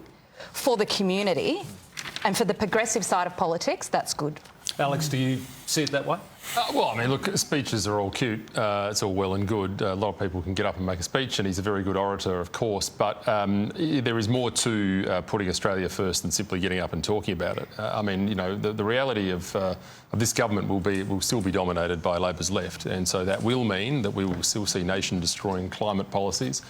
for the community and for the progressive side of politics, that's good. Alex, do you see it that way? Well, I mean, look, speeches are all cute. It's all well and good. A lot of people can get up and make a speech, and he's a very good orator, of course. But there is more to putting Australia first than simply getting up and talking about it. I mean, the reality of this government will still be dominated by Labor's left, and so that will mean that we will still see nation-destroying climate policies.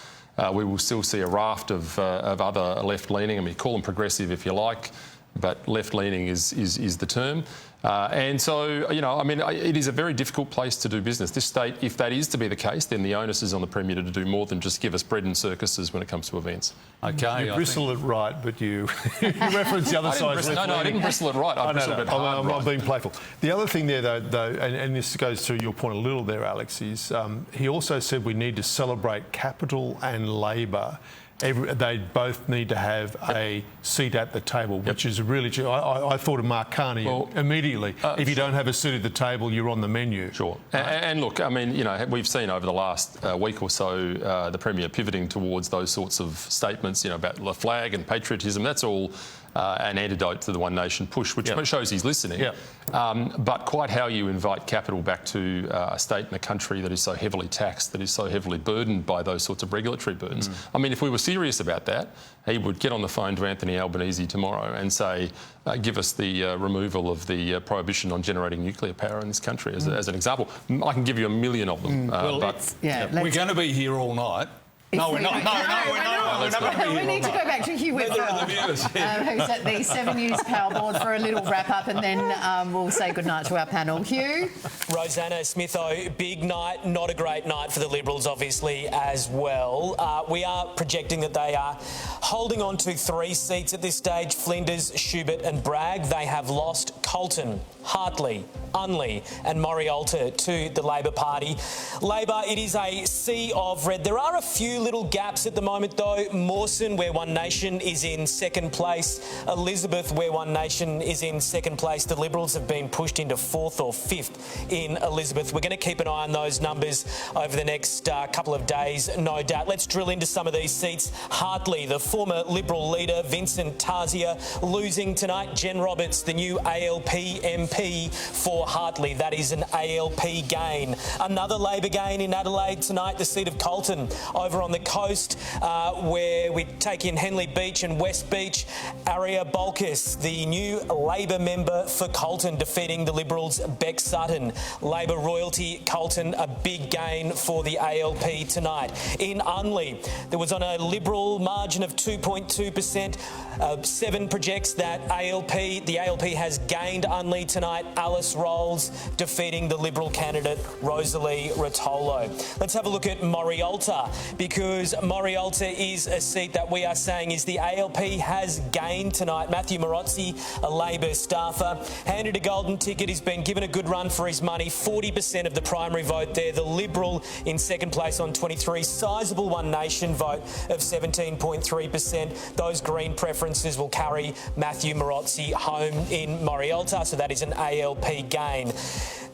We will still see a raft of other left-leaning. I mean, call them progressive if you like, but left-leaning is the term. And so, I mean, it is a very difficult place to do business. This state, if that is to be the case, then the onus is on the Premier to do more than just give us bread and circuses when it comes to events. Okay. You bristle it right, but you reference the other side's left. No, I didn't bristle it right. I bristled it hard. I'm being playful. The other thing there, though, and this goes to your point a little there, Alex, is he also said we need to celebrate Capital and Labor. They both need to have a seat at the table, which is really... I thought of Mark Carney immediately. If you don't have a seat at the table, you're on the menu. Sure. And look, I mean, we've seen over the last week or so the Premier pivoting towards those sorts of statements, about the flag and patriotism. That's all an antidote to the One Nation push, which shows he's listening. But quite how you invite capital back to a state and a country that is so heavily taxed, that is so heavily burdened by those sorts of regulatory burdens. I mean, if we were serious about that, he would get on the phone to Anthony Albanese tomorrow and say, give us the removal of the prohibition on generating nuclear power in this country, as an example. I can give you a million of them. We're going to be here all night. No, we're not. No, we need to go back to Hugh Whitfield, who's at the 7 News Power Board for a little wrap-up, and then we'll say goodnight to our panel. Hugh? Rosanna, Smitho, big night, not a great night for the Liberals, obviously, as well. We are projecting that they are holding on to 3 seats at this stage, Flinders, Schubert and Bragg. They have lost Colton, Hartley, Unley and Morialta to the Labor Party. Labor, it is a sea of red. There are a few little gaps at the moment, though. Mawson, where One Nation is in second place. Elizabeth, where One Nation is in second place. The Liberals have been pushed into 4th or 5th in Elizabeth. We're going to keep an eye on those numbers over the next couple of days, no doubt. Let's drill into some of these seats. Hartley, the former Liberal leader, Vincent Tarzia, losing tonight. Jen Roberts, the new ALP MP for Hartley. That is an ALP gain. Another Labor gain in Adelaide tonight, the seat of Colton. Over on the coast, where we take in Henley Beach and West Beach, Aria Bolkus, the new Labor member for Colton, defeating the Liberals' Beck Sutton. Labor royalty, Colton, a big gain for the ALP tonight. In Unley, there was on a Liberal margin of 2.2%. 7 projects that the ALP has gained Unley tonight. Alice Rolls defeating the Liberal candidate Rosalie Rotolo. Let's have a look at Morialta, because because Morialta is a seat that we are saying is the ALP has gained tonight. Matthew Morozzi, a Labor staffer, handed a golden ticket. He's been given a good run for his money. 40% of the primary vote there. The Liberal in second place on 23. Sizable One Nation vote of 17.3%. Those Green preferences will carry Matthew Morozzi home in Morialta, so that is an ALP gain.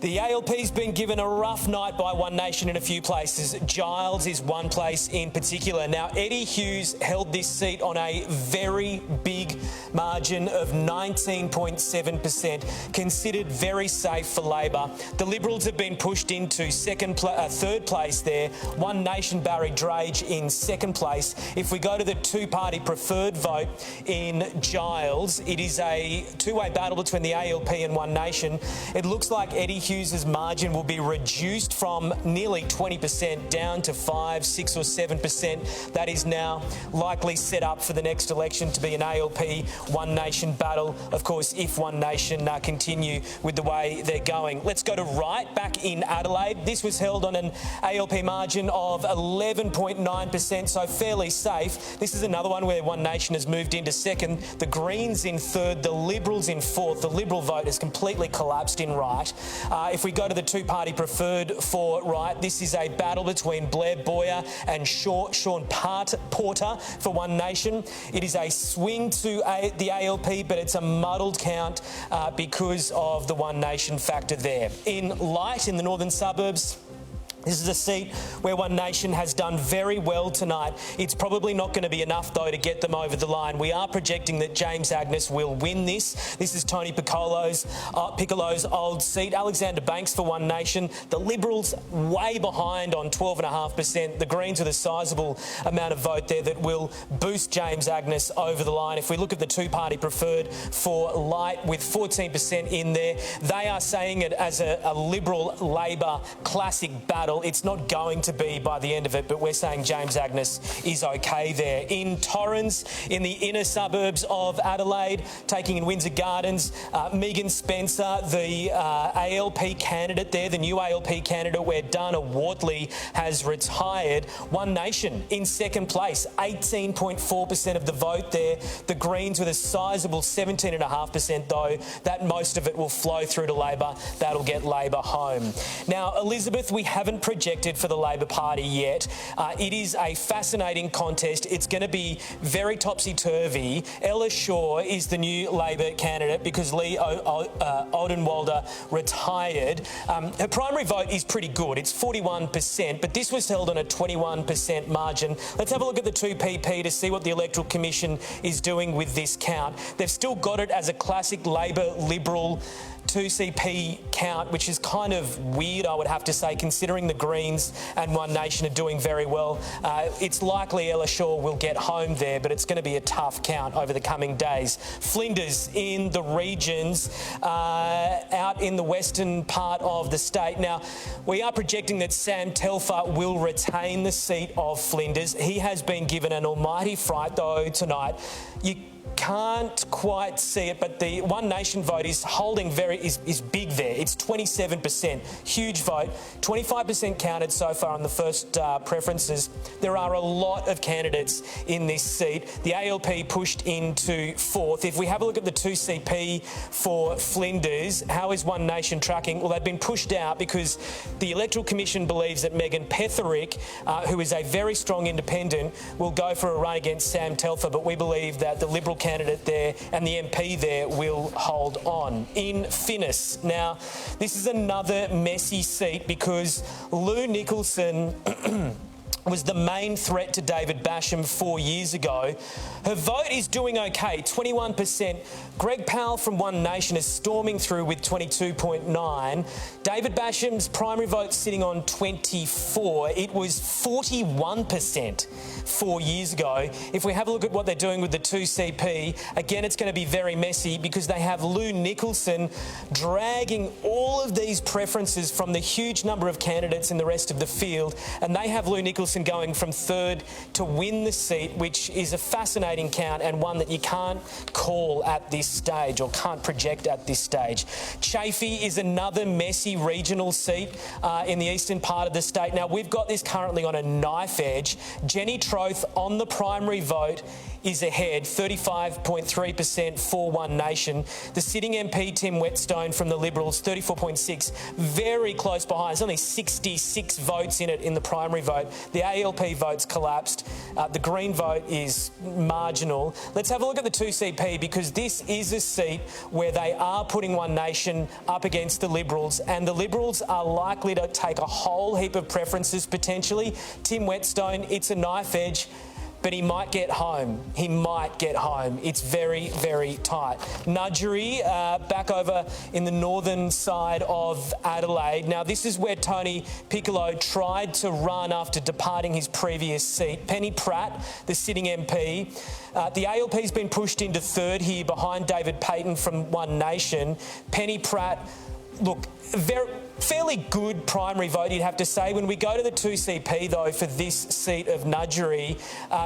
The ALP's been given a rough night by One Nation in a few places. Giles is one place in particular. Now, Eddie Hughes held this seat on a very big margin of 19.7%, considered very safe for Labor. The Liberals have been pushed into third place there. One Nation Barry Drage in second place. If we go to the two-party preferred vote in Giles, it is a two-way battle between the ALP and One Nation. It looks like Eddie Hughes' margin will be reduced from nearly 20% down to 5, 6 or 7%. That is now likely set up for the next election to be an ALP One Nation battle, of course, if One Nation continue with the way they're going. Let's go to Wright, back in Adelaide. This was held on an ALP margin of 11.9%, so fairly safe. This is another one where One Nation has moved into second, the Greens in third, the Liberals in fourth. The Liberal vote has completely collapsed in Wright. If we go to the two-party preferred for Wright, this is a battle between Blair Boyer and Sean Porter for One Nation. It is a swing to the ALP, but it's a muddled count because of the One Nation factor there. In Light, in the northern suburbs, this is a seat where One Nation has done very well tonight. It's probably not going to be enough, though, to get them over the line. We are projecting that James Agnes will win this. This is Tony Piccolo's old seat. Alexander Banks for One Nation. The Liberals way behind on 12.5%. The Greens with a sizable amount of vote there that will boost James Agnes over the line. If we look at the two-party preferred for Light with 14% in there, they are saying it as a Liberal-Labor classic battle. It's not going to be by the end of it, but we're saying James Agnes is okay there. In Torrens, in the inner suburbs of Adelaide, taking in Windsor Gardens, Megan Spencer, the ALP candidate there, the new ALP candidate where Dana Wortley has retired. One Nation in second place, 18.4% of the vote there. The Greens with a sizable 17.5% though. That most of it will flow through to Labor. That'll get Labor home. Now, Elizabeth, we haven't projected for the Labor Party yet. It is a fascinating contest. It's going to be very topsy-turvy. Ella Shaw is the new Labor candidate because Lee Odenwalder retired. Her primary vote is pretty good. It's 41%, but this was held on a 21% margin. Let's have a look at the 2PP to see what the Electoral Commission is doing with this count. They've still got it as a classic Labor-Liberal 2CP count, which is kind of weird, I would have to say, considering the Greens and One Nation are doing very well. It's likely Ella Shaw will get home there, but it's going to be a tough count over the coming days. Flinders in the regions, out in the western part of the state. Now, we are projecting that Sam Telfer will retain the seat of Flinders. He has been given an almighty fright, though, tonight. You can't quite see it, but the One Nation vote is holding is big there. It's 27%. Huge vote. 25% counted so far on the first preferences. There are a lot of candidates in this seat. The ALP pushed into fourth. If we have a look at the 2CP for Flinders, how is One Nation tracking? Well, they've been pushed out because the Electoral Commission believes that Megan Petherick, who is a very strong independent, will go for a run against Sam Telfer, but we believe that the Liberal candidate there and the MP there will hold on. In Finnis, now this is another messy seat because Lou Nicholson was the main threat to David Basham 4 years ago. Her vote is doing okay, 21%. Greg Powell from One Nation is storming through with 22.9. David Basham's primary vote sitting on 24. It was 41% 4 years ago. If we have a look at what they're doing with the 2CP, again, it's going to be very messy because they have Lou Nicholson dragging all of these preferences from the huge number of candidates in the rest of the field, and they have Lou Nicholson Smithson going from third to win the seat, which is a fascinating count and one that you can't call at this stage or can't project at this stage. Chaffey is another messy regional seat in the eastern part of the state. Now, we've got this currently on a knife edge. Jenny Troth on the primary vote is ahead, 35.3% for One Nation. The sitting MP, Tim Whetstone from the Liberals, 34.6%, very close behind. There's only 66 votes in it in the primary vote. The ALP votes collapsed. The Green vote is marginal. Let's have a look at the 2CP, because this is a seat where they are putting One Nation up against the Liberals, and the Liberals are likely to take a whole heap of preferences potentially. Tim Whetstone, it's a knife edge, but he might get home. He might get home. It's very, very tight. Nudgery, back over in the northern side of Adelaide. Now, this is where Tony Piccolo tried to run after departing his previous seat. Penny Pratt, the sitting MP. The ALP's been pushed into third here behind David Payton from One Nation. Penny Pratt, look, fairly good primary vote, you'd have to say. When we go to the 2CP, though, for this seat of Nudgery,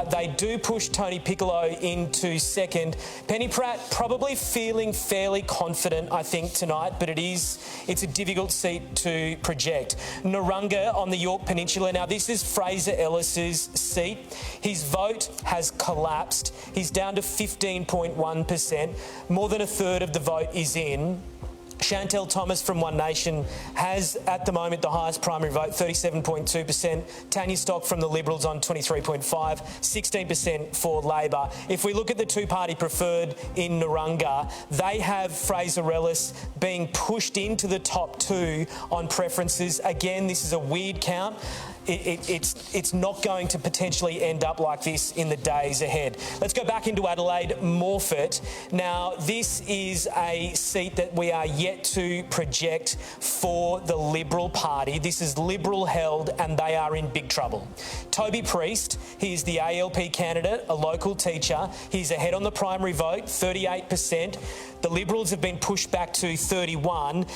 they do push Tony Piccolo into second. Penny Pratt probably feeling fairly confident, I think, tonight, but it's a difficult seat to project. Narunga on the Yorke Peninsula. Now, this is Fraser Ellis's seat. His vote has collapsed. He's down to 15.1%. More than a third of the vote is in. Chantel Thomas from One Nation has, at the moment, the highest primary vote, 37.2%. Tanya Stock from the Liberals on 23.5%, 16% for Labor. If we look at the two-party preferred in Narunga, they have Fraser Ellis being pushed into the top two on preferences. Again, this is a weird count. It's not going to potentially end up like this in the days ahead. Let's go back into Adelaide, Morphett. Now, this is a seat that we are yet to project for the Liberal Party. This is Liberal held, and they are in big trouble. Toby Priest, he is the ALP candidate, a local teacher. He's ahead on the primary vote, 38%. The Liberals have been pushed back to 31%.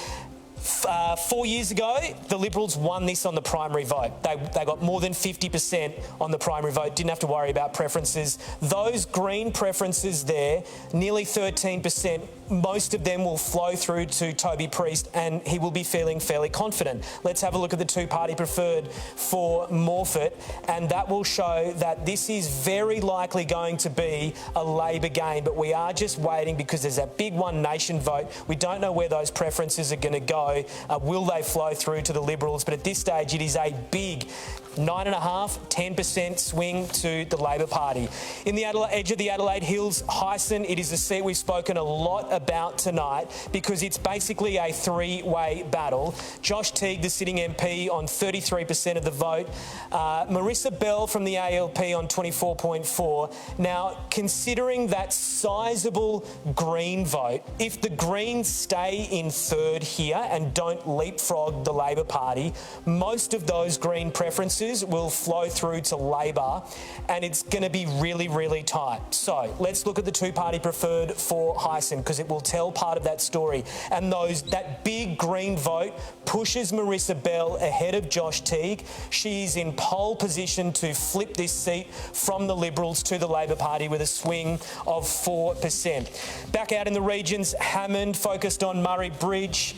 4 years ago, the Liberals won this on the primary vote. They got more than 50% on the primary vote, didn't have to worry about preferences. Those Green preferences there, nearly 13%, most of them will flow through to Toby Priest, and he will be feeling fairly confident. Let's have a look at the two-party preferred for Morphett, and that will show that this is very likely going to be a Labor gain, but we are just waiting because there's that big One Nation vote. We don't know where those preferences are going to go. Will they flow through to the Liberals? But at this stage, it is a big 9.5%, 10% swing to the Labor Party. In the edge of the Adelaide Hills, Hyson, it is a seat we've spoken a lot about tonight because it's basically a three-way battle. Josh Teague, the sitting MP, on 33% of the vote. Marissa Bell from the ALP on 24.4%. Now, considering that sizable Green vote, if the Greens stay in third here and don't leapfrog the Labor Party, most of those Green preferences will flow through to Labor, and it's going to be really, really tight. So let's look at the two-party preferred for Hyson, because it will tell part of that story. And that big Green vote pushes Marissa Bell ahead of Josh Teague. She's in pole position to flip this seat from the Liberals to the Labor Party with a swing of 4%. Back out in the regions, Hammond focused on Murray Bridge.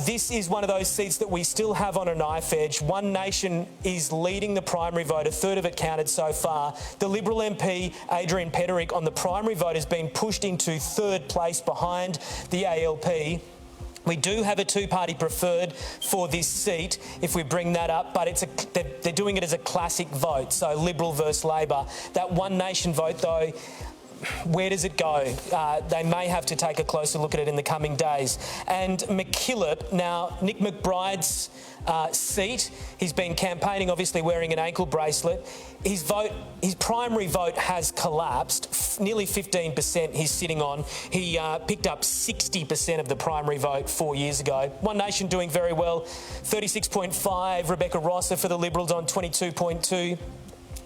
This is one of those seats that we still have on a knife edge. One Nation is leading the primary vote, a third of it counted so far. The Liberal MP, Adrian Petterick, on the primary vote has been pushed into third place behind the ALP. We do have a two-party preferred for this seat, if we bring that up, but they're doing it as a classic vote, so Liberal versus Labor. That One Nation vote, though, where does it go? They may have to take a closer look at it in the coming days. And McKillop, now Nick McBride's seat, he's been campaigning, obviously wearing an ankle bracelet. His primary vote has collapsed, nearly 15% he's sitting on. He picked up 60% of the primary vote 4 years ago. One Nation doing very well, 36.5%. Rebecca Rosser for the Liberals on 22.2%.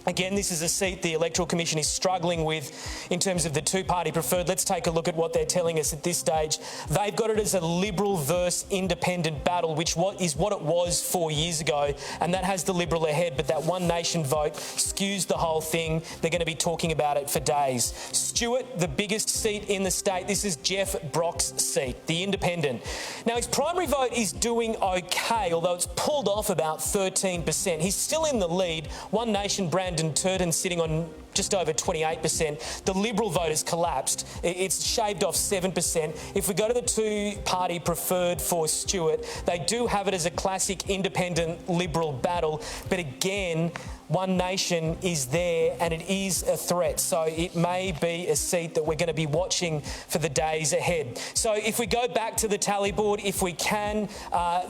Again, this is a seat the Electoral Commission is struggling with in terms of the two-party preferred. Let's take a look at what they're telling us at this stage. They've got it as a Liberal versus Independent battle, which is what it was 4 years ago, and that has the Liberal ahead, but that One Nation vote skews the whole thing. They're going to be talking about it for days. Stewart, the biggest seat in the state, this is Jeff Brock's seat, the Independent. Now, his primary vote is doing okay, although it's pulled off about 13%. He's still in the lead. One Nation, Brandon Turton sitting on just over 28%. The Liberal vote has collapsed. It's shaved off 7%. If we go to the two-party preferred for Stewart, they do have it as a classic independent Liberal battle. But again, One Nation is there and it is a threat. So it may be a seat that we're going to be watching for the days ahead. So if we go back to the tally board, if we can,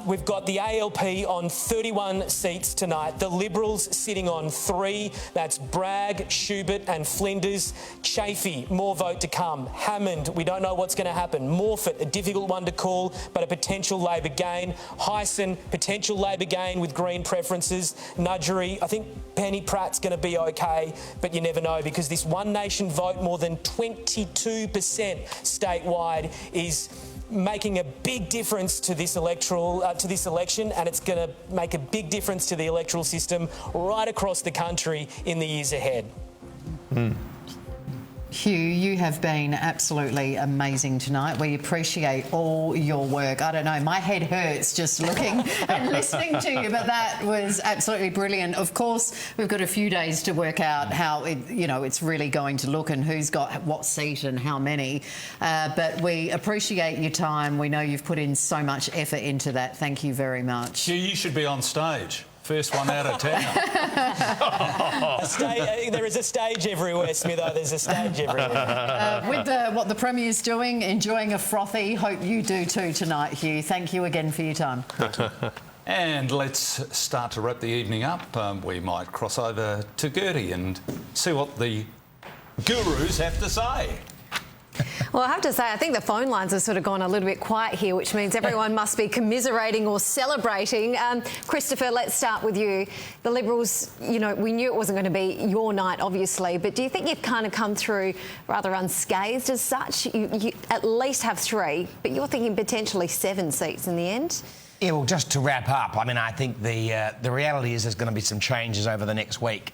we've got the ALP on 31 seats tonight. The Liberals sitting on 3. That's Bragg, Schubert and Flinders. Chafee, more vote to come. Hammond, we don't know what's going to happen. Morfitt, a difficult one to call, but a potential Labor gain. Hyson, potential Labor gain with Green preferences. Nudgery, I think Penny Pratt's going to be okay, but you never know because this One Nation vote, more than 22% statewide, is making a big difference to this election, and it's going to make a big difference to the electoral system right across the country in the years ahead. Hugh, you have been absolutely amazing tonight. We appreciate all your work. I don't know, my head hurts just looking and listening to you, but that was absolutely brilliant. Of course, we've got a few days to work out how it's really going to look and who's got what seat and how many. But we appreciate your time. We know you've put in so much effort into that. Thank you very much. Hugh, you should be on stage. First one out of town. There is a stage everywhere, Smitho. There's a stage everywhere. With what the Premier's doing, enjoying a frothy, hope you do too tonight, Hugh. Thank you again for your time. And let's start to wrap the evening up. We might cross over to Gertie and see what the gurus have to say. Well, I have to say, I think the phone lines have sort of gone a little bit quiet here, which means everyone must be commiserating or celebrating. Christopher, let's start with you. The Liberals, we knew it wasn't going to be your night, obviously, but do you think you've kind of come through rather unscathed as such? You at least have 3, but you're thinking potentially 7 seats in the end? Yeah, well, just to wrap up, I mean, I think the reality is there's going to be some changes over the next week.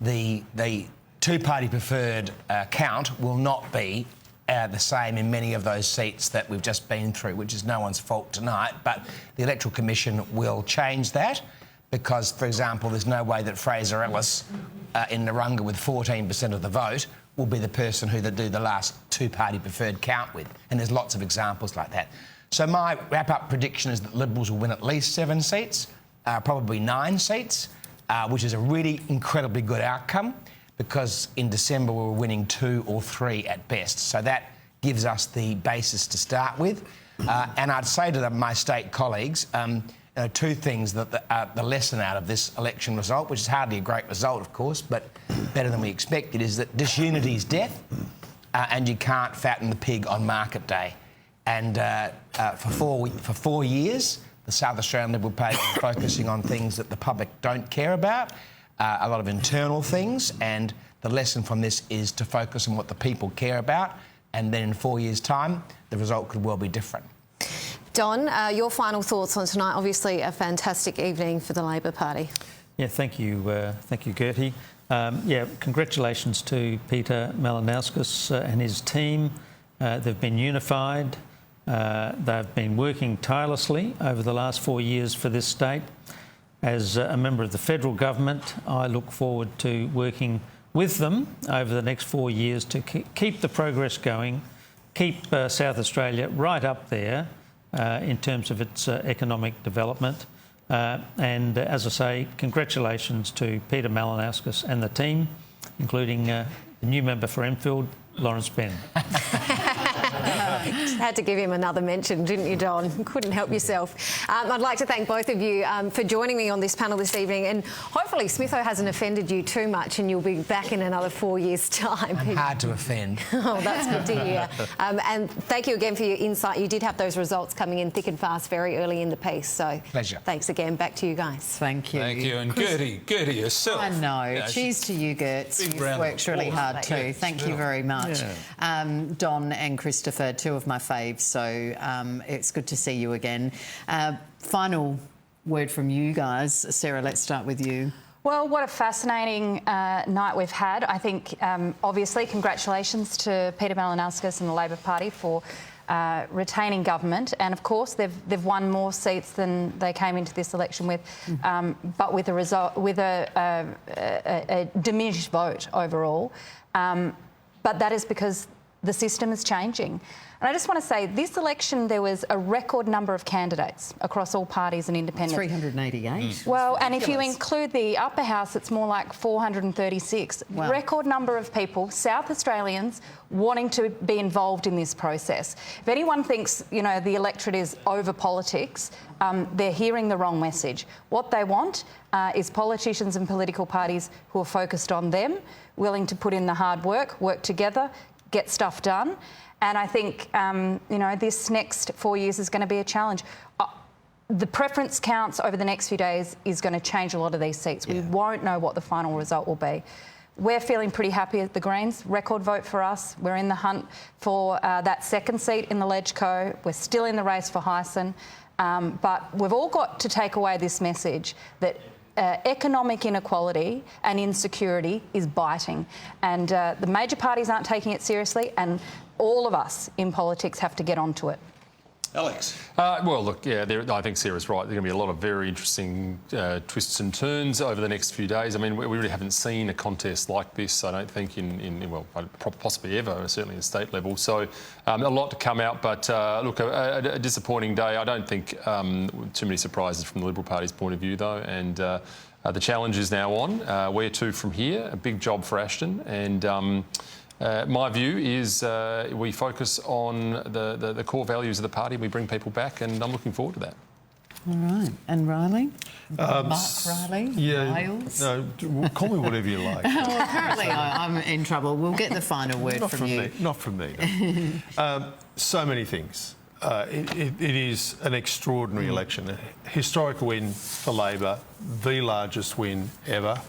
The two-party preferred count will not be the same in many of those seats that we've just been through, which is no one's fault tonight. But the Electoral Commission will change that because, for example, there's no way that Fraser Ellis in Narungga with 14% of the vote will be the person who they do the last two-party preferred count with. And there's lots of examples like that. So my wrap-up prediction is that Liberals will win at least 7 seats, probably 9 seats, which is a really incredibly good outcome, because in December we were winning 2 or 3 at best. So that gives us the basis to start with. And I'd say to my state colleagues, 2 things that the lesson out of this election result, which is hardly a great result, of course, but better than we expected, is that disunity is death, and you can't fatten the pig on market day. And for 4 years, the South Australian Liberal Party is focusing on things that the public don't care about, a lot of internal things, and the lesson from this is to focus on what the people care about, and then in 4 years' time, the result could well be different. Don, your final thoughts on tonight? Obviously a fantastic evening for the Labor Party. Yeah, thank you, Gertie. Congratulations to Peter Malinauskas and his team. They've been unified. They've been working tirelessly over the last 4 years for this state. As a member of the federal government, I look forward to working with them over the next 4 years to keep the progress going, keep South Australia right up there in terms of its economic development. And as I say, congratulations to Peter Malinauskas and the team, including the new member for Enfield, Lawrence Benn. Had to give him another mention, didn't you, Don? Couldn't help yourself. I'd like to thank both of you for joining me on this panel this evening, and hopefully Smitho hasn't offended you too much and you'll be back in another 4 years' time. I'm hard to offend. Oh, that's good to hear. And thank you again for your insight. You did have those results coming in thick and fast very early in the piece, so pleasure. Thanks again. Back to you guys. Thank you. Thank you. And Gertie yourself. I know. Yeah, Cheers to you, Gertz. You've worked really hard too. Thank you very much. Yeah. Don and Christopher, two of my faves, so it's good to see you again. Final word from you guys. Sarah, let's start with you. Well, what a fascinating night we've had. I think, obviously, congratulations to Peter Malinauskas and the Labor Party for retaining government, and of course they've won more seats than they came into this election with, but with a diminished vote overall. But that is because the system is changing. And I just want to say, this election there was a record number of candidates across all parties and independents. 388. Well, and if you include the upper house, it's more like 436. Wow. Record number of people, South Australians, wanting to be involved in this process. If anyone thinks, you know, the electorate is over politics, they're hearing the wrong message. What they want is politicians and political parties who are focused on them, willing to put in the hard work together, get stuff done. And I think, you know, this next 4 years is going to be a challenge. The preference counts over the next few days is going to change a lot of these seats. We won't know what the final result will be. We're feeling pretty happy at the Greens. Record vote for us. We're in the hunt for that second seat in the Legco. We're still in the race for Hyson. But we've all got to take away this message that economic inequality and insecurity is biting. And the major parties aren't taking it seriously, and all of us in politics have to get onto it. Alex? Well, look, yeah, I think Sarah's right. There are going to be a lot of very interesting twists and turns over the next few days. I mean, we really haven't seen a contest like this, I don't think, well, possibly ever, certainly at state level. So a lot to come out, but look, a disappointing day. I don't think too many surprises from the Liberal Party's point of view, though, and the challenge is now on. Where to from here? A big job for Ashton, and my view is we focus on the core values of the party. We bring people back, and I'm looking forward to that. All right. And Riley? Mark Riley? Yeah. Miles? No, call me whatever you like. Well, apparently I'm in trouble. We'll get the final word from you. Not from me. No. So many things. It is an extraordinary election. A historic win for Labor, the largest win ever.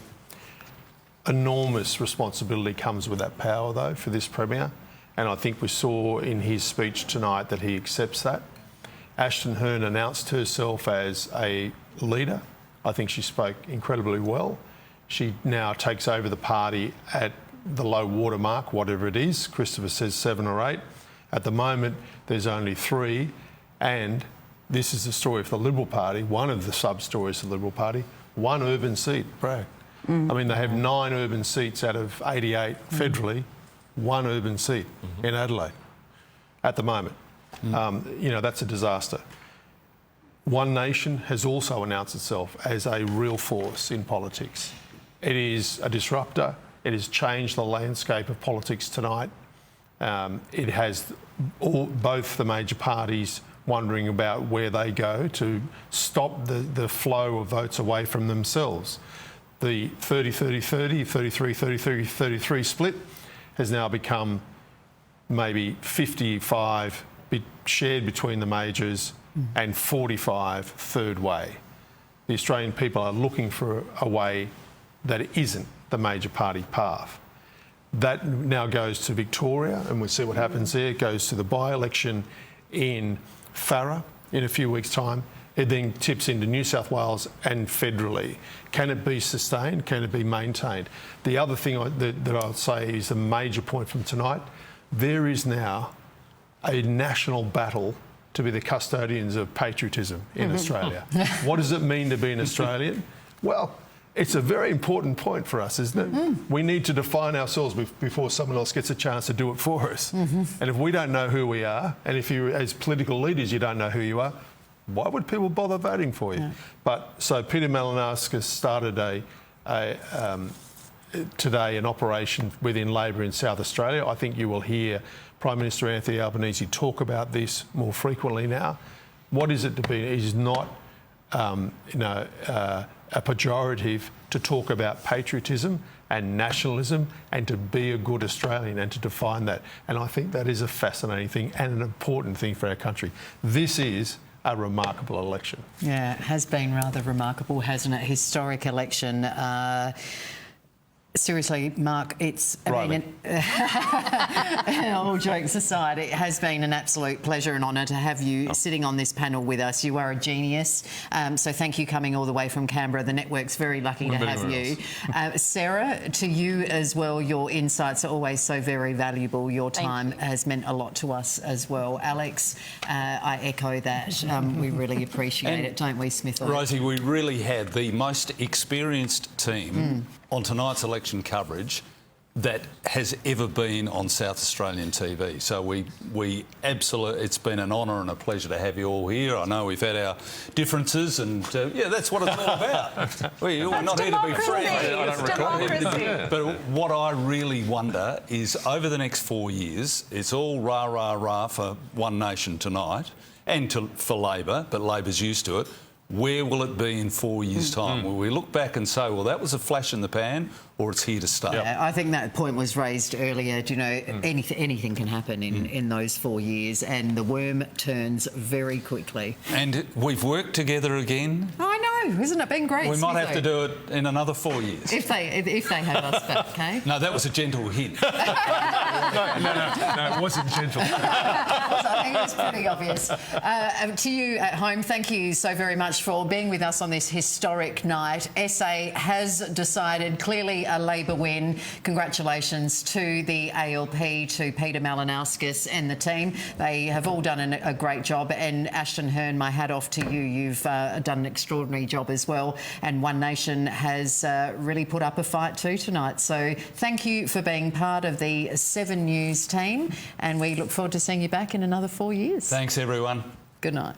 Enormous responsibility comes with that power, though, for this Premier, and I think we saw in his speech tonight that he accepts that. Ashton Hearn announced herself as a leader. I think she spoke incredibly well. She now takes over the party at the low water mark, whatever it is. Christopher says 7 or 8. At the moment, there's only 3, and this is the story for the Liberal Party, one of the sub-stories of the Liberal Party, 1 urban seat, brag. I mean, they have 9 urban seats out of 88 federally, 1 urban seat in Adelaide at the moment. You know, that's a disaster. One Nation has also announced itself as a real force in politics. It is a disruptor. It has changed the landscape of politics tonight. It has both the major parties wondering about where they go to stop the flow of votes away from themselves. The 30-30-30, 33-33-33 split has now become maybe 55 shared between the majors and 45 third way. The Australian people are looking for a way that isn't the major party path. That now goes to Victoria, and we'll see what happens there. It goes to the by-election in Farrer in a few weeks' time. It then tips into New South Wales and federally. Can it be sustained? Can it be maintained? The other thing that I'll say is a major point from tonight. There is now a national battle to be the custodians of patriotism in Australia. What does it mean to be an Australian? Well, it's a very important point for us, isn't it? We need to define ourselves before someone else gets a chance to do it for us. And if we don't know who we are, and if you, as political leaders, you don't know who you are, why would people bother voting for you? But so Peter Malinauskas started today an operation within Labor in South Australia. I think you will hear Prime Minister Anthony Albanese talk about this more frequently now. What is it to be? It is not, a pejorative to talk about patriotism and nationalism and to be a good Australian and to define that. And I think that is a fascinating thing and an important thing for our country. This is a remarkable election. Yeah, it has been rather remarkable, hasn't it? Historic election. Seriously, Mark, it's been all jokes aside, it has been an absolute pleasure and honour to have you sitting on this panel with us. You are a genius, so thank you coming all the way from Canberra. The network's very lucky to have you. Sarah, to you as well, your insights are always so very valuable. Your time has meant a lot to us as well. Alex, I echo that. We really appreciate it, don't we, Smith? Rosie, we really had the most experienced team on tonight's election coverage that has ever been on South Australian TV. So we absolutely, it's been an honour and a pleasure to have you all here. I know we've had our differences and yeah, that's what it's all about. We're not here to be friends. But what I really wonder is over the next 4 years, it's all rah, rah, rah for One Nation tonight and for Labor, but Labor's used to it. Where will it be in 4 years' time? Will we look back and say, well, that was a flash in the pan, or it's here to stay? Yeah, I think that point was raised earlier. Do you know, anything can happen in those 4 years, and the worm turns very quickly. And we've worked together again. I know, isn't it been great? We might have to do it in another 4 years. If they have us back, okay? No, that was a gentle hint. No, it wasn't gentle. I think it's pretty obvious. To you at home, thank you so very much for being with us on this historic night. SA has decided clearly a Labor win. Congratulations to the ALP, to Peter Malinauskas and the team. They have all done a great job. And Ashton Hearn, my hat off to you. You've done an extraordinary job as well. And One Nation has really put up a fight too tonight. So thank you for being part of the 7 News team. And we look forward to seeing you back in another 4 years. Thanks, everyone. Good night.